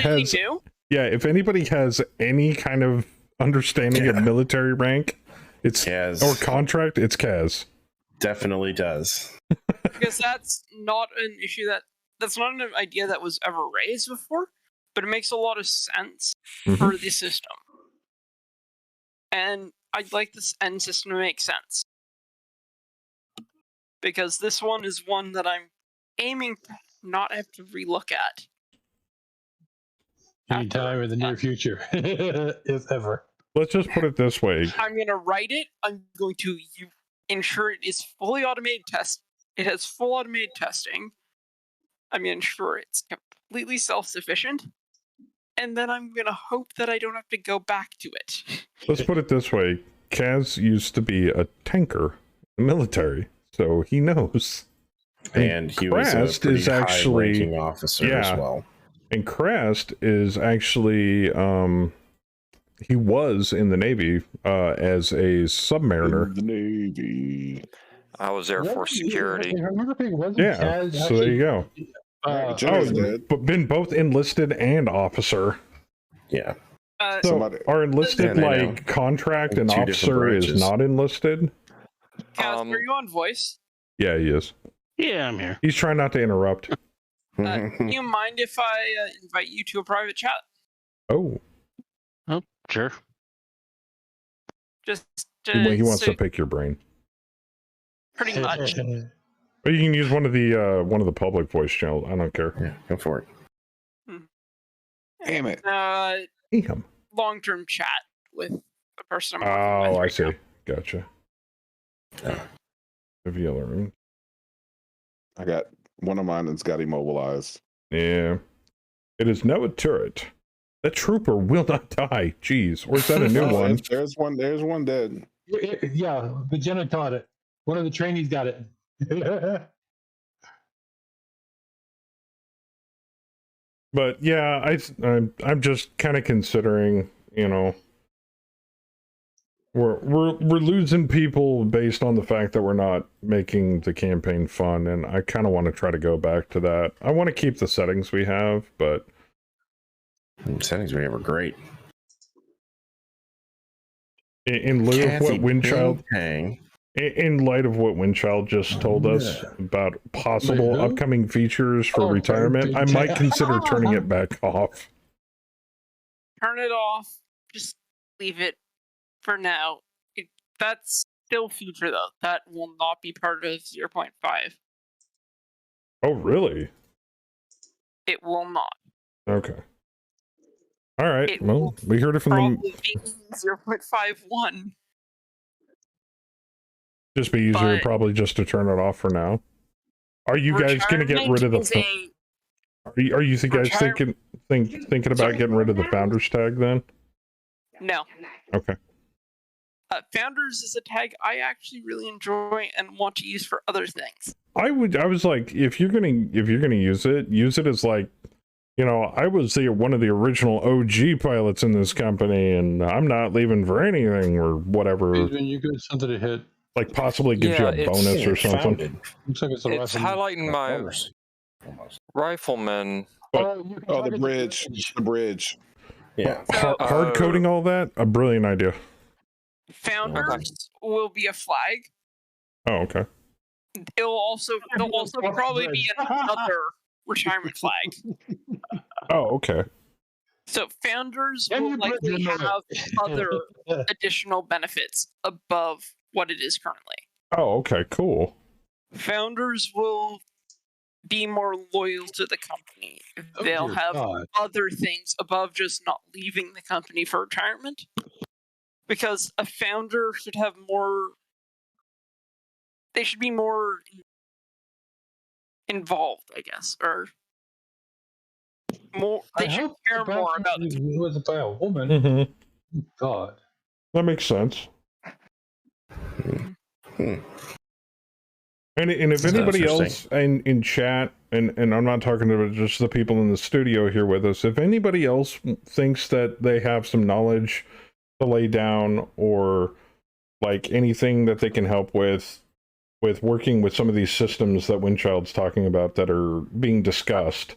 has new. if anybody has any kind of understanding of military rank, it's Kaz. Or contract, it's Kaz. Definitely does. Because that's not an issue that's not an idea that was ever raised before, but it makes a lot of sense for the system. And I'd like this end system to make sense. Because this one is one that I'm aiming to not have to relook at. Anytime in the near future, if ever. Let's just put it this way. I'm going to write it. I'm going to ensure it is fully automated test. It has full automated testing. I'm going to ensure it's completely self-sufficient. And then I'm going to hope that I don't have to go back to it. Let's put it this way. Kaz used to be a tanker in the military, so he knows. And he was a pretty high-ranking officer as well. And Crest is actually, he was in the Navy as a submariner. The Navy. I was Air Force security. Yeah, so there you go. But been both enlisted and officer. Yeah. So are enlisted like contract and officer is not enlisted? Kaz, are you on voice? Yeah, he is. Yeah, I'm here. He's trying not to interrupt. Do you mind if I invite you to a private chat? Oh, sure. He wants to pick your brain. Pretty much. But you can use one of the public voice channels. I don't care. Yeah, go for it. Damn it. Damn. Long-term chat with the person I'm working with. Oh, I see. Gotcha. Room. I got one of mine that's got immobilized. Yeah. It is now a turret. The trooper will not die. Jeez. Or is that a new one? There's one dead. Yeah, but Jenna taught it. One of the trainees got it. But yeah, I'm just kind of considering, we're losing people based on the fact that we're not making the campaign fun, and I kind of want to try to go back to that. I want to keep the settings we have, but the settings we have are great. In lieu of what Windchild, in light of what Windchild just told us about possible upcoming features for retirement, I might consider turning it back off. Turn it off. Just leave it for now. That's still future, though. That will not be part of 0.5. Oh, really? It will not. Okay. All right. Well, we heard it from the 0.51. Just be easier, probably, just to turn it off for now. Are you guys going to get rid of the? Are you guys thinking about getting rid of the founders tag then? No. Okay. Founders is a tag I actually really enjoy and want to use for other things. I was like, if you're gonna use it as like, I was one of the original OG pilots in this company, and I'm not leaving for anything or whatever. When you get something to hit, like possibly gives you a bonus or something. Looks like it's highlighting my rifleman. The bridge. Yeah. Hard coding all that? A brilliant idea. Founders will be a flag. Oh, okay. There'll also probably be another retirement flag. Oh, okay. So founders Can will you put likely them have away? other additional benefits above what it is currently. Oh, okay, cool. Founders will be more loyal to the company. Oh, They'll dear have God. other things above just not leaving the company for retirement. Because a founder should have more. They should be more involved, I guess, or more. I They should hope care the more about. bathroom was by a woman. Mm-hmm. God. That makes sense. Hmm. And if That's anybody interesting. else in chat, and I'm not talking about just the people in the studio here with us, if anybody else thinks that they have some knowledge to lay down or like anything that they can help with working with some of these systems that Windchild's talking about that are being discussed.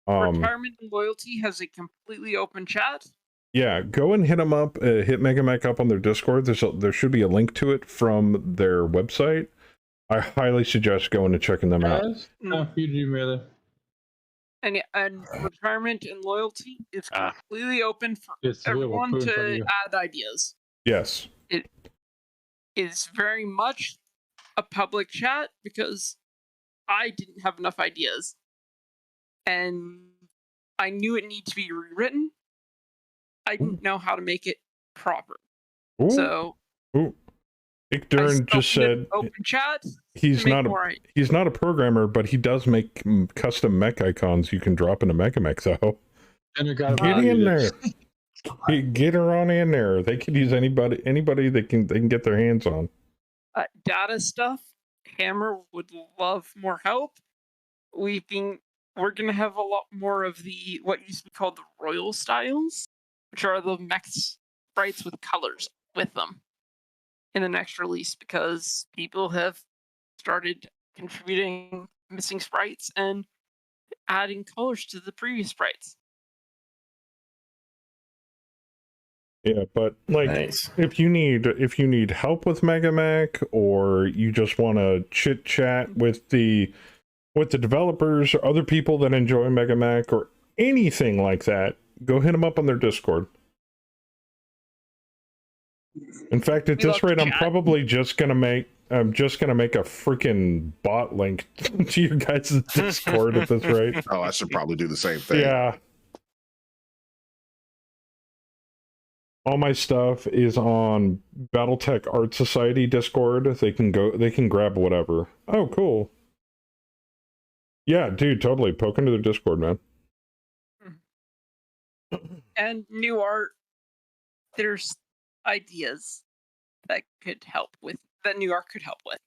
Retirement and Loyalty has a completely open chat. Yeah, go and hit them up, hit Megamech up on their Discord. There should be a link to it from their website. I highly suggest going and checking them out. Time for you to do Miller. And Retirement and Loyalty is completely open for It's a little everyone poo in front of to you. add ideas. Yes. It is very much a public chat because I didn't have enough ideas. And I knew it needed to be rewritten. I didn't know how to make it proper. Ooh. So Ooh. Ikdurin just said open chat. he's not a programmer, but he does make custom mech icons you can drop into Megamech, though. And got Get in there. Get her on in there. They could use anybody they can get their hands on. Data stuff. Hammer would love more help. We're gonna have a lot more of the what used to be called the royal styles, which are the mech sprites with colors with them in the next release, because people have started contributing missing sprites and adding colors to the previous sprites. Yeah, but like if you need help with Megamech, or you just want to chit chat with the developers or other people that enjoy Megamech or anything like that, go hit them up on their Discord. In fact, at this rate, I'm probably just gonna make a freaking bot link to your guys' Discord at this rate. Oh, I should probably do the same thing. Yeah. All my stuff is on Battletech Art Society Discord. They can grab whatever. Oh, cool. Yeah, dude, totally. Poke into their Discord, man. And new art, there's ideas that new art could help with.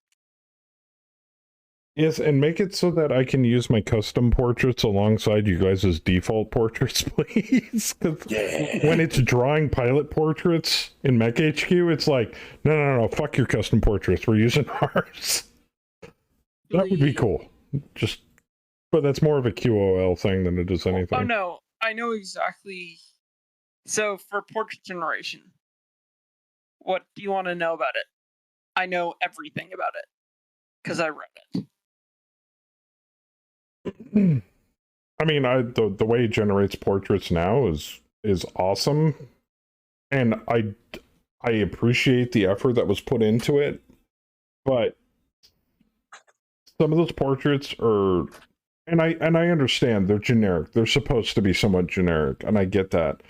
Yes, and make it so that I can use my custom portraits alongside you guys' default portraits, please. Because when it's drawing pilot portraits in Mech HQ, it's like, no, fuck your custom portraits. We're using ours. That would be cool. But that's more of a QOL thing than it is anything. Oh no, I know exactly. So for portrait generation, what do you want to know about it? I know everything about it because I read it. I mean, the way it generates portraits now is awesome, and I appreciate the effort that was put into it. But some of those portraits are, and I understand they're generic. They're supposed to be somewhat generic, and I get that.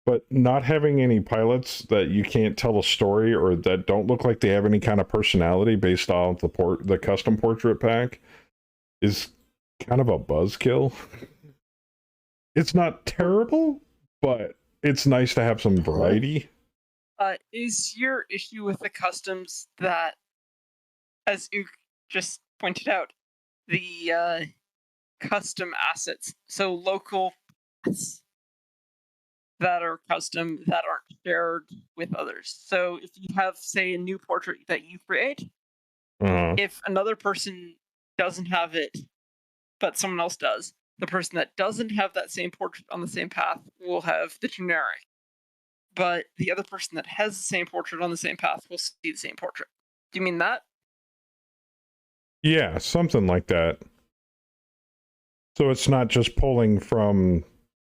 But not having any pilots that you can't tell a story or that don't look like they have any kind of personality based off the custom portrait pack is kind of a buzzkill. It's not terrible, but it's nice to have some variety. Is your issue with the customs that, as you just pointed out, the custom assets, so local that are custom that aren't shared with others? So if you have, say, a new portrait that you create, if another person doesn't have it, but someone else does, the person that doesn't have that same portrait on the same path will have the generic. But the other person that has the same portrait on the same path will see the same portrait. Do you mean that? Yeah, something like that. So it's not just pulling from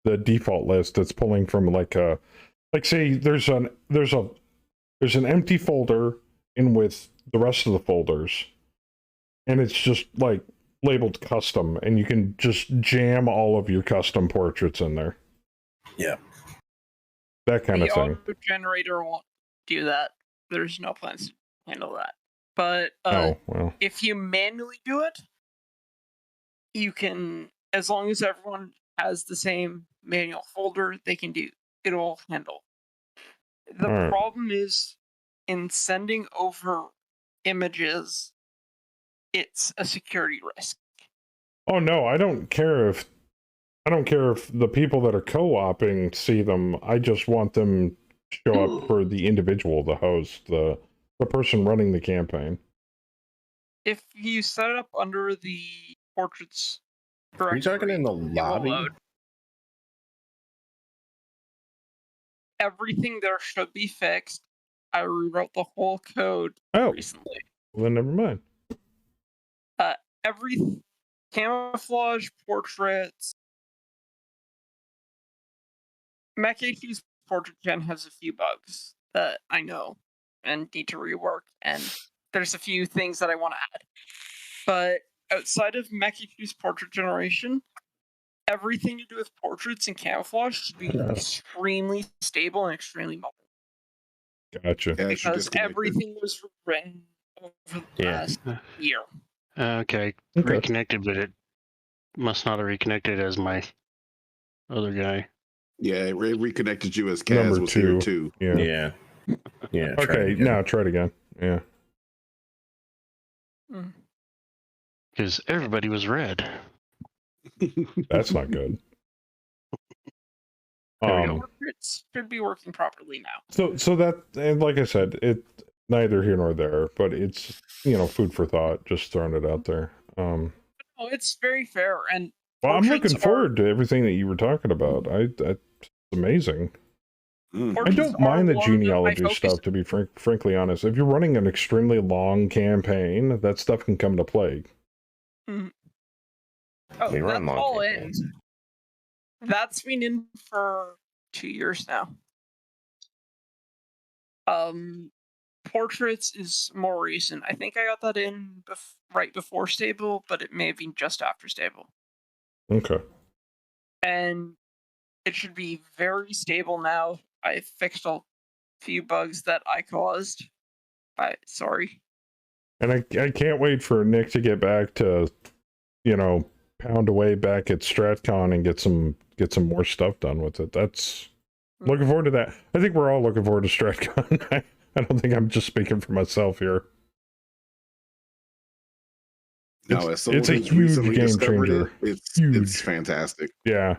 the default list that's pulling from like say there's an empty folder in with the rest of the folders, and it's just like labeled custom, and you can just jam all of your custom portraits in there. Yeah. That kind of The thing. auto generator won't do that. There's no plans to handle that. But Oh, well. if you manually do it, you can, as long as everyone has the same manual folder, they can do it'll handle. The Alright. problem is in sending over images, it's a security risk. Oh no, I don't care if the people that are co-oping see them. I just want them to show up for the individual, the host, the person running the campaign. If you set it up under the portraits Are you talking in the it will lobby? load. Everything there should be fixed. I rewrote the whole code recently. Well, then never mind. Every camouflage, portraits. MechH's portrait gen has a few bugs that I know and need to rework, and there's a few things that I want to add. But outside of MechH's portrait generation, everything to do with portraits and camouflage should be extremely stable and extremely mobile. Gotcha. Because everything was written over the last year. Okay, reconnected, but it must not have reconnected as my other guy. Yeah, it reconnected you as Kaz Number was two. here too. Yeah. Yeah. Okay, now try it again. Yeah. Because everybody was red. That's not good. Portraits should be working properly now. So that, and like I said, it neither here nor there, but it's, food for thought, just throwing it out there. No, it's very fair, and Well, I'm looking forward to everything that you were talking about. That's amazing. I don't mind the genealogy stuff, to be frankly honest. If you're running an extremely long campaign, that stuff can come to play. Oh, We run that's long all campaigns. in. That's been in for 2 years now. Portraits is more recent. I think I got that in right before stable, but it may have been just after stable. Okay. And it should be very stable now. I fixed a few bugs that I caused. Sorry. And I can't wait for Nick to get back to, pound away back at StratCon and get some more stuff done with it. That's looking forward to that. I think we're all looking forward to StratCon. I don't think I'm just speaking for myself here. No, it's a huge game changer. It's fantastic. Yeah.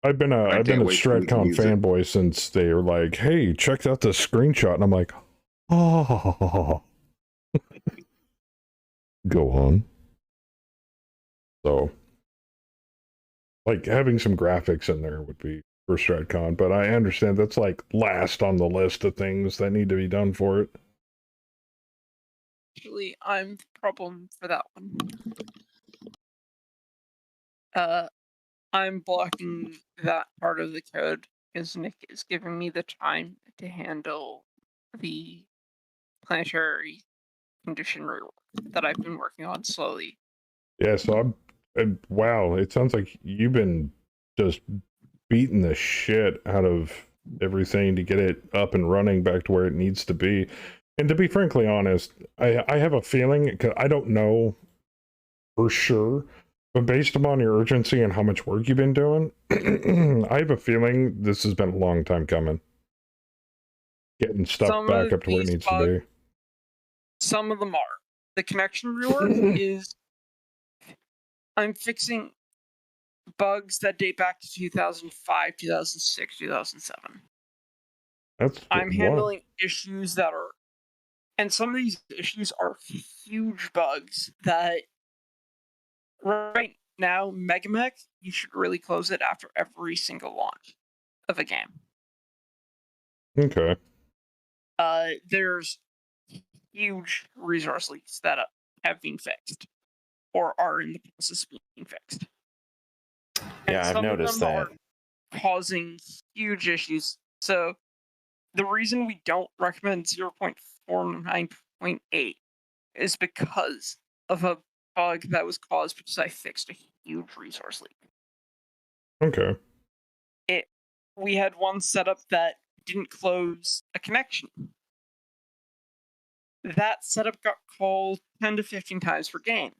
I've been a StratCon fanboy since they were like, "Hey, check out this screenshot," and I'm like, "Oh." Go on. So, like, having some graphics in there would be for StratCon, but I understand that's like last on the list of things that need to be done for it. Actually, I'm the problem for that one. I'm blocking that part of the code because Nick is giving me the time to handle the planetary condition rework that I've been working on slowly. Yeah, so wow, it sounds like you've been just beating the shit out of everything to get it up and running back to where it needs to be. And to be frankly honest, I have a feeling, because I don't know for sure, but based upon your urgency and how much work you've been doing, I have a feeling this has been a long time coming. Getting stuff back up to where it needs to be. Some of them are. The connection rework is... I'm fixing bugs that date back to 2005, 2006, 2007. I'm handling issues that are... And some of these issues are huge bugs that... Right now, Megamech, you should really close it after every single launch of a game. Okay. There's huge resource leaks that have been fixed or are in the process of being fixed. And Yeah, I've some of noticed them that. are causing huge issues. So the reason we don't recommend 0.49.8 is because of a bug that was caused because I fixed a huge resource leak. Okay. We had one setup that didn't close a connection. That setup got called 10 to 15 times per game.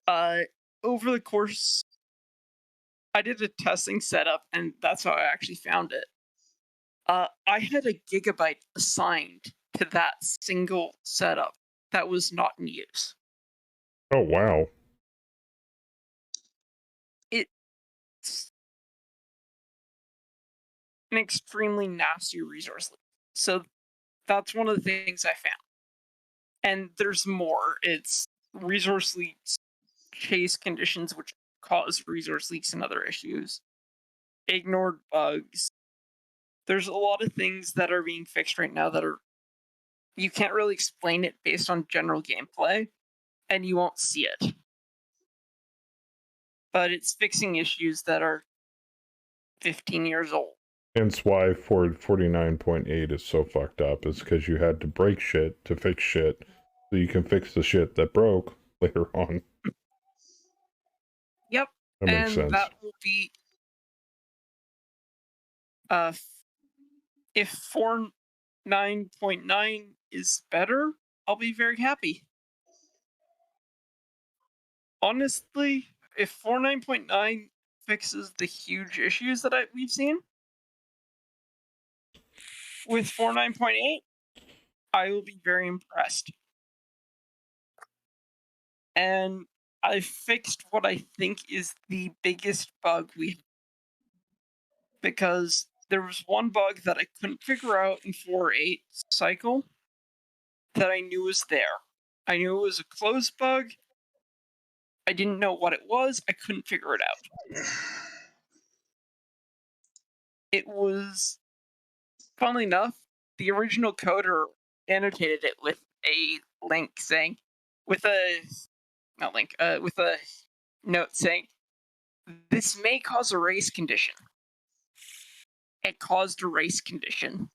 Over the course, I did a testing setup, and that's how I actually found it. I had a gigabyte assigned to that single setup that was not in use. Oh, wow. It's an extremely nasty resource leak. So that's one of the things I found. And there's more. It's resource leaks, chase conditions, which cause resource leaks and other issues, ignored bugs. There's a lot of things that are being fixed right now that are, you can't really explain it based on general gameplay, and you won't see it. But it's fixing issues that are 15 years old. Hence why 49.8 is so fucked up, is because you had to break shit to fix shit, so you can fix the shit that broke later on. Yep. That makes and sense. That will be if 49.9 is better, I'll be very happy. Honestly, if 49.9 fixes the huge issues that we've seen, with 49.8, I will be very impressed. And I fixed what I think is the biggest bug we have. Because there was one bug that I couldn't figure out in 4.8 cycle that I knew was there. I knew it was a closed bug. I didn't know what it was. I couldn't figure it out. It was, funnily enough, the original coder annotated it with a link saying, with a note saying, this may cause a race condition. It caused a race condition.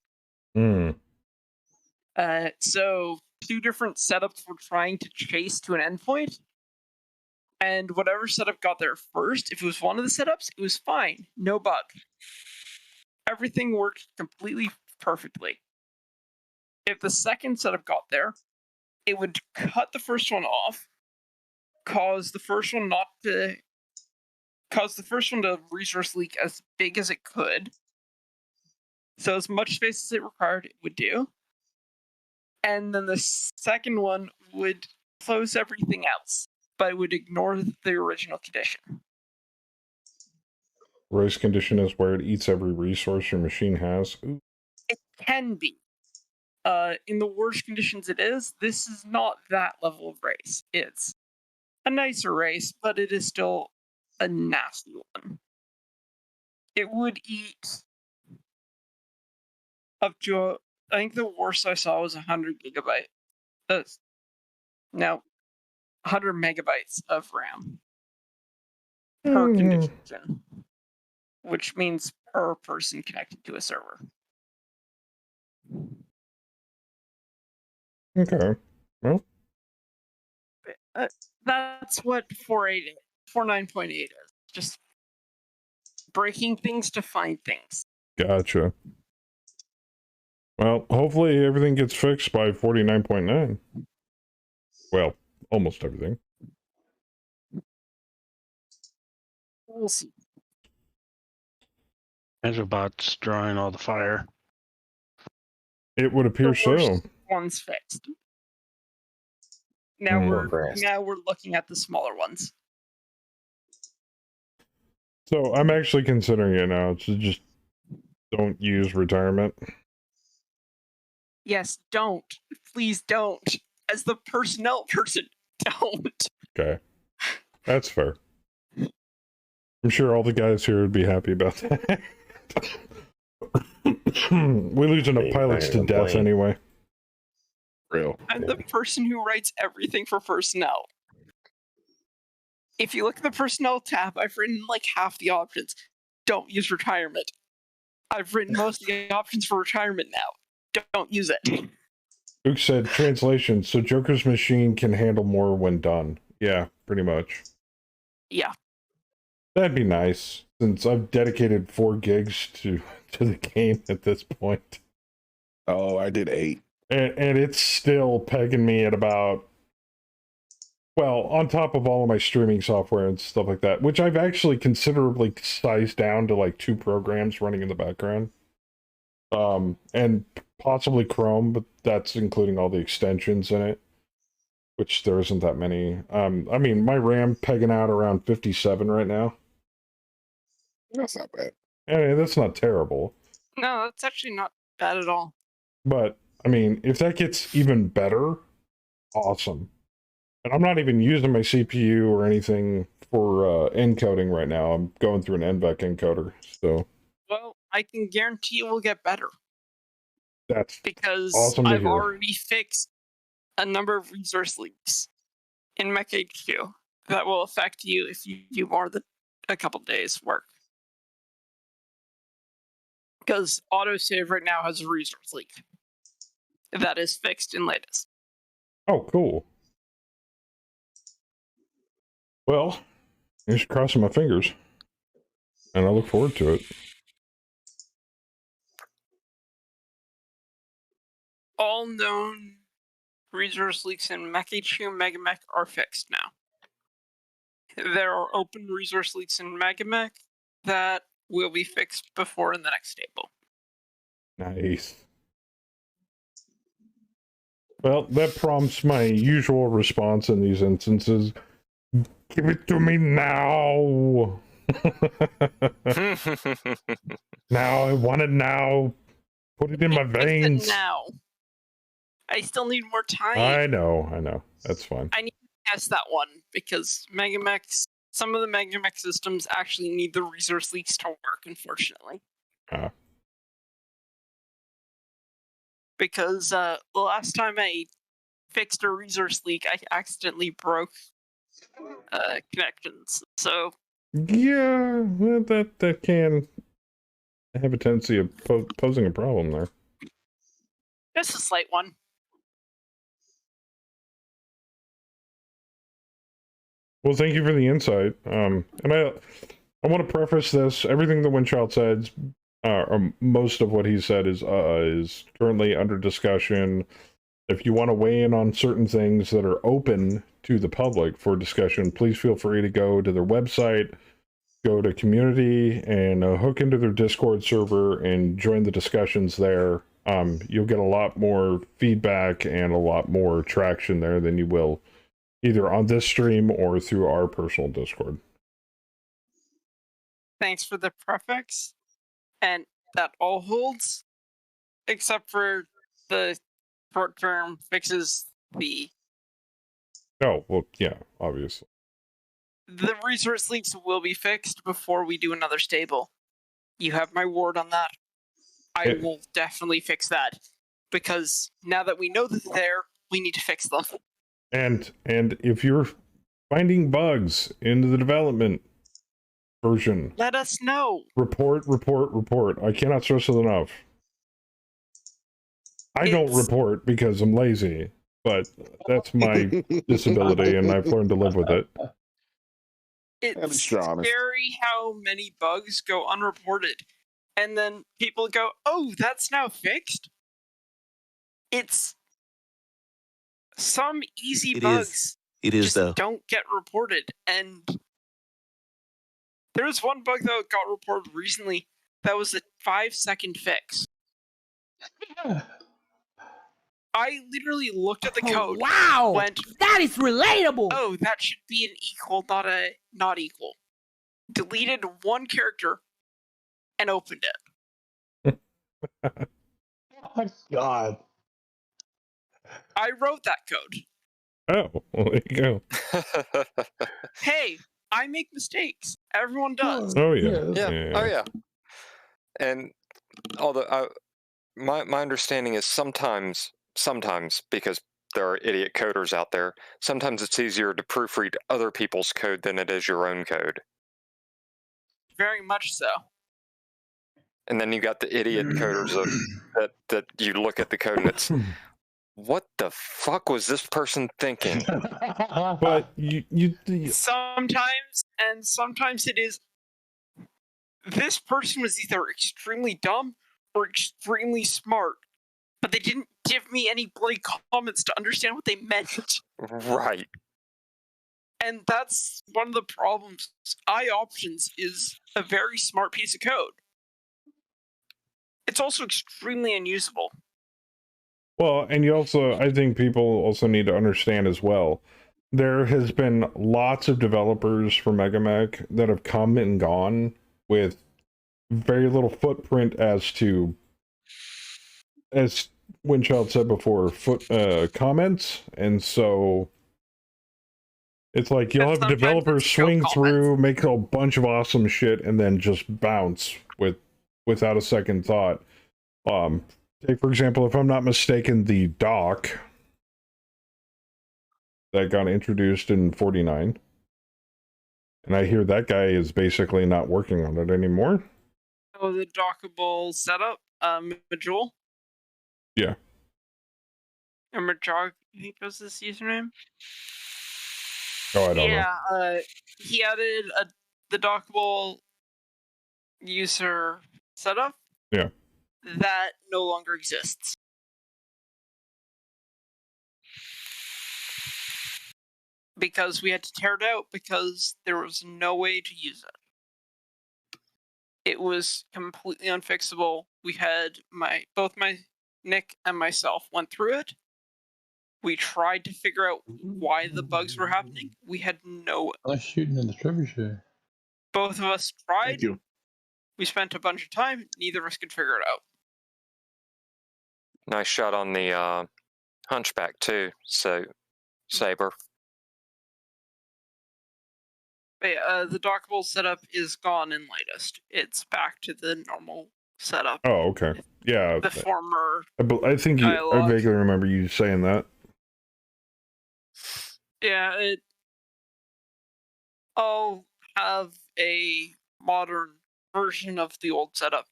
So 2 different setups were trying to chase to an endpoint, and whatever setup got there first, if it was one of the setups, it was fine, no bug. Everything worked completely perfectly. If the second setup got there, it would cut the first one off, cause the first one to resource leak as big as it could. So as much space as it required, it would do. And then the second one would close everything else, but it would ignore the original condition. Race condition is where it eats every resource your machine has. Ooh. It can be. In the worst conditions it is, this is not that level of race. It's a nicer race, but it is still a nasty one. It would eat up to, I think the worst I saw was 100 gigabytes. 100 megabytes of RAM per condition, which means per person connected to a server. Okay. Well, that's what 49.8 is. Just breaking things to find things. gotcha. Well, hopefully everything gets fixed by 49.9. Well, almost everything. We'll see. Measure-bot's drawing all the fire. It would appear so. One's fixed. Now we're looking at the smaller ones. So I'm actually considering it now. To just don't use retirement. Yes, don't. Please don't. As the personnel person, don't. Okay. That's fair. I'm sure all the guys here would be happy about that. We lose enough pilots to death anyway. Real. I'm the person who writes everything for personnel. If you look at the personnel tab, I've written like half the options. Don't use retirement. I've written most of the options for retirement now. Don't use it. Luke said, translation, so Joker's machine can handle more when done. Yeah, pretty much. Yeah. That'd be nice, since I've dedicated 4 gigs to the game at this point. Oh, I did 8. And it's still pegging me at about, well, on top of all of my streaming software and stuff like that, which I've actually considerably sized down to like 2 programs running in the background. And possibly Chrome, but that's including all the extensions in it, which there isn't that many. I mean, my RAM pegging out around 57 right now. That's not bad. I mean, that's not terrible. No, that's actually not bad at all. But, I mean, if that gets even better, awesome. And I'm not even using my CPU or anything for encoding right now. I'm going through an NVEC encoder, so... Well, I can guarantee it will get better. That's because awesome to I've hear. already fixed a number of resource leaks in Mech HQ that will affect you if you do more than a couple days work. Because autosave right now has a resource leak that is fixed in latest. Oh, cool. Well, I'm just crossing my fingers. And I look forward to it. All known resource leaks in Mech HQ and Megamech are fixed now. There are open resource leaks in Megamech that will be fixed before in the next stable. Nice. Well, that prompts my usual response in these instances. Give it to me now! Now, I want it now. Put it in my veins. Now. I still need more time. I know. That's fine. I need to test that one because Megamechs, some of the Megamech systems actually need the resource leaks to work, unfortunately. Because the last time I fixed a resource leak, I accidentally broke connections. So yeah, that can have a tendency of posing a problem there. just a slight one. Well, thank you for the insight. And I want to preface this. Everything that Windchild said, or most of what he said, is currently under discussion. If you want to weigh in on certain things that are open to the public for discussion, please feel free to go to their website, go to community, and hook into their Discord server and join the discussions there. You'll get a lot more feedback and a lot more traction there than you will either on this stream or through our personal Discord. Thanks for the prefix. And that all holds, except for the short-term fixes the... Oh, well, yeah, obviously. The resource leaks will be fixed before we do another stable. You have my word on that. I will definitely fix that. Because now that we know that they're there, we need to fix them. And if you're finding bugs in the development version, let us know. Report. I cannot stress it enough. I don't report because I'm lazy, but that's my disability, and I've learned to live with it. It's scary how many bugs go unreported, and then people go, "Oh, that's now fixed." It's some easy bugs. It is just though. Don't get reported, and there was one bug that got reported recently that was a 5-second fix. I literally looked at the code. Wow! Went, that is relatable! Oh, that should be an equal, not a not equal. Deleted one character and opened it. Oh my god. I wrote that code. Oh, well, there you go. Hey, I make mistakes. Everyone does. Oh, yeah. Oh, yeah. And although my understanding is sometimes, because there are idiot coders out there. Sometimes it's easier to proofread other people's code than it is your own code. Very much so. And then you got the idiot coders that you look at the code and it's, what the fuck was this person thinking? But you sometimes it is, this person was either extremely dumb or extremely smart, but they didn't give me any bloody comments to understand what they meant. Right. And that's one of the problems. iOptions is a very smart piece of code. It's also extremely unusable. Well, and you also, I think people also need to understand as well, there has been lots of developers for MegaMech that have come and gone with very little footprint as Windchild said before, comments, and so it's like you'll have developers swing through, make a bunch of awesome shit, and then just bounce without a second thought. Take, for example, if I'm not mistaken, the dock that got introduced in 49. And I hear that guy is basically not working on it anymore. Oh, the dockable setup, Majul? Yeah. Or Majog, I think was his username. Oh, I don't know. He added the dockable user setup. Yeah. That no longer exists. Because we had to tear it out because there was no way to use it. It was completely unfixable. We had both Nick and myself went through it. We tried to figure out why the bugs were happening. We had no. I was shooting in the trebuchet. Both of us tried. Thank you. We spent a bunch of time. Neither of us could figure it out. Nice shot on the hunchback too. So, Saber. But yeah, the dockable setup is gone in latest. It's back to the normal setup. Oh, okay. Yeah. The former. I think I vaguely remember you saying that. Yeah, I'll have a modern version of the old setup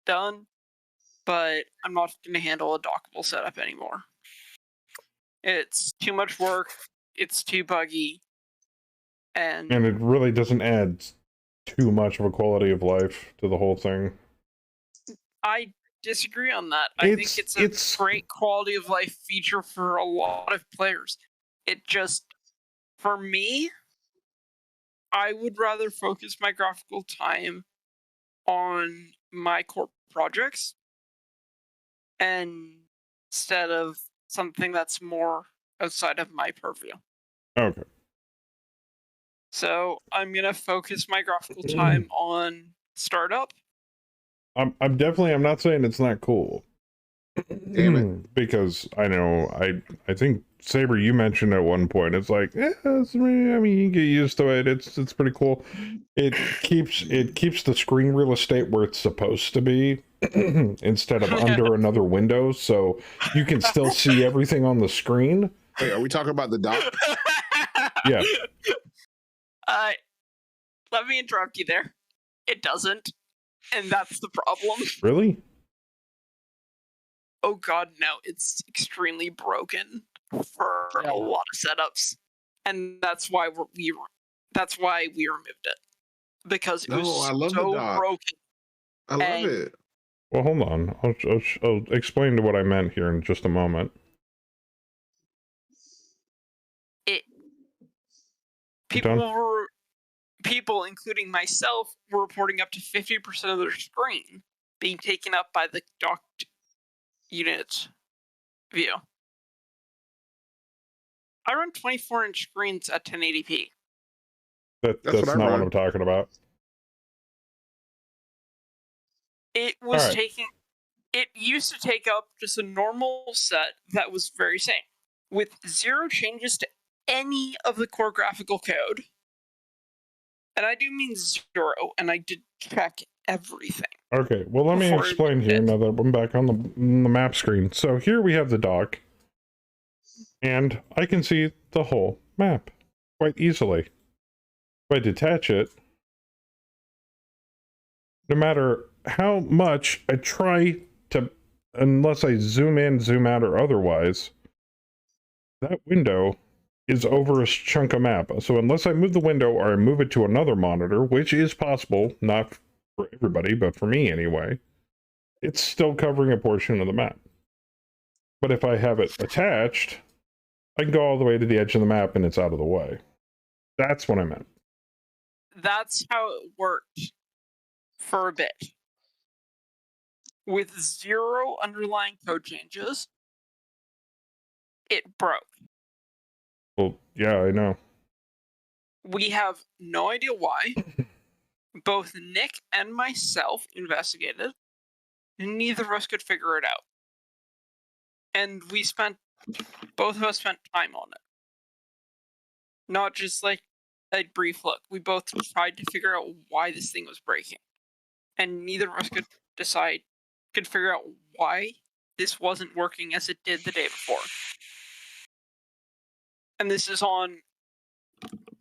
done, but I'm not going to handle a dockable setup anymore. It's too much work. It's too buggy. And it really doesn't add too much of a quality of life to the whole thing. I disagree on that. I think it's a great quality of life feature for a lot of players. It just, for me, I would rather focus my graphical time on my core projects instead of something that's more outside of my purview. Okay. So I'm gonna focus my graphical time on startup. I'm not saying it's not cool. Damn it. Because I know I think Saber, you mentioned at one point, it's like, I mean, you get used to it. It's pretty cool. It keeps the screen real estate where it's supposed to be instead of under another window, so you can still see everything on the screen. Wait, are we talking about the dock? Yeah. Let me interrupt you there. It doesn't, and that's the problem. Really? Oh god, no! It's extremely broken for a lot of setups, and that's why we removed it because it was so broken. I love it. Well, hold on. I'll explain to what I meant here in just a moment. People, including myself, were reporting up to 50% of their screen being taken up by the docked unit view. I run 24-inch screens at 1080p. That's not what I'm talking about. It was it used to take up just a normal set that was very same, with zero changes to any of the core graphical code. And I do mean zero, and I did check everything. Okay, well, let me explain here now that I'm back on the map screen. So here we have the dock. And I can see the whole map quite easily. If I detach it, no matter how much I try to, unless I zoom in, zoom out, or otherwise, that window is over a chunk of map. So unless I move the window or I move it to another monitor, which is possible, not for everybody, but for me anyway, it's still covering a portion of the map. But if I have it attached, I can go all the way to the edge of the map and it's out of the way. That's what I meant. That's how it worked for a bit. With 0 underlying code changes, it broke. Well, yeah, I know. We have no idea why. Both Nick and myself investigated, and neither of us could figure it out. And both of us spent time on it. Not just like a brief look. We both tried to figure out why this thing was breaking. And neither of us could figure out why this wasn't working as it did the day before. And this is on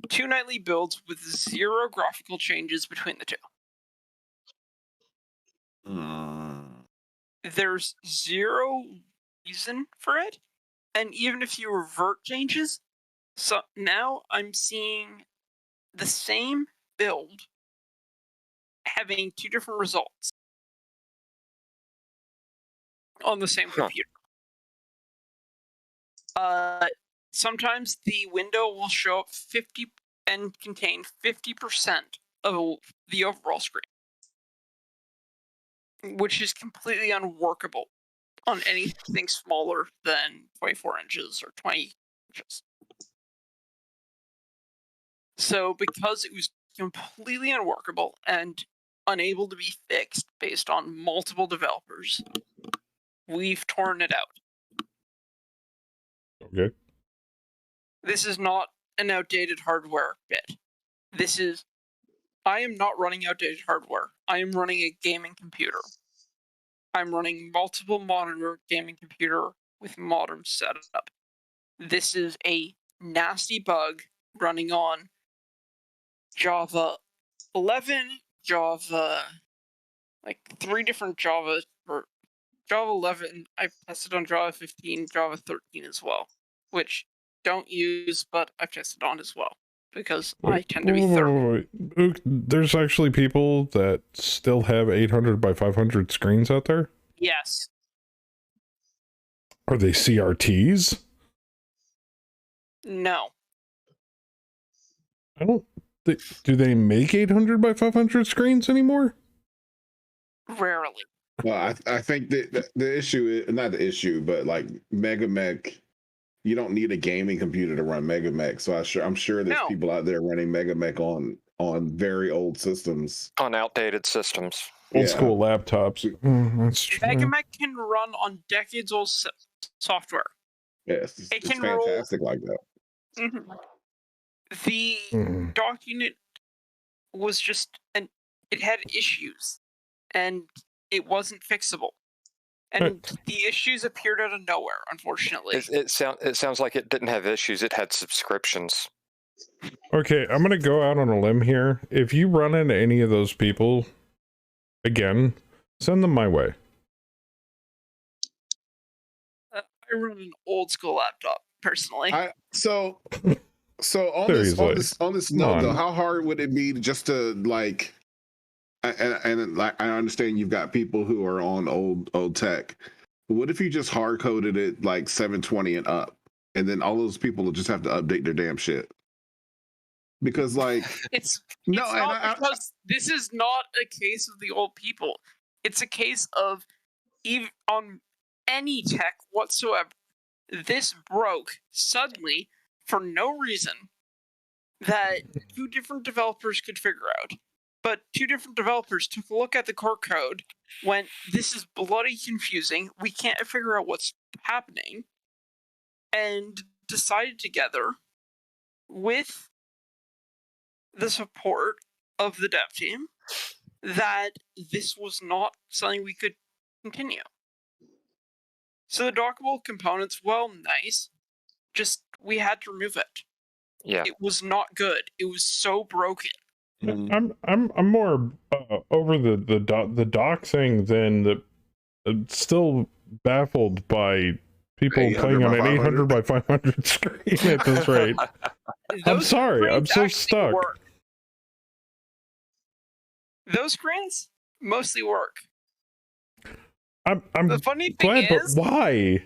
2 nightly builds with 0 graphical changes between the 2. There's 0 reason for it, and even if you revert changes, so now I'm seeing the same build having 2 different results on the same computer. Sometimes the window will show up 50 and contain 50% of the overall screen, which is completely unworkable on anything smaller than 24 inches or 20 inches. So because it was completely unworkable and unable to be fixed based on multiple developers, we've torn it out. Okay. This is not an outdated hardware bit. I am not running outdated hardware. I am running a gaming computer. I'm running multiple monitor gaming computer with modern setup. This is a nasty bug running on Java 11, Java, like 3 different Java, or Java 11. I've tested on Java 15, Java 13 as well, which don't use, but I've tested on as well, because I tend to be thorough. There's actually people that still have 800 by 500 screens out there? Yes. Are they CRTs? No. I don't... Do they make 800 by 500 screens anymore? Rarely. Well, I think the issue is not the issue, but like MegaMech, you don't need a gaming computer to run MegaMech. So I'm sure there's people out there running MegaMech on very old systems, on outdated systems, old school laptops. That's true. MegaMech can run on decades old software. Yes, it can fantastic like that. Mm-hmm. The dock unit was just it had issues, and it wasn't fixable. And the issues appeared out of nowhere, unfortunately. It sounds like it didn't have issues. It had subscriptions. Okay, I'm going to go out on a limb here. If you run into any of those people, again, send them my way. I run an old school laptop, personally. So on this note, though, how hard would it be just to like, and like I understand you've got people who are on old tech. What if you just hard coded it like 720 and up, and then all those people will just have to update their damn shit? Because like it's not because this is not a case of the old people. It's a case of even on any tech whatsoever. This broke suddenly for no reason that 2 different developers could figure out. But 2 different developers took a look at the core code, went, this is bloody confusing, we can't figure out what's happening, and decided together, with the support of the dev team, that this was not something we could continue. So the dockable components, well, nice, we had to remove it. Yeah. It was not good. It was so broken. I'm more over the doxing than the still baffled by people playing on an 800 by 500 screen at this rate. I'm sorry, I'm so stuck. Work. Those screens mostly work. I'm the funny thing glad, is, but why?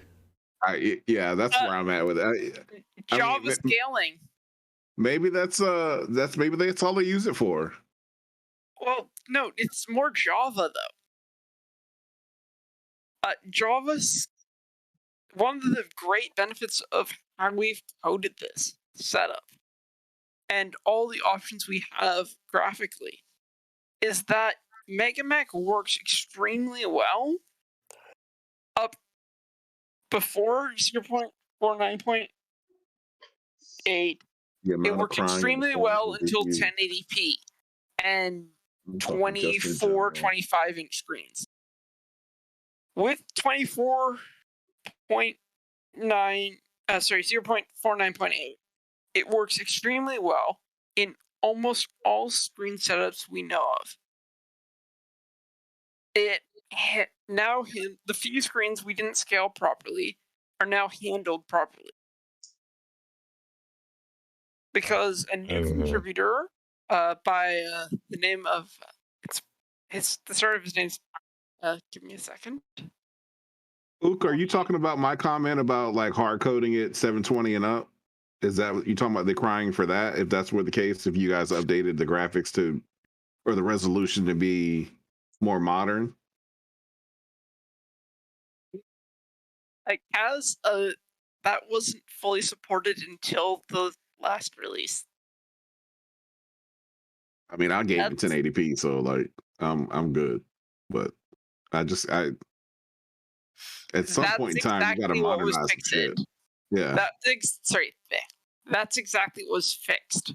Yeah, that's where I'm at with it. Java scaling. Maybe that's all they use it for. Well, no, it's more Java though. Java's one of the great benefits of how we've coded this setup and all the options we have graphically is that MegaMech works extremely well up before 0.49.8. It worked extremely well until 1080p and 24, 25 inch screens. With 0.49.8, it works extremely well in almost all screen setups we know of. The few screens we didn't scale properly are now handled properly. Because a new contributor by the name of the start of his name's give me a second. Ook, are you talking about my comment about like hard coding it 720 and up? Is that what you're talking about? They're crying for that? If that's were the case, if you guys updated the graphics to or the resolution to be more modern? Like that wasn't fully supported until the last release. I mean, I gave it 1080p, so like I'm good. But at some point in time, you gotta modernize some shit. Yeah. That's exactly what was fixed.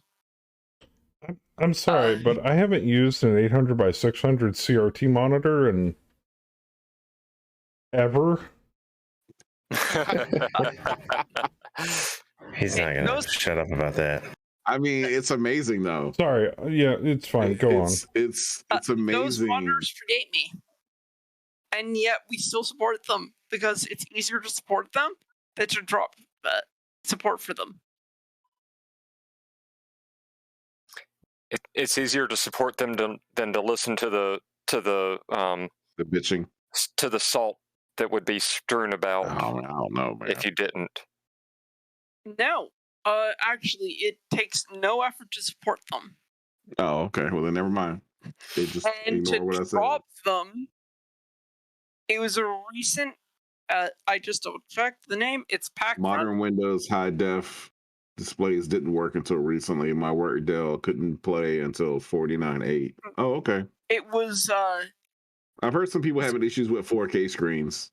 I'm sorry, but I haven't used an 800 by 600 CRT monitor in ever. He's not gonna shut up about that. I mean, it's amazing though. Sorry, yeah, it's fine. Go on. It's amazing. Those monitors predate me, and yet we still support them because it's easier to support them than to drop support for them. It's easier to support them than to listen to the bitching, to the salt that would be strewn about. I don't know, man. If you didn't. No, actually, it takes no effort to support them. Oh, okay. Well, then never mind. They just ignore what I said. Drop them. It was a recent. I just double checked the name. It's Pack. Modern Windows high def displays didn't work until recently. My work Dell couldn't play until 49.8. Oh, okay. It was. I've heard some people having issues with 4K screens.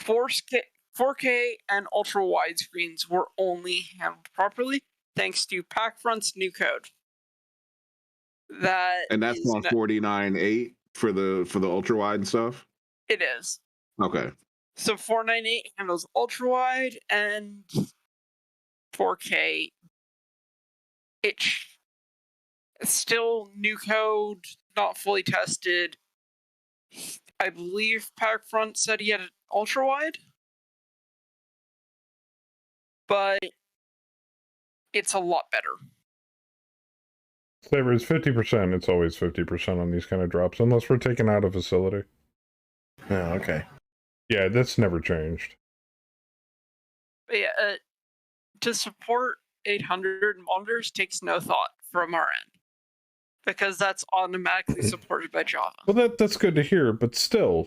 4K and ultra wide screens were only handled properly thanks to Packfront's new code. And that's on 49.8 for the ultra wide and stuff. It is. Okay. So 498 handles ultra wide and 4K. It's still new code, not fully tested. I believe Packfront said he had an ultra wide, but it's a lot better. Saber is 50%. It's always 50% on these kind of drops, unless we're taken out of facility. Oh, okay. Yeah, that's never changed. But yeah, to support 800 monitors takes no thought from our end, because that's automatically supported by Java. Well, that's good to hear, but still,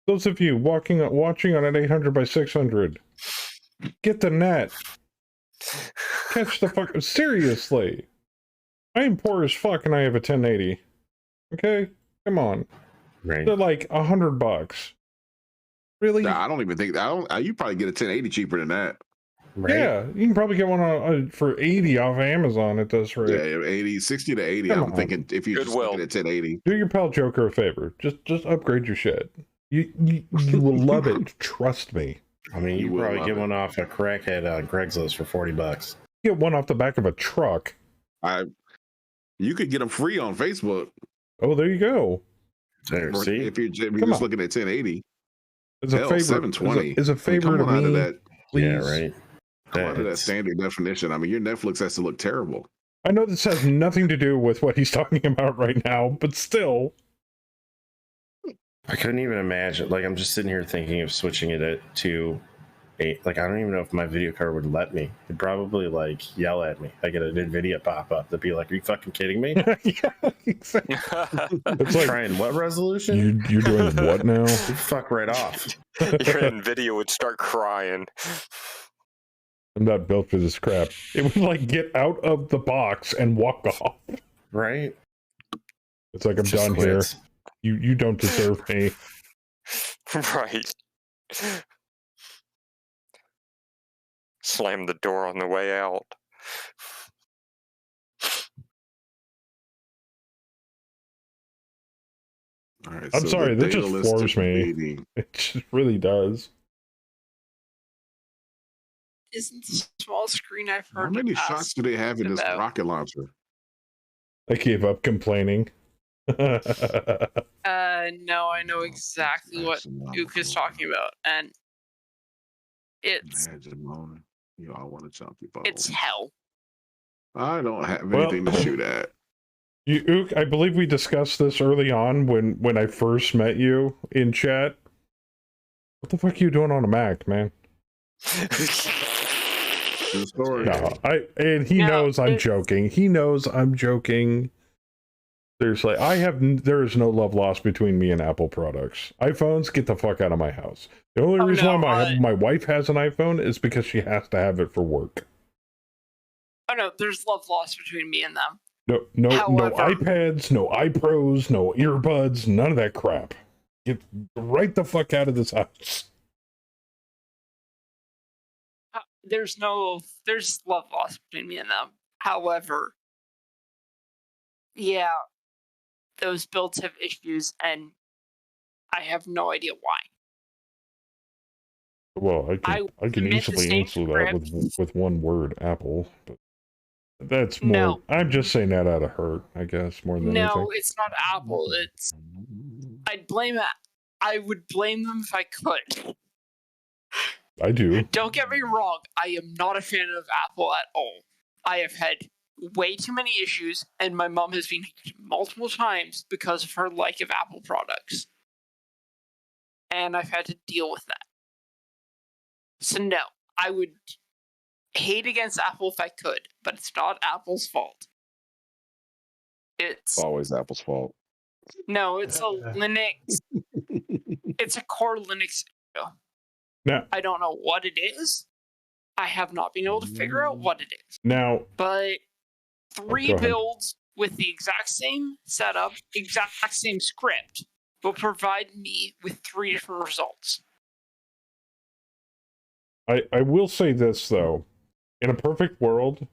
those of you watching on an 800 by 600, get the net. Catch the fuck. Seriously. I am poor as fuck and I have a 1080. Okay? Come on. Right. They're like $100. Really? Nah, I don't even think you probably get a 1080 cheaper than that. Right? Yeah, you can probably get one for 80 off Amazon at this rate. Yeah, 60 to 80. I'm thinking if you just get a 1080. Do your pal Joker a favor. Just upgrade your shit. You will love it. Trust me. I mean, you will probably love get it. one off a crackhead on Craigslist for $40. Get one off the back of a truck. You could get them free on Facebook. Oh, there you go. There, see? If you're Come just on. looking at 1080. It's a Hell, favor. 720. Is a favor come to on out of me, that. please. Yeah, right. Come out of that That's- standard definition. I mean, your Netflix has to look terrible. I know this has nothing to do with what he's talking about right now, but still. I couldn't even imagine. Like, I'm just sitting here thinking of switching it to a. Like, I don't even know if my video card would let me. It'd probably like yell at me. I get an NVIDIA pop up. They'd be like, "Are you fucking kidding me?" Yeah, exactly. It's like, trying what resolution? You're doing what now? You fuck right off. Your NVIDIA would start crying. I'm not built for this crap. It would like get out of the box and walk off. Right? It's like I'm Just done quits. here. You don't deserve me. Right. Slam the door on the way out. All right, I'm so sorry, the that just Daedalus floors me. debating. It just really does. Isn't the small screen I've heard? How many shots do they have in this about. rocket launcher? I gave up complaining. No, I know exactly what Ook is talking about, and it's Imagine moaning. You all want to chunk your phone. it's hell. I don't have Well- anything to shoot at. Ook, I believe we discussed this early on when I first met you in chat. What the fuck are you doing on a Mac, man? Good story. No, he knows I'm joking. He knows I'm joking. There's like there is no love lost between me and Apple products. iPhones, get the fuck out of my house. The only reason why my wife has an iPhone is because she has to have it for work. Oh no, there's love lost between me and them. No However- iPads, no iPros, no earbuds, none of that crap. Get right the fuck out of this house. There's love lost between me and them. However, yeah, those builds have issues, and I have no idea why. Well, I can commit the easily same answer that script. with one word, Apple. But that's more. No. I'm just saying that out of hurt, I guess, more than No, anything. it's not Apple. I would blame them if I could. I do. Don't get me wrong, I am not a fan of Apple at all. I have had way too many issues, and my mom has been hit multiple times because of her like of Apple products. And I've had to deal with that. So no, I would hate against Apple if I could, but it's not Apple's fault. It's always Apple's fault. No, it's a Linux. It's a core Linux issue. Now, I don't know what it is. I have not been able to figure out what it is. now, But three go ahead. builds with the exact same setup, exact same script, will provide me with 3 different results. I will say this though, in a perfect world,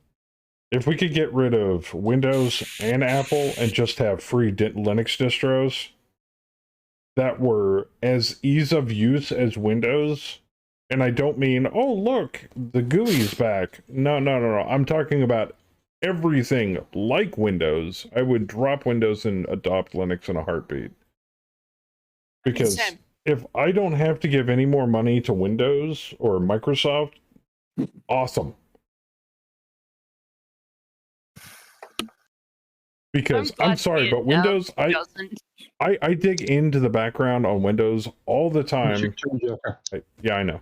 if we could get rid of Windows and Apple and just have free Linux distros that were as ease of use as Windows, and I don't mean, oh look, the GUI's back. No. I'm talking about everything like Windows. I would drop Windows and adopt Linux in a heartbeat. Because Same. if I don't have to give any more money to Windows or Microsoft, awesome. Because I'm sorry, but Windows, I dig into the background on Windows all the time. Yeah, I know.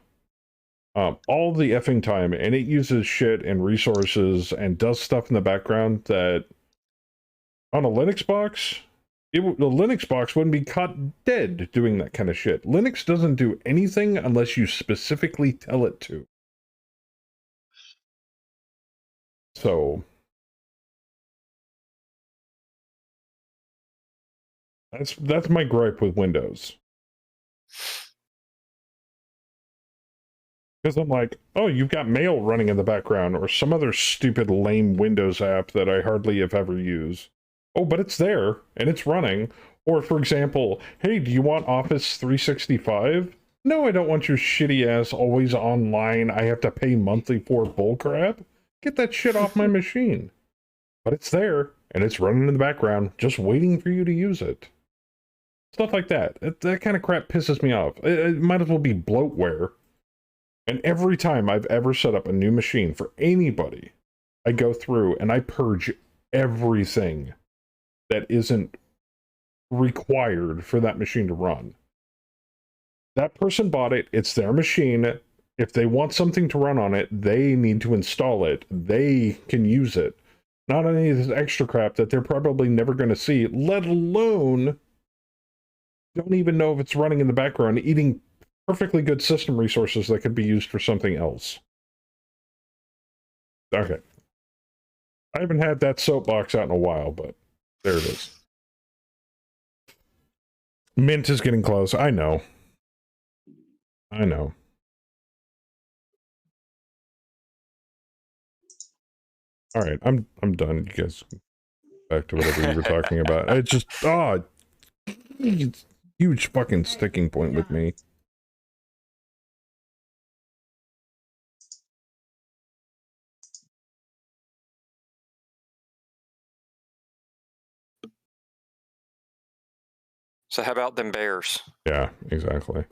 All the effing time, and it uses shit and resources and does stuff in the background that on a Linux box, the Linux box wouldn't be caught dead doing that kind of shit. Linux doesn't do anything unless you specifically tell it to. So that's my gripe with Windows. Because I'm like, oh, you've got mail running in the background or some other stupid lame Windows app that I hardly have ever used. Oh, but it's there and it's running. Or for example, hey, do you want Office 365? No, I don't want your shitty ass always online. I have to pay monthly for bullcrap. Get that shit off my machine. But it's there, and it's running in the background, just waiting for you to use it. Stuff like that. That kind of crap pisses me off. It might as well be bloatware. And every time I've ever set up a new machine for anybody, I go through and I purge everything that isn't required for that machine to run. That person bought it, it's their machine. If they want something to run on it, they need to install it. They can use it. Not any of this extra crap that they're probably never going to see, let alone don't even know if it's running in the background, eating perfectly good system resources that could be used for something else. Okay. I haven't had that soapbox out in a while, but there it is. Mint is getting close. I know. I know. All right, I'm done. You guys back to whatever you were talking about. It just it's huge fucking sticking point with me. So how about them bears? Yeah, exactly.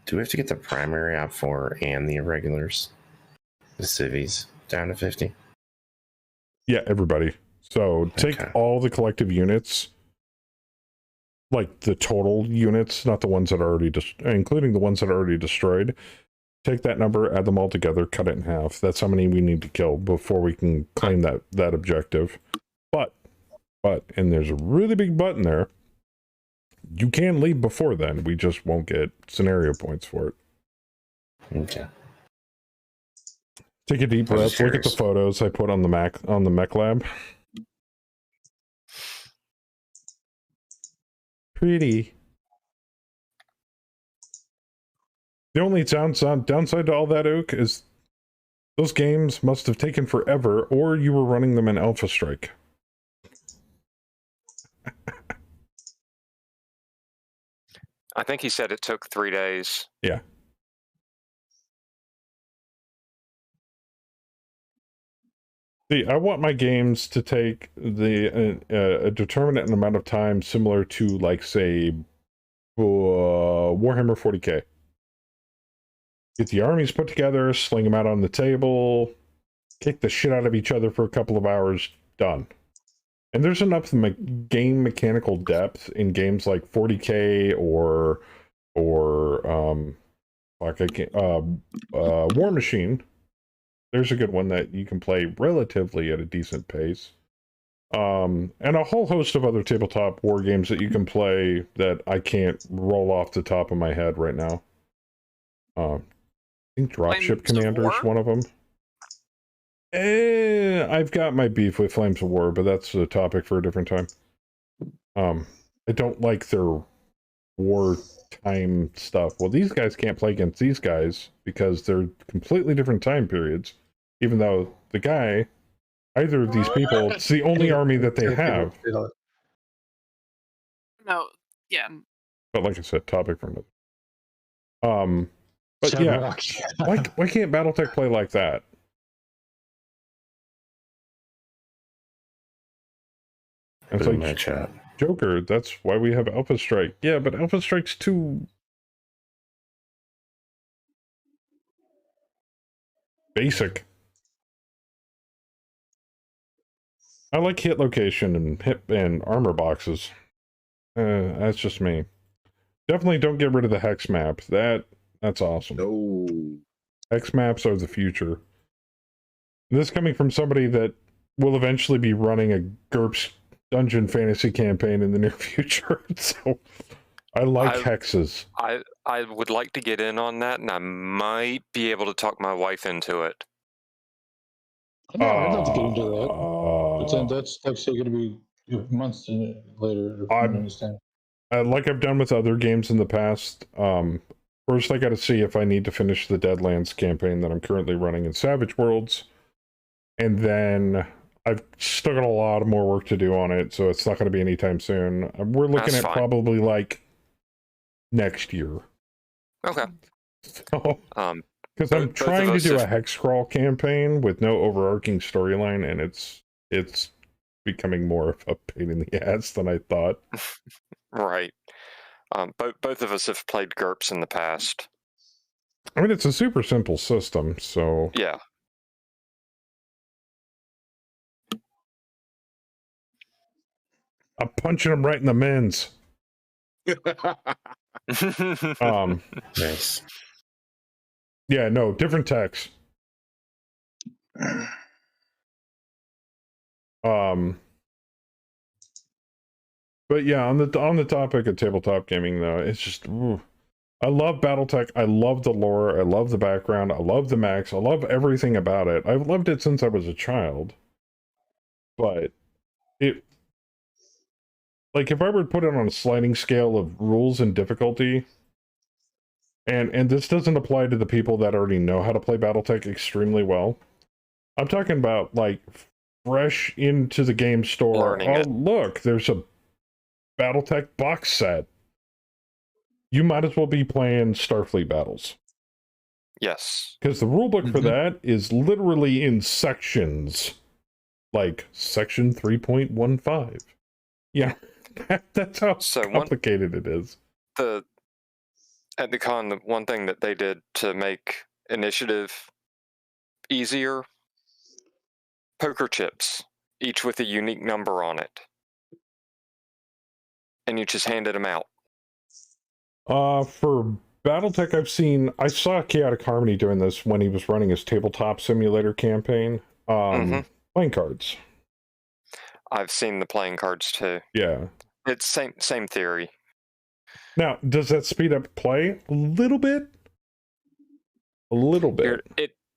Do we have to get the primary out for and the irregulars? The civvies down to 50? Yeah, everybody. So take all the collective units, like the total units, not the ones that are already, including the ones that are already destroyed. Take that number, add them all together, cut it in half. That's how many we need to kill before we can claim that objective. But, and there's a really big but in there, you can leave before then. We just won't get scenario points for it. Okay. Take a deep breath. Look at the photos I put on the mech lab. Pretty. The only downside to all that, Oak, is those games must have taken forever, or you were running them in Alpha Strike. I think he said it took 3 days. Yeah. See, I want my games to take a determinate amount of time, similar to, like, say, Warhammer 40k. Get the armies put together, sling them out on the table, kick the shit out of each other for a couple of hours, done. And there's enough game mechanical depth in games like 40k or War Machine. There's a good one that you can play relatively at a decent pace. And a whole host of other tabletop war games that you can play that I can't roll off the top of my head right now. I think Dropship Commander is one of them. I've got my beef with Flames of War, but that's a topic for a different time. I don't like their wartime stuff. Well, these guys can't play against these guys because they're completely different time periods, even though the guy, either of these people, it's the only army that they have. No, yeah. But like I said, topic for another. But yeah, why can't Battletech play like that? It's like, Joker, that's why we have Alpha Strike. Yeah, but Alpha Strike's too basic. I like hit location and hit and armor boxes. That's just me. Definitely don't get rid of the hex map. That's awesome. No. Hex maps are the future. This coming from somebody that will eventually be running a GURPS dungeon fantasy campaign in the near future, so I like hexes. I would like to get in on that, and I might be able to talk my wife into it. No, I'd love to get into that. But then that's still going to be months later. I understand. Like I've done with other games in the past, first I got to see if I need to finish the Deadlands campaign that I'm currently running in Savage Worlds, and then I've still got a lot of more work to do on it, so it's not going to be anytime soon. We're looking at probably like next year. Okay. So, because both I'm of trying to us do a have- hex crawl campaign with no overarching storyline, and it's becoming more of a pain in the ass than I thought. Right. Both of us have played GURPS in the past. I mean, it's a super simple system, so Yeah. I'm punching him right in the men's. Nice. Yeah, no, different text. But yeah, on the topic of tabletop gaming, though, it's just, I love Battletech. I love the lore. I love the background. I love the mechs. I love everything about it. I've loved it since I was a child. But it, like, if I were to put it on a sliding scale of rules and difficulty, and this doesn't apply to the people that already know how to play Battletech extremely well. I'm talking about, like, fresh into the game store. Look, there's a Battletech box set. You might as well be playing Starfleet battles. Yes. Because the rulebook for that is literally in sections. Like, section 3.15. Yeah, that's how complicated it is. At the con, the one thing that they did to make initiative easier, poker chips, each with a unique number on it. And you just handed them out. For Battletech, I saw Chaotic Harmony doing this when he was running his tabletop simulator campaign. Playing cards. I've seen the playing cards too. Yeah. It's same theory. Now, does that speed up play? A little bit? A little bit.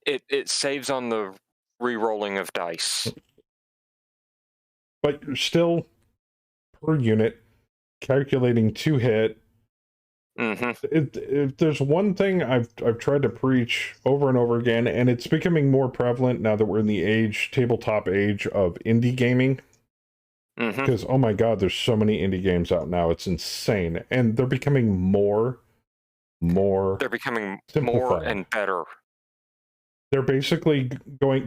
It saves on the re-rolling of dice. But you're still, per unit, calculating 2 hit. If there's one thing I've tried to preach over and over again, and it's becoming more prevalent now that we're in the tabletop age of indie gaming. Because, oh my god, there's so many indie games out now. It's insane. And they're becoming more They're becoming simplified. more and better. They're basically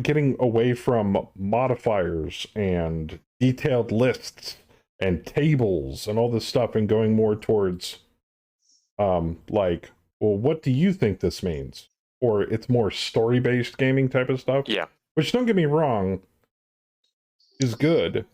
getting away from modifiers and detailed lists and tables and all this stuff and going more towards, like, well, what do you think this means? Or it's more story-based gaming type of stuff. Yeah. Which, don't get me wrong, is good.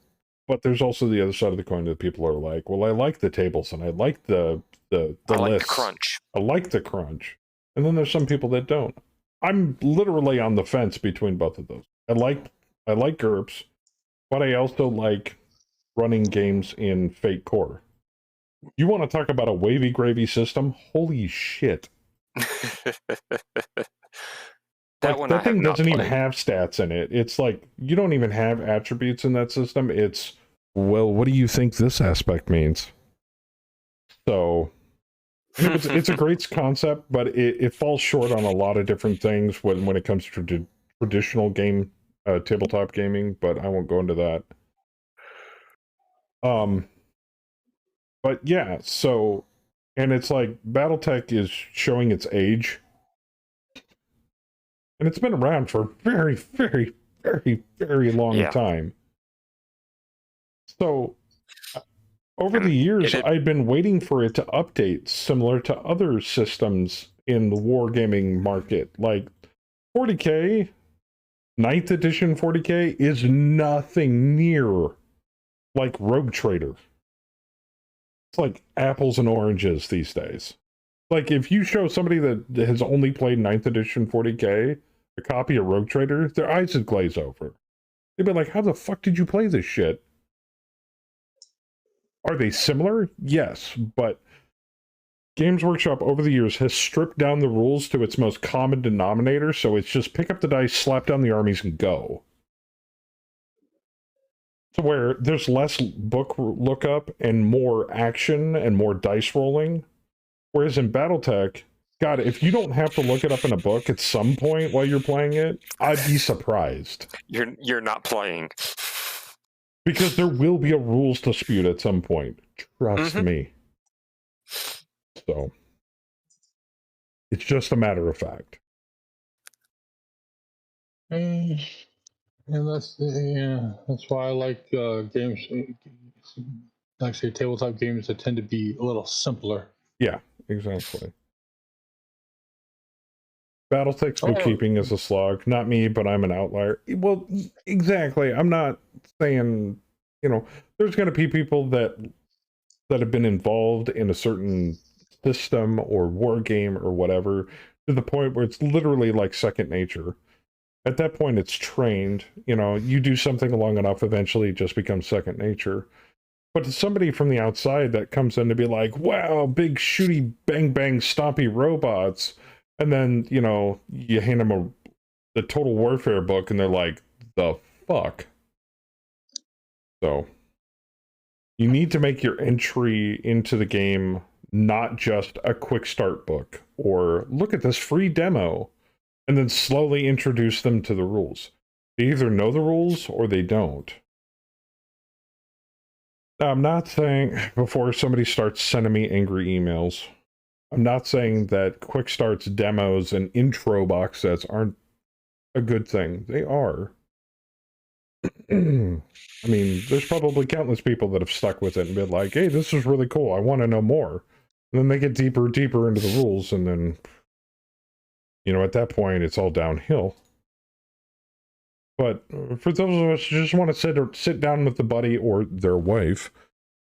But there's also the other side of the coin that people are like, well, I like the tables and I like the lists. The crunch. I like the crunch. And then there's some people that don't. I'm literally on the fence between both of those. I like GURPS, but I also like running games in Fate Core. You want to talk about a wavy gravy system? Holy shit. That thing doesn't even have stats in it. It's like, you don't even have attributes in that system. It's, well, what do you think this aspect means? So, it's a great concept, but it falls short on a lot of different things when it comes to traditional game, tabletop gaming, but I won't go into that. But yeah, so, and it's like, Battletech is showing its age. And it's been around for a very, very, very, very long time. So, over the years, I've been waiting for it to update, similar to other systems in the wargaming market. Like, 40k, 9th edition 40k, is nothing near like Rogue Trader. It's like apples and oranges these days. Like, if you show somebody that has only played 9th edition 40k a copy of Rogue Trader, their eyes would glaze over. They'd be like, how the fuck did you play this shit? Are they similar? Yes, but Games Workshop over the years has stripped down the rules to its most common denominator, so it's just pick up the dice, slap down the armies, and go. To where there's less book lookup and more action and more dice rolling. Whereas in Battletech, God, if you don't have to look it up in a book at some point while you're playing it, I'd be surprised. You're not playing. Because there will be a rules dispute at some point. Trust me. So it's just a matter of fact. And that's why I like games, like say tabletop games that tend to be a little simpler. Yeah, exactly. Battletech's bookkeeping is a slog. Not me, but I'm an outlier. Well, exactly. I'm not saying, there's going to be people that have been involved in a certain system or war game or whatever to the point where it's literally like second nature. At that point, it's trained. You do something long enough, eventually it just becomes second nature. But to somebody from the outside that comes in to be like, wow, big shooty bang bang stompy robots, and then, you hand them the Total Warfare book and they're like, the fuck? So you need to make your entry into the game not just a quick start book or look at this free demo and then slowly introduce them to the rules. They either know the rules or they don't. Now, I'm not saying, before somebody starts sending me angry emails, I'm not saying that quick starts, demos, and intro box sets aren't a good thing. They are. I mean, there's probably countless people that have stuck with it and been like, hey, this is really cool. I want to know more. And then they get deeper into the rules, and then, at that point, it's all downhill. But for those of us who just want to sit down with the buddy or their wife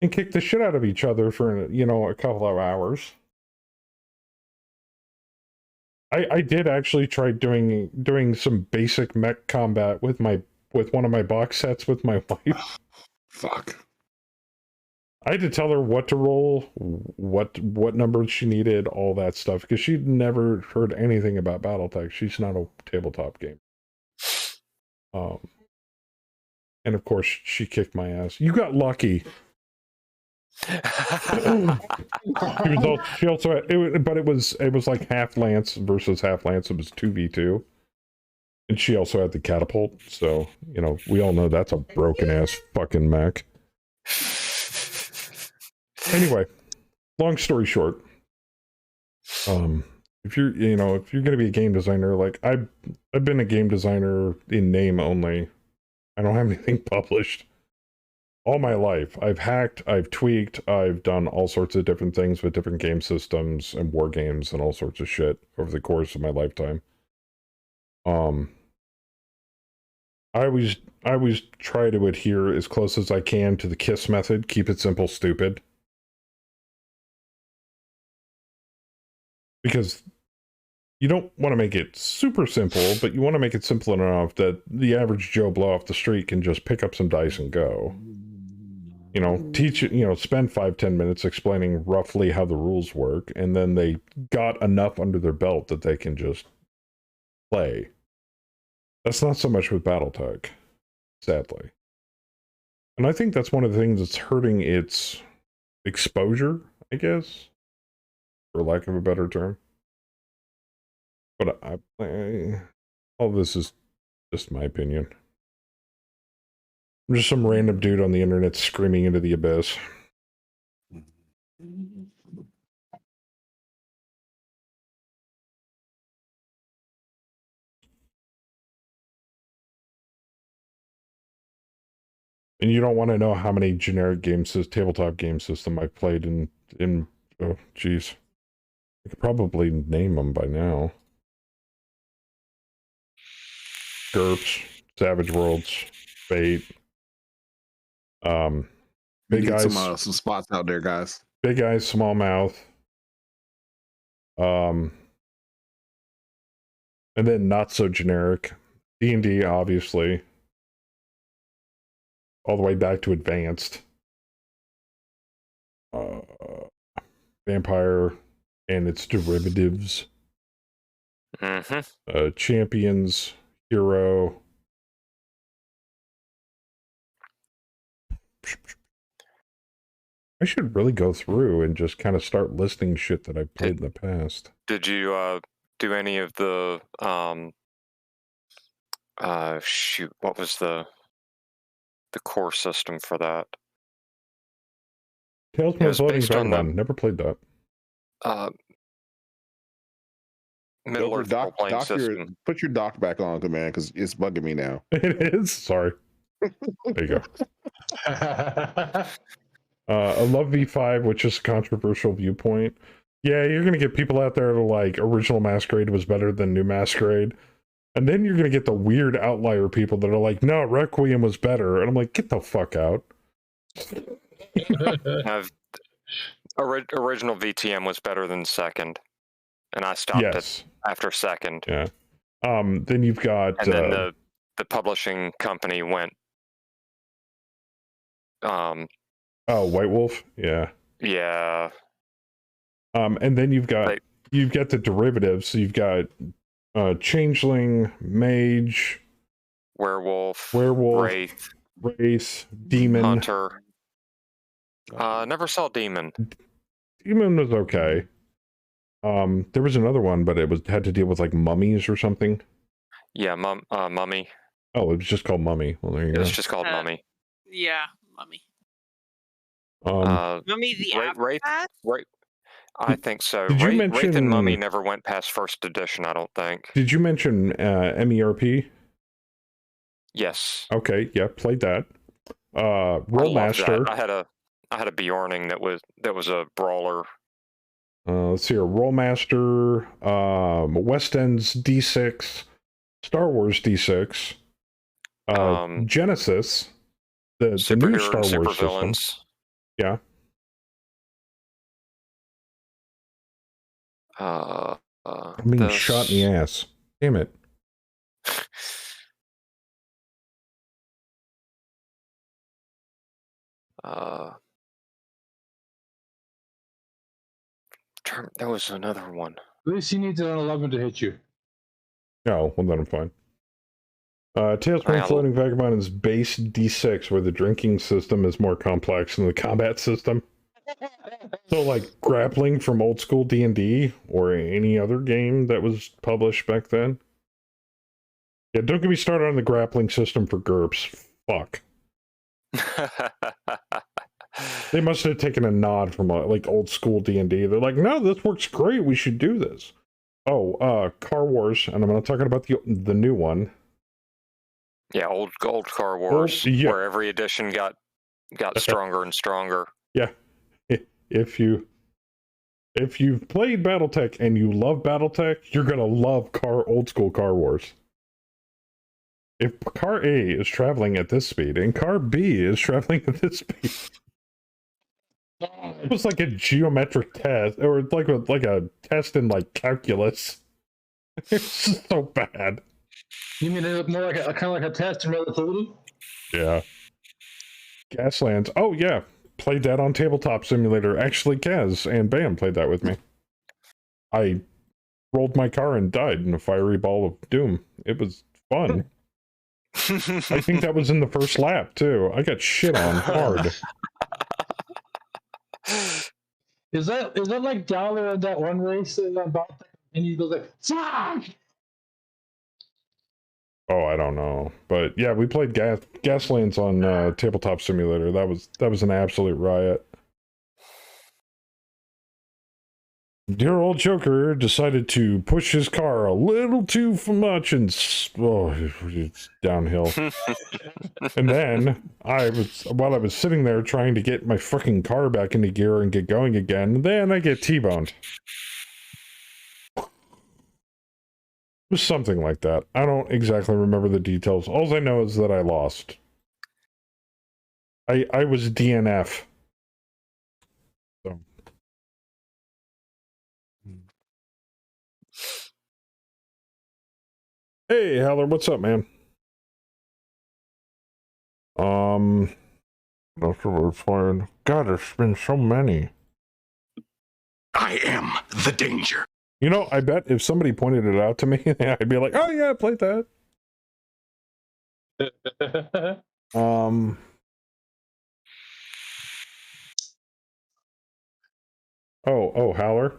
and kick the shit out of each other for, a couple of hours. I did actually try doing some basic mech combat with one of my box sets with my wife. Fuck. I had to tell her what to roll, what numbers she needed, all that stuff, because she'd never heard anything about Battletech. She's not a tabletop game. And of course she kicked my ass. You got lucky. She also had, but it was like half lance versus half lance. It was 2v2, and she also had the catapult. So we all know that's a broken ass fucking mech. Anyway, long story short, if you're gonna be a game designer, like I've been a game designer in name only. I don't have anything published. All my life, I've hacked, I've tweaked, I've done all sorts of different things with different game systems and war games and all sorts of shit over the course of my lifetime. I always try to adhere as close as I can to the KISS method. Keep it simple, stupid. Because you don't want to make it super simple, but you want to make it simple enough that the average Joe Blow off the street can just pick up some dice and go. Teach it, spend 5-10 minutes explaining roughly how the rules work, and then they got enough under their belt that they can just play. That's not so much with Battletech, sadly. And I think that's one of the things that's hurting its exposure, I guess, for lack of a better term. But all this is just my opinion. I'm just some random dude on the internet screaming into the abyss. And you don't want to know how many generic tabletop game system I've played in oh jeez. I could probably name them by now. GURPS, Savage Worlds, Fate. Big Eyes. Some spots out there, guys. Big Eyes, Small Mouth. And then not so generic. D&D, obviously. All the way back to Advanced. Vampire and its derivatives. Champions, Hero. I should really go through and just kind of start listing shit that I've played in the past. Did you do any of the shoot, what was the core system for that? Tales from the Floating Vagabond. Never played that. Middle Earth role-playing system. Put your dock back on, command, because it's bugging me now. It is. Sorry. There you go. I love V5, which is a controversial viewpoint. Yeah, you're going to get people out there that are like, original Masquerade was better than new Masquerade. And then you're going to get the weird outlier people that are like, no, Requiem was better. And I'm like, get the fuck out. Original VTM was better than second. And I stopped it after second. Yeah. Then you've got... And then the publishing company went... White Wolf? Yeah. Yeah. And then you've got the derivatives. So you've got Changeling, Mage, Werewolf, Wraith, Demon, Hunter. Never saw Demon. Demon was okay. There was another one, but it had to deal with like mummies or something. Yeah, Mummy. Oh, it was just called Mummy. Well, there you go. It's just called Mummy. Yeah, Mummy. Mummy the Wraith. I think so. Did you Wraith mention and Mummy never went past first edition, I don't think. Did you mention MERP? Yes. Okay, yeah, played that. Rollmaster. I had a Bjorning that was a brawler. Let's see here. Rollmaster, West End's D6, Star Wars D6, Genesis, the new Star Wars system. Yeah. I'm being shot in the ass. Damn it. There was another one. At least he needs an 11 to hit you. No, well then I'm fine. Tailspin Floating Vagabond is base D6, where the drinking system is more complex than the combat system. So, like, grappling from old school D&D, or any other game that was published back then. Yeah, don't get me started on the grappling system for GURPS. Fuck. They must have taken a nod from, like, old school D&D. They're like, no, this works great, we should do this. Oh, Car Wars, and I'm not talking about the new one. Yeah, old Car Wars, where every edition got stronger and stronger. Yeah. If you've played Battletech and you love Battletech, you're gonna love old school Car Wars. If car A is traveling at this speed and car B is traveling at this speed, it was like a geometric test, or like a test in like calculus. It's so bad. You mean it more like kind of like a test in relativity? Yeah. Gaslands. Oh yeah. Played that on Tabletop Simulator. Actually, Kaz and Bam played that with me. I rolled my car and died in a fiery ball of doom. It was fun. I think that was in the first lap, too. I got shit on hard. Is that like Dollar in that one race and he goes like, fuck! Oh, I don't know. But yeah, we played Gaslands on Tabletop Simulator. That was an absolute riot. Dear old Joker decided to push his car a little too much and it's downhill. And then while I was sitting there trying to get my fucking car back into gear and get going again, then I get T-boned. It was something like that. I don't exactly remember the details. All I know is that I lost. I was DNF. So. Hey, Howler, what's up, man? Not sure what's fired. God, there's been so many. I am the danger. You know, I bet if somebody pointed it out to me, I'd be like, oh yeah, I played that. Oh, Howler?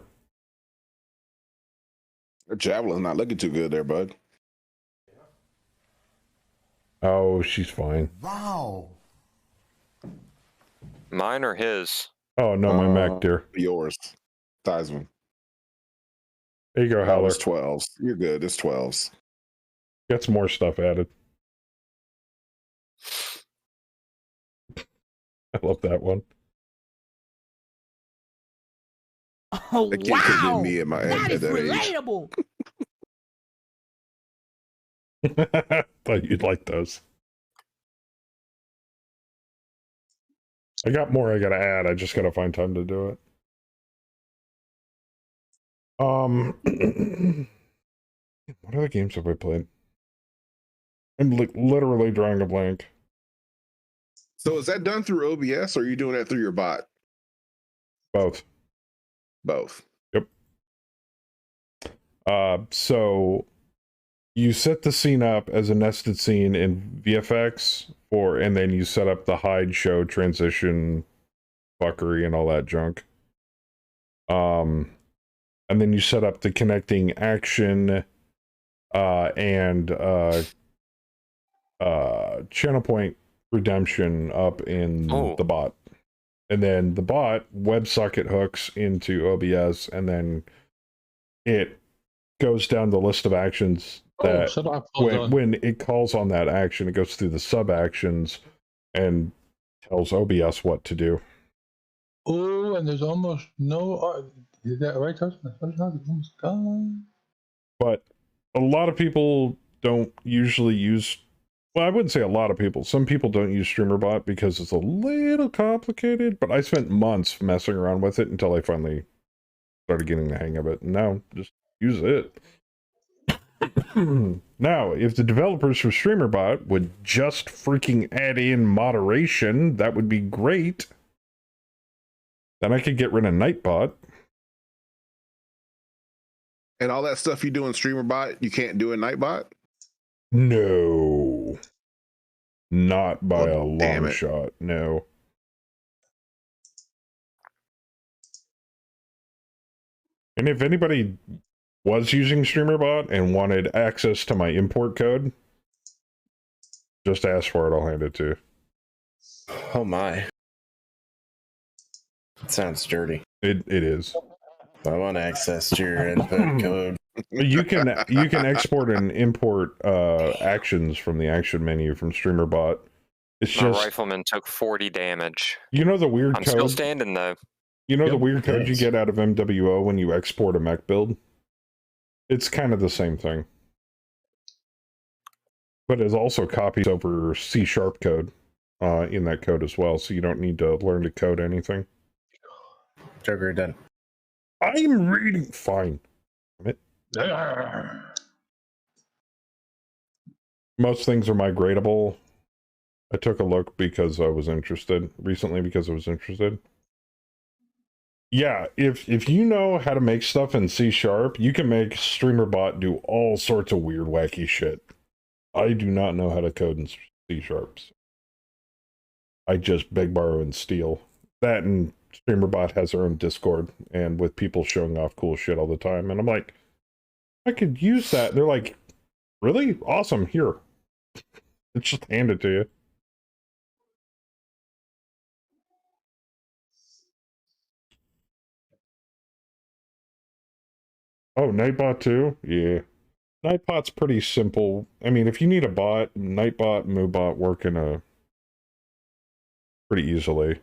Your Javelin's not looking too good there, bud. Oh, she's fine. Wow. Mine or his? Oh, no, my Mac, dear. Yours. Theismann. There you go, That Howler. was 12s. You're good. It's 12s. Get some more stuff added. I love that one. Oh, That kid could have been wow! me at my That at is that age. relatable! Thought you'd like those. I got more I gotta add. I just gotta find time to do it. What other games have I played? I'm literally drawing a blank. So is that done through OBS or are you doing that through your bot? Both. Both. Yep. So you set the scene up as a nested scene in VFX and then you set up the hide, show, transition, fuckery, and all that junk. And then you set up the connecting action and channel point redemption up in the bot. And then the bot WebSocket hooks into OBS, and then it goes down the list of actions that when it calls on that action, it goes through the sub actions and tells OBS what to do. Oh, and there's almost no. Is that right, Tyson? Almost gone. But a lot of people don't usually use. Well, I wouldn't say a lot of people. Some people don't use StreamerBot because it's a little complicated, but I spent months messing around with it until I finally started getting the hang of it. And now, just use it. Now, if the developers for StreamerBot would just freaking add in moderation, that would be great. Then I could get rid of Nightbot. And all that stuff you do in StreamerBot, you can't do in Nightbot? No. Not by a damn long it. shot, no. And if anybody was using StreamerBot and wanted access to my import code, just ask for it, I'll hand it to you. Oh my. It sounds dirty. It is. I want access to your input code. You can export and import actions from the action menu from StreamerBot. It's My just rifleman took 40 damage. you know the weird I'm code. still standing though. You know the weird code you get out of MWO when you export a mech build? It's kind of the same thing. But it also copies over C# code in that code as well, so you don't need to learn to code anything. Joker done. I'm reading fine. Most things are migratable. I took a look because I was interested recently because I was interested. Yeah, if you know how to make stuff in C#, you can make StreamerBot do all sorts of weird, wacky shit. I do not know how to code in C#. I just beg, borrow, and steal. That and StreamerBot has their own Discord, and with people showing off cool shit all the time. And I'm like, I could use that. They're like, really? Awesome, here. It's just hand it to you. Oh, Nightbot too? Yeah. Nightbot's pretty simple. I mean, if you need a bot, Nightbot and MooBot work in pretty easily.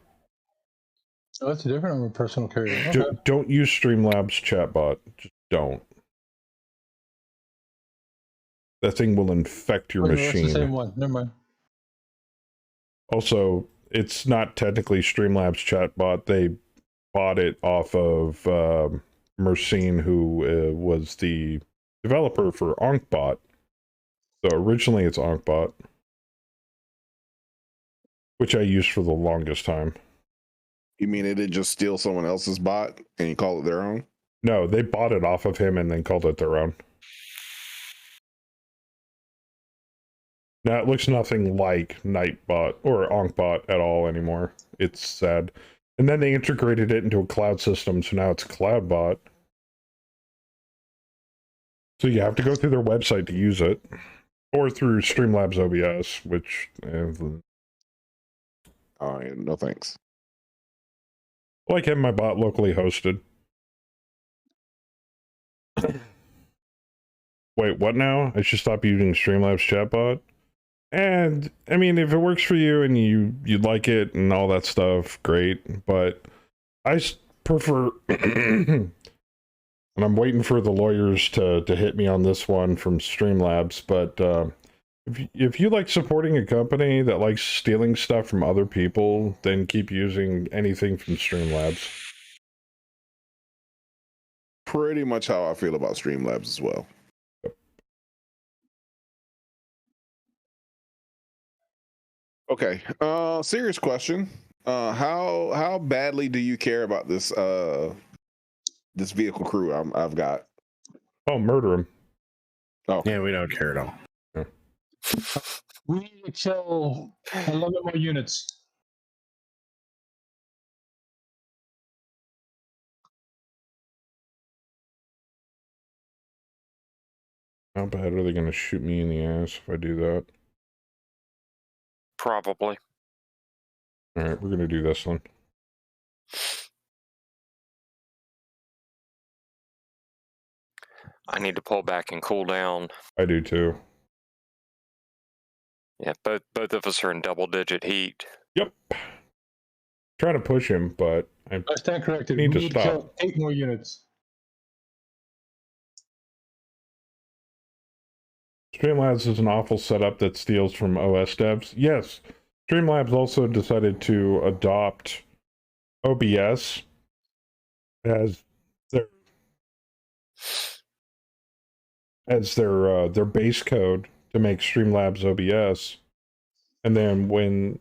Oh, that's different from a personal carrier. Okay. Don't use Streamlabs chatbot. Just don't. That thing will infect your machine. That's the same one. Never mind. Also, it's not technically Streamlabs chatbot. They bought it off of Mercine, who was the developer for Onkbot. So originally it's Onkbot, which I used for the longest time. You mean they did just steal someone else's bot and you call it their own? No, they bought it off of him and then called it their own. Now it looks nothing like Nightbot or Onkbot at all anymore. It's sad. And then they integrated it into a cloud system, so now it's CloudBot. So you have to go through their website to use it, or through Streamlabs OBS, which... Oh, yeah, no thanks. I like having my bot locally hosted. Wait, what now? I should stop using Streamlabs chatbot? And I mean, if it works for you and you like it and all that stuff, great. But I prefer, and I'm waiting for the lawyers to hit me on this one from Streamlabs. But if you like supporting a company that likes stealing stuff from other people, then keep using anything from Streamlabs. Pretty much how I feel about Streamlabs as well. Okay. Serious question. How badly do you care about this this vehicle crew I've got? Oh, murder him. Oh, yeah, we don't care at all. Yeah. We need to kill 11 more units. How bad are they going to shoot me in the ass if I do that? Probably. All right, we're going to do this one. I need to pull back and cool down. I do too. Yeah, both of us are in double-digit heat. Yep. Trying to push him, but I stand corrected. need We to need stop. to kill 8 more units. Streamlabs is an awful setup that steals from OS devs. Yes, Streamlabs also decided to adopt OBS as their base code to make Streamlabs OBS. And then when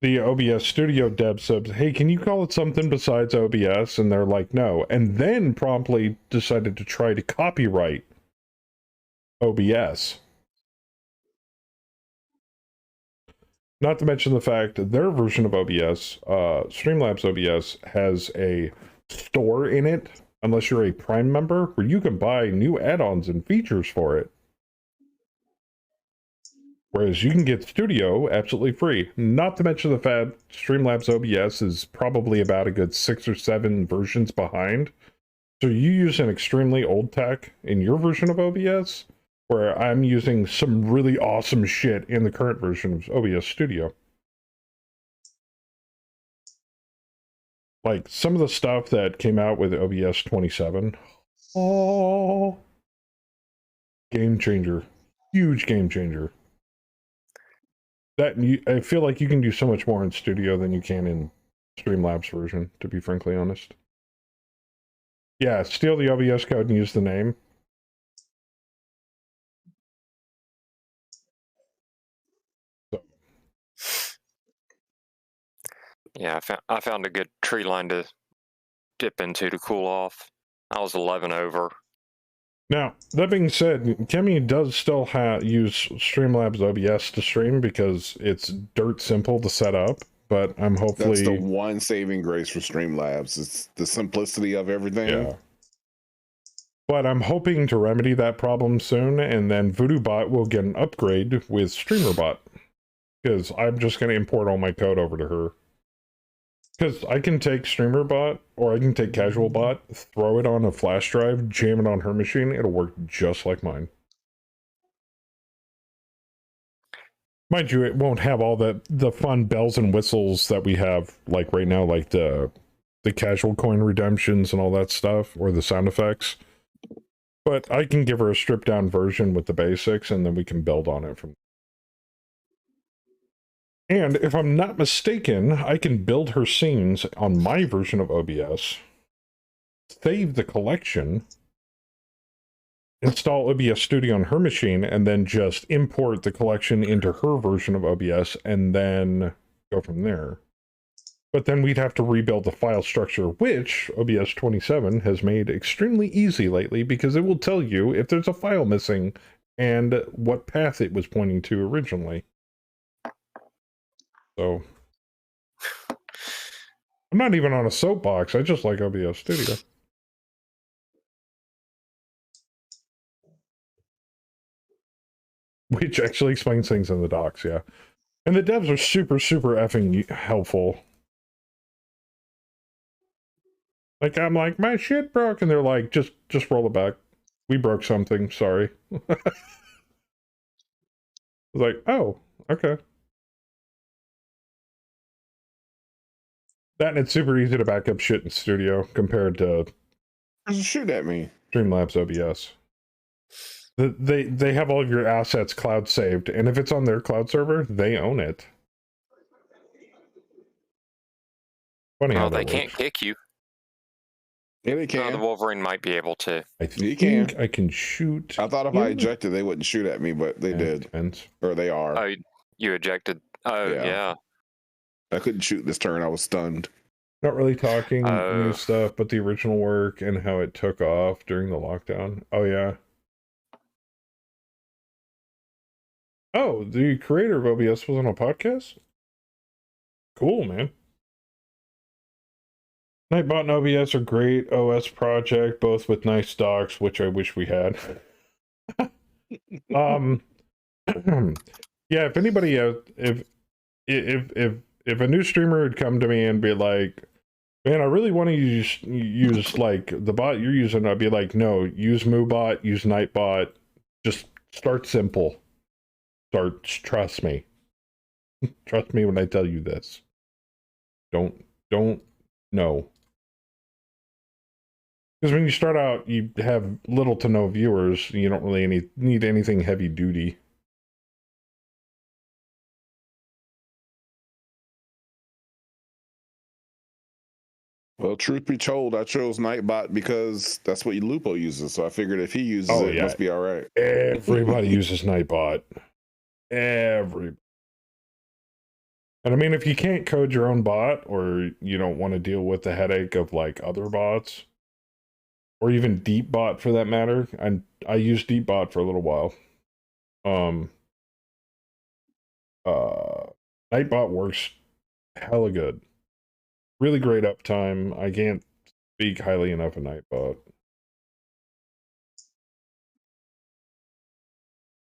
the OBS Studio dev said, hey, can you call it something besides OBS? And they're like, no. And then promptly decided to try to copyright OBS. Not to mention the fact that their version of OBS, Streamlabs OBS, has a store in it, unless you're a Prime member, where you can buy new add-ons and features for it. Whereas you can get Studio absolutely free. Not to mention the fact Streamlabs OBS is probably about a good 6 or 7 versions behind. So you use an extremely old tech in your version of OBS, where I'm using some really awesome shit in the current version of OBS Studio. Like, some of the stuff that came out with OBS 27. Oh! Game changer. Huge game changer. I feel like you can do so much more in Studio than you can in Streamlabs version, to be frankly honest. Yeah, steal the OBS code and use the name. Yeah, I found a good tree line to dip into to cool off. I was 11 over. Now, that being said, Kemi does still use Streamlabs OBS to stream because it's dirt simple to set up, but I'm hopefully... That's the one saving grace for Streamlabs. It's the simplicity of everything. Yeah. But I'm hoping to remedy that problem soon, and then VoodooBot will get an upgrade with StreamerBot. Because I'm just going to import all my code over to her. Because I can take StreamerBot, or I can take CasualBot, throw it on a flash drive, jam it on her machine, it'll work just like mine. Mind you, it won't have all the fun bells and whistles that we have, like right now, like the casual coin redemptions and all that stuff, or the sound effects. But I can give her a stripped down version with the basics, and then we can build on it from there. And if I'm not mistaken, I can build her scenes on my version of OBS, save the collection, install OBS Studio on her machine, and then just import the collection into her version of OBS, and then go from there. But then we'd have to rebuild the file structure, which OBS 27 has made extremely easy lately, because it will tell you if there's a file missing and what path it was pointing to originally. So, I'm not even on a soapbox, I just like OBS Studio. Which actually explains things in the docs, yeah. And the devs are super, super effing helpful. Like, I'm like, my shit broke, and they're like, just roll it back. We broke something, sorry. I was like, oh, okay. That and it's super easy to back up shit in studio compared to shoot at me. Streamlabs OBS. They have all of your assets cloud saved, and if it's on their cloud server, they own it. Funny how Well, that they can't works. kick you. Yeah, they can. The Wolverine might be able to. I think I can shoot. I thought if I ejected, they wouldn't shoot at me, but they did. Depends. Or they are. Oh, you ejected. Oh, yeah. I couldn't shoot this turn. I was stunned. Not really talking new stuff, but the original work and how it took off during the lockdown. Oh, yeah. Oh, the creator of OBS was on a podcast? Cool, man. Nightbot and OBS are great OS project, both with nice docs, which I wish we had. Yeah, if anybody if a new streamer would come to me and be like, man, I really want to use like the bot you're using, I'd be like, no, use MooBot, use Nightbot, just start simple. Trust me. Trust me when I tell you this. Don't no. Because when you start out, you have little to no viewers. You don't really need anything heavy duty. Well, truth be told, I chose Nightbot because that's what Lupo uses. So I figured if he uses it must be all right. Everybody uses Nightbot. And I mean, if you can't code your own bot, or you don't want to deal with the headache of like other bots, or even DeepBot for that matter, I used DeepBot for a little while. Nightbot works hella good. Really great uptime. I can't speak highly enough of Nightbot.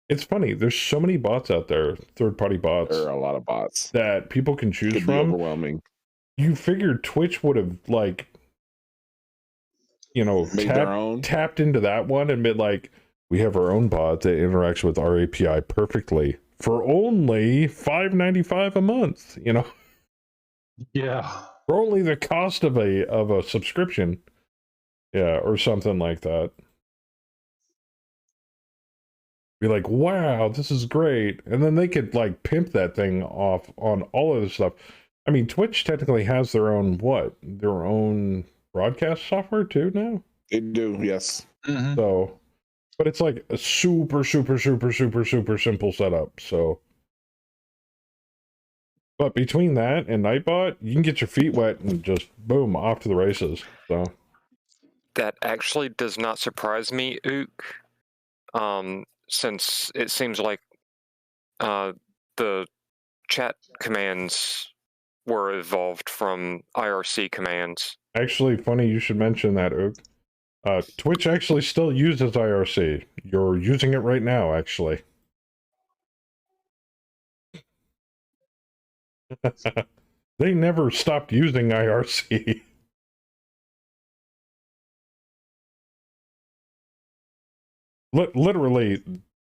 It's funny, there's so many bots out there, third-party bots. There are a lot of bots that people can choose Could from. be overwhelming. You figured Twitch would have like, you know, tapped into that one and been like, we have our own bot that interacts with our API perfectly for only $5.95 a month, you know? Yeah. For only the cost of a subscription. Yeah, or something like that. Be like, wow, this is great. And then they could like pimp that thing off on all of this stuff. I mean, Twitch technically has their own their own broadcast software too now? They do, yes. So, but it's like a super simple setup. So, but between that and Nightbot, you can get your feet wet and just boom, off to the races. So that actually does not surprise me, Ook. Since it seems like the chat commands were evolved from IRC commands. Actually, funny you should mention that, Ook. Twitch actually still uses IRC. You're using it right now, actually. They never stopped using IRC. Literally,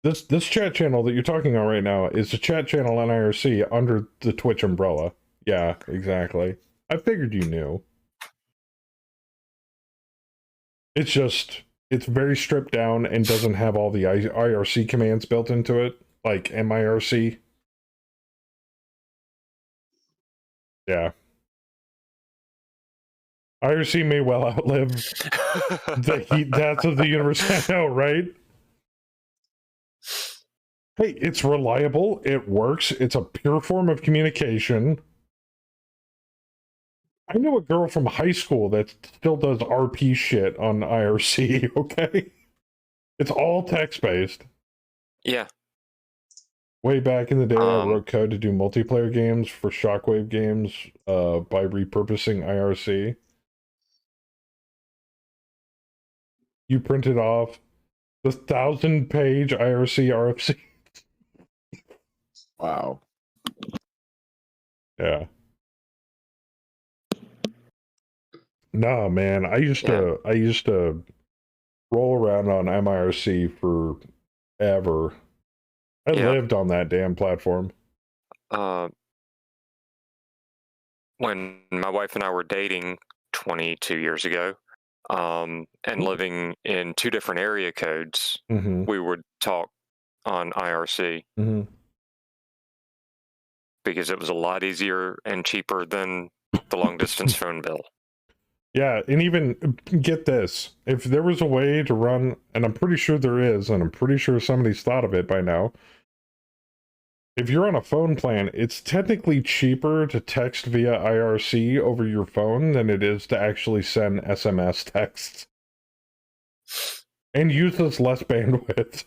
this chat channel that you're talking on right now is a chat channel on IRC under the Twitch umbrella. Yeah, exactly. I figured you knew. It's just, it's very stripped down and doesn't have all the IRC commands built into it, like MIRC. Yeah. IRC may well outlive the heat death of the universe. I know, right? Hey, it's reliable. It works. It's a pure form of communication. I know a girl from high school that still does RP shit on IRC, okay? It's all text-based. Yeah. Way back in the day, I wrote code to do multiplayer games for Shockwave games by repurposing IRC. You printed off the 1,000-page IRC RFC. Wow. Yeah. Nah, man, I used to roll around on MIRC forever. I lived on that damn platform. When my wife and I were dating 22 years ago, and living in 2 different area codes, we would talk on IRC because it was a lot easier and cheaper than the long distance phone bill. Yeah, and even get this, if there was a way to run, and I'm pretty sure there is, and I'm pretty sure somebody's thought of it by now, if you're on a phone plan, it's technically cheaper to text via IRC over your phone than it is to actually send SMS texts. And uses less bandwidth.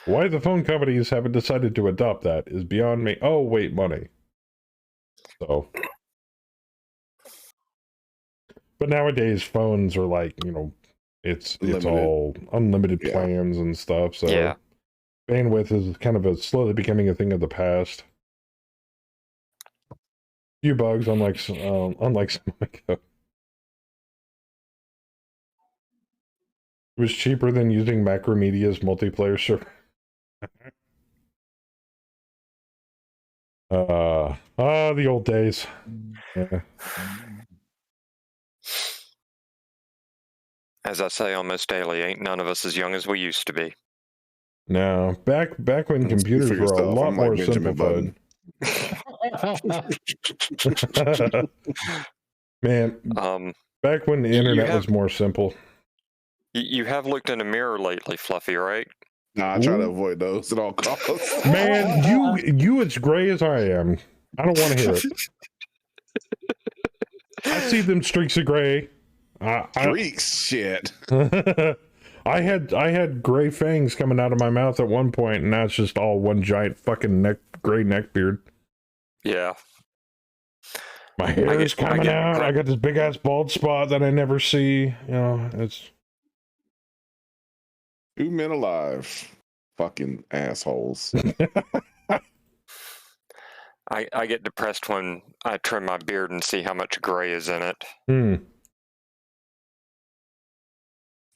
Why the phone companies haven't decided to adopt that is beyond me. Oh, wait, money. So. But nowadays, phones are like, you know, it's all unlimited plans and stuff. So bandwidth is kind of slowly becoming a thing of the past. Few bugs, unlike some like it was cheaper than using Macromedia's multiplayer server. The old days. Yeah. As I say almost daily, ain't none of us as young as we used to be. No, back when computers were a lot more simplified. Man, back when the internet was more simple. You have looked in a mirror lately, Fluffy, right? Nah, I try to avoid those at all costs. Man, you as gray as I am. I don't want to hear it. I see them streaks of gray. Streaks, shit. I had gray fangs coming out of my mouth at one point, and now it's just all one giant fucking gray neck beard. Yeah. My hair is coming out. I got this big ass bald spot that I never see. You know, it's 2 men alive. Fucking assholes. I get depressed when I trim my beard and see how much gray is in it.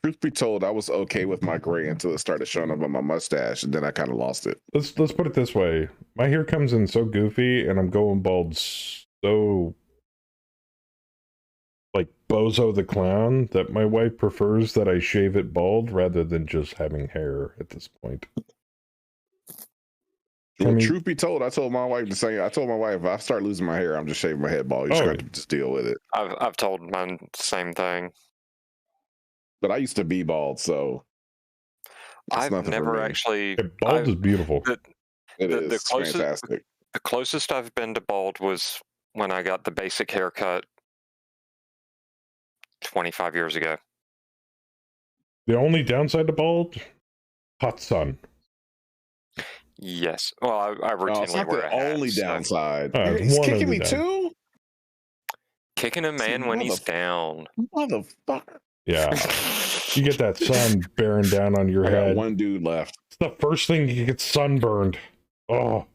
Truth be told, I was okay with my gray until it started showing up on my mustache, and then I kind of lost it. Let's put it this way: my hair comes in so goofy, and I'm going bald so like Bozo the Clown that my wife prefers that I shave it bald rather than just having hair at this point. Well, truth be told, I told my wife the same. I told my wife, if I start losing my hair, I'm just shaving my head bald. You just have to just deal with it. I've told mine the same thing. But I used to be bald, so I've never actually. Bald is beautiful. It is fantastic. The closest I've been to bald was when I got the basic haircut 25 years ago. The only downside to bald, hot sun. Yes. Well, I routinely it's not wear the a hat, only so- downside. He's Kicking me too? Kicking a man when he's down. Motherfucker. Yeah. You get that sun bearing down on your I head. got one dude left. It's the first thing you get sunburned. Oh,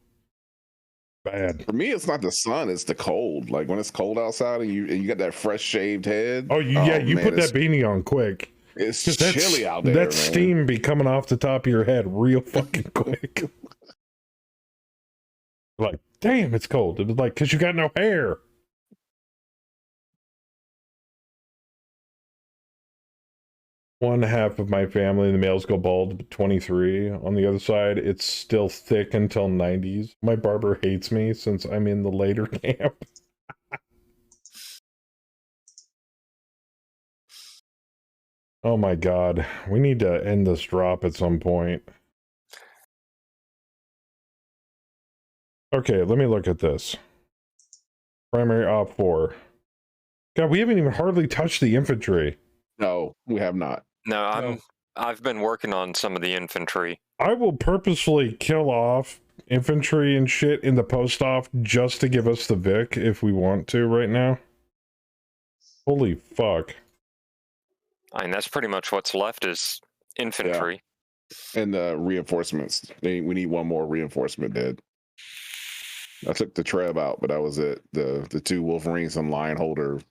bad. For me, it's not the sun; it's the cold. Like when it's cold outside and you got that fresh shaved head. Oh, you put that beanie on quick. It's 'Cause chilly out there. That man. steam be coming off the top of your head real fucking quick. Like, damn, it's cold. It was like, because you got no hair. One half of my family, the males go bald at 23. On the other side, it's still thick until 90s. My barber hates me since I'm in the later camp. Oh my god. We need to end this drop at some point. Okay, let me look at this. Primary op 4. God, we haven't even hardly touched the infantry. No, we have not. No, I've been working on some of the infantry. I will purposefully kill off infantry and shit in the post-off just to give us the Vic if we want to right now. Holy fuck. I mean, that's pretty much what's left is infantry. Yeah. And the reinforcements. We need one more reinforcement dead. I took the Treb out, but that was it. The two Wolverines and Lion Holder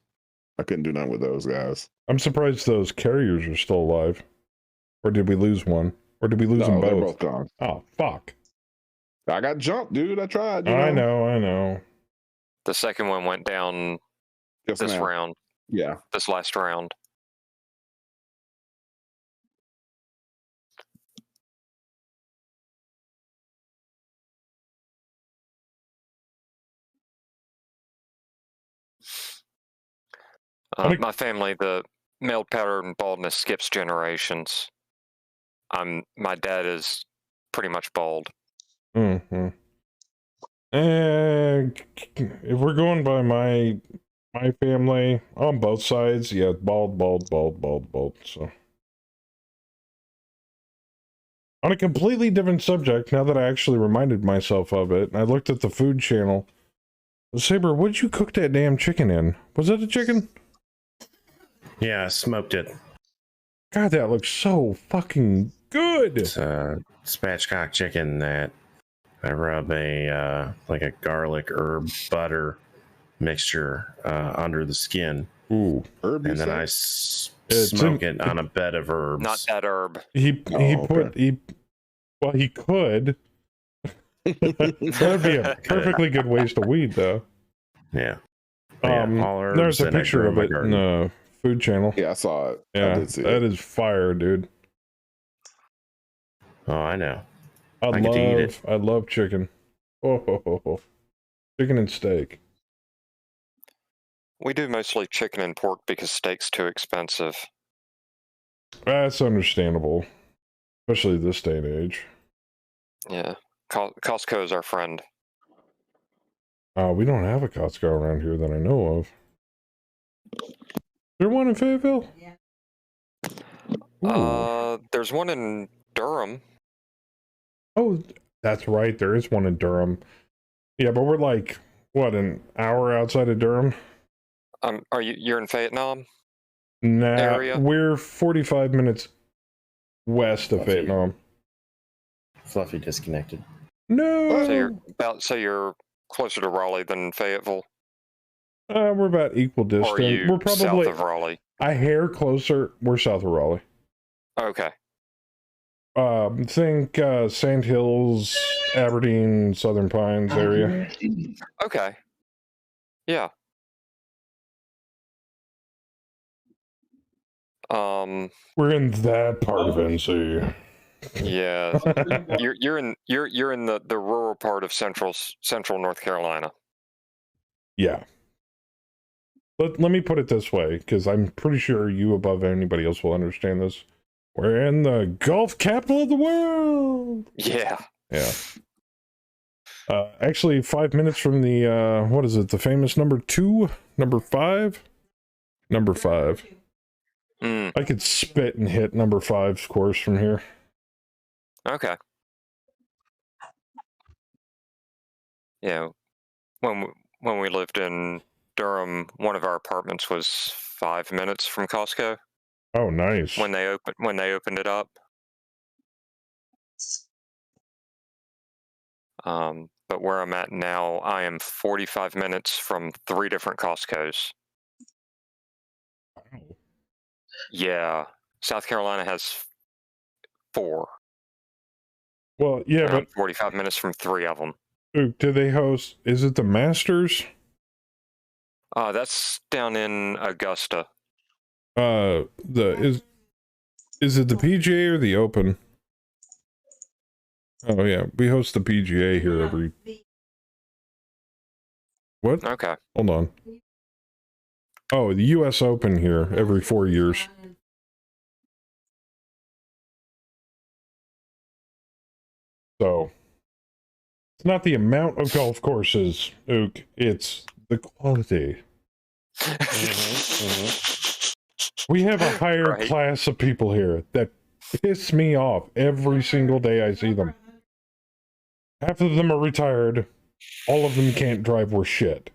I couldn't do nothing with those guys. I'm surprised those carriers are still alive. Or did we lose one? Or did we lose them They're both? both gone. Oh, fuck. I got jumped, dude. I tried. I know. The second one went down Just this now. round. Yeah. This last round. My family, the male pattern baldness skips generations. My dad is pretty much bald. Mm-hmm. If we're going by my family on both sides, yeah, bald. So, on a completely different subject, now that I actually reminded myself of it, and I looked at the food channel. Saber, what'd you cook that damn chicken in? Was it a chicken? Yeah, I smoked it. God, that looks so fucking good. It's spatchcock chicken that I rub a like a garlic herb butter mixture under the skin. Ooh, herb. And then I smoke it on a bed of herbs. Not that herb. He could. That'd be a perfectly good waste of weed, though. Yeah. All herbs. There's a that I picture grow in of my it in garden. the food channel. Yeah, I saw it. Yeah, I did see that it. is fire, dude. Oh, I know. I get to eat it. love chicken. Oh. Chicken and steak. We do mostly chicken and pork because steak's too expensive. That's understandable, especially this day and age. Yeah, Costco is our friend. We don't have a Costco around here that I know of. Is there one in Fayetteville? Yeah. There's one in Durham. Oh, that's right. There is one in Durham. Yeah, but we're like, what, an hour outside of Durham? You're in Vietnam? Nah, area? we're 45 minutes west of Vietnam. Fluffy disconnected. No. So you're closer to Raleigh than Fayetteville. We're about equal distance. Or are you We're probably south of Raleigh? a hair closer. We're south of Raleigh. Okay. Think Sand Hills, Aberdeen, Southern Pines area. Okay. Yeah. We're in that part of NC. Yeah. you're in the rural part of central North Carolina. Yeah. Let me put it this way, because I'm pretty sure you above anybody else will understand this. We're in the Gulf capital of the world. Yeah. Yeah. Actually, 5 minutes from the, what is it, the famous number 2? Number 5? Number 5. I could spit and hit number 5's course from here. Okay. Yeah. When we lived in Durham, one of our apartments was 5 minutes from Costco. Oh, nice. When they opened it up. But where I'm at now, I am 45 minutes from 3 different Costcos. Wow. Yeah. South Carolina has 4. Well, yeah, I'm but 45 minutes from 3 of them. do they host, is it the Masters? That's down in Augusta. Is it the PGA or the Open? Oh yeah, we host the PGA here every. What? Okay. Hold on. Oh, the U.S. Open here every 4 years. So it's not the amount of golf courses, Ook. It's the quality. We have a higher class of people here that piss me off every single day I see them. Half of them are retired. All of them can't drive worth shit.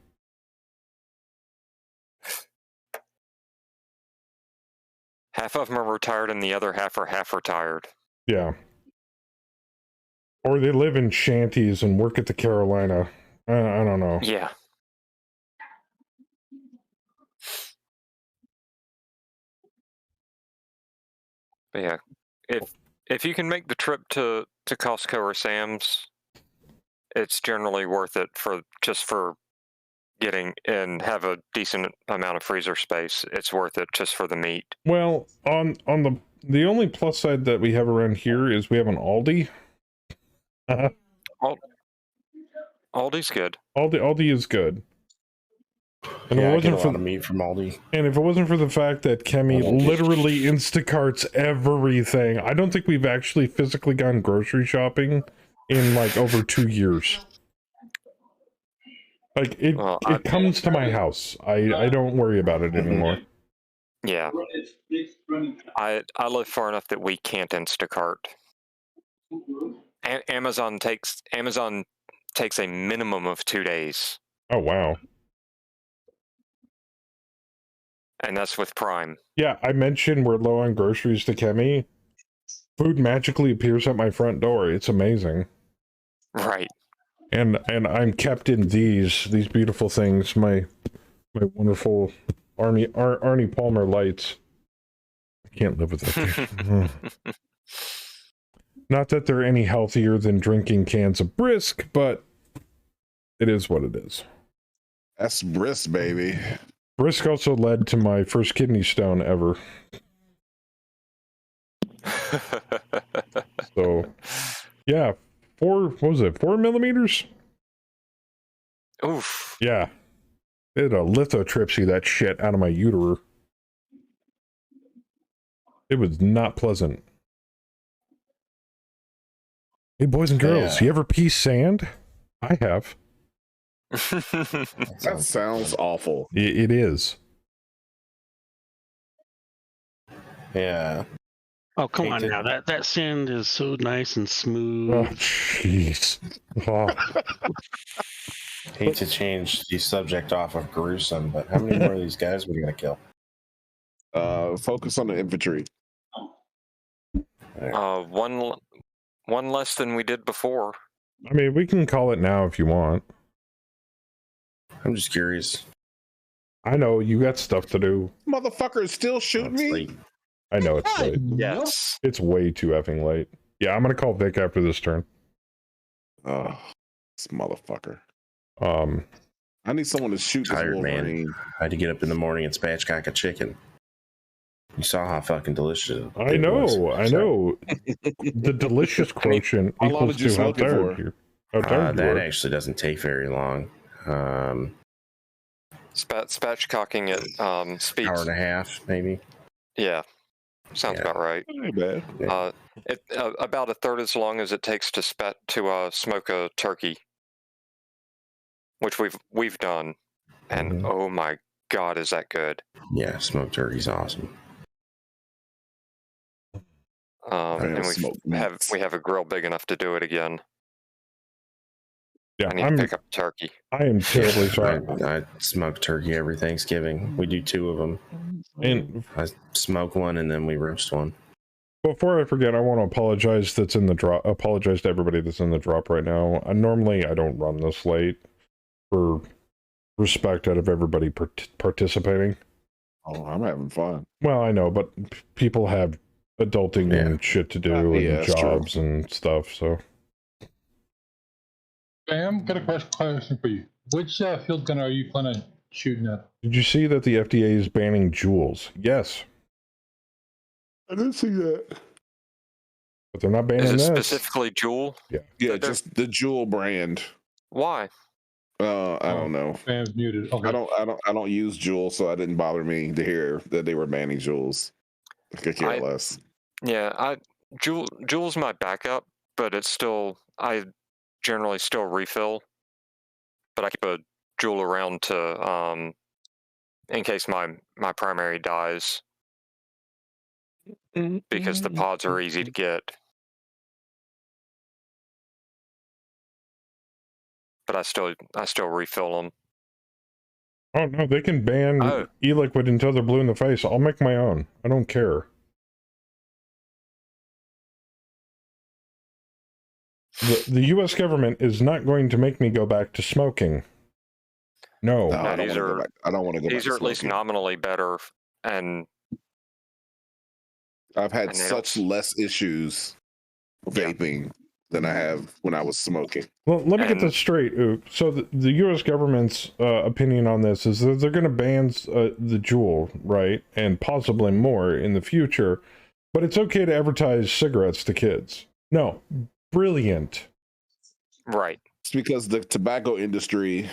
Half of them are retired and the other half are half retired. Yeah. Or they live in shanties and work at the Carolina. I don't know. Yeah. But yeah, if you can make the trip to Costco or Sam's, it's generally worth it for getting and have a decent amount of freezer space. It's worth it just for the meat. Well, on the only plus side that we have around here is we have an Aldi. Aldi's good. Aldi is good. And Yeah, if it I get wasn't a for lot of meat from Aldi. And if it wasn't for the fact that Kemi literally Instacarts everything, I don't think we've actually physically gone grocery shopping in like over 2 years. Like it comes to my house. I don't worry about it anymore. Yeah. I live far enough that we can't Instacart. Amazon takes a minimum of 2 days. Oh wow. And that's with Prime. Yeah, I mentioned we're low on groceries to Kemi. Food magically appears at my front door. It's amazing. Right. And I'm kept in these beautiful things. My wonderful Arnie Palmer lights. I can't live without these. Not that they're any healthier than drinking cans of Brisk, but it is what it is. That's Brisk, baby. Brisk also led to my first kidney stone ever. So, yeah, 4 millimeters? Oof. Yeah. It a lithotripsy that shit out of my uterus. It was not pleasant. Hey, boys and girls, you ever pee sand? I have. That sounds awful. It is. Yeah. Oh, come on now. That sand is so nice and smooth. Oh, jeez. Oh. Hate to change the subject off of gruesome, but how many more of these guys are we gonna kill? Focus on the infantry. One less than we did before. I mean, we can call it now if you want. I'm just curious. I know, you got stuff to do. Motherfucker is still shooting me? Late. I know it's late. Yes. It's way too effing late. Yeah, I'm gonna call Vic after this turn. Oh, this motherfucker. I need someone to shoot this Tired, man. Wolverine. I had to get up in the morning and spatchcock a chicken. You saw how fucking delicious it I know. The delicious quotient How long equals did you to how smoke it tired for? you how tired you that are. actually doesn't take very long. Spatchcocking it speeds. Hour and a half, maybe. Yeah. Sounds about right. Ain't bad. About a third as long as it takes to smoke a turkey, which we've done, and oh my god, is that good? Yeah, smoked turkey's awesome. And we have a grill big enough to do it again. Yeah, I need to pick up a turkey. I am terribly sorry. I smoke turkey every Thanksgiving. We do 2 of them. And I smoke one and then we roast one. before I forget, I want to apologize that's in the drop. Apologize to everybody that's in the drop right now. Normally I don't run this late for respect out of everybody participating. Oh, I'm having fun. Well, I know, but people have adulting and shit to do and jobs and stuff, so. Bam, got a question for you. Which field gun are you planning on shooting at? Did you see that the FDA is banning jewels? Yes. I didn't see that. But they're not banning Is it this. specifically Jewel? Yeah. Yeah, just the Jewel brand. Why? I don't know. Bam's muted. Okay. I don't use Jewel, so it didn't bother me to hear that they were banning Jewels. I could care less. Yeah, Jewel's my backup, but it's still I generally still refill. But I keep a Jewel around to in case my primary dies. Because the pods are easy to get. But I still refill them. Oh no, they can ban e-liquid until they're blue in the face. I'll make my own. I don't care. The U.S. government is not going to make me go back to smoking. No. I don't want to go back. These are at least nominally better, and I've had And they such less issues vaping than I have when I was smoking. Well, let me get this straight, Ook. So the U.S. government's opinion on this is that they're going to ban the Juul, right, and possibly more in the future, but it's okay to advertise cigarettes to kids. No, brilliant. Right. It's because the tobacco industry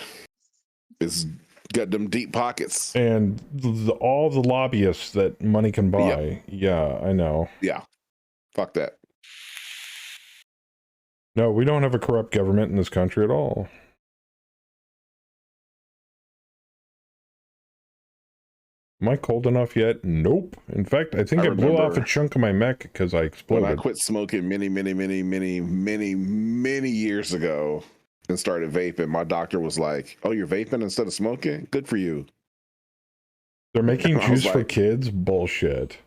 is got them deep pockets, and all the lobbyists that money can buy. Yeah, I know. Yeah, fuck that. No, we don't have a corrupt government in this country at all. Am I cold enough yet? Nope. In fact, I think I blew off a chunk of my mech because I exploded. When I quit smoking many years ago and started vaping, my doctor was like, "Oh, you're vaping instead of smoking? Good for you." They're making I was juice for like- kids? Bullshit.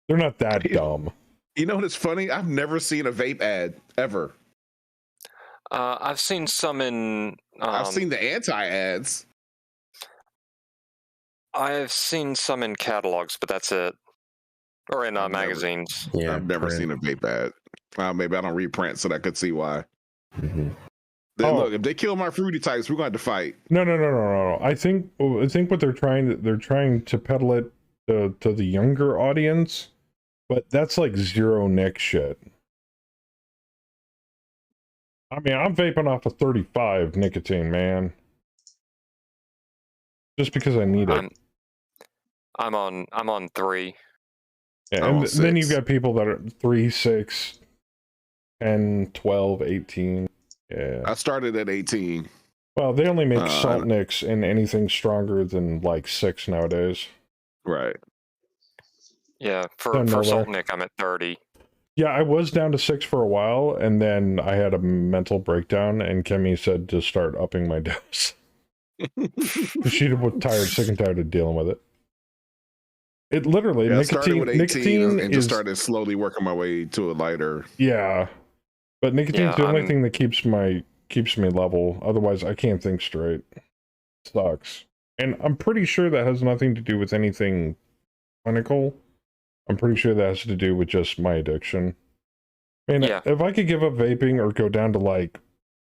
They're not that dumb. You know what's funny? I've never seen a vape ad ever. I've seen some in. I've seen the anti-ads. I've seen some in catalogs, but that's it. Or in magazines. Yeah, I've never seen a vape ad. Maybe I don't read print, so that could see why. Mm-hmm. Then look, if they kill my fruity types, we're going to have to fight. No. I think what they're trying to peddle it to the younger audience, but that's like zero Nick shit. I mean, I'm vaping off of 35 nicotine, man. Just because I need it. I'm on 3. Yeah, and then you've got people that are 3, 6, 10, 12, 18. Yeah. I started at 18. Well, they only make salt nicks in anything stronger than like 6 nowadays. Right. Yeah, for Salt Nick, I'm at 30. Yeah, I was down to 6 for a while, and then I had a mental breakdown, and Kemi said to start upping my dose. She was sick and tired of dealing with it. It literally, I started with 18 nicotine and just started slowly working my way to a lighter. Yeah, but nicotine's the only thing that keeps me level. Otherwise, I can't think straight. Sucks. And I'm pretty sure that has nothing to do with anything clinical. I'm pretty sure that has to do with just my addiction. And if I could give up vaping or go down to like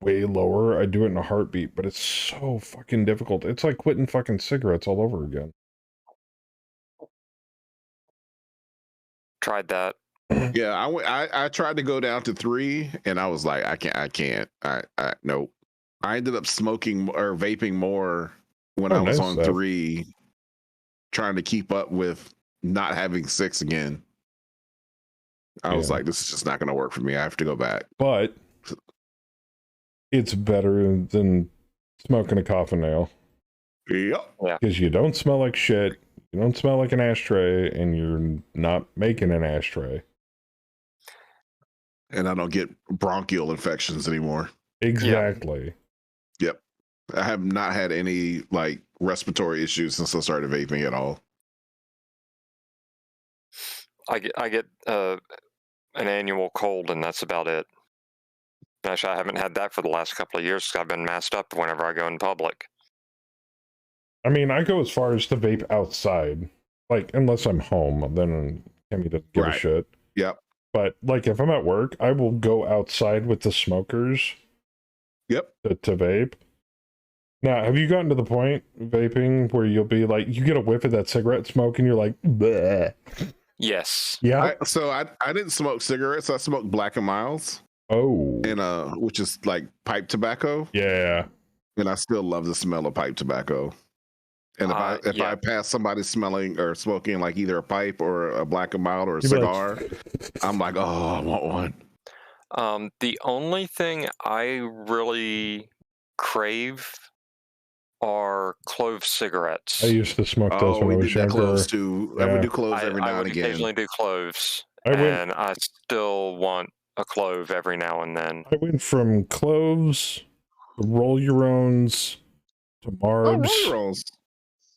way lower, I'd do it in a heartbeat, but it's so fucking difficult. It's like quitting fucking cigarettes all over again. Tried that. Yeah, I tried to go down to 3, and I was like, I can't. Nope. I ended up smoking or vaping more when I was on 3, trying to keep up with not having 6 again. I was like, this is just not going to work for me. I have to go back. But it's better than smoking a coffin nail. Yep. Because you don't smell like shit. You don't smell like an ashtray, and you're not making an ashtray. And I don't get bronchial infections anymore. Exactly. Yep. I have not had any like respiratory issues since I started vaping at all. I get an annual cold, and that's about it. Actually, I haven't had that for the last couple of years because I've been masked up whenever I go in public. I mean, I go as far as to vape outside. Like, unless I'm home, then Kemi doesn't give a shit. Yep. But, like, if I'm at work, I will go outside with the smokers. Yep. To vape. Now, have you gotten to the point, vaping, where you'll be like, you get a whiff of that cigarette smoke and you're like, bleh. Yes. Yeah. I didn't smoke cigarettes. I smoked Black and Milds. Oh. And which is like pipe tobacco. Yeah. And I still love the smell of pipe tobacco. And if I pass somebody smelling or smoking like either a pipe or a Black and Mild or a cigar, I'm like, oh, I want one. The only thing I really crave are clove cigarettes. I used to smoke those when I was younger. Cloves too. I would do cloves every now I would and again. occasionally do cloves, and I still want a clove every now and then. I went from cloves, roll your owns, to Marbs,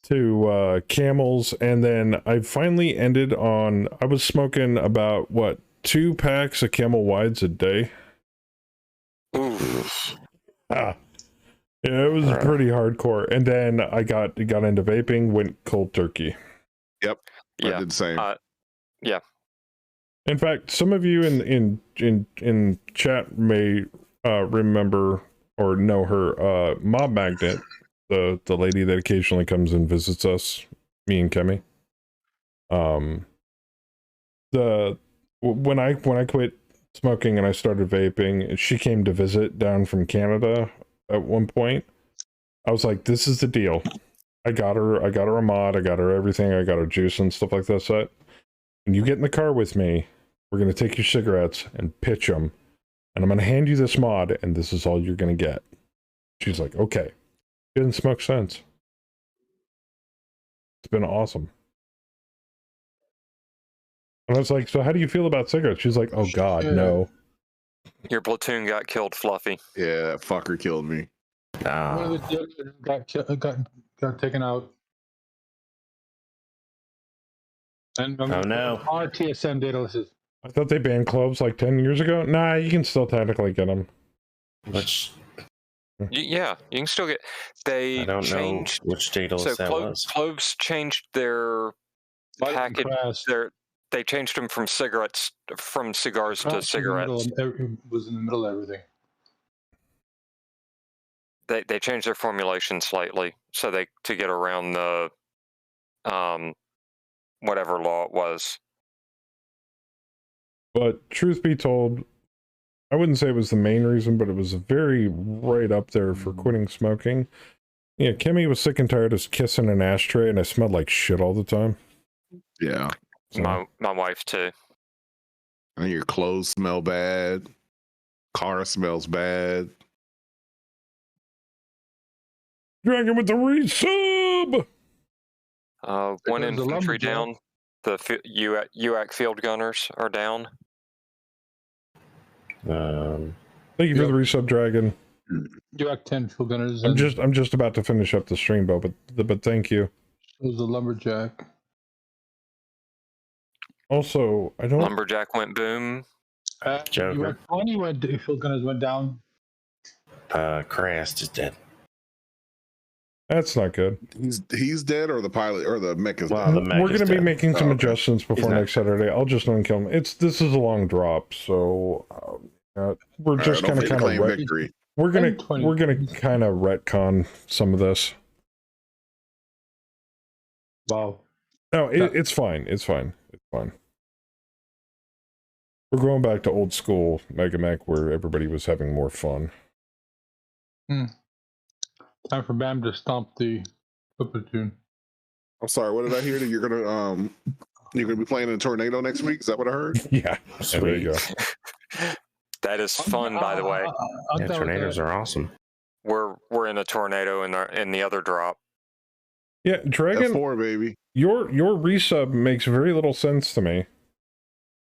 to Camels, and then I finally ended on, I was smoking about, 2 packs of Camel Wides a day? Oof. Yeah, it was pretty hardcore. And then I got into vaping, went cold turkey. Yep. Yeah. I did the same. Yeah. In fact, some of you in chat may remember or know her, Mob Magnet, the lady that occasionally comes and visits us, me and Kemi. When I quit smoking and I started vaping, she came to visit down from Canada at one point. I was like, this is the deal. I got her a mod, I got her everything, I got her juice and stuff like that set. When you get in the car with me, we're going to take your cigarettes and pitch them, and I'm going to hand you this mod, and this is all you're going to get. She's like, okay. She didn't smoke since. It's been awesome. And I was like, so how do you feel about cigarettes? She's like, oh God, no. Your platoon got killed, Fluffy. Yeah, that fucker killed me. One of the got taken out. And oh no. Our TSM data listed. I thought they banned clubs like 10 years ago. Nah, you can still technically get them. Which? Yeah, you can still get. They I don't changed know which data list that was. Cloves changed their package. They changed them from cigars to cigarettes. It was in the middle of everything. They changed their formulation slightly so to get around the whatever law it was. But truth be told, I wouldn't say it was the main reason, but it was very right up there for quitting smoking. Yeah, Kimmy was sick and tired of kissing an ashtray, and I smelled like shit all the time. Yeah. So. My wife too. And your clothes smell bad. Car smells bad. Dragon with the resub! One infantry down. The UAC field gunners are down. Thank you for the resub, Dragon. UAC 10 field gunners. I'm just about to finish up the stream, but thank you. It was a lumberjack. Also, I don't. Lumberjack went boom. UAC 20 field gunners went down. Krast is dead. That's not good. He's dead, or the pilot, or the mech is dead. We're going to be making some adjustments before next Saturday. I'll just unkill him. This is a long drop, so we're just going to kind of victory. We're gonna kind of retcon some of this. Wow. No, it's fine. It's fine. It's fine. We're going back to old school Mega Mech where everybody was having more fun. Time for Bam to stomp the platoon. I'm sorry, what did I hear? That you're gonna be playing in a tornado next week? Is that what I heard? Yeah. There you go. That is fun, by the way. Yeah, tornadoes are awesome. We're in a tornado in the other drop. Yeah, Dragon. F4, baby. Your resub makes very little sense to me.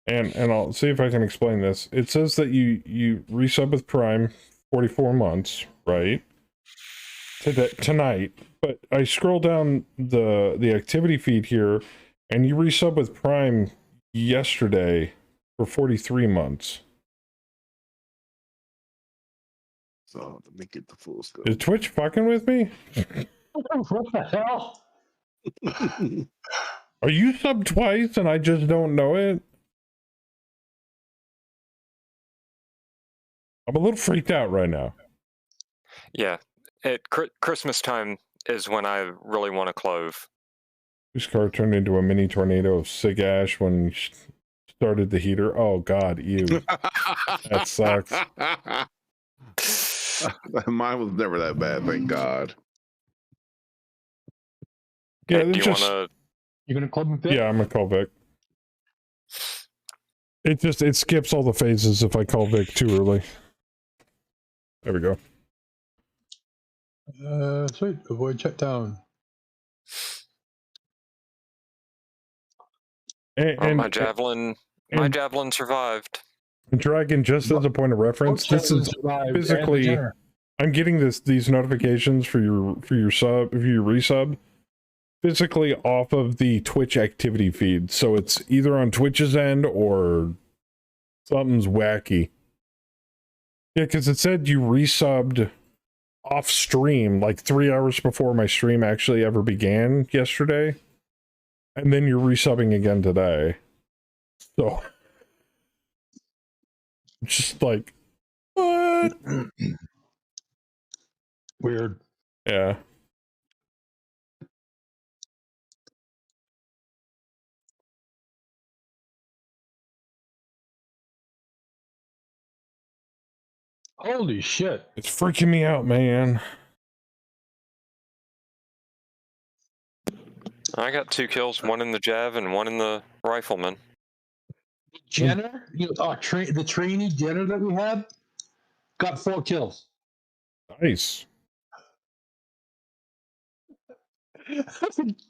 And I'll see if I can explain this. It says that you resub with Prime 44 months, right? Tonight, but I scroll down the activity feed here, and you resub with Prime yesterday for 43 months. So let me get the full scope. Is Twitch fucking with me? What the hell? Are you subbed twice and I just don't know it? I'm a little freaked out right now. Yeah. At Christmas time is when I really want to clove. This car turned into a mini tornado of sig ash when you started the heater. Oh God, ew. That sucks. Mine was never that bad, thank God. Yeah, do you just... want to? You gonna call Vic? Yeah, I'm gonna call Vic. It skips all the phases if I call Vic too early. There we go. Sweet. Avoid shutdown. And my javelin survived. Dragon, just as a point of reference, this is physically. I'm getting these notifications for your resub, physically off of the Twitch activity feed. So it's either on Twitch's end or something's wacky. Yeah, because it said you resubbed off stream like 3 hours before my stream actually ever began yesterday. and then you're resubbing again today. So, just like, what? Weird. Yeah. Holy shit. It's freaking me out, man. I got 2 kills, one in the Jav and one in the Rifleman. Jenner, the trainee Jenner that we had, got 4 kills. Nice.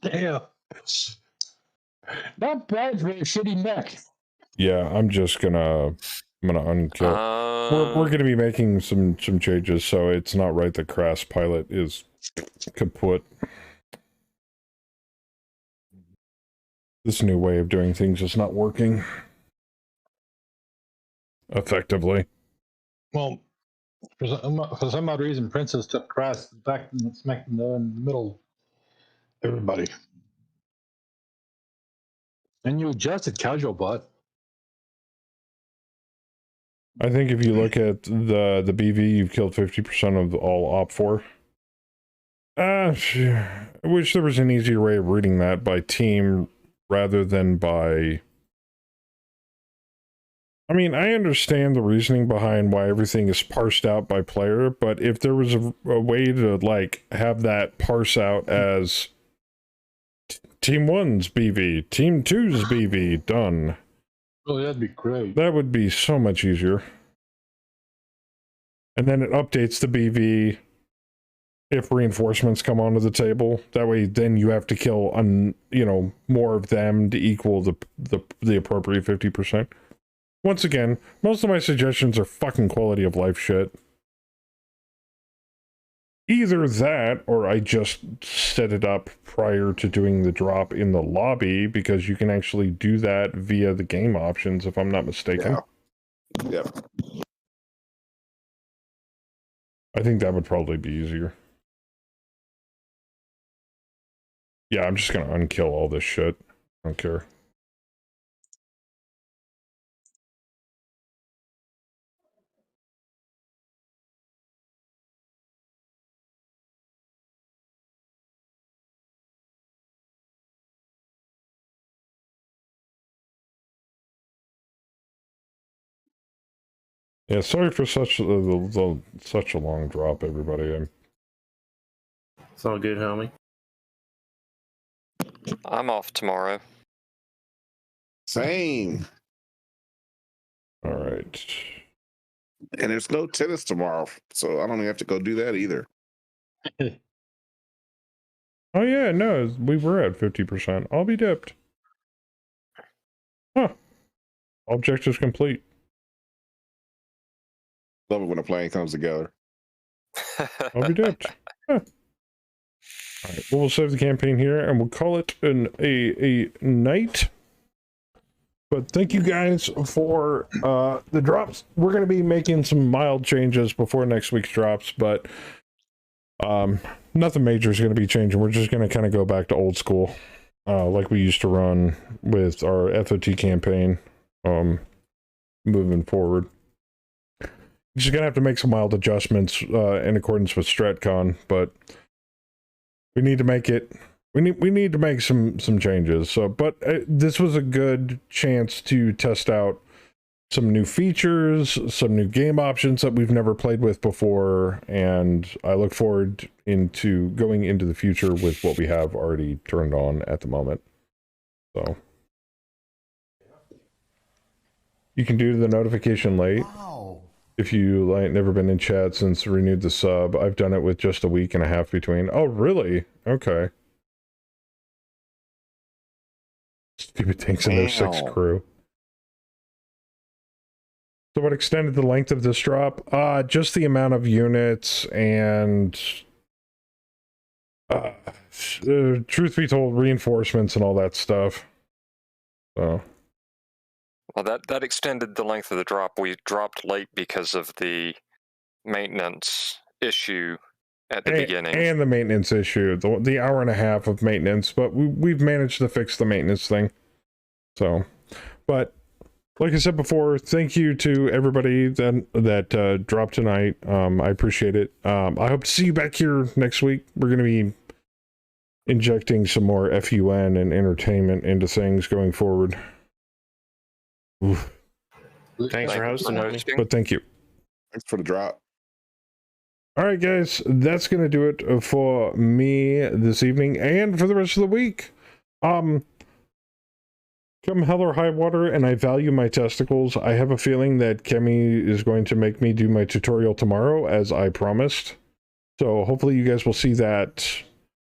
Damn. Not bad for a shitty mech. Yeah, I'm gonna unkill. We're gonna be making some changes, so it's not right that Crass Pilot is kaput. This new way of doing things is not working effectively. Well, for some odd reason, Princess took Crass back and smacked in the middle. Everybody. And you adjusted casual bot. I think if you look at the BV, you've killed 50% of all OP4. I wish there was an easier way of reading that by team rather than by... I mean, I understand the reasoning behind why everything is parsed out by player, but if there was a way to, like, have that parse out as Team 1's BV, Team 2's BV, done. Oh, that'd be great. That would be so much easier. And then it updates the BV if reinforcements come onto the table. That way, then you have to kill more of them to equal the appropriate 50%. Once again, most of my suggestions are fucking quality of life shit. Either that, or I just set it up prior to doing the drop in the lobby, because you can actually do that via the game options, if I'm not mistaken. Yeah. Yep. I think that would probably be easier. Yeah, I'm just gonna unkill all this shit. I don't care. Yeah, sorry for such a long drop, everybody. It's all good, homie. I'm off tomorrow. Same. All right. And there's no tennis tomorrow, so I don't even have to go do that either. Oh yeah, no, we were at 50%. I'll be dipped. Huh. Objective complete. Love it when a plan comes together. I'll be dipped. Huh. All right, well, we'll save the campaign here, and we'll call it a night. But thank you guys for the drops. We're going to be making some mild changes before next week's drops, but nothing major is going to be changing. We're just going to kind of go back to old school, like we used to run with our FOT campaign moving forward. Just going to have to make some mild adjustments in accordance with StratCon, but we need to make it... We need to make some changes. So, but this was a good chance to test out some new features, some new game options that we've never played with before, and I look forward into going into the future with what we have already turned on at the moment. So, you can do the notification late. Wow. If you never been in chat since renewed the sub. I've done it with just a week and a half between. Oh, really? Okay. Stupid tanks in their 6 crew. So what extended the length of this drop? Just the amount of units and truth be told, reinforcements and all that stuff. So Well, that extended the length of the drop. We dropped late because of the maintenance issue at the beginning. And the maintenance issue, the hour and a half of maintenance, but we've managed to fix the maintenance thing. So, but like I said before, thank you to everybody that dropped tonight. I appreciate it. I hope to see you back here next week. We're going to be injecting some more FUN and entertainment into things going forward. Oof. Thanks for hosting. But thank you. Thanks for the drop. All right, guys, that's going to do it for me this evening and for the rest of the week. Come hell or high water, and I value my testicles. I have a feeling that Kemi is going to make me do my tutorial tomorrow, as I promised. So hopefully you guys will see that.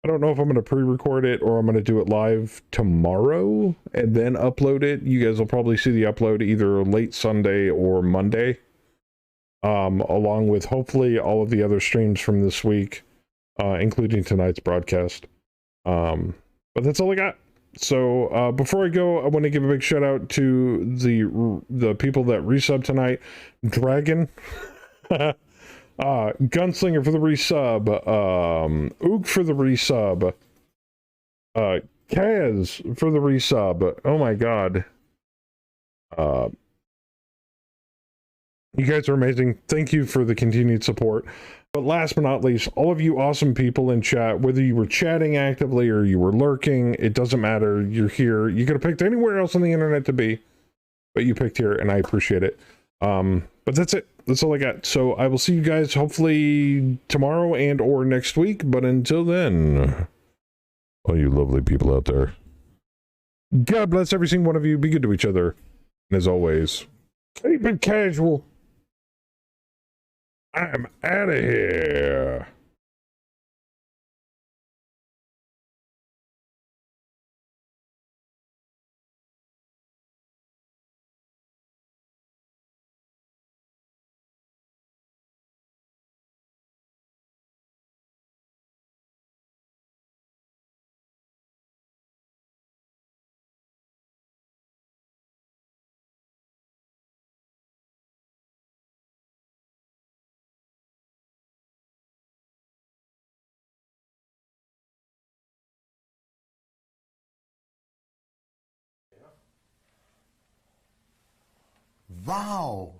I don't know if I'm going to pre-record it or I'm going to do it live tomorrow and then upload it. You guys will probably see the upload either late Sunday or Monday. Along with hopefully all of the other streams from this week, including tonight's broadcast. But that's all I got. So before I go, I want to give a big shout out to the people that resub tonight. Dragon, Gunslinger for the resub, Ook for the resub, Kaz for the resub. Oh my god. You guys are amazing. Thank you for the continued support. But last but not least, all of you awesome people in chat, whether you were chatting actively or you were lurking, it doesn't matter. You're here. You could have picked anywhere else on the internet to be, but you picked here, and I appreciate it. But that's it. That's all I got. So I will see you guys hopefully tomorrow and or next week. But until then, all you lovely people out there, God bless every single one of you. Be good to each other. And as always, keep it casual. I'm out of here. Wow.